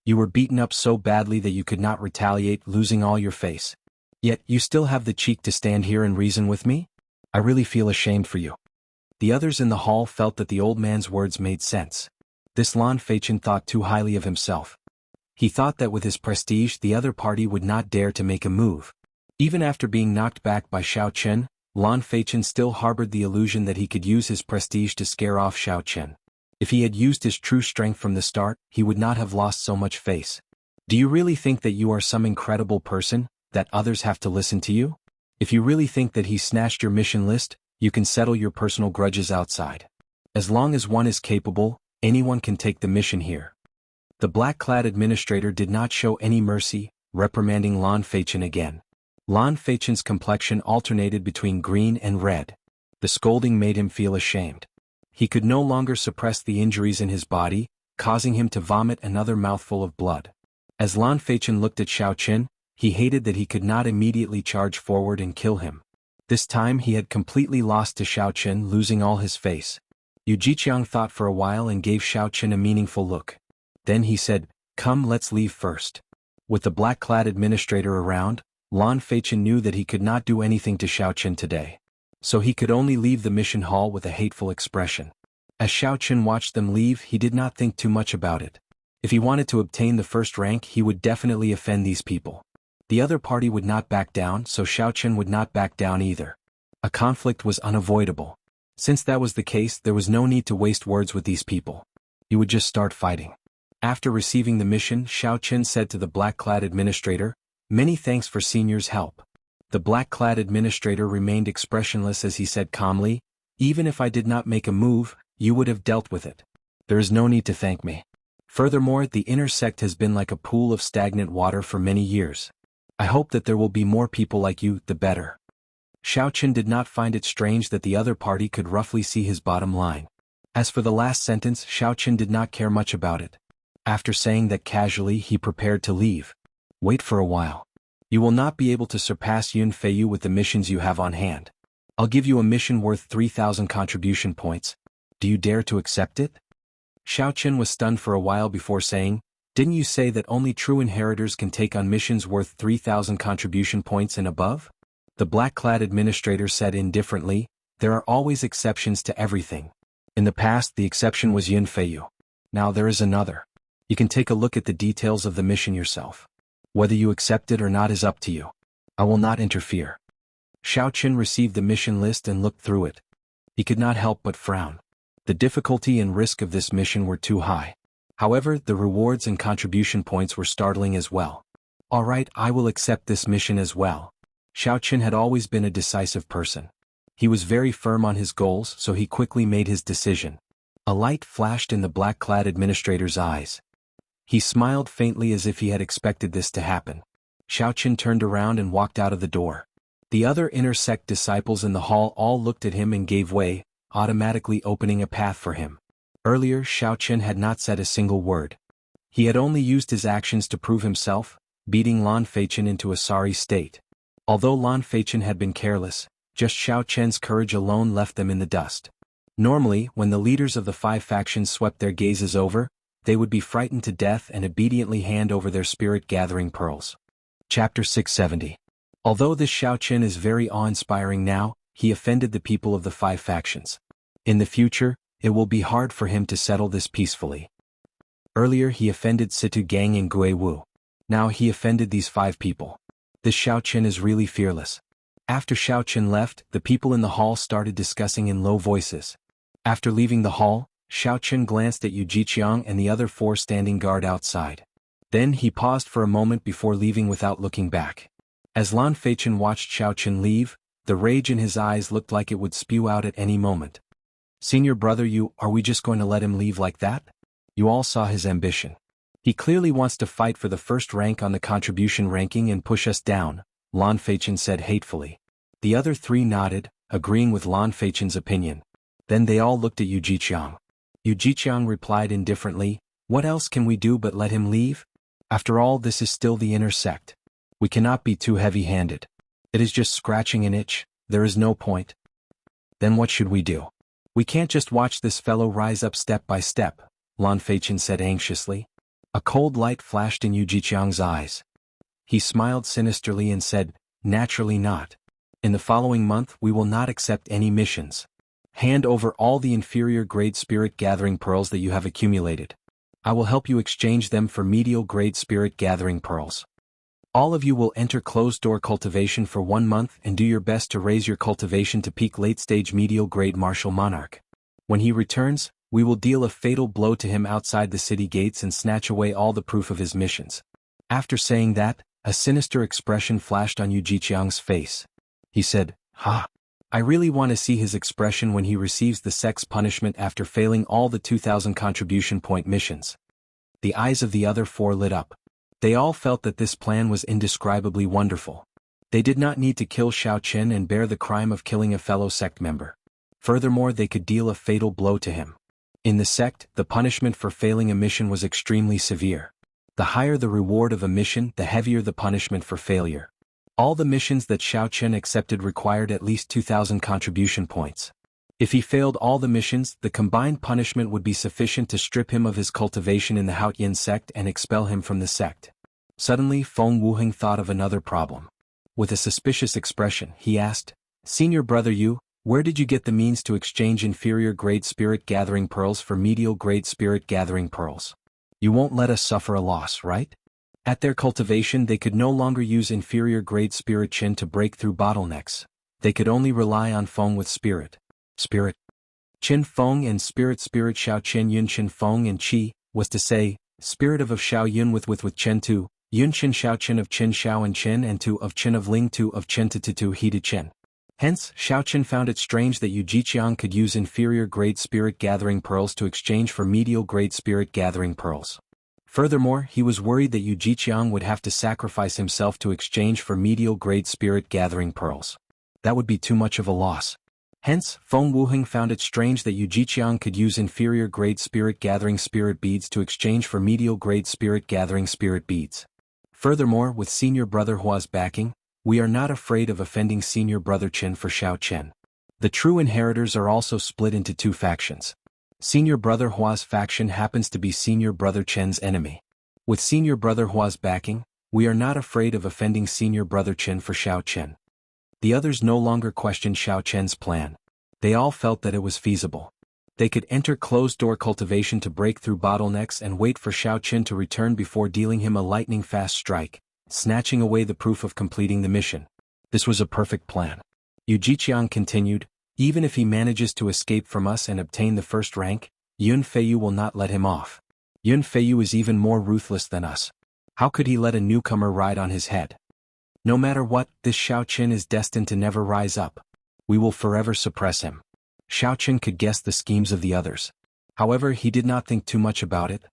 You were beaten up so badly that you could not retaliate, losing all your face. Yet you still have the cheek to stand here and reason with me? I really feel ashamed for you." The others in the hall felt that the old man's words made sense. This Lan Feichen thought too highly of himself. He thought that with his prestige the other party would not dare to make a move. Even after being knocked back by Xiao Qin, Lan Feichen still harbored the illusion that he could use his prestige to scare off Xiao Qin. If he had used his true strength from the start, he would not have lost so much face. "Do you really think that you are some incredible person, that others have to listen to you? If you really think that he snatched your mission list, you can settle your personal grudges outside. As long as one is capable, anyone can take the mission here. The black-clad administrator did not show any mercy, reprimanding Lan Feichen again. Lan Feichen's complexion alternated between green and red. The scolding made him feel ashamed. He could no longer suppress the injuries in his body, causing him to vomit another mouthful of blood. As Lan Feichen looked at Xiaoqin, he hated that he could not immediately charge forward and kill him. This time he had completely lost to Xiaoqin, losing all his face. Yu Jiqiang thought for a while and gave Xiaoqin a meaningful look. Then he said, "Come, let's leave first." With the black-clad administrator around, Lan Feichen knew that he could not do anything to Xiaoqin today. So he could only leave the mission hall with a hateful expression. As Xiaoqin watched them leave, he did not think too much about it. If he wanted to obtain the first rank, he would definitely offend these people. The other party would not back down, so Xiaoqin would not back down either. A conflict was unavoidable. Since that was the case, there was no need to waste words with these people. You would just start fighting. After receiving the mission, Xiaoqin said to the black-clad administrator, "Many thanks for Senior's help." The black-clad administrator remained expressionless as he said calmly, "Even if I did not make a move, you would have dealt with it. There is no need to thank me. Furthermore, the inner sect has been like a pool of stagnant water for many years. I hope that there will be more people like you, the better." Xiaoqin did not find it strange that the other party could roughly see his bottom line. As for the last sentence, Xiaoqin did not care much about it. After saying that casually, he prepared to leave. "Wait for a while. You will not be able to surpass Yun Feiyu with the missions you have on hand. I'll give you a mission worth 3,000 contribution points. Do you dare to accept it?" Xiaoqin was stunned for a while before saying, "Didn't you say that only true inheritors can take on missions worth 3,000 contribution points and above?" The black-clad administrator said indifferently, "There are always exceptions to everything. In the past, the exception was Yun Feiyu. Now there is another. You can take a look at the details of the mission yourself. Whether you accept it or not is up to you. I will not interfere." Xiaoqin received the mission list and looked through it. He could not help but frown. The difficulty and risk of this mission were too high. However, the rewards and contribution points were startling as well. "All right, I will accept this mission as well." Xiaoqin had always been a decisive person. He was very firm on his goals, so he quickly made his decision. A light flashed in the black-clad administrator's eyes. He smiled faintly as if he had expected this to happen. Xiaoqin turned around and walked out of the door. The other inner sect disciples in the hall all looked at him and gave way, automatically opening a path for him. Earlier, Xiaoqin had not said a single word. He had only used his actions to prove himself, beating Lan Feichen into a sorry state. Although Lan Feichen had been careless, just Xiaoqin's courage alone left them in the dust. Normally, when the leaders of the 5 factions swept their gazes over, they would be frightened to death and obediently hand over their spirit-gathering pearls. Chapter 670. Although this Xiaoqin is very awe-inspiring now, he offended the people of the 5 factions. In the future, it will be hard for him to settle this peacefully. Earlier he offended Situ Gang and Gui Wu. Now he offended these 5 people. This Xiaoqin is really fearless. After Xiaoqin left, the people in the hall started discussing in low voices. After leaving the hall, Xiaoqin glanced at Yu Jiqiang and the other 4 standing guard outside. Then he paused for a moment before leaving without looking back. As Lan Feichen watched Xiaoqin leave, the rage in his eyes looked like it would spew out at any moment. "Senior brother Yu, are we just going to let him leave like that? You all saw his ambition. He clearly wants to fight for the first rank on the contribution ranking and push us down," Lan Feichen said hatefully. The other 3 nodded, agreeing with Lan Feichen's opinion. Then they all looked at Yu Jiqiang. Yu Jiqiang replied indifferently, "What else can we do but let him leave? After all, this is still the inner sect. We cannot be too heavy-handed. It is just scratching an itch, there is no point." "Then what should we do? We can't just watch this fellow rise up step by step," Lan Feichen said anxiously. A cold light flashed in Yu Jiqiang's eyes. He smiled sinisterly and said, "Naturally not. In the following month we will not accept any missions. Hand over all the inferior-grade spirit-gathering pearls that you have accumulated. I will help you exchange them for medial-grade spirit-gathering pearls. All of you will enter closed-door cultivation for 1 month and do your best to raise your cultivation to peak late-stage medial-grade martial monarch. When he returns, we will deal a fatal blow to him outside the city gates and snatch away all the proof of his missions." After saying that, a sinister expression flashed on Yu Jiqiang's face. He said, "Ha! I really want to see his expression when he receives the sex punishment after failing all the 2,000 contribution point missions." The eyes of the other four lit up. They all felt that this plan was indescribably wonderful. They did not need to kill Xiao Chen and bear the crime of killing a fellow sect member. Furthermore, they could deal a fatal blow to him. In the sect, the punishment for failing a mission was extremely severe. The higher the reward of a mission, the heavier the punishment for failure. All the missions that Xiao Chen accepted required at least 2,000 contribution points. If he failed all the missions, the combined punishment would be sufficient to strip him of his cultivation in the Haotian sect and expel him from the sect. Suddenly, Feng Wuheng thought of another problem. With a suspicious expression, he asked, "Senior brother Yu, where did you get the means to exchange inferior grade spirit gathering pearls for medial grade spirit gathering pearls? You won't let us suffer a loss, right?" At their cultivation, they could no longer use inferior grade spirit Qin to break through bottlenecks. They could only rely on Feng with spirit Qin Feng and spirit Xiao Chen Yun Qin Feng and Qi, was to say, spirit of Xiao Yun with Qin 2, Yun Qin Xiao Chen of Qin Xiao and Qin and 2 of Qin of Ling 2 of Qin to He to Qin. Hence, Xiao Chen found it strange that Yu Jiqiang could use inferior grade spirit gathering pearls to exchange for medial grade spirit gathering pearls. Furthermore, he was worried that Yu Jiqiang would have to sacrifice himself to exchange for medial grade spirit gathering pearls. That would be too much of a loss. Hence, Feng Wuheng found it strange that Yu Jiqiang could use inferior grade spirit gathering spirit beads to exchange for medial grade spirit gathering spirit beads. Furthermore, with senior brother Hua's backing, we are not afraid of offending senior brother Qin for Xiao Chen. The true inheritors are also split into two factions. Senior brother Hua's faction happens to be senior brother Chen's enemy. With senior brother Hua's backing, we are not afraid of offending senior brother Qin for Xiao Chen. The others no longer questioned Xiao Chen's plan. They all felt that it was feasible. They could enter closed-door cultivation to break through bottlenecks and wait for Xiao Chen to return before dealing him a lightning-fast strike, snatching away the proof of completing the mission. This was a perfect plan. Yu Jiqiang continued, "Even if he manages to escape from us and obtain the first rank, Yun Feiyu will not let him off. Yun Feiyu is even more ruthless than us. How could he let a newcomer ride on his head? No matter what, this Xiao Chen is destined to never rise up. We will forever suppress him." Xiao Chen could guess the schemes of the others. However, he did not think too much about it.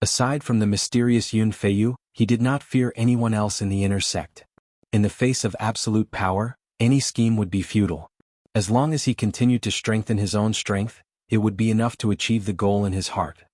Aside from the mysterious Yun Feiyu, he did not fear anyone else in the inner sect. In the face of absolute power, any scheme would be futile. As long as he continued to strengthen his own strength, it would be enough to achieve the goal in his heart.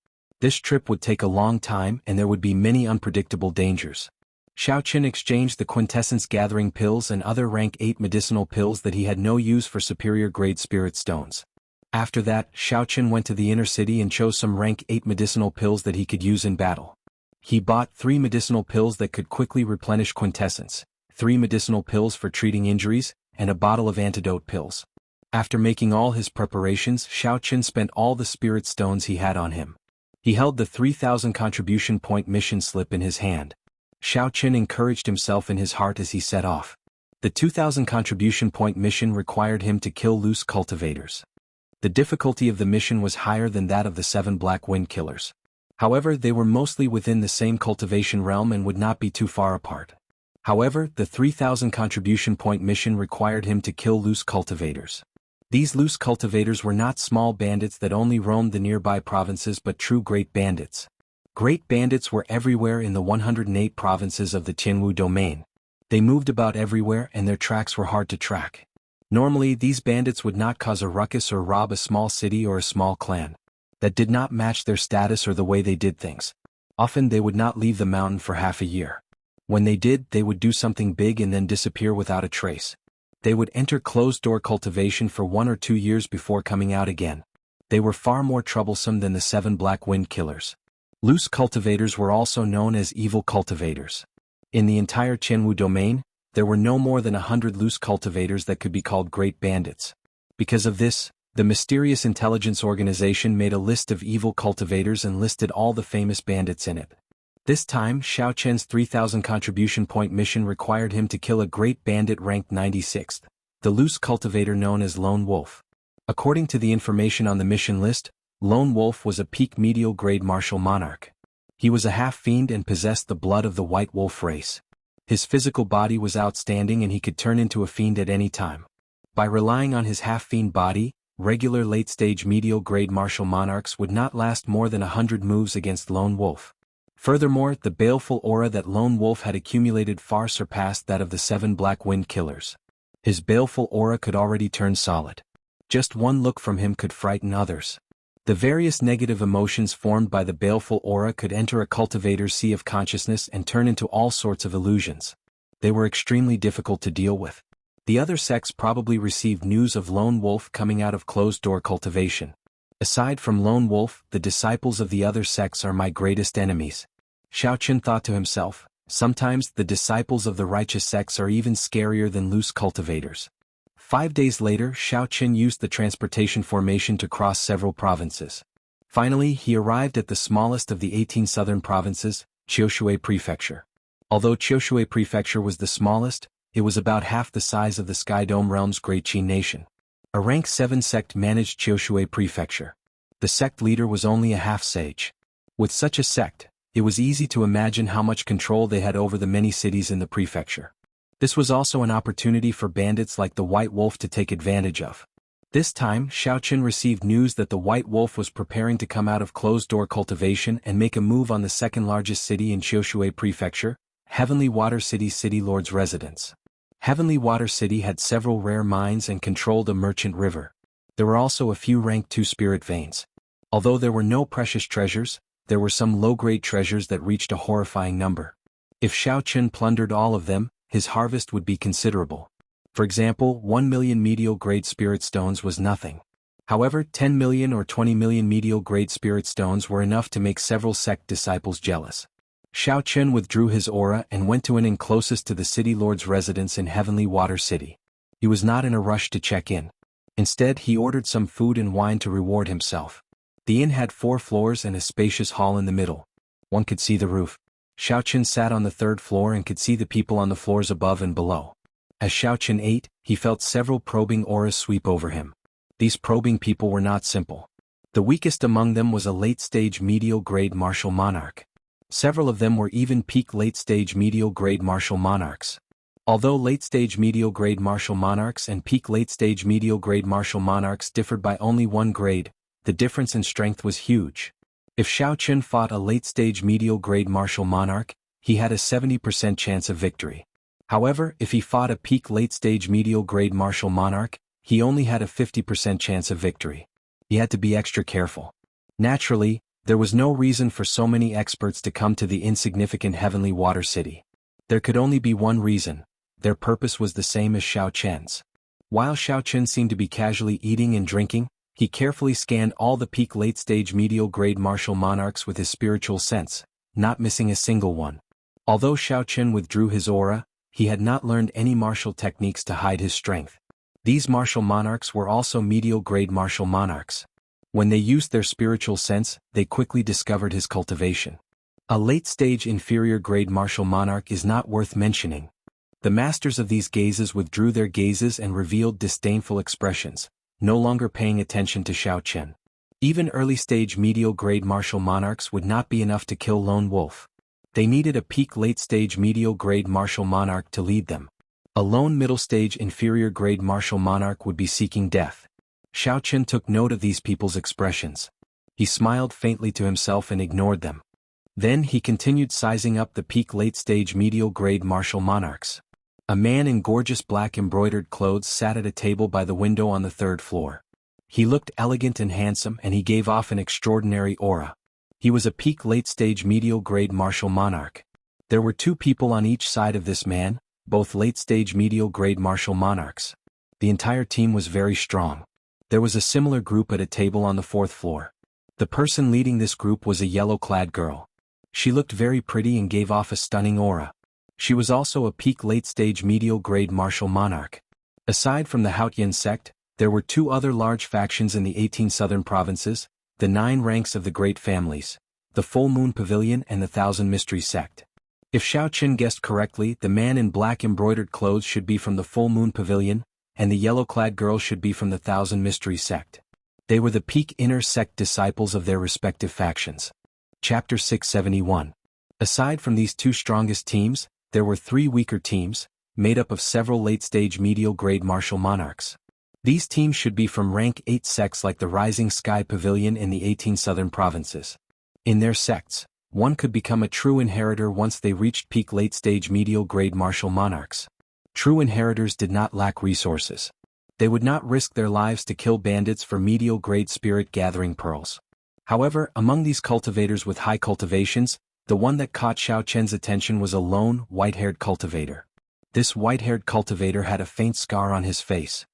This trip would take a long time and there would be many unpredictable dangers. Xiao Chen exchanged the quintessence gathering pills and other rank 8 medicinal pills that he had no use for superior grade spirit stones. After that, Xiao Chen went to the inner city and chose some rank 8 medicinal pills that he could use in battle. He bought 3 medicinal pills that could quickly replenish quintessence, 3 medicinal pills for treating injuries, and a bottle of antidote pills. After making all his preparations, Xiao Chen spent all the spirit stones he had on him. He held the 3,000 contribution point mission slip in his hand. Xiao Chen encouraged himself in his heart as he set off. The 2,000 contribution point mission required him to kill loose cultivators. The difficulty of the mission was higher than that of the 7 Black Wind Killers. However, they were mostly within the same cultivation realm and would not be too far apart. However, the 3,000 contribution point mission required him to kill loose cultivators. These loose cultivators were not small bandits that only roamed the nearby provinces but true great bandits. Great bandits were everywhere in the 108 provinces of the Tianwu domain. They moved about everywhere and their tracks were hard to track. Normally, these bandits would not cause a ruckus or rob a small city or a small clan. That did not match their status or the way they did things. Often they would not leave the mountain for half a year. When they did, they would do something big and then disappear without a trace. They would enter closed-door cultivation for 1 or 2 years before coming out again. They were far more troublesome than the 7 Black Wind Killers. Loose cultivators were also known as evil cultivators. In the entire Tianwu domain, there were no more than 100 loose cultivators that could be called great bandits. Because of this, the mysterious intelligence organization made a list of evil cultivators and listed all the famous bandits in it. This time, Xiao Chen's 3,000 contribution point mission required him to kill a great bandit ranked 96th, the loose cultivator known as Lone Wolf. According to the information on the mission list, Lone Wolf was a peak medial grade martial monarch. He was a half-fiend and possessed the blood of the White Wolf race. His physical body was outstanding and he could turn into a fiend at any time. By relying on his half-fiend body, regular late-stage medial-grade martial monarchs would not last more than 100 moves against Lone Wolf. Furthermore, the baleful aura that Lone Wolf had accumulated far surpassed that of the 7 Black Wind Killers. His baleful aura could already turn solid. Just one look from him could frighten others. The various negative emotions formed by the baleful aura could enter a cultivator's sea of consciousness and turn into all sorts of illusions. They were extremely difficult to deal with. The other sects probably received news of Lone Wolf coming out of closed-door cultivation. Aside from Lone Wolf, the disciples of the other sects are my greatest enemies. Xiao Qun thought to himself, sometimes the disciples of the righteous sects are even scarier than loose cultivators. 5 days later, Xiao Qun used the transportation formation to cross several provinces. Finally, he arrived at the smallest of the 18 southern provinces, Qiushui Prefecture. Although Qiushui Prefecture was the smallest, it was about half the size of the Sky Dome Realm's Great Qi Nation. A rank 7 sect managed Qiushui Prefecture. The sect leader was only a half-sage. With such a sect, it was easy to imagine how much control they had over the many cities in the prefecture. This was also an opportunity for bandits like the White Wolf to take advantage of. This time, Xiao Qun received news that the White Wolf was preparing to come out of closed-door cultivation and make a move on the second-largest city in Qiushui Prefecture, Heavenly Water City's city lord's residence. Heavenly Water City had several rare mines and controlled a merchant river. There were also a few rank 2 spirit veins. Although there were no precious treasures, there were some low-grade treasures that reached a horrifying number. If Xiao Qun plundered all of them, his harvest would be considerable. For example, 1 million medial-grade spirit stones was nothing. However, 10 million or 20 million medial-grade spirit stones were enough to make several sect disciples jealous. Xiao Qun withdrew his aura and went to an inn closest to the city lord's residence in Heavenly Water City. He was not in a rush to check in. Instead, he ordered some food and wine to reward himself. The inn had 4 floors and a spacious hall in the middle. One could see the roof. Xiao Qun sat on the 3rd floor and could see the people on the floors above and below. As Xiao Qun ate, he felt several probing auras sweep over him. These probing people were not simple. The weakest among them was a late-stage medial-grade martial monarch. Several of them were even peak late-stage medial-grade martial monarchs. Although late-stage medial-grade martial monarchs and peak late-stage medial-grade martial monarchs differed by only 1 grade, the difference in strength was huge. If Xiao Qun fought a late-stage medial-grade martial monarch, he had a 70% chance of victory. However, if he fought a peak late-stage medial-grade martial monarch, he only had a 50% chance of victory. He had to be extra careful. Naturally, there was no reason for so many experts to come to the insignificant Heavenly Water City. There could only be one reason. Their purpose was the same as Xiao Qun's. While Xiao Qun seemed to be casually eating and drinking, he carefully scanned all the peak late-stage medial-grade martial monarchs with his spiritual sense, not missing a single one. Although Xiao Qun withdrew his aura, he had not learned any martial techniques to hide his strength. These martial monarchs were also medial-grade martial monarchs. When they used their spiritual sense, they quickly discovered his cultivation. A late-stage inferior-grade martial monarch is not worth mentioning. The masters of these gazes withdrew their gazes and revealed disdainful expressions, no longer paying attention to Xiao Qun. Even early-stage medial-grade martial monarchs would not be enough to kill Lone Wolf. They needed a peak late-stage medial-grade martial monarch to lead them. A lone middle-stage inferior-grade martial monarch would be seeking death. Xiao Qun took note of these people's expressions. He smiled faintly to himself and ignored them. Then he continued sizing up the peak late-stage medial-grade martial monarchs. A man in gorgeous black embroidered clothes sat at a table by the window on the 3rd floor. He looked elegant and handsome and he gave off an extraordinary aura. He was a peak late-stage medial-grade martial monarch. There were 2 people on each side of this man, both late-stage medial-grade martial monarchs. The entire team was very strong. There was a similar group at a table on the 4th floor. The person leading this group was a yellow-clad girl. She looked very pretty and gave off a stunning aura. She was also a peak late-stage medial-grade martial monarch. Aside from the Haotian sect, there were 2 other large factions in the 18 southern provinces, the 9 ranks of the Great Families, the Full Moon Pavilion and the Thousand Mysteries sect. If Xiao Qun guessed correctly, the man in black embroidered clothes should be from the Full Moon Pavilion, and the yellow-clad girl should be from the Thousand Mysteries sect. They were the peak inner sect disciples of their respective factions. Chapter 671. Aside from these 2 strongest teams, There were 3 weaker teams, made up of several late-stage medial-grade martial monarchs. These teams should be from rank 8 sects like the Rising Sky Pavilion in the 18 southern provinces. In their sects, one could become a true inheritor once they reached peak late-stage medial-grade martial monarchs. True inheritors did not lack resources. They would not risk their lives to kill bandits for medial-grade spirit-gathering pearls. However, among these cultivators with high cultivations, the one that caught Xiao Chen's attention was a lone, white-haired cultivator. This white-haired cultivator had a faint scar on his face.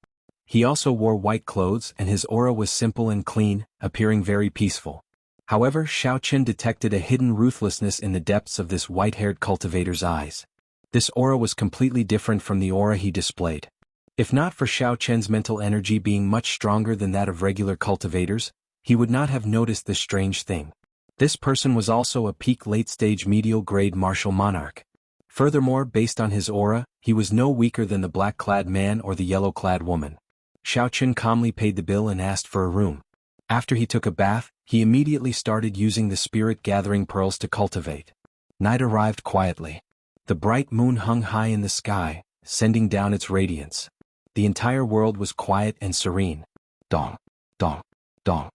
He also wore white clothes and his aura was simple and clean, appearing very peaceful. However, Xiao Chen detected a hidden ruthlessness in the depths of this white-haired cultivator's eyes. This aura was completely different from the aura he displayed. If not for Xiao Chen's mental energy being much stronger than that of regular cultivators, he would not have noticed this strange thing. This person was also a peak late-stage medial-grade martial monarch. Furthermore, based on his aura, he was no weaker than the black-clad man or the yellow-clad woman. Xiao Chen calmly paid the bill and asked for a room. After he took a bath, he immediately started using the spirit-gathering pearls to cultivate. Night arrived quietly. The bright moon hung high in the sky, sending down its radiance. The entire world was quiet and serene. Dong, dong, dong.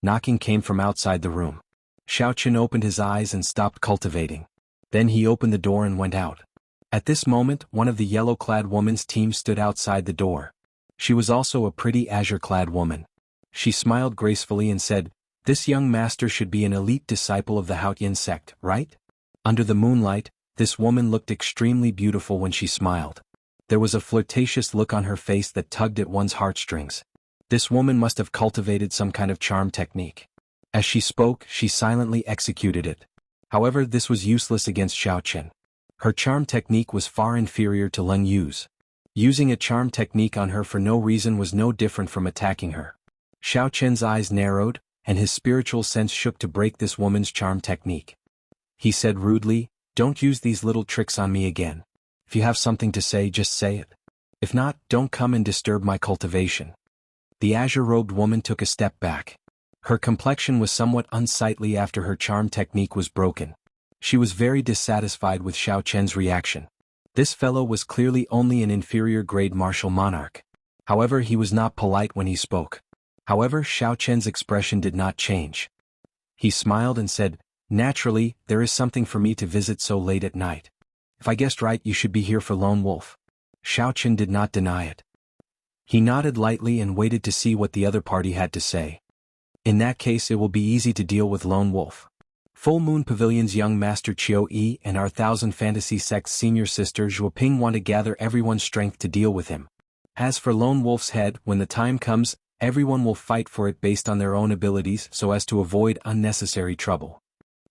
Knocking came from outside the room. Xiao Chen opened his eyes and stopped cultivating. Then he opened the door and went out. At this moment, one of the yellow-clad woman's team stood outside the door. She was also a pretty azure-clad woman. She smiled gracefully and said, "This young master should be an elite disciple of the Haotian sect, right?" Under the moonlight, this woman looked extremely beautiful when she smiled. There was a flirtatious look on her face that tugged at one's heartstrings. This woman must have cultivated some kind of charm technique. As she spoke, she silently executed it. However, this was useless against Xiao Chen. Her charm technique was far inferior to Leng Yu's. Using a charm technique on her for no reason was no different from attacking her. Xiao Chen's eyes narrowed, and his spiritual sense shook to break this woman's charm technique. He said rudely, "Don't use these little tricks on me again. If you have something to say, just say it. If not, don't come and disturb my cultivation." The azure-robed woman took a step back. Her complexion was somewhat unsightly after her charm technique was broken. She was very dissatisfied with Xiao Chen's reaction. This fellow was clearly only an inferior-grade martial monarch. However, he was not polite when he spoke. However, Xiao Chen's expression did not change. He smiled and said, "Naturally, there is something for me to visit so late at night. If I guessed right, you should be here for Lone Wolf." Xiao Chen did not deny it. He nodded lightly and waited to see what the other party had to say. In that case, it will be easy to deal with Lone Wolf. Full Moon Pavilion's young master Qiu Yi and our Thousand Fantasy Sect's senior sister Zhuo Ping want to gather everyone's strength to deal with him. As for Lone Wolf's head, when the time comes, everyone will fight for it based on their own abilities so as to avoid unnecessary trouble.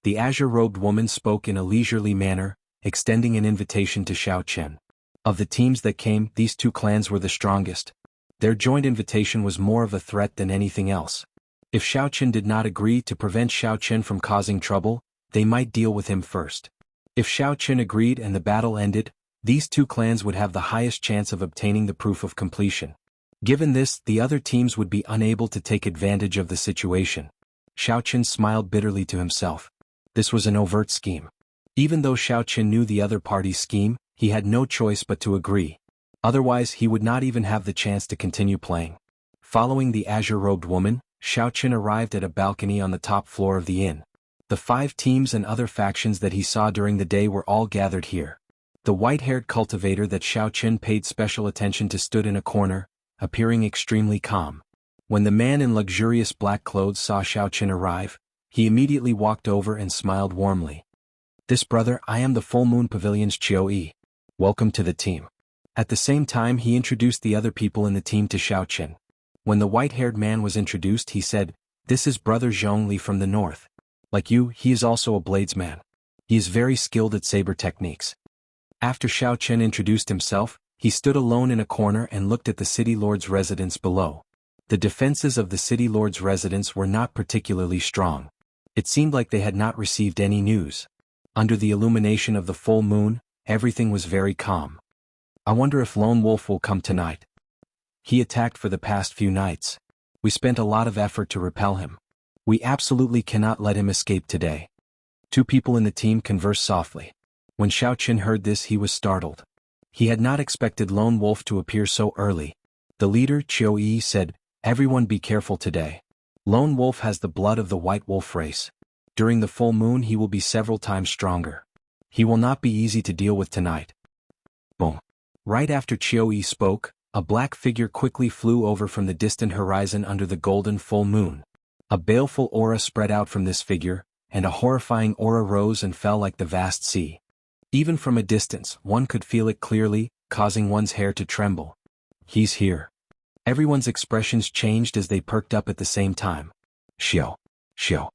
The azure-robed woman spoke in a leisurely manner, extending an invitation to Xiao Chen. Of the teams that came, these 2 clans were the strongest. Their joint invitation was more of a threat than anything else. If Xiao Chen did not agree to prevent Xiao Chen from causing trouble, they might deal with him first. If Xiao Chen agreed and the battle ended, these 2 clans would have the highest chance of obtaining the proof of completion. Given this, the other teams would be unable to take advantage of the situation. Xiao Chen smiled bitterly to himself. This was an overt scheme. Even though Xiao Chen knew the other party's scheme, he had no choice but to agree. Otherwise, he would not even have the chance to continue playing. Following the azure-robed woman, Xiao Chen arrived at a balcony on the top floor of the inn. The 5 teams and other factions that he saw during the day were all gathered here. The white-haired cultivator that Xiao Chen paid special attention to stood in a corner, appearing extremely calm. When the man in luxurious black clothes saw Xiao Chen arrive, he immediately walked over and smiled warmly. "This brother, I am the Full Moon Pavilion's Qiu Yi. Welcome to the team." At the same time, he introduced the other people in the team to Xiao Chen. When the white-haired man was introduced, he said, "This is Brother Zhongli from the north. Like you, he is also a bladesman. He is very skilled at saber techniques." After Xiao Chen introduced himself, he stood alone in a corner and looked at the city lord's residence below. The defenses of the city lord's residence were not particularly strong. It seemed like they had not received any news. Under the illumination of the full moon, everything was very calm. "I wonder if Lone Wolf will come tonight. He attacked for the past few nights. We spent a lot of effort to repel him. We absolutely cannot let him escape today." 2 people in the team conversed softly. When Xiao Qin heard this, he was startled. He had not expected Lone Wolf to appear so early. The leader, Qiu Yi, said, "Everyone be careful today. Lone Wolf has the blood of the White Wolf race. During the full moon he will be several times stronger. He will not be easy to deal with tonight." Boom. Right after Qiu Yi spoke, a black figure quickly flew over from the distant horizon under the golden full moon. A baleful aura spread out from this figure, and a horrifying aura rose and fell like the vast sea. Even from a distance, one could feel it clearly, causing one's hair to tremble. "He's here." Everyone's expressions changed as they perked up at the same time. "Xiao, Xiao."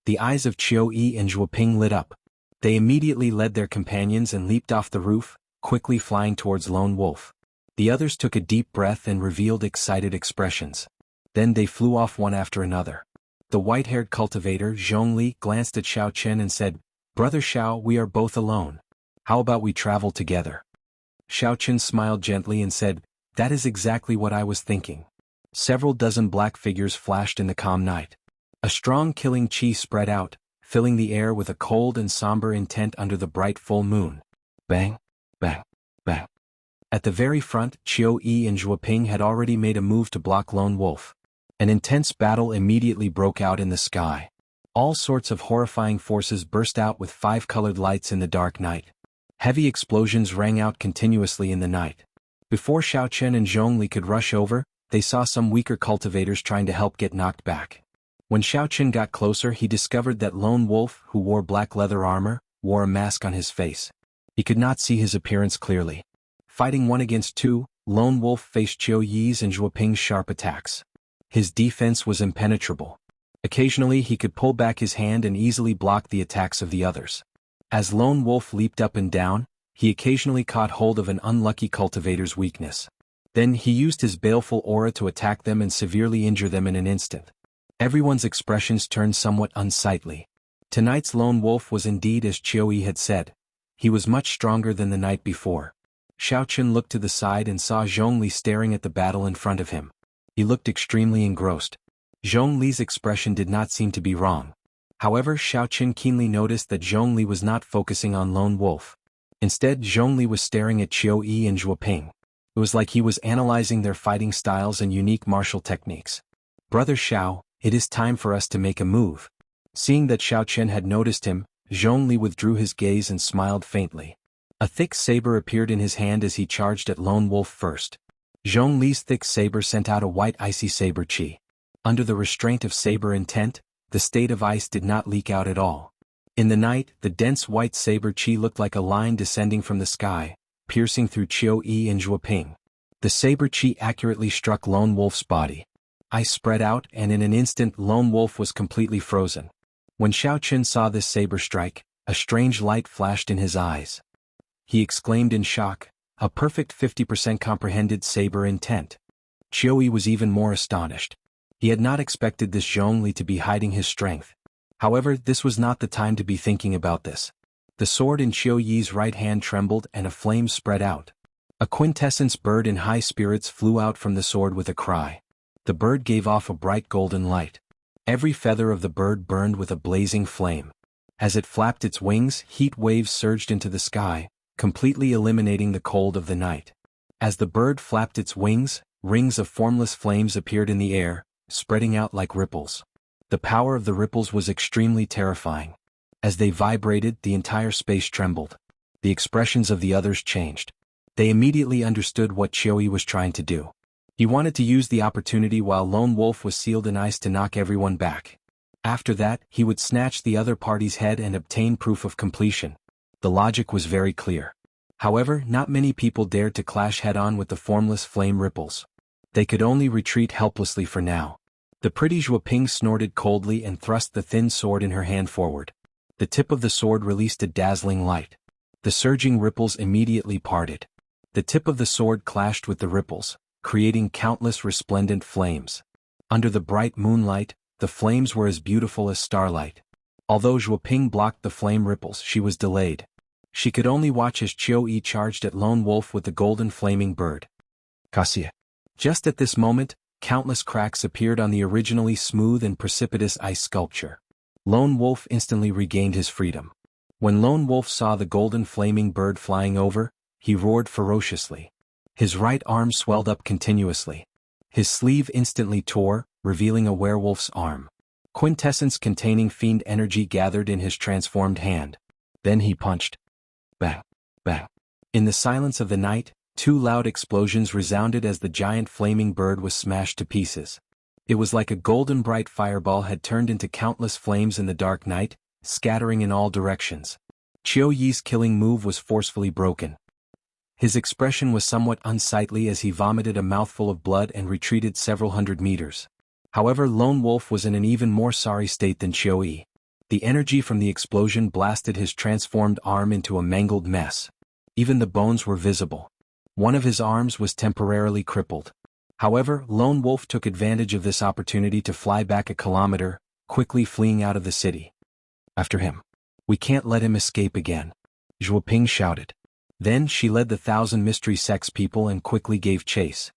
The eyes of Qiu Yi and Zhuoping lit up. They immediately led their companions and leaped off the roof, quickly flying towards Lone Wolf. The others took a deep breath and revealed excited expressions. Then they flew off one after another. The white-haired cultivator, Zhongli, glanced at Xiao Chen and said, "Brother Xiao, we are both alone. How about we travel together?" Xiao Chen smiled gently and said, "That is exactly what I was thinking." Several dozen black figures flashed in the calm night. A strong killing chi spread out, filling the air with a cold and somber intent under the bright full moon. Bang, bang, bang. At the very front, Qiu Yi and Zhuoping had already made a move to block Lone Wolf. An intense battle immediately broke out in the sky. All sorts of horrifying forces burst out with five-colored lights in the dark night. Heavy explosions rang out continuously in the night. Before Xiao Chen and Zhongli could rush over, they saw some weaker cultivators trying to help get knocked back. When Xiao Chen got closer, he discovered that Lone Wolf, who wore black leather armor, wore a mask on his face. He could not see his appearance clearly. Fighting 1 against 2, Lone Wolf faced Qiu Yi's and Zhuoping's sharp attacks. His defense was impenetrable. Occasionally he could pull back his hand and easily block the attacks of the others. As Lone Wolf leaped up and down, he occasionally caught hold of an unlucky cultivator's weakness. Then he used his baleful aura to attack them and severely injure them in an instant. Everyone's expressions turned somewhat unsightly. Tonight's Lone Wolf was indeed as Qiu Yi had said. He was much stronger than the night before. Xiao Chen looked to the side and saw Zhongli staring at the battle in front of him. He looked extremely engrossed. Zhongli's expression did not seem to be wrong. However, Xiao Chen keenly noticed that Zhongli was not focusing on Lone Wolf. Instead, Zhongli was staring at Qiu Yi and Zhuoping. It was like he was analyzing their fighting styles and unique martial techniques. "Brother Xiao, it is time for us to make a move." Seeing that Xiao Chen had noticed him, Zhongli withdrew his gaze and smiled faintly. A thick saber appeared in his hand as he charged at Lone Wolf first. Zhongli's thick saber sent out a white icy saber chi. Under the restraint of saber intent, the state of ice did not leak out at all. In the night, the dense white saber chi looked like a line descending from the sky, piercing through Qiu Yi and Zhuoping. The saber chi accurately struck Lone Wolf's body. Ice spread out, and in an instant Lone Wolf was completely frozen. When Xiao Chen saw this saber strike, a strange light flashed in his eyes. He exclaimed in shock, "A perfect 50% comprehended saber intent." Qiu Yi was even more astonished. He had not expected this Zhongli to be hiding his strength. However, this was not the time to be thinking about this. The sword in Qiu Yi's right hand trembled and a flame spread out. A quintessence bird in high spirits flew out from the sword with a cry. The bird gave off a bright golden light. Every feather of the bird burned with a blazing flame. As it flapped its wings, heat waves surged into the sky, completely eliminating the cold of the night. As the bird flapped its wings, rings of formless flames appeared in the air, spreading out like ripples. The power of the ripples was extremely terrifying. As they vibrated, the entire space trembled. The expressions of the others changed. They immediately understood what Qiu Yi was trying to do. He wanted to use the opportunity while Lone Wolf was sealed in ice to knock everyone back. After that, he would snatch the other party's head and obtain proof of completion. The logic was very clear. However, not many people dared to clash head-on with the formless flame ripples. They could only retreat helplessly for now. The pretty Zhuoping snorted coldly and thrust the thin sword in her hand forward. The tip of the sword released a dazzling light. The surging ripples immediately parted. The tip of the sword clashed with the ripples, creating countless resplendent flames. Under the bright moonlight, the flames were as beautiful as starlight. Although Zhuoping blocked the flame ripples, she was delayed. She could only watch as Qiu Yi charged at Lone Wolf with the golden flaming bird. Cassia. Just at this moment, countless cracks appeared on the originally smooth and precipitous ice sculpture. Lone Wolf instantly regained his freedom. When Lone Wolf saw the golden flaming bird flying over, he roared ferociously. His right arm swelled up continuously. His sleeve instantly tore, revealing a werewolf's arm. Quintessence containing fiend energy gathered in his transformed hand. Then he punched. Bang! Bang! In the silence of the night, 2 loud explosions resounded as the giant flaming bird was smashed to pieces. It was like a golden bright fireball had turned into countless flames in the dark night, scattering in all directions. Qiu Yi's killing move was forcefully broken. His expression was somewhat unsightly as he vomited a mouthful of blood and retreated several hundred meters. However, Lone Wolf was in an even more sorry state than Qiu Yi. The energy from the explosion blasted his transformed arm into a mangled mess. Even the bones were visible. One of his arms was temporarily crippled. However, Lone Wolf took advantage of this opportunity to fly back a kilometer, quickly fleeing out of the city. After him. We can't let him escape again. Zhuo Ping shouted. Then she led the 1,000 mystery sex people and quickly gave chase.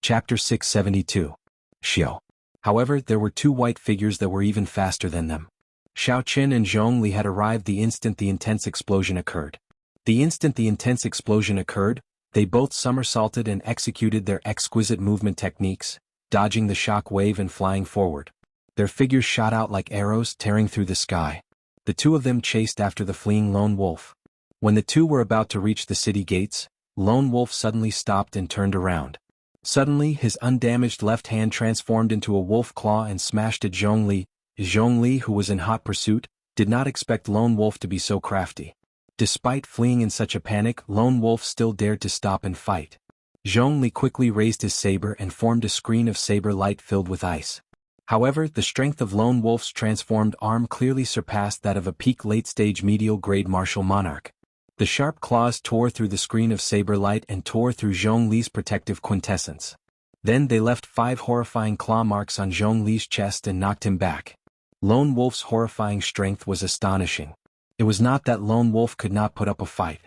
Chapter 672. Xiao. However, there were 2 white figures that were even faster than them. Xiao Qin and Zhong Li had arrived the instant the intense explosion occurred. The instant the intense explosion occurred, they both somersaulted and executed their exquisite movement techniques, dodging the shock wave and flying forward. Their figures shot out like arrows tearing through the sky. The 2 of them chased after the fleeing Lone Wolf. When the 2 were about to reach the city gates, Lone Wolf suddenly stopped and turned around. Suddenly, his undamaged left hand transformed into a wolf claw and smashed at Zhong Li. Zhong Li, who was in hot pursuit, did not expect Lone Wolf to be so crafty. Despite fleeing in such a panic, Lone Wolf still dared to stop and fight. Zhong Li quickly raised his saber and formed a screen of saber light filled with ice. However, the strength of Lone Wolf's transformed arm clearly surpassed that of a peak late-stage medial-grade martial monarch. The sharp claws tore through the screen of saber light and tore through Zhong Li's protective quintessence. Then they left 5 horrifying claw marks on Zhong Li's chest and knocked him back. Lone Wolf's horrifying strength was astonishing. It was not that Lone Wolf could not put up a fight.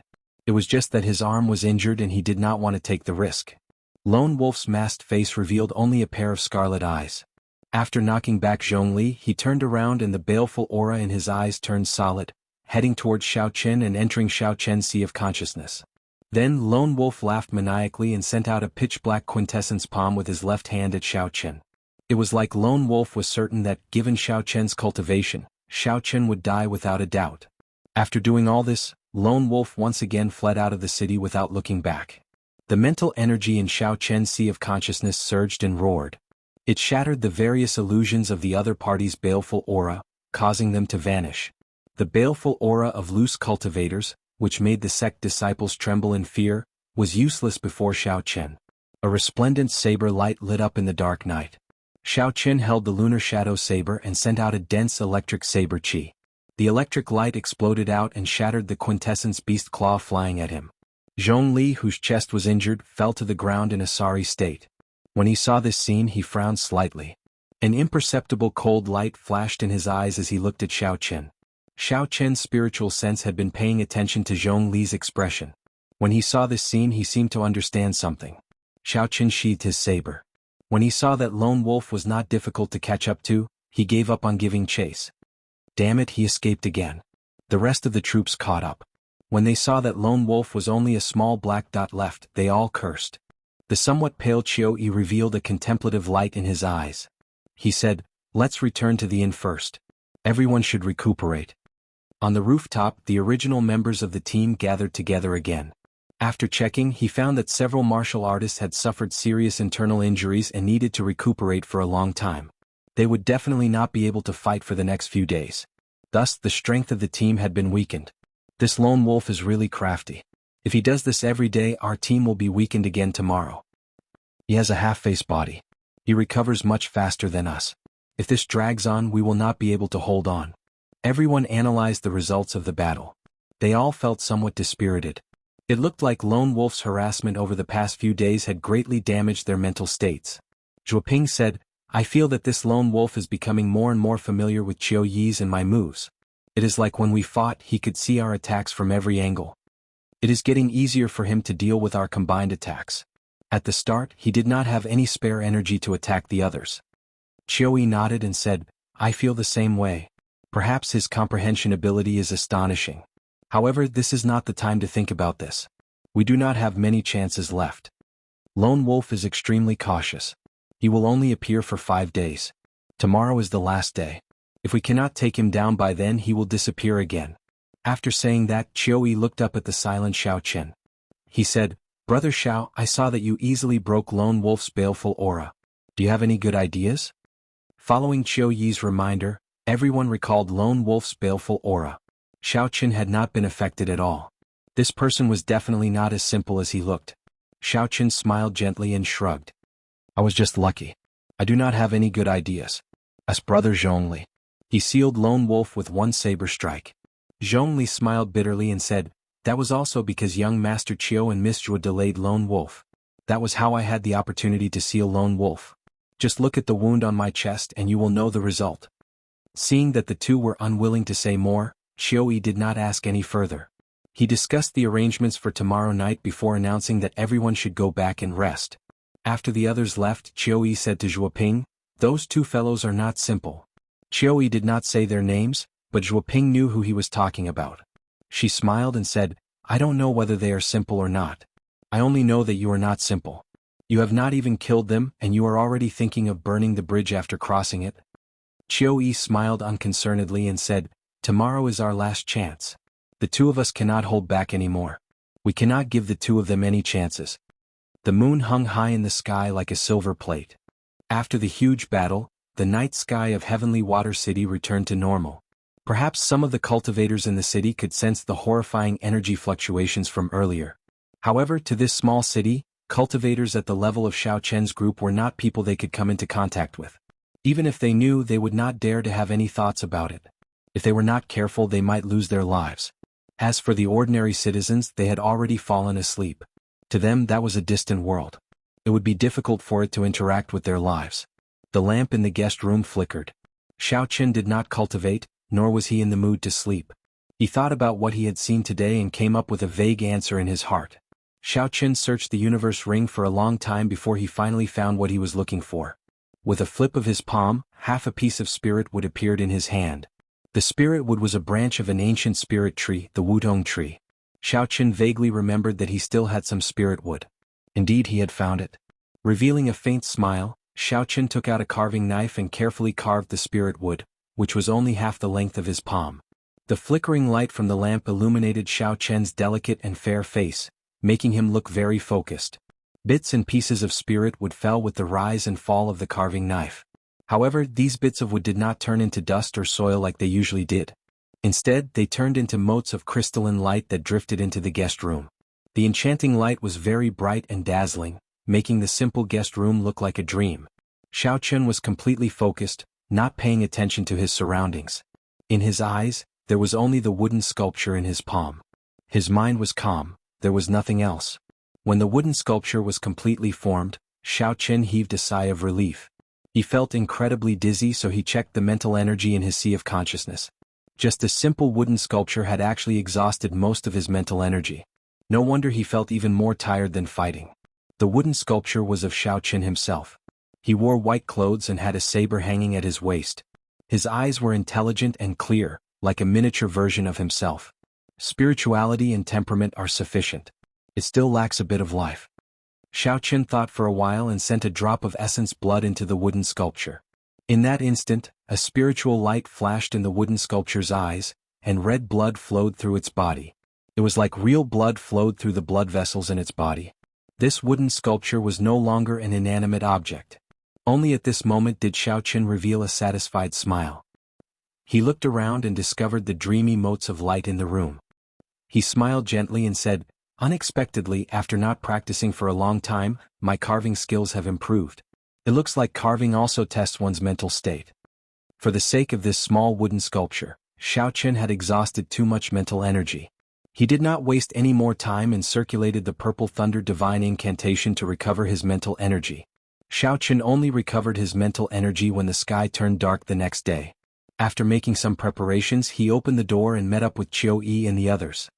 It was just that his arm was injured and he did not want to take the risk. Lone Wolf's masked face revealed only a pair of scarlet eyes. After knocking back Zhong Li, he turned around and the baleful aura in his eyes turned solid, heading towards Xiao Qin and entering Xiao Qin's sea of consciousness. Then Lone Wolf laughed maniacally and sent out a pitch-black quintessence palm with his left hand at Xiao Qin. It was like Lone Wolf was certain that, given Xiao Qin's cultivation, Xiao Qin would die without a doubt. After doing all this, Lone Wolf once again fled out of the city without looking back. The mental energy in Xiao Qin's sea of consciousness surged and roared. It shattered the various illusions of the other party's baleful aura, causing them to vanish. The baleful aura of loose cultivators, which made the sect disciples tremble in fear, was useless before Xiao Qin. A resplendent saber light lit up in the dark night. Xiao Qin held the lunar shadow saber and sent out a dense electric saber chi. The electric light exploded out and shattered the quintessence beast claw flying at him. Zhong Li, whose chest was injured, fell to the ground in a sorry state. When he saw this scene, he frowned slightly. An imperceptible cold light flashed in his eyes as he looked at Xiao Qin. Xiao Qin's spiritual sense had been paying attention to Zhong Li's expression. When he saw this scene, he seemed to understand something. Xiao Qin sheathed his saber. When he saw that Lone Wolf was not difficult to catch up to, he gave up on giving chase. Damn it, he escaped again. The rest of the troops caught up. When they saw that Lone Wolf was only a small black dot left, they all cursed. The somewhat pale Qiu Yi revealed a contemplative light in his eyes. He said, "Let's return to the inn first. Everyone should recuperate." On the rooftop, the original members of the team gathered together again. After checking, he found that several martial artists had suffered serious internal injuries and needed to recuperate for a long time. They would definitely not be able to fight for the next few days. Thus, the strength of the team had been weakened. This Lone Wolf is really crafty. If he does this every day, our team will be weakened again tomorrow. He has a half-face body. He recovers much faster than us. If this drags on, we will not be able to hold on. Everyone analyzed the results of the battle. They all felt somewhat dispirited. It looked like Lone Wolf's harassment over the past few days had greatly damaged their mental states. Zhuo Ping said, "I feel that this Lone Wolf is becoming more and more familiar with Qiu Yi's and my moves. It is like when we fought, he could see our attacks from every angle. It is getting easier for him to deal with our combined attacks. At the start, he did not have any spare energy to attack the others." Qiu Yi nodded and said, "I feel the same way. Perhaps his comprehension ability is astonishing. However, this is not the time to think about this. We do not have many chances left. Lone Wolf is extremely cautious. He will only appear for 5 days. Tomorrow is the last day. If we cannot take him down by then, he will disappear again. After saying that, Qiu looked up at the silent Xiao Chen. He said, Brother Xiao, I saw that you easily broke Lone Wolf's baleful aura. Do you have any good ideas? Following Qiu Yi's reminder, everyone recalled Lone Wolf's baleful aura. Xiao Chen had not been affected at all. This person was definitely not as simple as he looked. Xiao Chen smiled gently and shrugged. I was just lucky. I do not have any good ideas. Asked Brother Zhongli. He sealed Lone Wolf with one saber strike. Zhongli smiled bitterly and said, that was also because young Master Qiu and Miss Zhuo delayed Lone Wolf. That was how I had the opportunity to seal Lone Wolf. Just look at the wound on my chest and you will know the result. Seeing that the two were unwilling to say more, Qiu Yi did not ask any further. He discussed the arrangements for tomorrow night before announcing that everyone should go back and rest. After the others left, Qiu Yi said to Zhuoping, those two fellows are not simple. Qiu Yi did not say their names, but Zhuoping knew who he was talking about. She smiled and said, I don't know whether they are simple or not. I only know that you are not simple. You have not even killed them and you are already thinking of burning the bridge after crossing it. Qiu Yi smiled unconcernedly and said, tomorrow is our last chance. The two of us cannot hold back anymore. We cannot give the two of them any chances. The moon hung high in the sky like a silver plate. After the huge battle, the night sky of Heavenly Water City returned to normal. Perhaps some of the cultivators in the city could sense the horrifying energy fluctuations from earlier. However, to this small city, cultivators at the level of Xiao Chen's group were not people they could come into contact with. Even if they knew, they would not dare to have any thoughts about it. If they were not careful, they might lose their lives. As for the ordinary citizens, they had already fallen asleep. To them, that was a distant world. It would be difficult for it to interact with their lives. The lamp in the guest room flickered. Xiao Chen did not cultivate, nor was he in the mood to sleep. He thought about what he had seen today and came up with a vague answer in his heart. Xiao Chen searched the universe ring for a long time before he finally found what he was looking for. With a flip of his palm, half a piece of spirit wood appeared in his hand. The spirit wood was a branch of an ancient spirit tree, the Wudong tree. Xiao Chen vaguely remembered that he still had some spirit wood. Indeed, he had found it. Revealing a faint smile, Xiao Chen took out a carving knife and carefully carved the spirit wood, which was only half the length of his palm. The flickering light from the lamp illuminated Xiao Chen's delicate and fair face, making him look very focused. Bits and pieces of spirit wood fell with the rise and fall of the carving knife. However, these bits of wood did not turn into dust or soil like they usually did. Instead, they turned into motes of crystalline light that drifted into the guest room. The enchanting light was very bright and dazzling, making the simple guest room look like a dream. Xiao Chen was completely focused, not paying attention to his surroundings. In his eyes, there was only the wooden sculpture in his palm. His mind was calm, there was nothing else. When the wooden sculpture was completely formed, Xiao Chen heaved a sigh of relief. He felt incredibly dizzy, so he checked the mental energy in his sea of consciousness. Just a simple wooden sculpture had actually exhausted most of his mental energy. No wonder he felt even more tired than fighting. The wooden sculpture was of Xiao Chen himself. He wore white clothes and had a saber hanging at his waist. His eyes were intelligent and clear, like a miniature version of himself. Spirituality and temperament are sufficient. It still lacks a bit of life. Xiao Chen thought for a while and sent a drop of essence blood into the wooden sculpture. In that instant, a spiritual light flashed in the wooden sculpture's eyes, and red blood flowed through its body. It was like real blood flowed through the blood vessels in its body. This wooden sculpture was no longer an inanimate object. Only at this moment did Xiao Chen reveal a satisfied smile. He looked around and discovered the dreamy motes of light in the room. He smiled gently and said, unexpectedly, after not practicing for a long time, my carving skills have improved. It looks like carving also tests one's mental state. For the sake of this small wooden sculpture, Xiao Chen had exhausted too much mental energy. He did not waste any more time and circulated the Purple Thunder Divine Incantation to recover his mental energy. Xiao Chen only recovered his mental energy when the sky turned dark the next day. After making some preparations, he opened the door and met up with Qiu Yi and the others.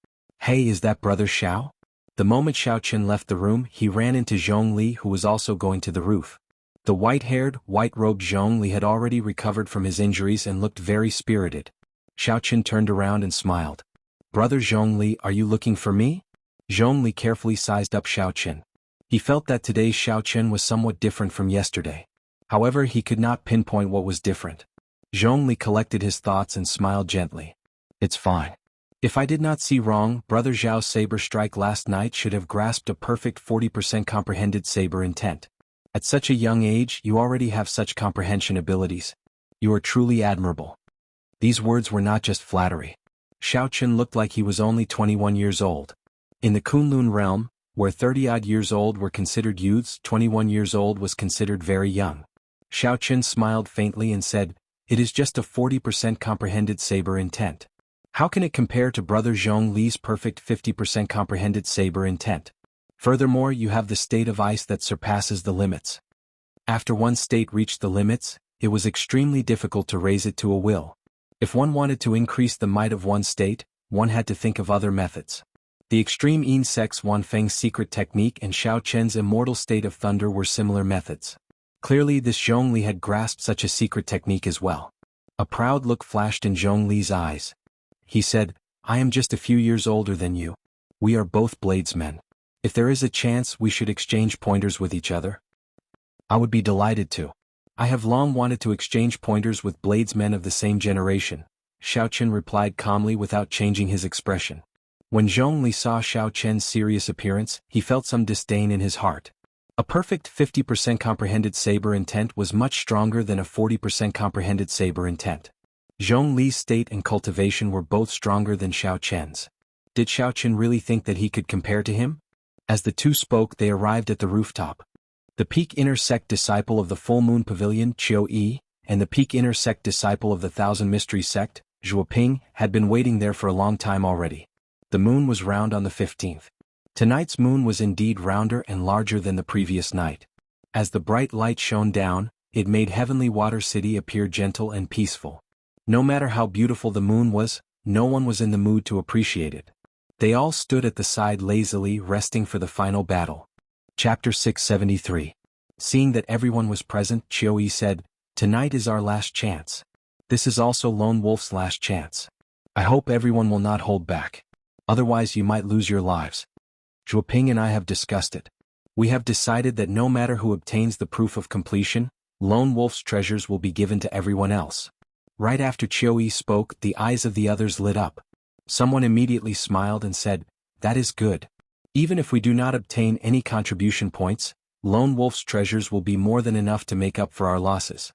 Hey, is that Brother Xiao? The moment Xiao Chen left the room, he ran into Zhong Li, who was also going to the roof. The white-haired, white-robed Zhong Li had already recovered from his injuries and looked very spirited. Xiao Chen turned around and smiled. Brother Zhongli, are you looking for me? Zhongli carefully sized up Xiao Chen. He felt that today's Xiao Chen was somewhat different from yesterday. However, he could not pinpoint what was different. Zhongli collected his thoughts and smiled gently. It's fine. If I did not see wrong, Brother Zhao's saber strike last night should have grasped a perfect 40% comprehended saber intent. At such a young age, you already have such comprehension abilities. You are truly admirable. These words were not just flattery. Xiao Chen looked like he was only 21 years old. In the Kunlun realm, where 30-odd years old were considered youths, 21 years old was considered very young. Xiao Chen smiled faintly and said, "It is just a 40% comprehended saber intent. How can it compare to Brother Zhong Li's perfect 50% comprehended saber intent? Furthermore, you have the state of ice that surpasses the limits. After one state reached the limits, it was extremely difficult to raise it to a will. If one wanted to increase the might of one state, one had to think of other methods. The extreme insects Wan Feng's secret technique and Xiao Chen's immortal state of thunder were similar methods. Clearly this Zhongli had grasped such a secret technique as well. A proud look flashed in Zhongli's eyes. He said, "I am just a few years older than you. We are both bladesmen. If there is a chance we should exchange pointers with each other, I would be delighted to. I have long wanted to exchange pointers with bladesmen of the same generation," Xiao Chen replied calmly without changing his expression. When Zhongli saw Xiao Chen's serious appearance, he felt some disdain in his heart. A perfect 50% comprehended saber intent was much stronger than a 40% comprehended saber intent. Zhongli's state and cultivation were both stronger than Xiao Chen's. Did Xiao Chen really think that he could compare to him? As the two spoke, they arrived at the rooftop. The peak inner sect disciple of the Full Moon Pavilion, Qiu Yi, and the peak inner sect disciple of the Thousand Mysteries sect, Zhuo Ping, had been waiting there for a long time already. The moon was round on the 15th. Tonight's moon was indeed rounder and larger than the previous night. As the bright light shone down, it made Heavenly Water City appear gentle and peaceful. No matter how beautiful the moon was, no one was in the mood to appreciate it. They all stood at the side lazily resting for the final battle. Chapter 673. Seeing that everyone was present, Qiu Yi said, "Tonight is our last chance. This is also Lone Wolf's last chance. I hope everyone will not hold back. Otherwise you might lose your lives. Zhuo Ping and I have discussed it. We have decided that no matter who obtains the proof of completion, Lone Wolf's treasures will be given to everyone else." Right after Qiu Yi spoke, the eyes of the others lit up. Someone immediately smiled and said, "That is good. Even if we do not obtain any contribution points, Lone Wolf's treasures will be more than enough to make up for our losses."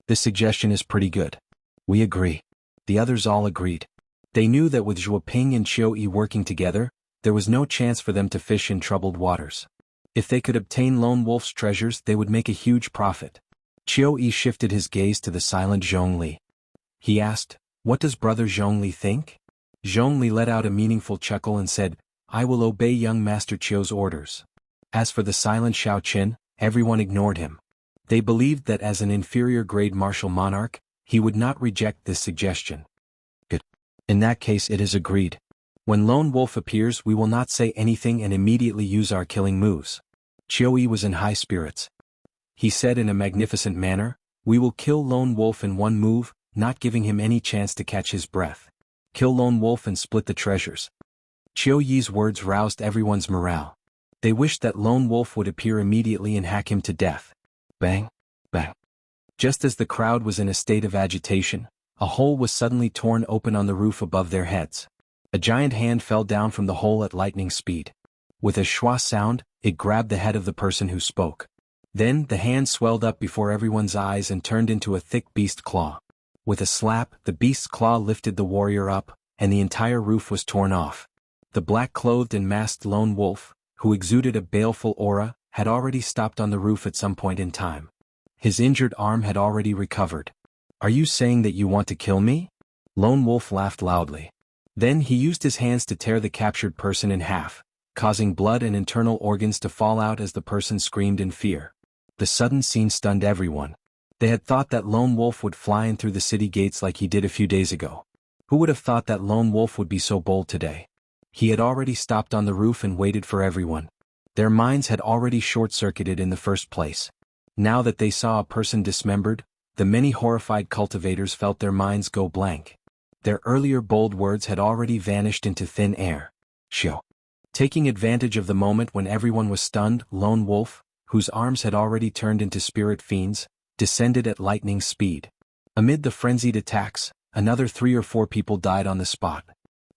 This suggestion is pretty good. We agree. The others all agreed. They knew that with Zhuo Ping and Qiu Yi working together, there was no chance for them to fish in troubled waters. If they could obtain Lone Wolf's treasures, they would make a huge profit. Qiu Yi shifted his gaze to the silent Zhongli. He asked, "What does Brother Zhongli think?" Zhongli let out a meaningful chuckle and said, "I will obey young Master Qiu's orders." As for the silent Xiao Chen, everyone ignored him. They believed that as an inferior grade martial monarch, he would not reject this suggestion. Good. In that case it is agreed. When Lone Wolf appears we will not say anything and immediately use our killing moves. Qiu Yi was in high spirits. He said in a magnificent manner, "We will kill Lone Wolf in one move, not giving him any chance to catch his breath. Kill Lone Wolf and split the treasures." Qiu Yi's words roused everyone's morale. They wished that Lone Wolf would appear immediately and hack him to death. Bang, bang. Just as the crowd was in a state of agitation, a hole was suddenly torn open on the roof above their heads. A giant hand fell down from the hole at lightning speed. With a schwa sound, it grabbed the head of the person who spoke. Then the hand swelled up before everyone's eyes and turned into a thick beast claw. With a slap, the beast's claw lifted the warrior up, and the entire roof was torn off. The black-clothed and masked Lone Wolf, who exuded a baleful aura, had already stopped on the roof at some point in time. His injured arm had already recovered. "Are you saying that you want to kill me?" Lone Wolf laughed loudly. Then he used his hands to tear the captured person in half, causing blood and internal organs to fall out as the person screamed in fear. The sudden scene stunned everyone. They had thought that Lone Wolf would fly in through the city gates like he did a few days ago. Who would have thought that Lone Wolf would be so bold today? He had already stopped on the roof and waited for everyone. Their minds had already short-circuited in the first place. Now that they saw a person dismembered, the many horrified cultivators felt their minds go blank. Their earlier bold words had already vanished into thin air. Xiao. Taking advantage of the moment when everyone was stunned, Lone Wolf, whose arms had already turned into spirit fiends, descended at lightning speed. Amid the frenzied attacks, another 3 or 4 people died on the spot.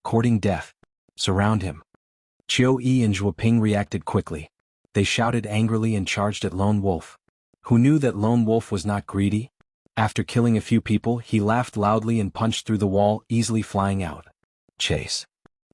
Courting death. Surround him. Qiu Yi and Zhuo Ping reacted quickly. They shouted angrily and charged at Lone Wolf. Who knew that Lone Wolf was not greedy? After killing a few people, he laughed loudly and punched through the wall, easily flying out. Chase.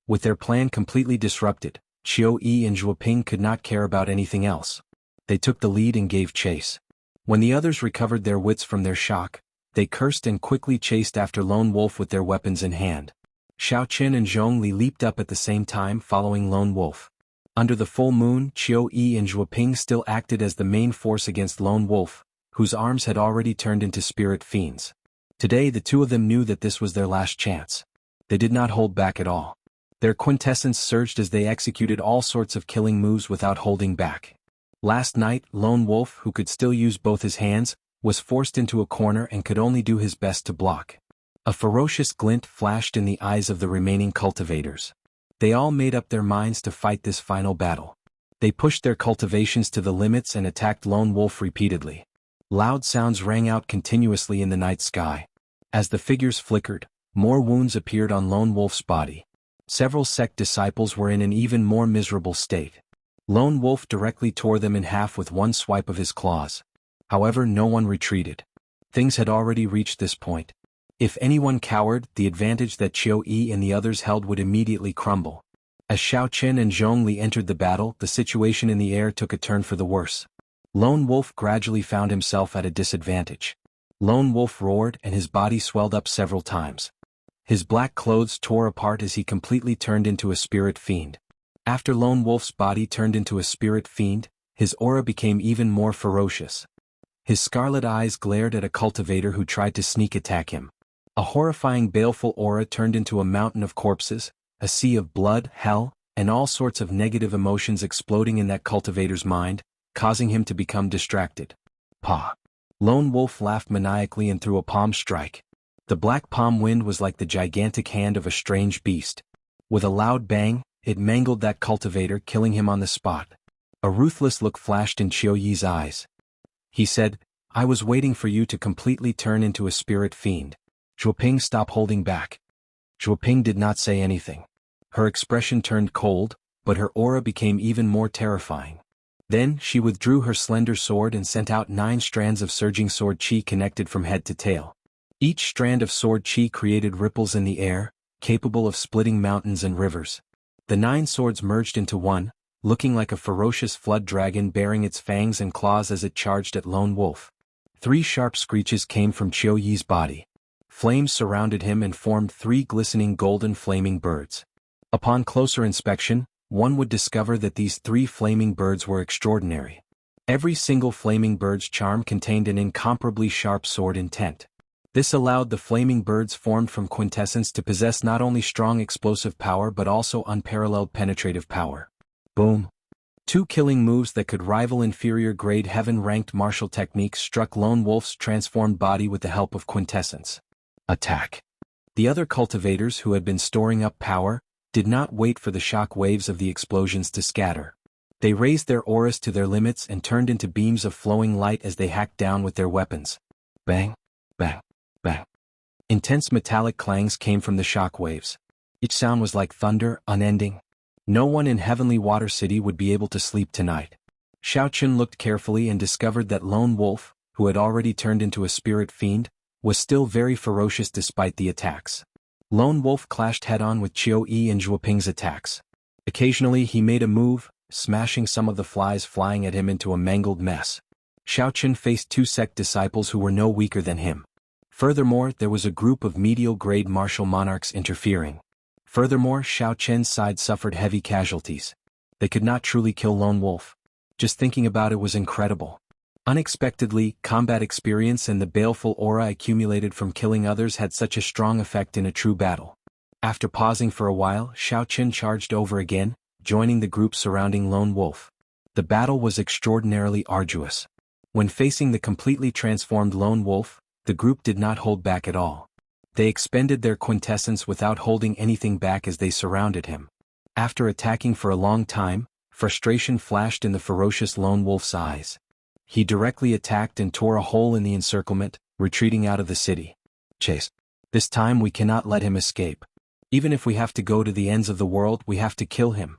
With their plan completely disrupted, Qiu Yi and Zhuo Ping could not care about anything else. They took the lead and gave chase. When the others recovered their wits from their shock, they cursed and quickly chased after Lone Wolf with their weapons in hand. Xiao Qin and Zhong Li leaped up at the same time, following Lone Wolf. Under the full moon, Qiu Yi and Zhuo Ping still acted as the main force against Lone Wolf, whose arms had already turned into spirit fiends. Today the two of them knew that this was their last chance. They did not hold back at all. Their quintessence surged as they executed all sorts of killing moves without holding back. Last night, Lone Wolf, who could still use both his hands, was forced into a corner and could only do his best to block. A ferocious glint flashed in the eyes of the remaining cultivators. They all made up their minds to fight this final battle. They pushed their cultivations to the limits and attacked Lone Wolf repeatedly. Loud sounds rang out continuously in the night sky. As the figures flickered, more wounds appeared on Lone Wolf's body. Several sect disciples were in an even more miserable state. Lone Wolf directly tore them in half with one swipe of his claws. However, no one retreated. Things had already reached this point. If anyone cowered, the advantage that Qiu Yi and the others held would immediately crumble. As Xiao Qin and Zhong Li entered the battle, the situation in the air took a turn for the worse. Lone Wolf gradually found himself at a disadvantage. Lone Wolf roared and his body swelled up several times. His black clothes tore apart as he completely turned into a spirit fiend. After Lone Wolf's body turned into a spirit fiend, his aura became even more ferocious. His scarlet eyes glared at a cultivator who tried to sneak attack him. A horrifying baleful aura turned into a mountain of corpses, a sea of blood, hell, and all sorts of negative emotions exploding in that cultivator's mind, causing him to become distracted. Paw. Lone Wolf laughed maniacally and threw a palm strike. The black palm wind was like the gigantic hand of a strange beast. With a loud bang, it mangled that cultivator, killing him on the spot. A ruthless look flashed in Qiu Yi's eyes. He said, "I was waiting for you to completely turn into a spirit fiend." Zhuo Ping stopped holding back. Zhuo Ping did not say anything. Her expression turned cold, but her aura became even more terrifying. Then, she withdrew her slender sword and sent out 9 strands of surging sword chi connected from head to tail. Each strand of sword chi created ripples in the air, capable of splitting mountains and rivers. The 9 swords merged into one, looking like a ferocious flood dragon bearing its fangs and claws as it charged at Lone Wolf. 3 sharp screeches came from Qiu Yi's body. Flames surrounded him and formed 3 glistening golden flaming birds. Upon closer inspection, one would discover that these 3 flaming birds were extraordinary. Every single flaming bird's charm contained an incomparably sharp sword intent. This allowed the flaming birds formed from quintessence to possess not only strong explosive power but also unparalleled penetrative power. Boom. 2 killing moves that could rival inferior-grade heaven-ranked martial techniques struck Lone Wolf's transformed body with the help of quintessence. Attack. The other cultivators who had been storing up power did not wait for the shock waves of the explosions to scatter. They raised their auras to their limits and turned into beams of flowing light as they hacked down with their weapons. Bang, bang, bang. Intense metallic clangs came from the shock waves. Each sound was like thunder, unending. No one in Heavenly Water City would be able to sleep tonight. Xiao Qin looked carefully and discovered that Lone Wolf, who had already turned into a spirit fiend, was still very ferocious despite the attacks. Lone Wolf clashed head-on with Qiu Yi and Zhuo Ping's attacks. Occasionally he made a move, smashing some of the flies flying at him into a mangled mess. Xiao Qin faced 2 sect disciples who were no weaker than him. Furthermore, there was a group of medial-grade martial monarchs interfering. Furthermore, Xiao Qin's side suffered heavy casualties. They could not truly kill Lone Wolf. Just thinking about it was incredible. Unexpectedly, combat experience and the baleful aura accumulated from killing others had such a strong effect in a true battle. After pausing for a while, Xiao Qin charged over again, joining the group surrounding Lone Wolf. The battle was extraordinarily arduous. When facing the completely transformed Lone Wolf, the group did not hold back at all. They expended their quintessence without holding anything back as they surrounded him. After attacking for a long time, frustration flashed in the ferocious lone wolf's eyes. He directly attacked and tore a hole in the encirclement, retreating out of the city. Chase. This time we cannot let him escape. Even if we have to go to the ends of the world, we have to kill him.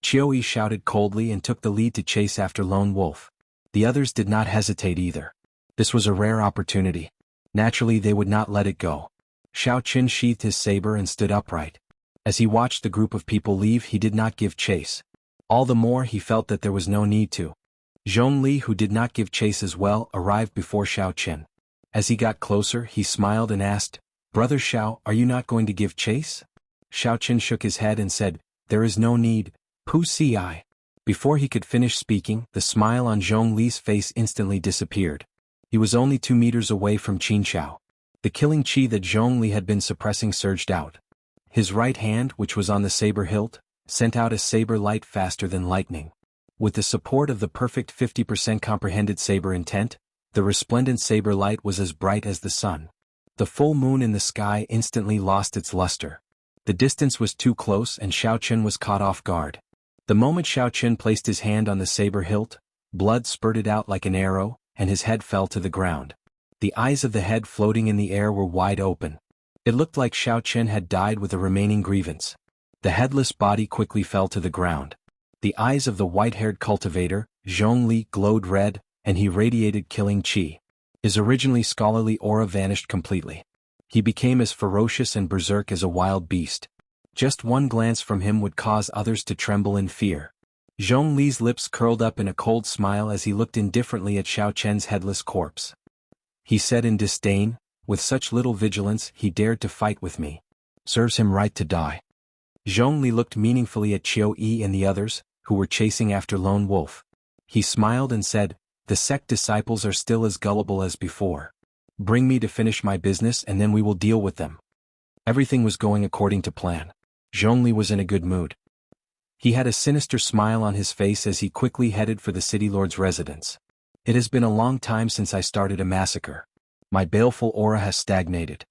Chioi shouted coldly and took the lead to chase after Lone Wolf. The others did not hesitate either. This was a rare opportunity. Naturally they would not let it go. Xiao Qin sheathed his saber and stood upright. As he watched the group of people leave, he did not give chase. All the more he felt that there was no need to. Zhongli, who did not give chase as well, arrived before Xiao Qin. As he got closer, he smiled and asked, "Brother Xiao, are you not going to give chase?" Xiao Qin shook his head and said, "There is no need, Pu Si." Before he could finish speaking, the smile on Zhongli's face instantly disappeared. He was only 2 meters away from Qin Xiao. The killing chi that Zhongli had been suppressing surged out. His right hand, which was on the saber hilt, sent out a saber light faster than lightning. With the support of the perfect 50% comprehended saber intent, the resplendent saber light was as bright as the sun. The full moon in the sky instantly lost its luster. The distance was too close and Xiao Qin was caught off guard. The moment Xiao Qin placed his hand on the saber hilt, blood spurted out like an arrow, and his head fell to the ground. The eyes of the head floating in the air were wide open. It looked like Xiao Qin had died with a remaining grievance. The headless body quickly fell to the ground. The eyes of the white-haired cultivator, Zhongli, glowed red, and he radiated killing chi. His originally scholarly aura vanished completely. He became as ferocious and berserk as a wild beast. Just one glance from him would cause others to tremble in fear. Zhongli's lips curled up in a cold smile as he looked indifferently at Xiao Qian's headless corpse. He said in disdain, "With such little vigilance he dared to fight with me. Serves him right to die." Zhongli looked meaningfully at Chiu Yi and the others, who were chasing after Lone Wolf. He smiled and said, "The sect disciples are still as gullible as before. Bring me to finish my business and then we will deal with them." Everything was going according to plan. Zhongli was in a good mood. He had a sinister smile on his face as he quickly headed for the city lord's residence. "It has been a long time since I started a massacre. My baleful aura has stagnated."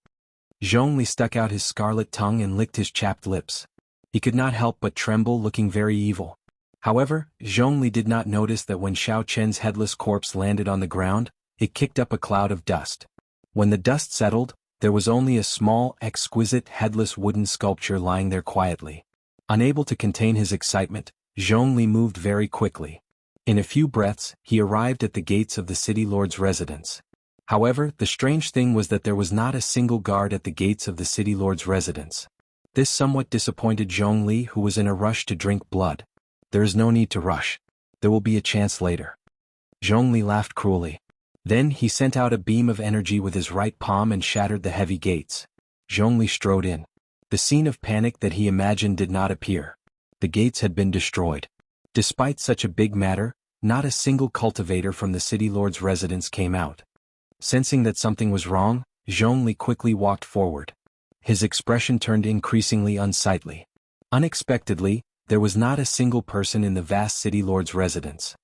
Zhongli stuck out his scarlet tongue and licked his chapped lips. He could not help but tremble, looking very evil. However, Zhongli did not notice that when Xiao Qian's headless corpse landed on the ground, it kicked up a cloud of dust. When the dust settled, there was only a small, exquisite, headless wooden sculpture lying there quietly. Unable to contain his excitement, Zhongli moved very quickly. In a few breaths, he arrived at the gates of the city lord's residence. However, the strange thing was that there was not a single guard at the gates of the city lord's residence. This somewhat disappointed Zhongli, who was in a rush to drink blood. "There is no need to rush. There will be a chance later." Zhongli laughed cruelly. Then he sent out a beam of energy with his right palm and shattered the heavy gates. Zhongli strode in. The scene of panic that he imagined did not appear. The gates had been destroyed. Despite such a big matter, not a single cultivator from the city lord's residence came out. Sensing that something was wrong, Zhongli quickly walked forward. His expression turned increasingly unsightly. Unexpectedly, there was not a single person in the vast city lord's residence.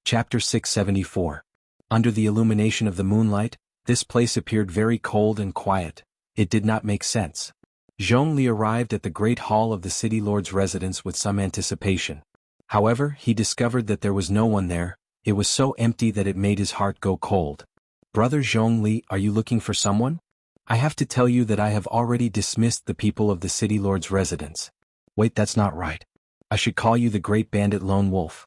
Chapter 674. Under the illumination of the moonlight, this place appeared very cold and quiet. It did not make sense. Zhongli arrived at the great hall of the city lord's residence with some anticipation. However, he discovered that there was no one there. It was so empty that it made his heart go cold. "Brother Zhongli, are you looking for someone? I have to tell you that I have already dismissed the people of the city lord's residence." "Wait, that's not right. I should call you the great bandit Lone Wolf."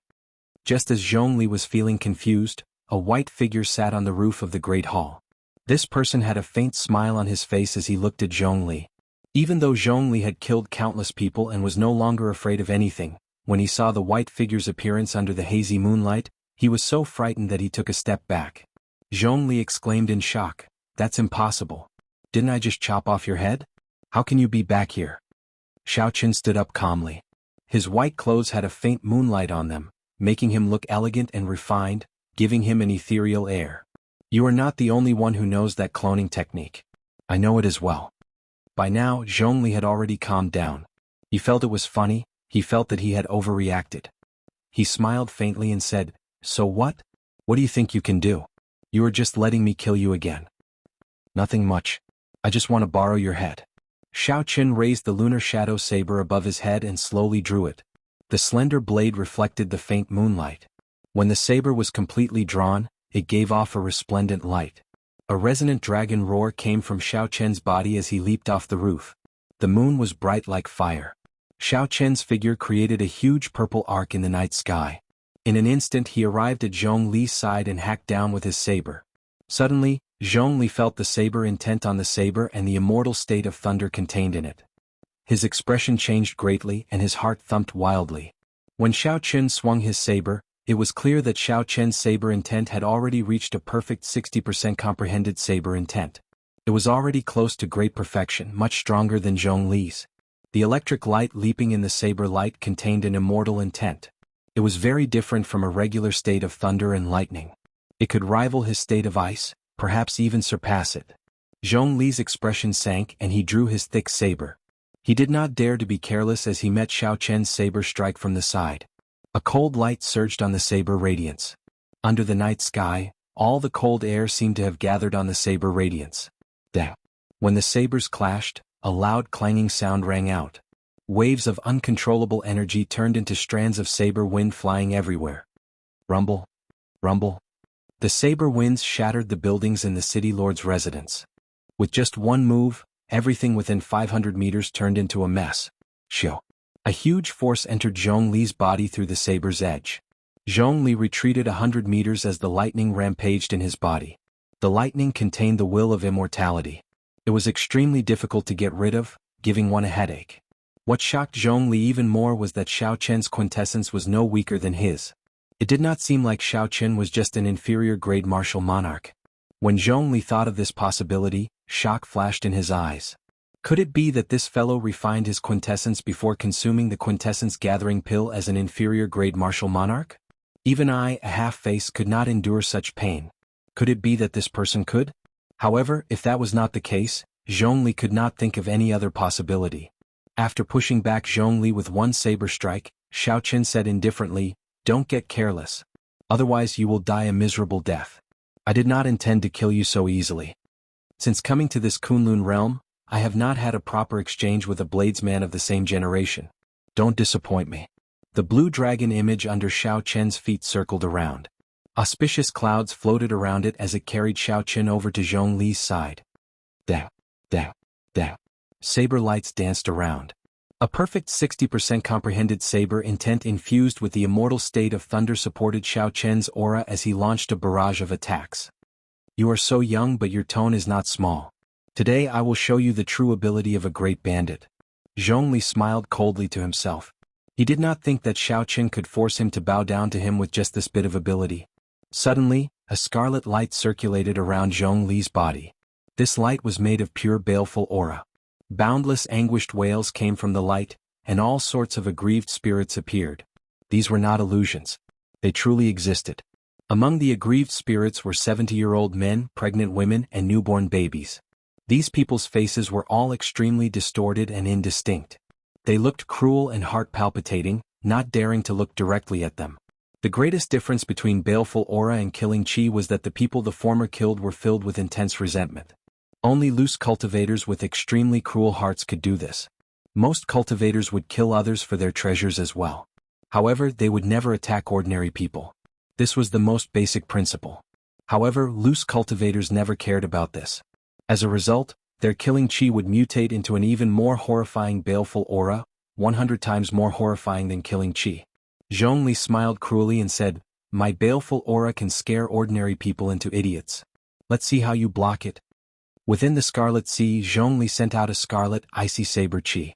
Just as Zhongli was feeling confused, a white figure sat on the roof of the great hall. This person had a faint smile on his face as he looked at Zhongli. Even though Zhongli had killed countless people and was no longer afraid of anything, when he saw the white figure's appearance under the hazy moonlight, he was so frightened that he took a step back. Zhongli exclaimed in shock, "That's impossible. Didn't I just chop off your head? How can you be back here?" Xiao Qin stood up calmly. His white clothes had a faint moonlight on them, making him look elegant and refined, giving him an ethereal air. "You are not the only one who knows that cloning technique. I know it as well." By now, Zhongli had already calmed down. He felt it was funny, he felt that he had overreacted. He smiled faintly and said, "So what? What do you think you can do? You are just letting me kill you again." "Nothing much. I just want to borrow your head. Xiao Qin raised the lunar shadow saber above his head and slowly drew it. The slender blade reflected the faint moonlight. When the saber was completely drawn, it gave off a resplendent light. A resonant dragon roar came from Xiao Qian's body as he leaped off the roof. The moon was bright like fire. Xiao Qian's figure created a huge purple arc in the night sky. In an instant he arrived at Zhong Li's side and hacked down with his saber. Suddenly, Zhong Li felt the saber intent on the saber and the immortal state of thunder contained in it. His expression changed greatly and his heart thumped wildly. When Xiao Qin swung his saber, it was clear that Xiao Qian's saber intent had already reached a perfect 60% comprehended saber intent. It was already close to great perfection, much stronger than Zhong Li's. The electric light leaping in the saber light contained an immortal intent. It was very different from a regular state of thunder and lightning. It could rival his state of ice, perhaps even surpass it. Zhong Li's expression sank and he drew his thick saber. He did not dare to be careless as he met Xiao Qian's saber strike from the side. A cold light surged on the saber radiance. Under the night sky, all the cold air seemed to have gathered on the saber radiance. When the sabers clashed, a loud clanging sound rang out. Waves of uncontrollable energy turned into strands of saber wind flying everywhere. Rumble. Rumble. The saber winds shattered the buildings in the city lord's residence. With just one move, everything within 500 meters turned into a mess. Shio. A huge force entered Zhong Li's body through the saber's edge. Zhong Li retreated 100 meters as the lightning rampaged in his body. The lightning contained the will of immortality. It was extremely difficult to get rid of, giving one a headache. What shocked Zhong Li even more was that Xiao Qian's quintessence was no weaker than his. It did not seem like Xiao Qian was just an inferior-grade martial monarch. When Zhong Li thought of this possibility, shock flashed in his eyes. Could it be that this fellow refined his quintessence before consuming the quintessence-gathering pill as an inferior-grade martial monarch? Even I, a half-face, could not endure such pain. Could it be that this person could? However, if that was not the case, Zhong Li could not think of any other possibility. After pushing back Zhong Li with one saber strike, Xiao Qian said indifferently, "Don't get careless. Otherwise you will die a miserable death. I did not intend to kill you so easily. Since coming to this Kunlun realm, I have not had a proper exchange with a bladesman of the same generation. Don't disappoint me." The blue dragon image under Xiao Qian's feet circled around. Auspicious clouds floated around it as it carried Xiao Qian over to Zhong Li's side. Saber lights danced around. A perfect 60% comprehended saber intent infused with the immortal state of thunder supported Xiao Qian's aura as he launched a barrage of attacks. "You are so young but your tone is not small. Today I will show you the true ability of a great bandit." Zhong Li smiled coldly to himself. He did not think that Xiao Qian could force him to bow down to him with just this bit of ability. Suddenly, a scarlet light circulated around Zhong Li's body. This light was made of pure baleful aura. Boundless anguished wails came from the light, and all sorts of aggrieved spirits appeared. These were not illusions. They truly existed. Among the aggrieved spirits were 70-year-old men, pregnant women, and newborn babies. These people's faces were all extremely distorted and indistinct. They looked cruel and heart-palpitating, not daring to look directly at them. The greatest difference between baleful aura and killing chi was that the people the former killed were filled with intense resentment. Only loose cultivators with extremely cruel hearts could do this. Most cultivators would kill others for their treasures as well. However, they would never attack ordinary people. This was the most basic principle. However, loose cultivators never cared about this. As a result, their killing chi would mutate into an even more horrifying baleful aura, 100 times more horrifying than killing chi. Zhong Li smiled cruelly and said, "My baleful aura can scare ordinary people into idiots. Let's see how you block it." Within the Scarlet Sea, Zhong Li sent out a scarlet, icy saber chi.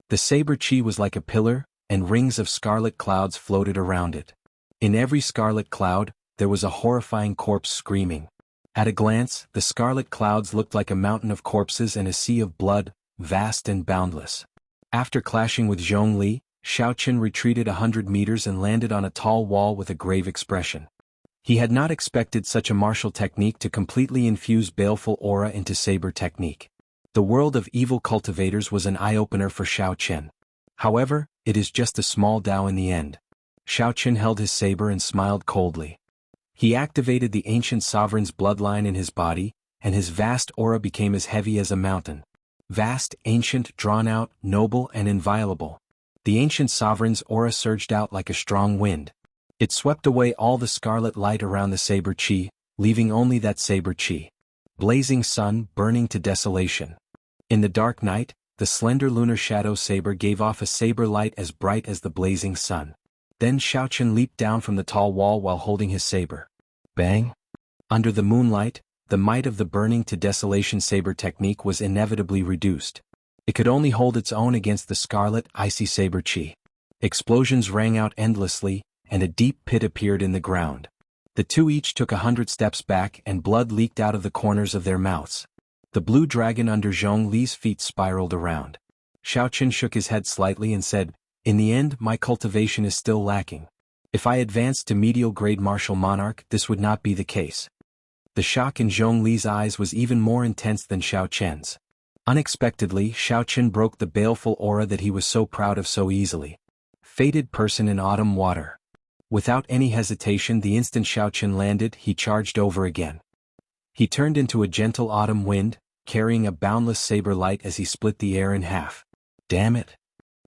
The saber chi was like a pillar, and rings of scarlet clouds floated around it. In every scarlet cloud, there was a horrifying corpse screaming. At a glance, the scarlet clouds looked like a mountain of corpses and a sea of blood, vast and boundless. After clashing with Zhong Li, Xiao Qian retreated 100 meters and landed on a tall wall with a grave expression. He had not expected such a martial technique to completely infuse baleful aura into saber technique. The world of evil cultivators was an eye-opener for Xiao Qian. However, it is just a small Dao in the end. Xiao Qian held his saber and smiled coldly. He activated the ancient sovereign's bloodline in his body, and his vast aura became as heavy as a mountain. Vast, ancient, drawn-out, noble and inviolable. The ancient sovereign's aura surged out like a strong wind. It swept away all the scarlet light around the saber chi, leaving only that saber chi. Blazing sun, burning to desolation. In the dark night, the slender lunar shadow saber gave off a saber light as bright as the blazing sun. Then Xiaochen leaped down from the tall wall while holding his saber. Bang! Under the moonlight, the might of the burning to desolation saber technique was inevitably reduced. It could only hold its own against the scarlet, icy saber chi. Explosions rang out endlessly, and a deep pit appeared in the ground. The two each took 100 steps back and blood leaked out of the corners of their mouths. The blue dragon under Zhong Li's feet spiraled around. Xiaochen shook his head slightly and said, "In the end, my cultivation is still lacking. If I advanced to medial grade martial monarch, this would not be the case." The shock in Zhong Li's eyes was even more intense than Xiaochen's. Unexpectedly, Xiaochen broke the baleful aura that he was so proud of so easily. Fated person in autumn water. Without any hesitation, the instant Xiaochen landed, he charged over again. He turned into a gentle autumn wind, carrying a boundless saber light as he split the air in half. Damn it!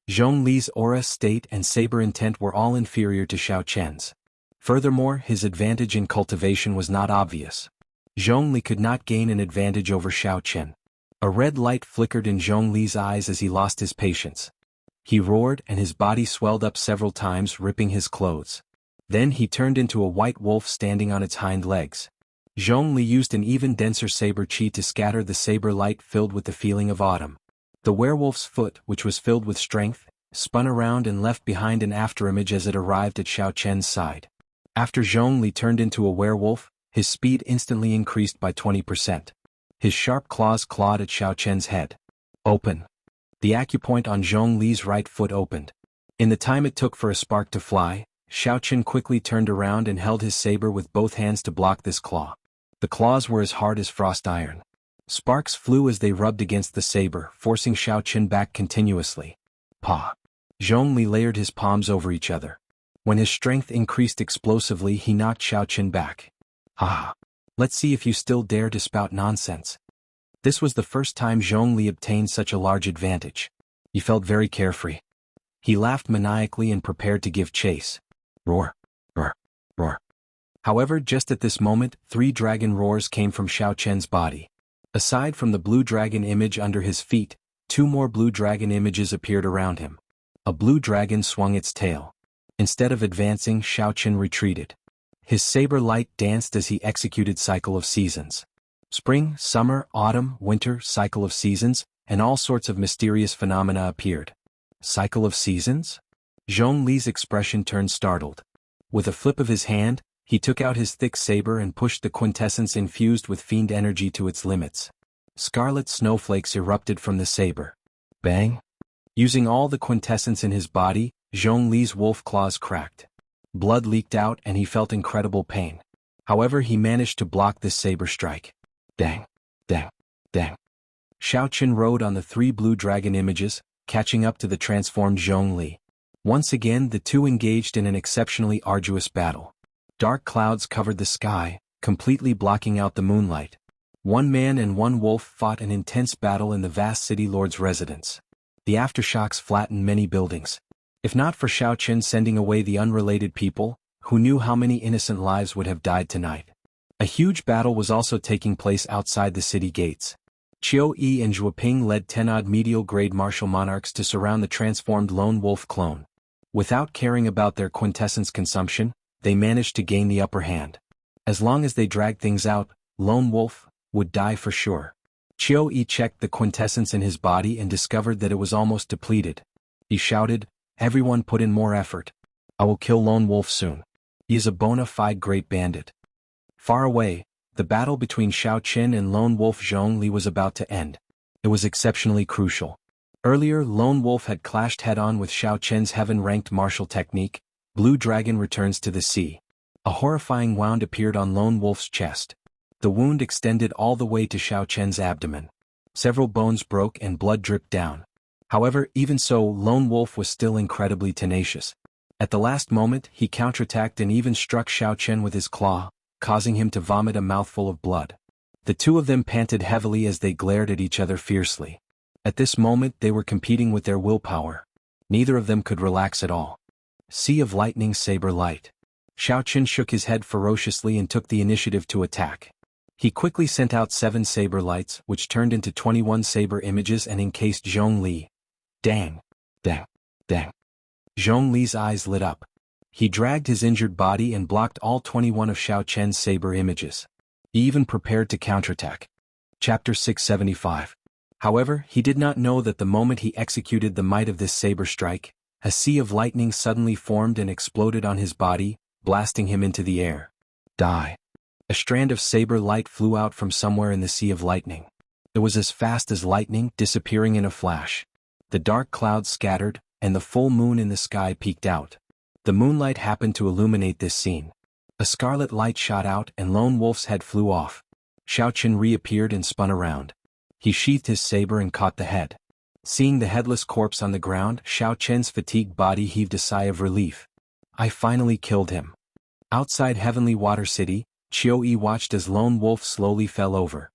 Zhong Li's aura, state and saber intent were all inferior to Xiaochen's. Furthermore, his advantage in cultivation was not obvious. Zhong Li could not gain an advantage over Xiaochen. A red light flickered in Zhong Li's eyes as he lost his patience. He roared and his body swelled up several times, ripping his clothes. Then he turned into a white wolf standing on its hind legs. Zhong Li used an even denser saber chi to scatter the saber light filled with the feeling of autumn. The werewolf's foot, which was filled with strength, spun around and left behind an afterimage as it arrived at Xiaochen's side. After Zhong Li turned into a werewolf, his speed instantly increased by 20%. His sharp claws clawed at Xiaochen's head. Open. The acupoint on Zhong Li's right foot opened. In the time it took for a spark to fly, Xiaochen quickly turned around and held his saber with both hands to block this claw. The claws were as hard as frost iron. Sparks flew as they rubbed against the saber, forcing Xiaochen back continuously. Pa! Zhong Li layered his palms over each other. When his strength increased explosively, he knocked Xiaochen back. Ah! Let's see if you still dare to spout nonsense. This was the first time Zhong Li obtained such a large advantage. He felt very carefree. He laughed maniacally and prepared to give chase. Roar! Roar! Roar! However, just at this moment, 3 dragon roars came from Xiaochen's body. Aside from the blue dragon image under his feet, 2 more blue dragon images appeared around him. A blue dragon swung its tail. Instead of advancing, Xiaochen retreated. His saber light danced as he executed cycle of seasons. Spring, summer, autumn, winter, cycle of seasons, and all sorts of mysterious phenomena appeared. Cycle of seasons? Zhong Li's expression turned startled. With a flip of his hand, he took out his thick saber and pushed the quintessence infused with fiend energy to its limits. Scarlet snowflakes erupted from the saber. Bang! Using all the quintessence in his body, Zhong Li's wolf claws cracked. Blood leaked out and he felt incredible pain. However, he managed to block this saber strike. Dang! Dang! Dang! Xiaochen rode on the 3 blue dragon images, catching up to the transformed Zhong Li. Once again, the two engaged in an exceptionally arduous battle. Dark clouds covered the sky, completely blocking out the moonlight. 1 man and 1 wolf fought an intense battle in the vast city lord's residence. The aftershocks flattened many buildings. If not for Xiaochen sending away the unrelated people, who knew how many innocent lives would have died tonight? A huge battle was also taking place outside the city gates. Qiu Yi and Zhuoping led 10-odd medial-grade martial monarchs to surround the transformed lone wolf clone. Without caring about their quintessence consumption, they managed to gain the upper hand. As long as they dragged things out, lone wolf would die for sure. Qiu Yi checked the quintessence in his body and discovered that it was almost depleted. He shouted, "Everyone put in more effort. I will kill lone wolf soon. He is a bona fide great bandit." Far away, the battle between Xiaochen and lone wolf Zhong Li was about to end. It was exceptionally crucial. Earlier, lone wolf had clashed head-on with Xiaochen's heaven-ranked martial technique, Blue Dragon Returns to the Sea. A horrifying wound appeared on lone wolf's chest. The wound extended all the way to Xiaochen's abdomen. Several bones broke and blood dripped down. However, even so, lone wolf was still incredibly tenacious. At the last moment, he counterattacked and even struck Xiaochen with his claw, causing him to vomit a mouthful of blood. The two of them panted heavily as they glared at each other fiercely. At this moment they were competing with their willpower. Neither of them could relax at all. Sea of Lightning, Saber Light. Xiao Qin shook his head ferociously and took the initiative to attack. He quickly sent out 7 saber lights, which turned into 21 saber images and encased Zhong Li. Dang! Dang! Dang! Zhong Li's eyes lit up. He dragged his injured body and blocked all 21 of Xiao Qian's saber images. He even prepared to counterattack. Chapter 675. However, he did not know that the moment he executed the might of this saber strike, a sea of lightning suddenly formed and exploded on his body, blasting him into the air. Die. A strand of saber light flew out from somewhere in the sea of lightning. It was as fast as lightning, disappearing in a flash. The dark clouds scattered, and the full moon in the sky peeked out. The moonlight happened to illuminate this scene. A scarlet light shot out and Lone Wolf's head flew off. Xiao Qin reappeared and spun around. He sheathed his saber and caught the head. Seeing the headless corpse on the ground, Xiao Qian's fatigued body heaved a sigh of relief. I finally killed him. Outside Heavenly Water City, Qiu Yi watched as Lone Wolf slowly fell over.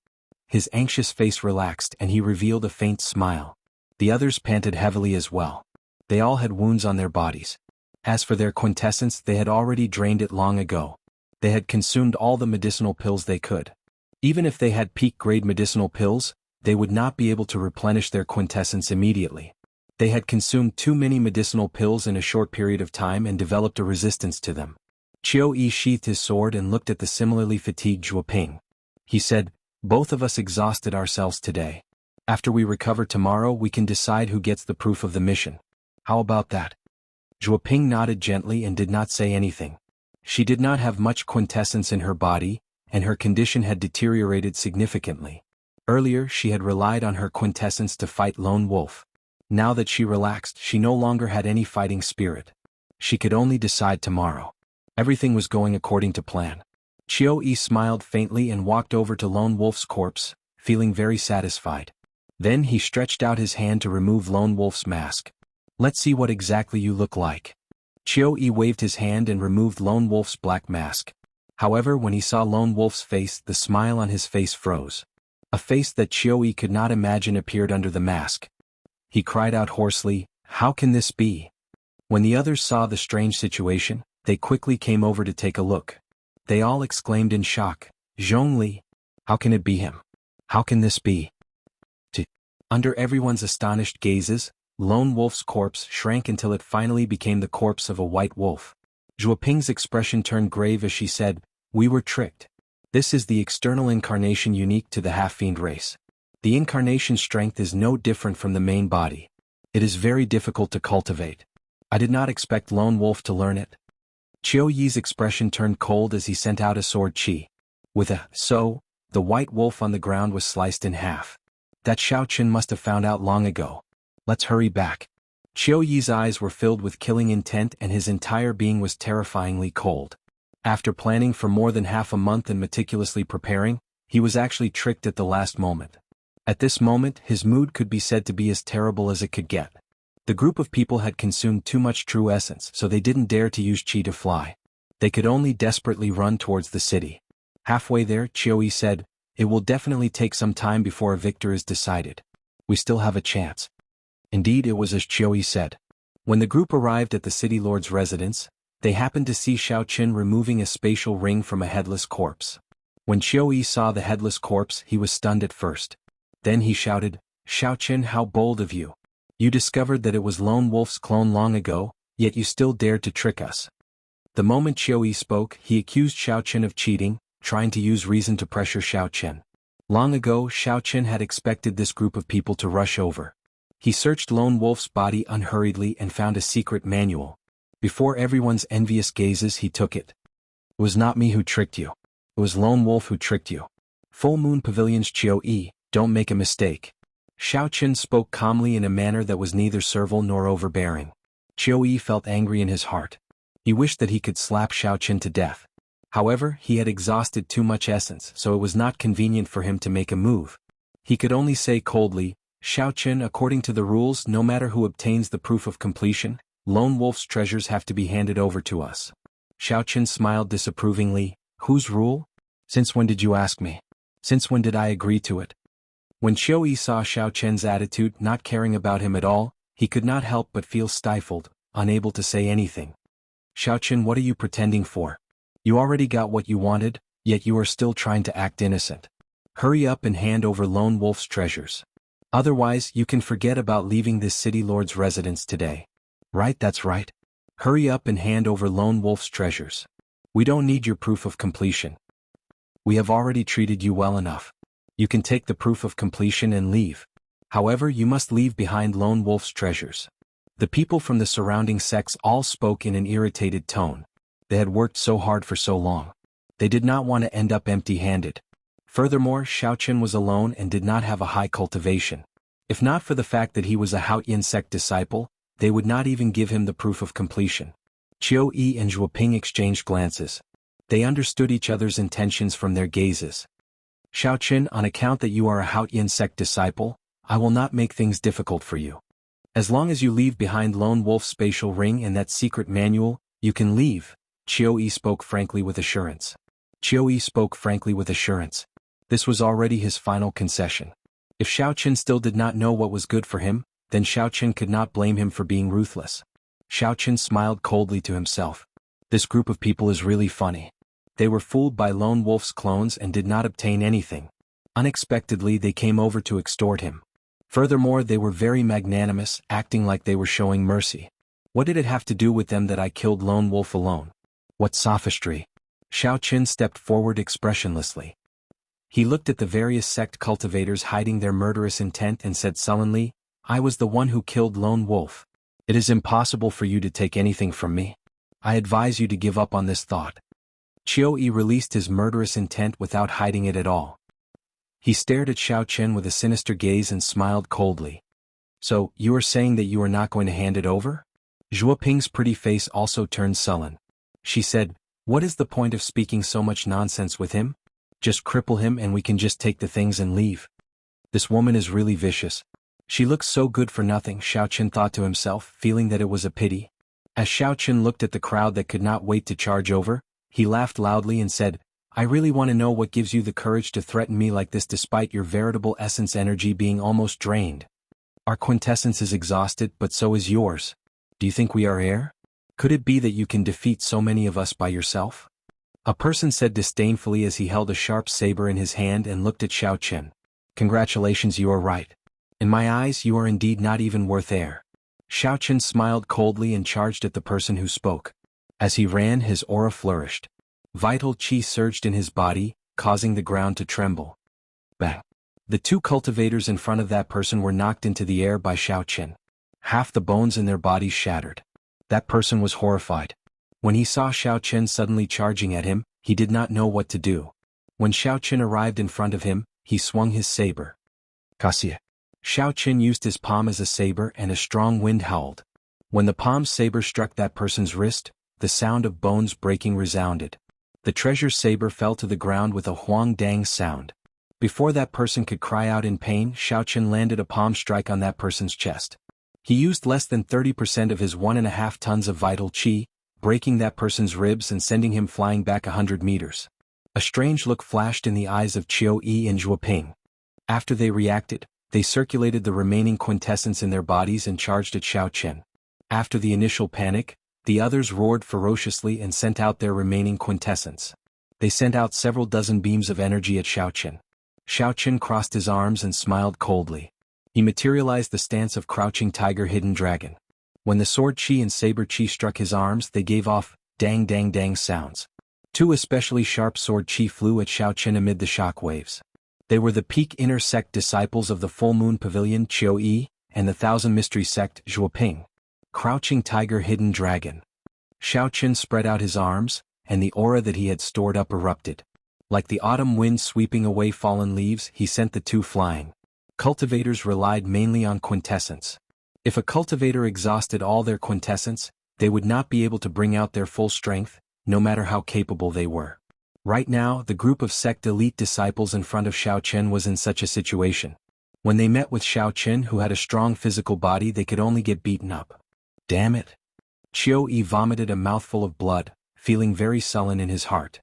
His anxious face relaxed and he revealed a faint smile. The others panted heavily as well. They all had wounds on their bodies. As for their quintessence, they had already drained it long ago. They had consumed all the medicinal pills they could. Even if they had peak-grade medicinal pills, they would not be able to replenish their quintessence immediately. They had consumed too many medicinal pills in a short period of time and developed a resistance to them. Qiu Yi sheathed his sword and looked at the similarly fatigued Zhuo Ping. He said, both of us exhausted ourselves today. After we recover tomorrow we can decide who gets the proof of the mission. How about that? Zhuo Ping nodded gently and did not say anything. She did not have much quintessence in her body, and her condition had deteriorated significantly. Earlier she had relied on her quintessence to fight Lone Wolf. Now that she relaxed, she no longer had any fighting spirit. She could only decide tomorrow. Everything was going according to plan. Qiu Yi smiled faintly and walked over to Lone Wolf's corpse, feeling very satisfied. Then he stretched out his hand to remove Lone Wolf's mask. Let's see what exactly you look like. Qiu Yi waved his hand and removed Lone Wolf's black mask. However, when he saw Lone Wolf's face, the smile on his face froze. A face that Qiu Yi could not imagine appeared under the mask. He cried out hoarsely, "How can this be?" When the others saw the strange situation, they quickly came over to take a look. They all exclaimed in shock, "Zhong Li! How can it be him? How can this be?" Under everyone's astonished gazes, Lone Wolf's corpse shrank until it finally became the corpse of a white wolf. Zhuo Ping's expression turned grave as she said, "We were tricked. This is the external incarnation unique to the half-fiend race. The incarnation strength is no different from the main body. It is very difficult to cultivate. I did not expect Lone Wolf to learn it." Qiu Yi's expression turned cold as he sent out a sword chi. With a "so," the white wolf on the ground was sliced in half. That Xiao Qin must have found out long ago. Let's hurry back. Qiu Yi's eyes were filled with killing intent and his entire being was terrifyingly cold. After planning for more than half a month and meticulously preparing, he was actually tricked at the last moment. At this moment, his mood could be said to be as terrible as it could get. The group of people had consumed too much true essence, so they didn't dare to use chi to fly. They could only desperately run towards the city. Halfway there, Qiu Yi said, "It will definitely take some time before a victor is decided. We still have a chance." Indeed, it was as Qiu Yi said. When the group arrived at the city lord's residence, they happened to see Xiao Qin removing a spatial ring from a headless corpse. When Qiu Yi saw the headless corpse, he was stunned at first. Then he shouted, "Xiao Qin, how bold of you! You discovered that it was Lone Wolf's clone long ago, yet you still dared to trick us." The moment Qiu Yi spoke, he accused Xiao Qin of cheating, trying to use reason to pressure Xiao Qin. Long ago, Xiao Qin had expected this group of people to rush over. He searched Lone Wolf's body unhurriedly and found a secret manual. Before everyone's envious gazes, he took it. "It was not me who tricked you. It was Lone Wolf who tricked you. Full Moon Pavilion's Qiu Yi, don't make a mistake." Xiao Qin spoke calmly in a manner that was neither servile nor overbearing. Qiu Yi felt angry in his heart. He wished that he could slap Xiao Qin to death. However, he had exhausted too much essence, so it was not convenient for him to make a move. He could only say coldly, "Xiao Qin, according to the rules, no matter who obtains the proof of completion, Lone Wolf's treasures have to be handed over to us." Xiao Qin smiled disapprovingly, "Whose rule? Since when did you ask me?" Since when did I agree to it? When Qiu Yi saw Xiao Chen's attitude, not caring about him at all, he could not help but feel stifled, unable to say anything. Xiao Chen, what are you pretending for? You already got what you wanted, yet you are still trying to act innocent. Hurry up and hand over Lone Wolf's treasures. Otherwise, you can forget about leaving this city lord's residence today. Right, that's right. Hurry up and hand over Lone Wolf's treasures. We don't need your proof of completion. We have already treated you well enough. You can take the proof of completion and leave. However, you must leave behind Lone Wolf's treasures. The people from the surrounding sects all spoke in an irritated tone. They had worked so hard for so long. They did not want to end up empty-handed. Furthermore, Xiao Chen was alone and did not have a high cultivation. If not for the fact that he was a Haotian sect disciple, they would not even give him the proof of completion. Qiu Yi and Zhuoping exchanged glances. They understood each other's intentions from their gazes. Xiao Chen, on account that you are a Haotian sect disciple, I will not make things difficult for you. As long as you leave behind Lone Wolf's spatial ring and that secret manual, you can leave. Qiu Yi spoke frankly with assurance. Qiu Yi spoke frankly with assurance. This was already his final concession. If Xiao Chen still did not know what was good for him, then Xiao Chen could not blame him for being ruthless. Xiao Chen smiled coldly to himself. This group of people is really funny. They were fooled by Lone Wolf's clones and did not obtain anything. Unexpectedly, they came over to extort him. Furthermore, they were very magnanimous, acting like they were showing mercy. What did it have to do with them that I killed Lone Wolf alone? What sophistry! Xiao Chen stepped forward expressionlessly. He looked at the various sect cultivators hiding their murderous intent and said sullenly, I was the one who killed Lone Wolf. It is impossible for you to take anything from me. I advise you to give up on this thought. Qiu Yi released his murderous intent without hiding it at all. He stared at Xiao Chen with a sinister gaze and smiled coldly. So, you are saying that you are not going to hand it over? Zhuoping's pretty face also turned sullen. She said, what is the point of speaking so much nonsense with him? Just cripple him and we can just take the things and leave. This woman is really vicious. She looks so good for nothing, Xiao Chen thought to himself, feeling that it was a pity. As Xiao Chen looked at the crowd that could not wait to charge over, he laughed loudly and said, I really want to know what gives you the courage to threaten me like this despite your veritable essence energy being almost drained. Our quintessence is exhausted, but so is yours. Do you think we are air? Could it be that you can defeat so many of us by yourself? A person said disdainfully as he held a sharp saber in his hand and looked at Xiao Chen. Congratulations, you are right. In my eyes, you are indeed not even worth air. Xiao Chen smiled coldly and charged at the person who spoke. As he ran, his aura flourished. Vital qi surged in his body, causing the ground to tremble. Bang! The two cultivators in front of that person were knocked into the air by Xiao Chen. Half the bones in their bodies shattered. That person was horrified. When he saw Xiao Chen suddenly charging at him, he did not know what to do. When Xiao Chen arrived in front of him, he swung his saber. Kasia. Xiao Chen used his palm as a saber and a strong wind howled. When the palm saber struck that person's wrist, the sound of bones breaking resounded. The treasure saber fell to the ground with a huang dang sound. Before that person could cry out in pain, Xiao Chen landed a palm strike on that person's chest. He used less than 30% of his 1.5 tons of vital qi, breaking that person's ribs and sending him flying back 100 meters. A strange look flashed in the eyes of Qiu Yi and Zhuoping. After they reacted, they circulated the remaining quintessence in their bodies and charged at Xiao Chen. After the initial panic, the others roared ferociously and sent out their remaining quintessence. They sent out several dozen beams of energy at Xiao Chen. Xiao Chen crossed his arms and smiled coldly. He materialized the stance of crouching tiger hidden dragon. When the sword qi and saber qi struck his arms, they gave off dang dang dang sounds. Two especially sharp sword qi flew at Xiao Chen amid the shock waves. They were the peak inner sect disciples of the full moon pavilion Qiu Yi and the thousand mystery sect Zhuoping. Crouching tiger hidden dragon. Xiao Chen spread out his arms, and the aura that he had stored up erupted. Like the autumn wind sweeping away fallen leaves, he sent the two flying. Cultivators relied mainly on quintessence. If a cultivator exhausted all their quintessence, they would not be able to bring out their full strength, no matter how capable they were. Right now, the group of sect elite disciples in front of Xiao Chen was in such a situation. When they met with Xiao Chen, who had a strong physical body, they could only get beaten up. Damn it! Qiu Yi vomited a mouthful of blood, feeling very sullen in his heart.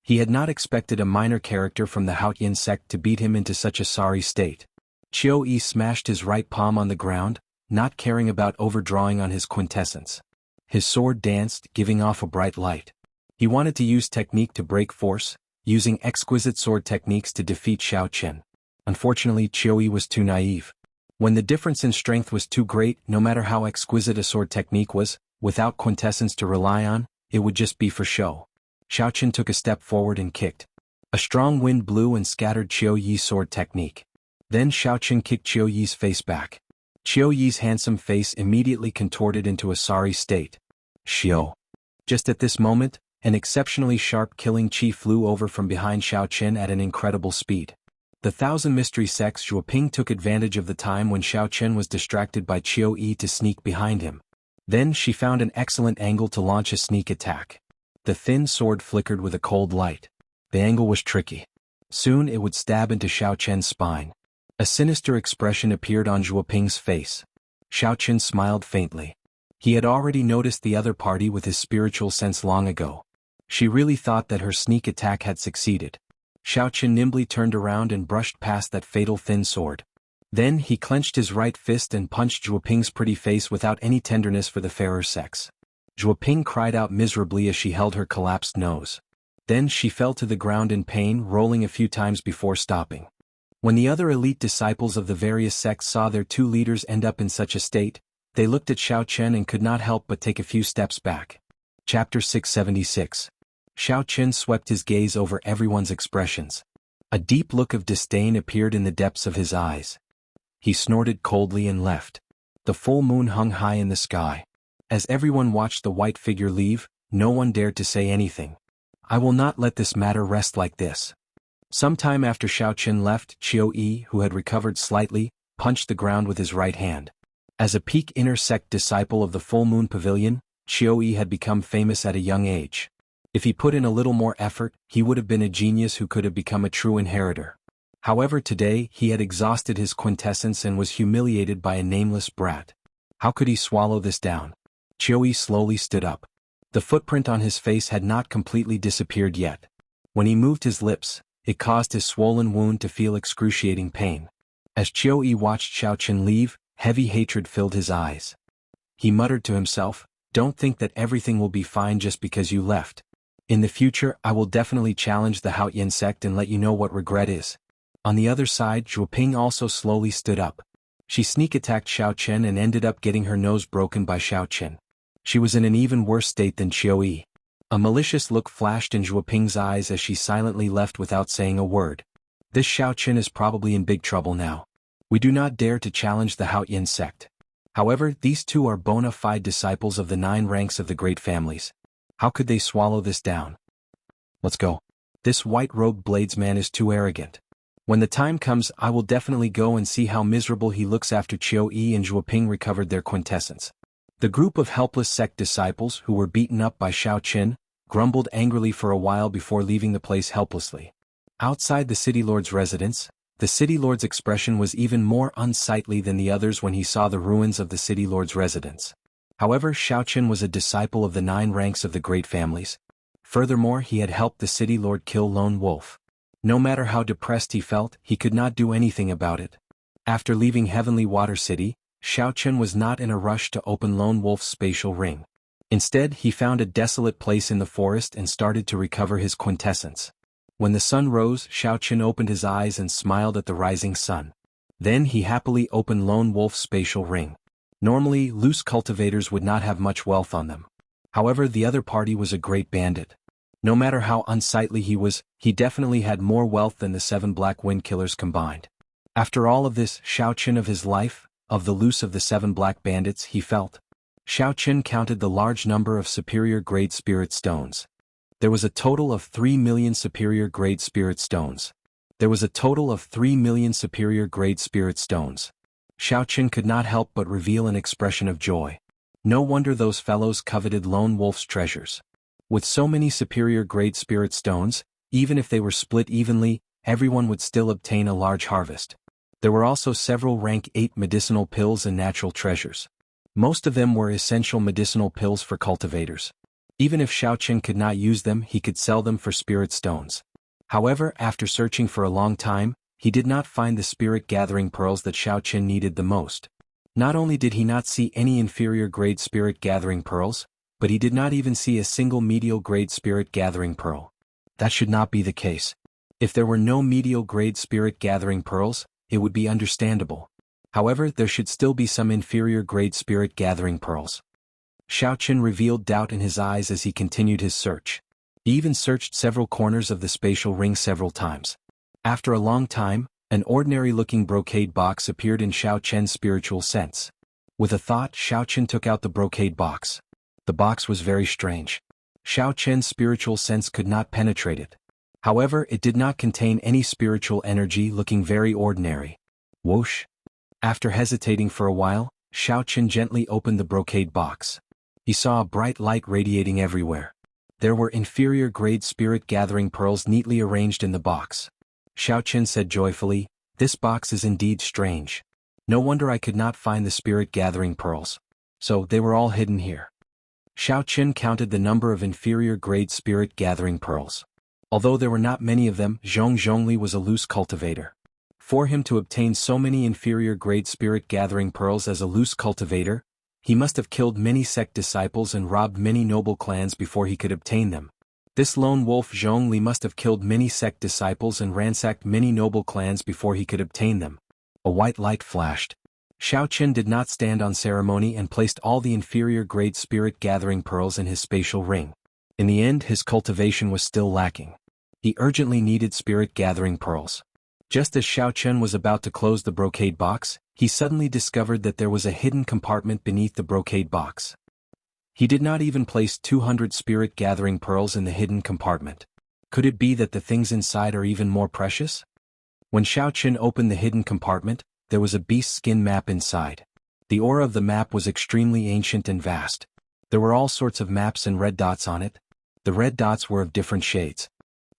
He had not expected a minor character from the Haotian sect to beat him into such a sorry state. Chiu Yi smashed his right palm on the ground, not caring about overdrawing on his quintessence. His sword danced, giving off a bright light. He wanted to use technique to break force, using exquisite sword techniques to defeat Xiao Chen. Unfortunately, Chiu Yi was too naive. When the difference in strength was too great, no matter how exquisite a sword technique was, without quintessence to rely on, it would just be for show. Xiao Chen took a step forward and kicked. A strong wind blew and scattered Chiu Yi's sword technique. Then Xiao Chen kicked Chiu Yi's face back. Chiu Yi's handsome face immediately contorted into a sorry state. Xiao. Just at this moment, an exceptionally sharp killing chi flew over from behind Xiao Chen at an incredible speed. The Thousand Mystery Sects Zhuoping took advantage of the time when Xiao Chen was distracted by Chiu Yi to sneak behind him. Then she found an excellent angle to launch a sneak attack. The thin sword flickered with a cold light. The angle was tricky. Soon it would stab into Xiao Chen's spine. A sinister expression appeared on Zhuoping's face. Xiao Chen smiled faintly. He had already noticed the other party with his spiritual sense long ago. She really thought that her sneak attack had succeeded. Xiao Chen nimbly turned around and brushed past that fatal thin sword. Then he clenched his right fist and punched Zhuoping's pretty face without any tenderness for the fairer sex. Zhuoping cried out miserably as she held her collapsed nose. Then she fell to the ground in pain, rolling a few times before stopping. When the other elite disciples of the various sects saw their two leaders end up in such a state, they looked at Xiao Chen and could not help but take a few steps back. Chapter 676. Xiao Chen swept his gaze over everyone's expressions. A deep look of disdain appeared in the depths of his eyes. He snorted coldly and left. The full moon hung high in the sky. As everyone watched the white figure leave, no one dared to say anything. I will not let this matter rest like this. Some time after Xiao Chen left, Chiu Yi, who had recovered slightly, punched the ground with his right hand. As a peak inner sect disciple of the Full Moon Pavilion, Chiu Yi had become famous at a young age. If he put in a little more effort, he would have been a genius who could have become a true inheritor. However, today he had exhausted his quintessence and was humiliated by a nameless brat. How could he swallow this down? Chiu Yi slowly stood up. The footprint on his face had not completely disappeared yet. When he moved his lips, it caused his swollen wound to feel excruciating pain. As Chiu Yi watched Xiao Chen leave, heavy hatred filled his eyes. He muttered to himself, "Don't think that everything will be fine just because you left. In the future, I will definitely challenge the Haotian sect and let you know what regret is." On the other side, Zhuoping also slowly stood up. She sneak-attacked Xiao Chen and ended up getting her nose broken by Xiao Chen. She was in an even worse state than Chiu Yi. A malicious look flashed in Zhuoping's eyes as she silently left without saying a word. This Xiao Chen is probably in big trouble now. We do not dare to challenge the Haotian sect. However, these two are bona fide disciples of the 9 ranks of the great families. How could they swallow this down? Let's go. This white-robed bladesman is too arrogant. When the time comes, I will definitely go and see how miserable he looks after Chiu Yi and Zhuoping recovered their quintessence. The group of helpless sect disciples who were beaten up by Xiao Chen grumbled angrily for a while before leaving the place helplessly. Outside the city lord's residence, the city lord's expression was even more unsightly than the others when he saw the ruins of the city lord's residence. However, Xiao Chen was a disciple of the 9 ranks of the great families. Furthermore, he had helped the city lord kill Lone Wolf. No matter how depressed he felt, he could not do anything about it. After leaving Heavenly Water City, Xiao Chen was not in a rush to open Lone Wolf's spatial ring. Instead, he found a desolate place in the forest and started to recover his quintessence. When the sun rose, Xiao Chen opened his eyes and smiled at the rising sun. Then he happily opened Lone Wolf's spatial ring. Normally, loose cultivators would not have much wealth on them. However, the other party was a great bandit. No matter how unsightly he was, he definitely had more wealth than the 7 Black Wind Killers combined. After all of this, Xiao Chen of his life, of the loose of the 7 Black Bandits, he felt. Xiao Chen counted the large number of superior-grade spirit stones. There was a total of 3 million superior-grade spirit stones. There was a total of 3 million superior-grade spirit stones. Xiao Chen could not help but reveal an expression of joy. No wonder those fellows coveted Lone Wolf's treasures. With so many superior-grade spirit stones, even if they were split evenly, everyone would still obtain a large harvest. There were also several rank 8 medicinal pills and natural treasures. Most of them were essential medicinal pills for cultivators. Even if Xiao Chen could not use them, he could sell them for spirit stones. However, after searching for a long time, he did not find the spirit-gathering pearls that Xiao Chen needed the most. Not only did he not see any inferior-grade spirit-gathering pearls, but he did not even see a single medial-grade spirit-gathering pearl. That should not be the case. If there were no medial-grade spirit-gathering pearls, it would be understandable. However, there should still be some inferior-grade spirit-gathering pearls. Xiao Chen revealed doubt in his eyes as he continued his search. He even searched several corners of the spatial ring several times. After a long time, an ordinary-looking brocade box appeared in Xiao Chen's spiritual sense. With a thought, Xiao Chen took out the brocade box. The box was very strange. Xiao Chen's spiritual sense could not penetrate it. However, it did not contain any spiritual energy, looking very ordinary. Whoosh! After hesitating for a while, Xiao Chen gently opened the brocade box. He saw a bright light radiating everywhere. There were inferior-grade spirit-gathering pearls neatly arranged in the box. Xiao Chen said joyfully, "This box is indeed strange. No wonder I could not find the spirit-gathering pearls. So they were all hidden here." Xiao Chen counted the number of inferior-grade spirit-gathering pearls. Although there were not many of them, Zhong Zhongli was a loose cultivator. For him to obtain so many inferior-grade spirit-gathering pearls as a loose cultivator, he must have killed many sect disciples and robbed many noble clans before he could obtain them. This lone wolf Zhong Li must have killed many sect disciples and ransacked many noble clans before he could obtain them. A white light flashed. Xiao Chen did not stand on ceremony and placed all the inferior-grade spirit-gathering pearls in his spatial ring. In the end, his cultivation was still lacking. He urgently needed spirit-gathering pearls. Just as Xiao Chen was about to close the brocade box, he suddenly discovered that there was a hidden compartment beneath the brocade box. He did not even place 200 spirit-gathering pearls in the hidden compartment. Could it be that the things inside are even more precious? When Xiao Chen opened the hidden compartment, there was a beast skin map inside. The aura of the map was extremely ancient and vast. There were all sorts of maps and red dots on it. The red dots were of different shades.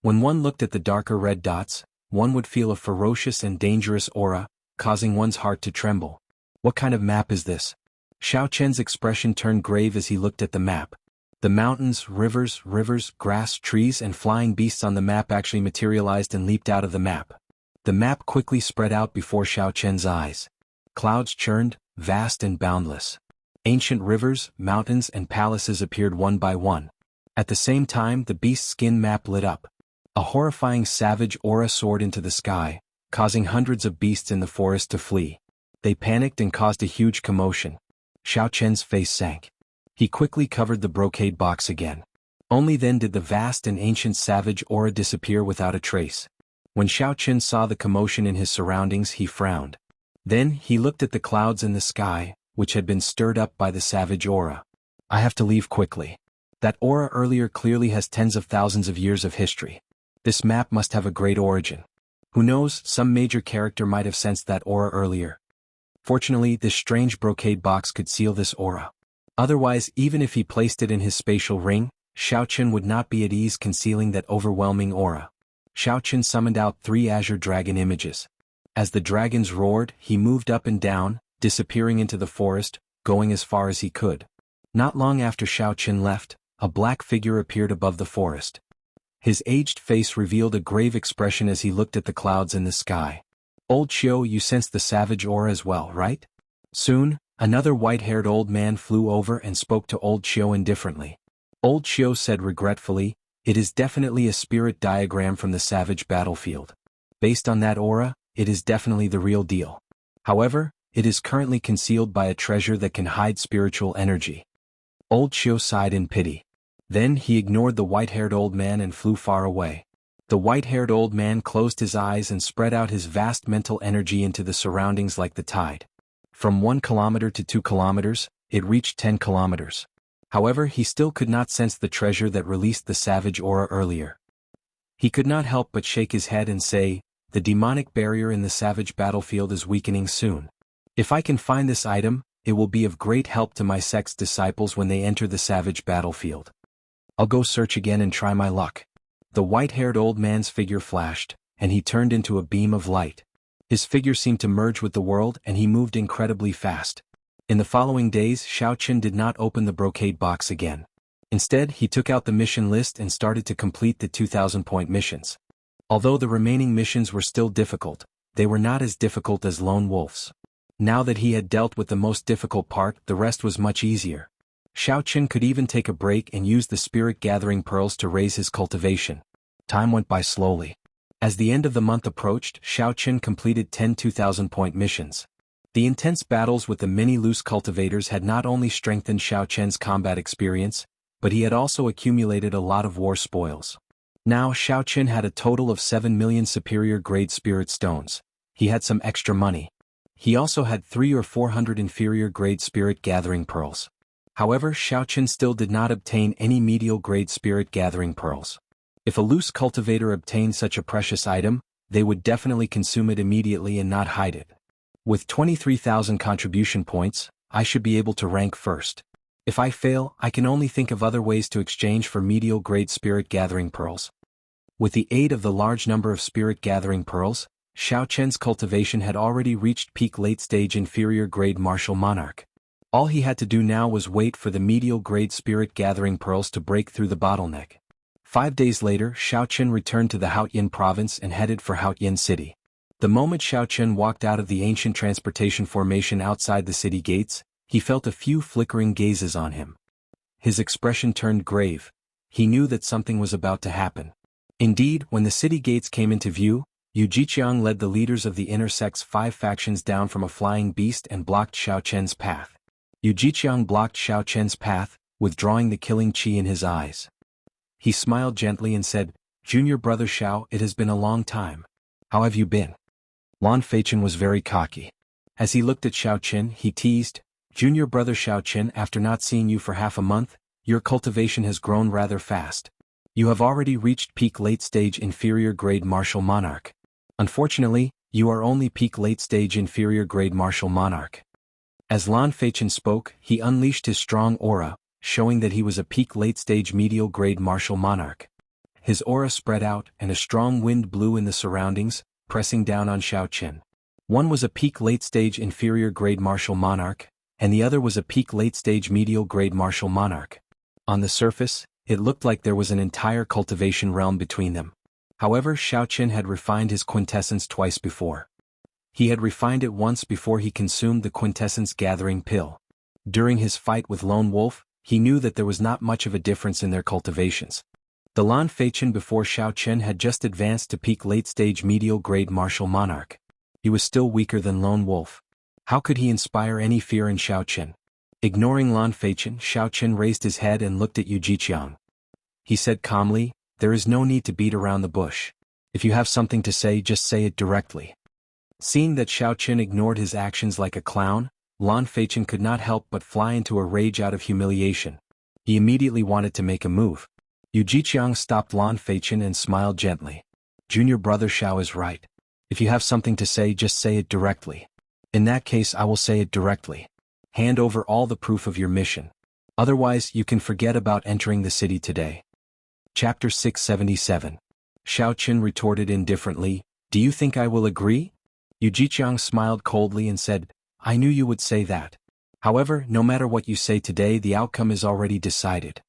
When one looked at the darker red dots, one would feel a ferocious and dangerous aura, causing one's heart to tremble. What kind of map is this? Xiao Chen's expression turned grave as he looked at the map. The mountains, rivers, grass, trees and flying beasts on the map actually materialized and leaped out of the map. The map quickly spread out before Xiao Chen's eyes. Clouds churned, vast and boundless. Ancient rivers, mountains and palaces appeared one by one. At the same time, the beast skin map lit up. A horrifying savage aura soared into the sky, causing hundreds of beasts in the forest to flee. They panicked and caused a huge commotion. Xiao Chen's face sank. He quickly covered the brocade box again. Only then did the vast and ancient savage aura disappear without a trace. When Xiao Chen saw the commotion in his surroundings, he frowned. Then he looked at the clouds in the sky, which had been stirred up by the savage aura. I have to leave quickly. That aura earlier clearly has tens of thousands of years of history. This map must have a great origin. Who knows, some major character might have sensed that aura earlier. Fortunately, this strange brocade box could seal this aura. Otherwise, even if he placed it in his spatial ring, Xiao Chen would not be at ease concealing that overwhelming aura. Xiao Chen summoned out 3 azure dragon images. As the dragons roared, he moved up and down, disappearing into the forest, going as far as he could. Not long after Xiao Chen left, a black figure appeared above the forest. His aged face revealed a grave expression as he looked at the clouds in the sky. Old Xiao, you sensed the savage aura as well, right? Soon, another white-haired old man flew over and spoke to Old Xiao indifferently. Old Xiao said regretfully, it is definitely a spirit diagram from the savage battlefield. Based on that aura, it is definitely the real deal. However, it is currently concealed by a treasure that can hide spiritual energy. Old Xiao sighed in pity. Then he ignored the white-haired old man and flew far away. The white-haired old man closed his eyes and spread out his vast mental energy into the surroundings like the tide. From 1 kilometer to 2 kilometers, it reached 10 kilometers. However, he still could not sense the treasure that released the savage aura earlier. He could not help but shake his head and say, the demonic barrier in the savage battlefield is weakening soon. If I can find this item, it will be of great help to my sect's disciples when they enter the savage battlefield. I'll go search again and try my luck. The white-haired old man's figure flashed, and he turned into a beam of light. His figure seemed to merge with the world and he moved incredibly fast. In the following days, Xiao Chen did not open the brocade box again. Instead, he took out the mission list and started to complete the 2,000-point missions. Although the remaining missions were still difficult, they were not as difficult as Lone Wolf's. Now that he had dealt with the most difficult part, the rest was much easier. Xiao Qin could even take a break and use the spirit-gathering pearls to raise his cultivation. Time went by slowly. As the end of the month approached, Xiao Qin completed 10 2,000-point missions. The intense battles with the many loose cultivators had not only strengthened Xiao Qian's combat experience, but he had also accumulated a lot of war spoils. Now Xiao Qin had a total of 7 million superior-grade spirit stones. He had some extra money. He also had 300 or 400 inferior-grade spirit-gathering pearls. However, Xiao Qin still did not obtain any medial-grade spirit-gathering pearls. If a loose cultivator obtained such a precious item, they would definitely consume it immediately and not hide it. With 23,000 contribution points, I should be able to rank first. If I fail, I can only think of other ways to exchange for medial-grade spirit-gathering pearls. With the aid of the large number of spirit-gathering pearls, Xiao Qian's cultivation had already reached peak late-stage inferior-grade martial monarch. All he had to do now was wait for the medial-grade spirit-gathering pearls to break through the bottleneck. 5 days later, Xiao Qin returned to the Haotian province and headed for Haotian city. The moment Xiao Qin walked out of the ancient transportation formation outside the city gates, he felt a few flickering gazes on him. His expression turned grave. He knew that something was about to happen. Indeed, when the city gates came into view, Yu Jiqiang led the leaders of the inner sect's 5 factions down from a flying beast and blocked Xiao Qian's path. Yu Jiqiang blocked Xiao Qian's path, withdrawing the killing qi in his eyes. He smiled gently and said, "Junior brother Xiao, it has been a long time. How have you been?" Lan Feichen was very cocky. As he looked at Xiao Qin, he teased, "Junior brother Xiao Qin, after not seeing you for half a month, your cultivation has grown rather fast. You have already reached peak late-stage inferior-grade martial monarch. Unfortunately, you are only peak late-stage inferior-grade martial monarch." As Lan Feichen spoke, he unleashed his strong aura, showing that he was a peak late-stage medial-grade martial monarch. His aura spread out, and a strong wind blew in the surroundings, pressing down on Xiao Qin. One was a peak late-stage inferior-grade martial monarch, and the other was a peak late-stage medial-grade martial monarch. On the surface, it looked like there was an entire cultivation realm between them. However, Xiao Qin had refined his quintessence twice before. He had refined it once before he consumed the quintessence gathering pill. During his fight with Lone Wolf, he knew that there was not much of a difference in their cultivations. The Lan Feichen before Xiao Qin had just advanced to peak late-stage medial-grade martial monarch. He was still weaker than Lone Wolf. How could he inspire any fear in Xiao Qin? Ignoring Lan Feichen, Xiao Qin raised his head and looked at Yu Jiqiang. He said calmly, "There is no need to beat around the bush. If you have something to say, just say it directly." Seeing that Xiao Qin ignored his actions like a clown, Lan Feichen could not help but fly into a rage out of humiliation. He immediately wanted to make a move. Yu Jiqiang stopped Lan Feichen and smiled gently. "Junior brother Xiao is right. If you have something to say, just say it directly." "In that case, I will say it directly. Hand over all the proof of your mission. Otherwise, you can forget about entering the city today." Chapter 677. Xiao Qin retorted indifferently, "Do you think I will agree?" Yu Jiqiang smiled coldly and said, "I knew you would say that. However, no matter what you say today, the outcome is already decided."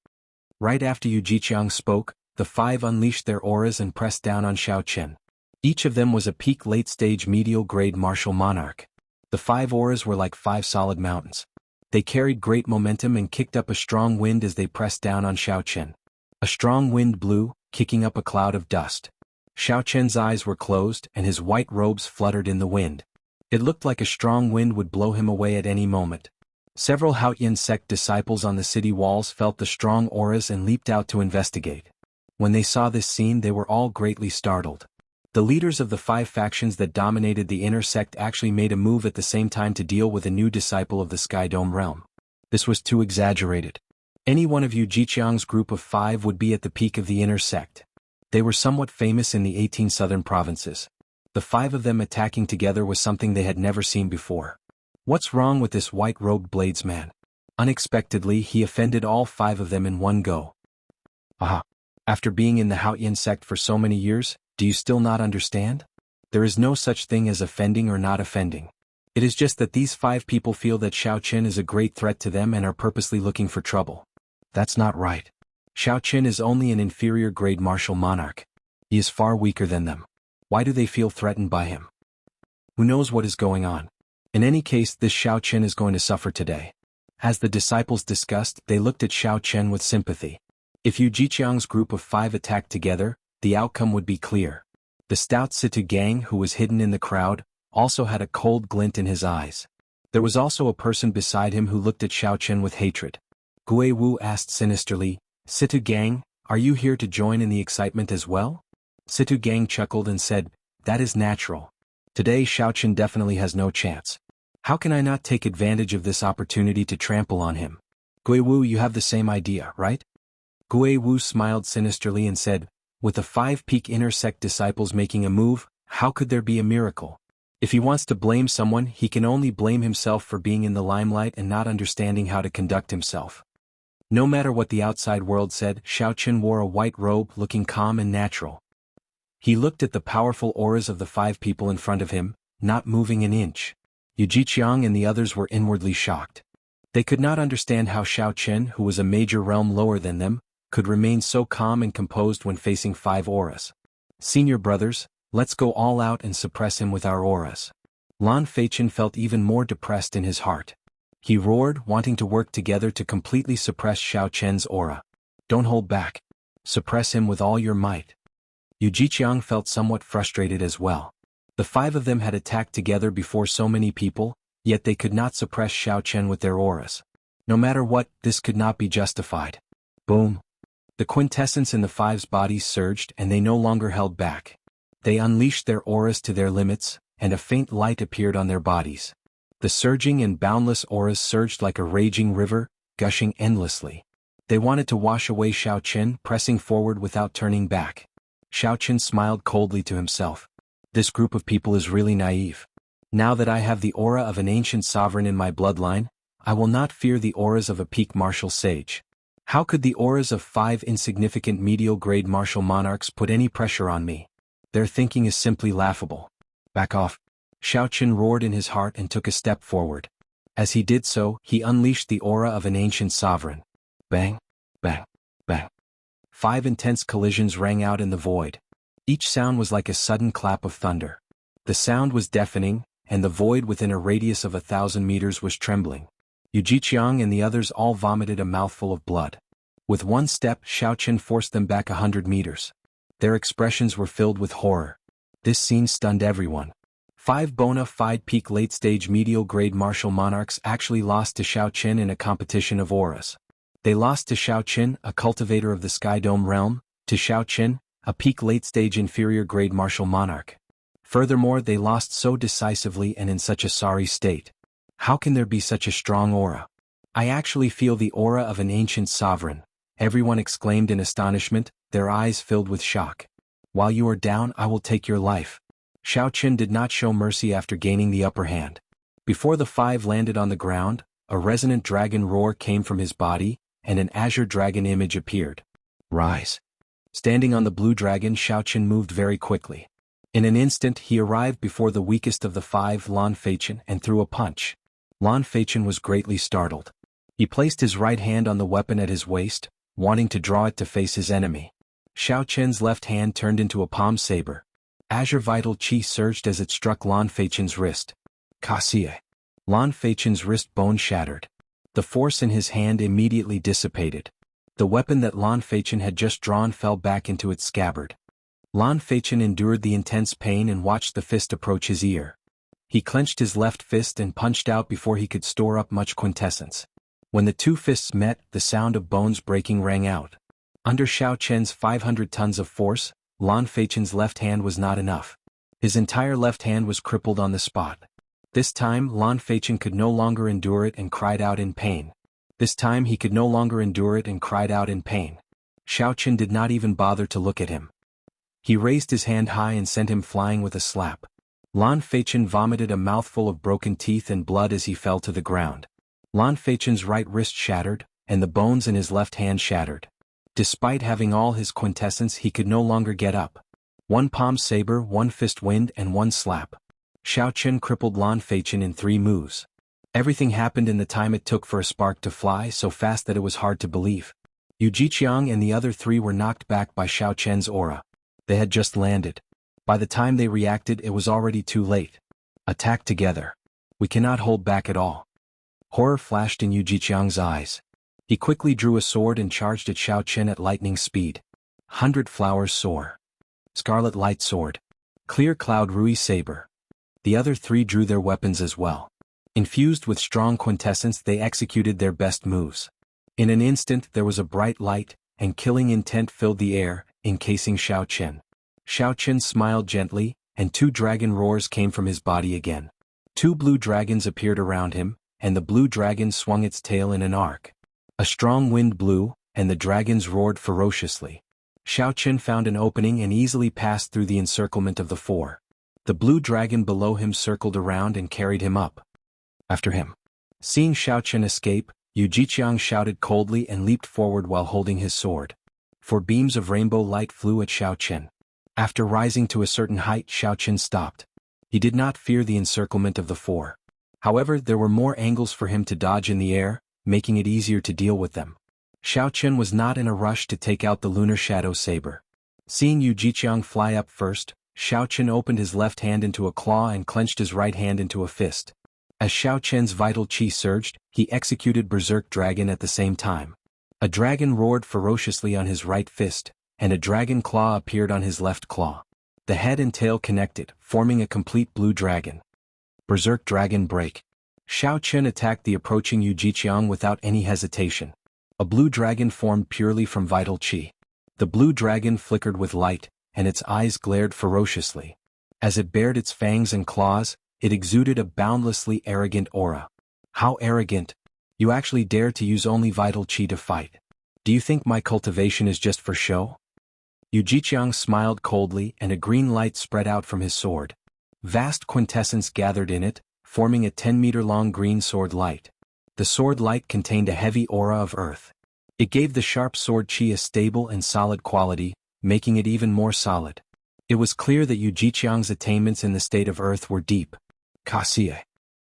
Right after Yu Jiqiang spoke, the 5 unleashed their auras and pressed down on Xiao Qin. Each of them was a peak late-stage medial-grade martial monarch. The 5 auras were like 5 solid mountains. They carried great momentum and kicked up a strong wind as they pressed down on Xiao Qin. A strong wind blew, kicking up a cloud of dust. Xiao Qian's eyes were closed and his white robes fluttered in the wind. It looked like a strong wind would blow him away at any moment. Several Haotian sect disciples on the city walls felt the strong auras and leaped out to investigate. When they saw this scene, they were all greatly startled. The leaders of the 5 factions that dominated the inner sect actually made a move at the same time to deal with a new disciple of the Sky Dome realm. This was too exaggerated. Any one of Yu Jiqiang's group of 5 would be at the peak of the inner sect. They were somewhat famous in the 18 southern provinces. The 5 of them attacking together was something they had never seen before. What's wrong with this white-robed bladesman? Unexpectedly, he offended all 5 of them in one go. Aha! After being in the Haotian sect for so many years, do you still not understand? There is no such thing as offending or not offending. It is just that these 5 people feel that Xiao Qin is a great threat to them and are purposely looking for trouble. That's not right. Xiao Qin is only an inferior grade martial monarch. He is far weaker than them. Why do they feel threatened by him? Who knows what is going on? In any case, this Xiao Qin is going to suffer today. As the disciples discussed, they looked at Xiao Qin with sympathy. If Yu Jiqiang's group of 5 attacked together, the outcome would be clear. The stout Situ Gang, who was hidden in the crowd, also had a cold glint in his eyes. There was also a person beside him who looked at Xiao Qin with hatred. Gui Wu asked sinisterly, Situ Gang, are you here to join in the excitement as well? Situ Gang chuckled and said, that is natural. Today Xiao Qin definitely has no chance. How can I not take advantage of this opportunity to trample on him? Gui Wu, you have the same idea, right? Gui Wu smiled sinisterly and said, with the 5 peak inner sect disciples making a move, how could there be a miracle? If he wants to blame someone, he can only blame himself for being in the limelight and not understanding how to conduct himself. No matter what the outside world said, Xiao Qin wore a white robe looking calm and natural. He looked at the powerful auras of the 5 people in front of him, not moving an inch. Yu Jiqiang and the others were inwardly shocked. They could not understand how Xiao Qin, who was a major realm lower than them, could remain so calm and composed when facing 5 auras. Senior brothers, let's go all out and suppress him with our auras. Lan Feichen felt even more depressed in his heart. He roared, wanting to work together to completely suppress Xiao Qin's aura. Don't hold back. Suppress him with all your might. Yu Jiqiang felt somewhat frustrated as well. The 5 of them had attacked together before so many people, yet they could not suppress Xiao Qin with their auras. No matter what, this could not be justified. Boom. The quintessence in the 5's bodies surged and they no longer held back. They unleashed their auras to their limits, and a faint light appeared on their bodies. The surging and boundless auras surged like a raging river, gushing endlessly. They wanted to wash away Xiao Qin, pressing forward without turning back. Xiao Qin smiled coldly to himself. This group of people is really naive. Now that I have the aura of an ancient sovereign in my bloodline, I will not fear the auras of a peak martial sage. How could the auras of 5 insignificant medial-grade martial monarchs put any pressure on me? Their thinking is simply laughable. Back off. Xiao Qin roared in his heart and took a step forward. As he did so, he unleashed the aura of an ancient sovereign. Bang, bang, bang. 5 intense collisions rang out in the void. Each sound was like a sudden clap of thunder. The sound was deafening, and the void within a radius of 1,000 meters was trembling. Yu Jiqiang and the others all vomited a mouthful of blood. With one step, Xiao Qin forced them back 100 meters. Their expressions were filled with horror. This scene stunned everyone. 5 bona fide peak late-stage medial-grade martial monarchs actually lost to Xiao Qin in a competition of auras. They lost to Xiao Qin, a cultivator of the Sky Dome realm, to Xiao Qin, a peak late-stage inferior-grade martial monarch. Furthermore, they lost so decisively and in such a sorry state. How can there be such a strong aura? I actually feel the aura of an ancient sovereign, everyone exclaimed in astonishment, their eyes filled with shock. While you are down, I will take your life. Xiao Qin did not show mercy after gaining the upper hand. Before the 5 landed on the ground, a resonant dragon roar came from his body, and an azure dragon image appeared. Rise. Standing on the blue dragon, Xiao Qin moved very quickly. In an instant he arrived before the weakest of the 5, Lan Feichen, and threw a punch. Lan Feichen was greatly startled. He placed his right hand on the weapon at his waist, wanting to draw it to face his enemy. Xiao Qin's left hand turned into a palm saber. Azure vital chi surged as it struck Lan Feichen's wrist. Kasie. Lan Feichen's wrist bone shattered. The force in his hand immediately dissipated. The weapon that Lan Feichen had just drawn fell back into its scabbard. Lan Feichen endured the intense pain and watched the fist approach his ear. He clenched his left fist and punched out before he could store up much quintessence. When the 2 fists met, the sound of bones breaking rang out. Under Xiao Qin's 500 tons of force, Lan Feichen's left hand was not enough. His entire left hand was crippled on the spot. This time, Lan Feichen could no longer endure it and cried out in pain. Xiao Qin did not even bother to look at him. He raised his hand high and sent him flying with a slap. Lan Feichen vomited a mouthful of broken teeth and blood as he fell to the ground. Lan Feichen's right wrist shattered, and the bones in his left hand shattered. Despite having all his quintessence, he could no longer get up. 1 palm saber, 1 fist wind, and 1 slap. Xiao Qin crippled Lan Feichen in 3 moves. Everything happened in the time it took for a spark to fly, so fast that it was hard to believe. Yu Jiqiang and the other three were knocked back by Xiao Chen's aura. They had just landed. By the time they reacted, it was already too late. Attack together. We cannot hold back at all. Horror flashed in Yu Jiqiang's eyes. He quickly drew a sword and charged at Xiao Chen at lightning speed. 100 Flowers Soar. Scarlet Light Sword. Clear Cloud Rui Saber. The other three drew their weapons as well. Infused with strong quintessence, they executed their best moves. In an instant there was a bright light, and killing intent filled the air, encasing Xiao Chen. Xiao Chen smiled gently, and 2 dragon roars came from his body again. 2 blue dragons appeared around him, and the blue dragon swung its tail in an arc. A strong wind blew, and the dragons roared ferociously. Xiao Chen found an opening and easily passed through the encirclement of the 4. The blue dragon below him circled around and carried him up. After him. Seeing Xiao Chen escape, Yu Jiqiang shouted coldly and leaped forward while holding his sword. 4 beams of rainbow light flew at Xiao Chen. After rising to a certain height, Xiao Chen stopped. He did not fear the encirclement of the 4. However, there were more angles for him to dodge in the air, making it easier to deal with them. Xiao Chen was not in a rush to take out the lunar shadow saber. Seeing Yu Jiqiang fly up first, Xiao Chen opened his left hand into a claw and clenched his right hand into a fist. As Xiao Chen's vital qi surged, he executed Berserk Dragon at the same time. A dragon roared ferociously on his right fist, and a dragon claw appeared on his left claw. The head and tail connected, forming a complete blue dragon. Berserk Dragon Break. Xiao Chen attacked the approaching Yu Jiqiang without any hesitation. A blue dragon formed purely from vital qi. The blue dragon flickered with light, and its eyes glared ferociously. As it bared its fangs and claws, it exuded a boundlessly arrogant aura. How arrogant! You actually dare to use only vital qi to fight. Do you think my cultivation is just for show? Yu Jiqiang smiled coldly and a green light spread out from his sword. Vast quintessence gathered in it, forming a 10-meter-long green sword light. The sword light contained a heavy aura of earth. It gave the sharp sword qi a stable and solid quality, making it even more solid. It was clear that Yu Jiqiang's attainments in the state of earth were deep. Kasie.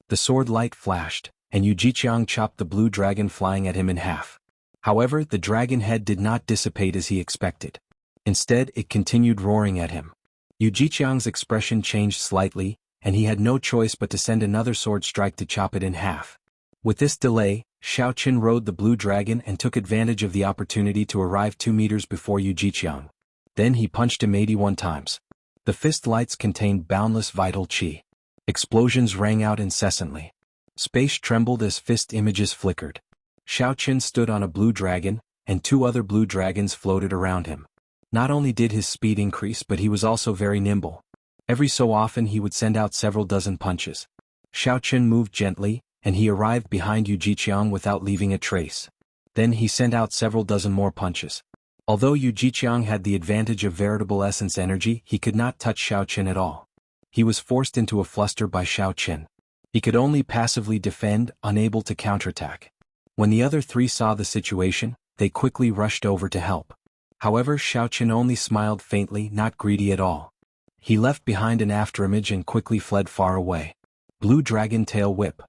The sword light flashed, and Yu Jiqiang chopped the blue dragon flying at him in half. However, the dragon head did not dissipate as he expected. Instead, it continued roaring at him. Yu Jiqiang's expression changed slightly, and he had no choice but to send another sword strike to chop it in half. With this delay, Xiao Chen rode the blue dragon and took advantage of the opportunity to arrive 2 meters before Yu Jiqiang. Then he punched him 81 times. The fist lights contained boundless vital qi. Explosions rang out incessantly. Space trembled as fist images flickered. Xiao Chen stood on a blue dragon, and 2 other blue dragons floated around him. Not only did his speed increase, but he was also very nimble. Every so often he would send out several dozen punches. Xiao Chen moved gently, and he arrived behind Yu Jiqiang without leaving a trace. Then he sent out several dozen more punches. Although Yu Jiqiang had the advantage of veritable essence energy, he could not touch Xiao Chen at all. He was forced into a fluster by Xiao Chen. He could only passively defend, unable to counterattack. When the other 3 saw the situation, they quickly rushed over to help. However, Xiao Chen only smiled faintly, not greedy at all. He left behind an afterimage and quickly fled far away. Blue Dragon Tail Whip.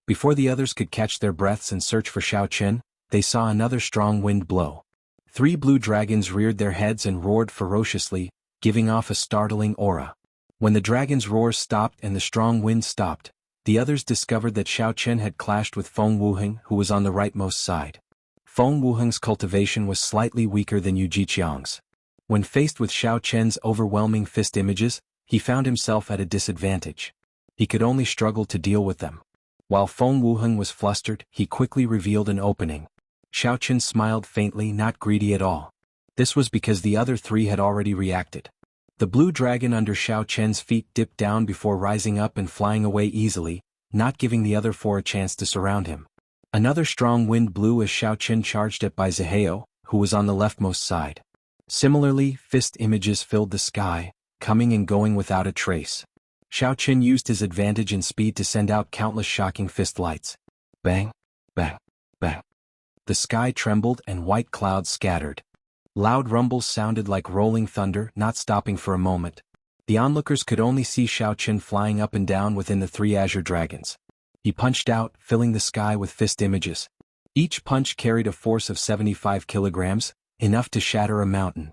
Before the others could catch their breaths and search for Xiao Chen, they saw another strong wind blow. 3 blue dragons reared their heads and roared ferociously, giving off a startling aura. When the dragon's roars stopped and the strong wind stopped, the others discovered that Xiao Chen had clashed with Feng Wuheng, who was on the rightmost side. Feng Wuheng's cultivation was slightly weaker than Yu Jiqiang's. When faced with Xiao Chen's overwhelming fist images, he found himself at a disadvantage. He could only struggle to deal with them. While Feng Wuheng was flustered, he quickly revealed an opening. Xiao Chen smiled faintly, not greedy at all. This was because the other 3 had already reacted. The blue dragon under Xiao Chen's feet dipped down before rising up and flying away easily, not giving the other 4 a chance to surround him. Another strong wind blew as Xiao Chen charged at by Zaheo, who was on the leftmost side. Similarly, fist images filled the sky, coming and going without a trace. Xiao Chen used his advantage in speed to send out countless shocking fist lights. Bang, bang, bang. The sky trembled and white clouds scattered. Loud rumbles sounded like rolling thunder, not stopping for a moment. The onlookers could only see Xiao Chen flying up and down within the 3 azure dragons. He punched out, filling the sky with fist images. Each punch carried a force of 75 kilograms, enough to shatter a mountain.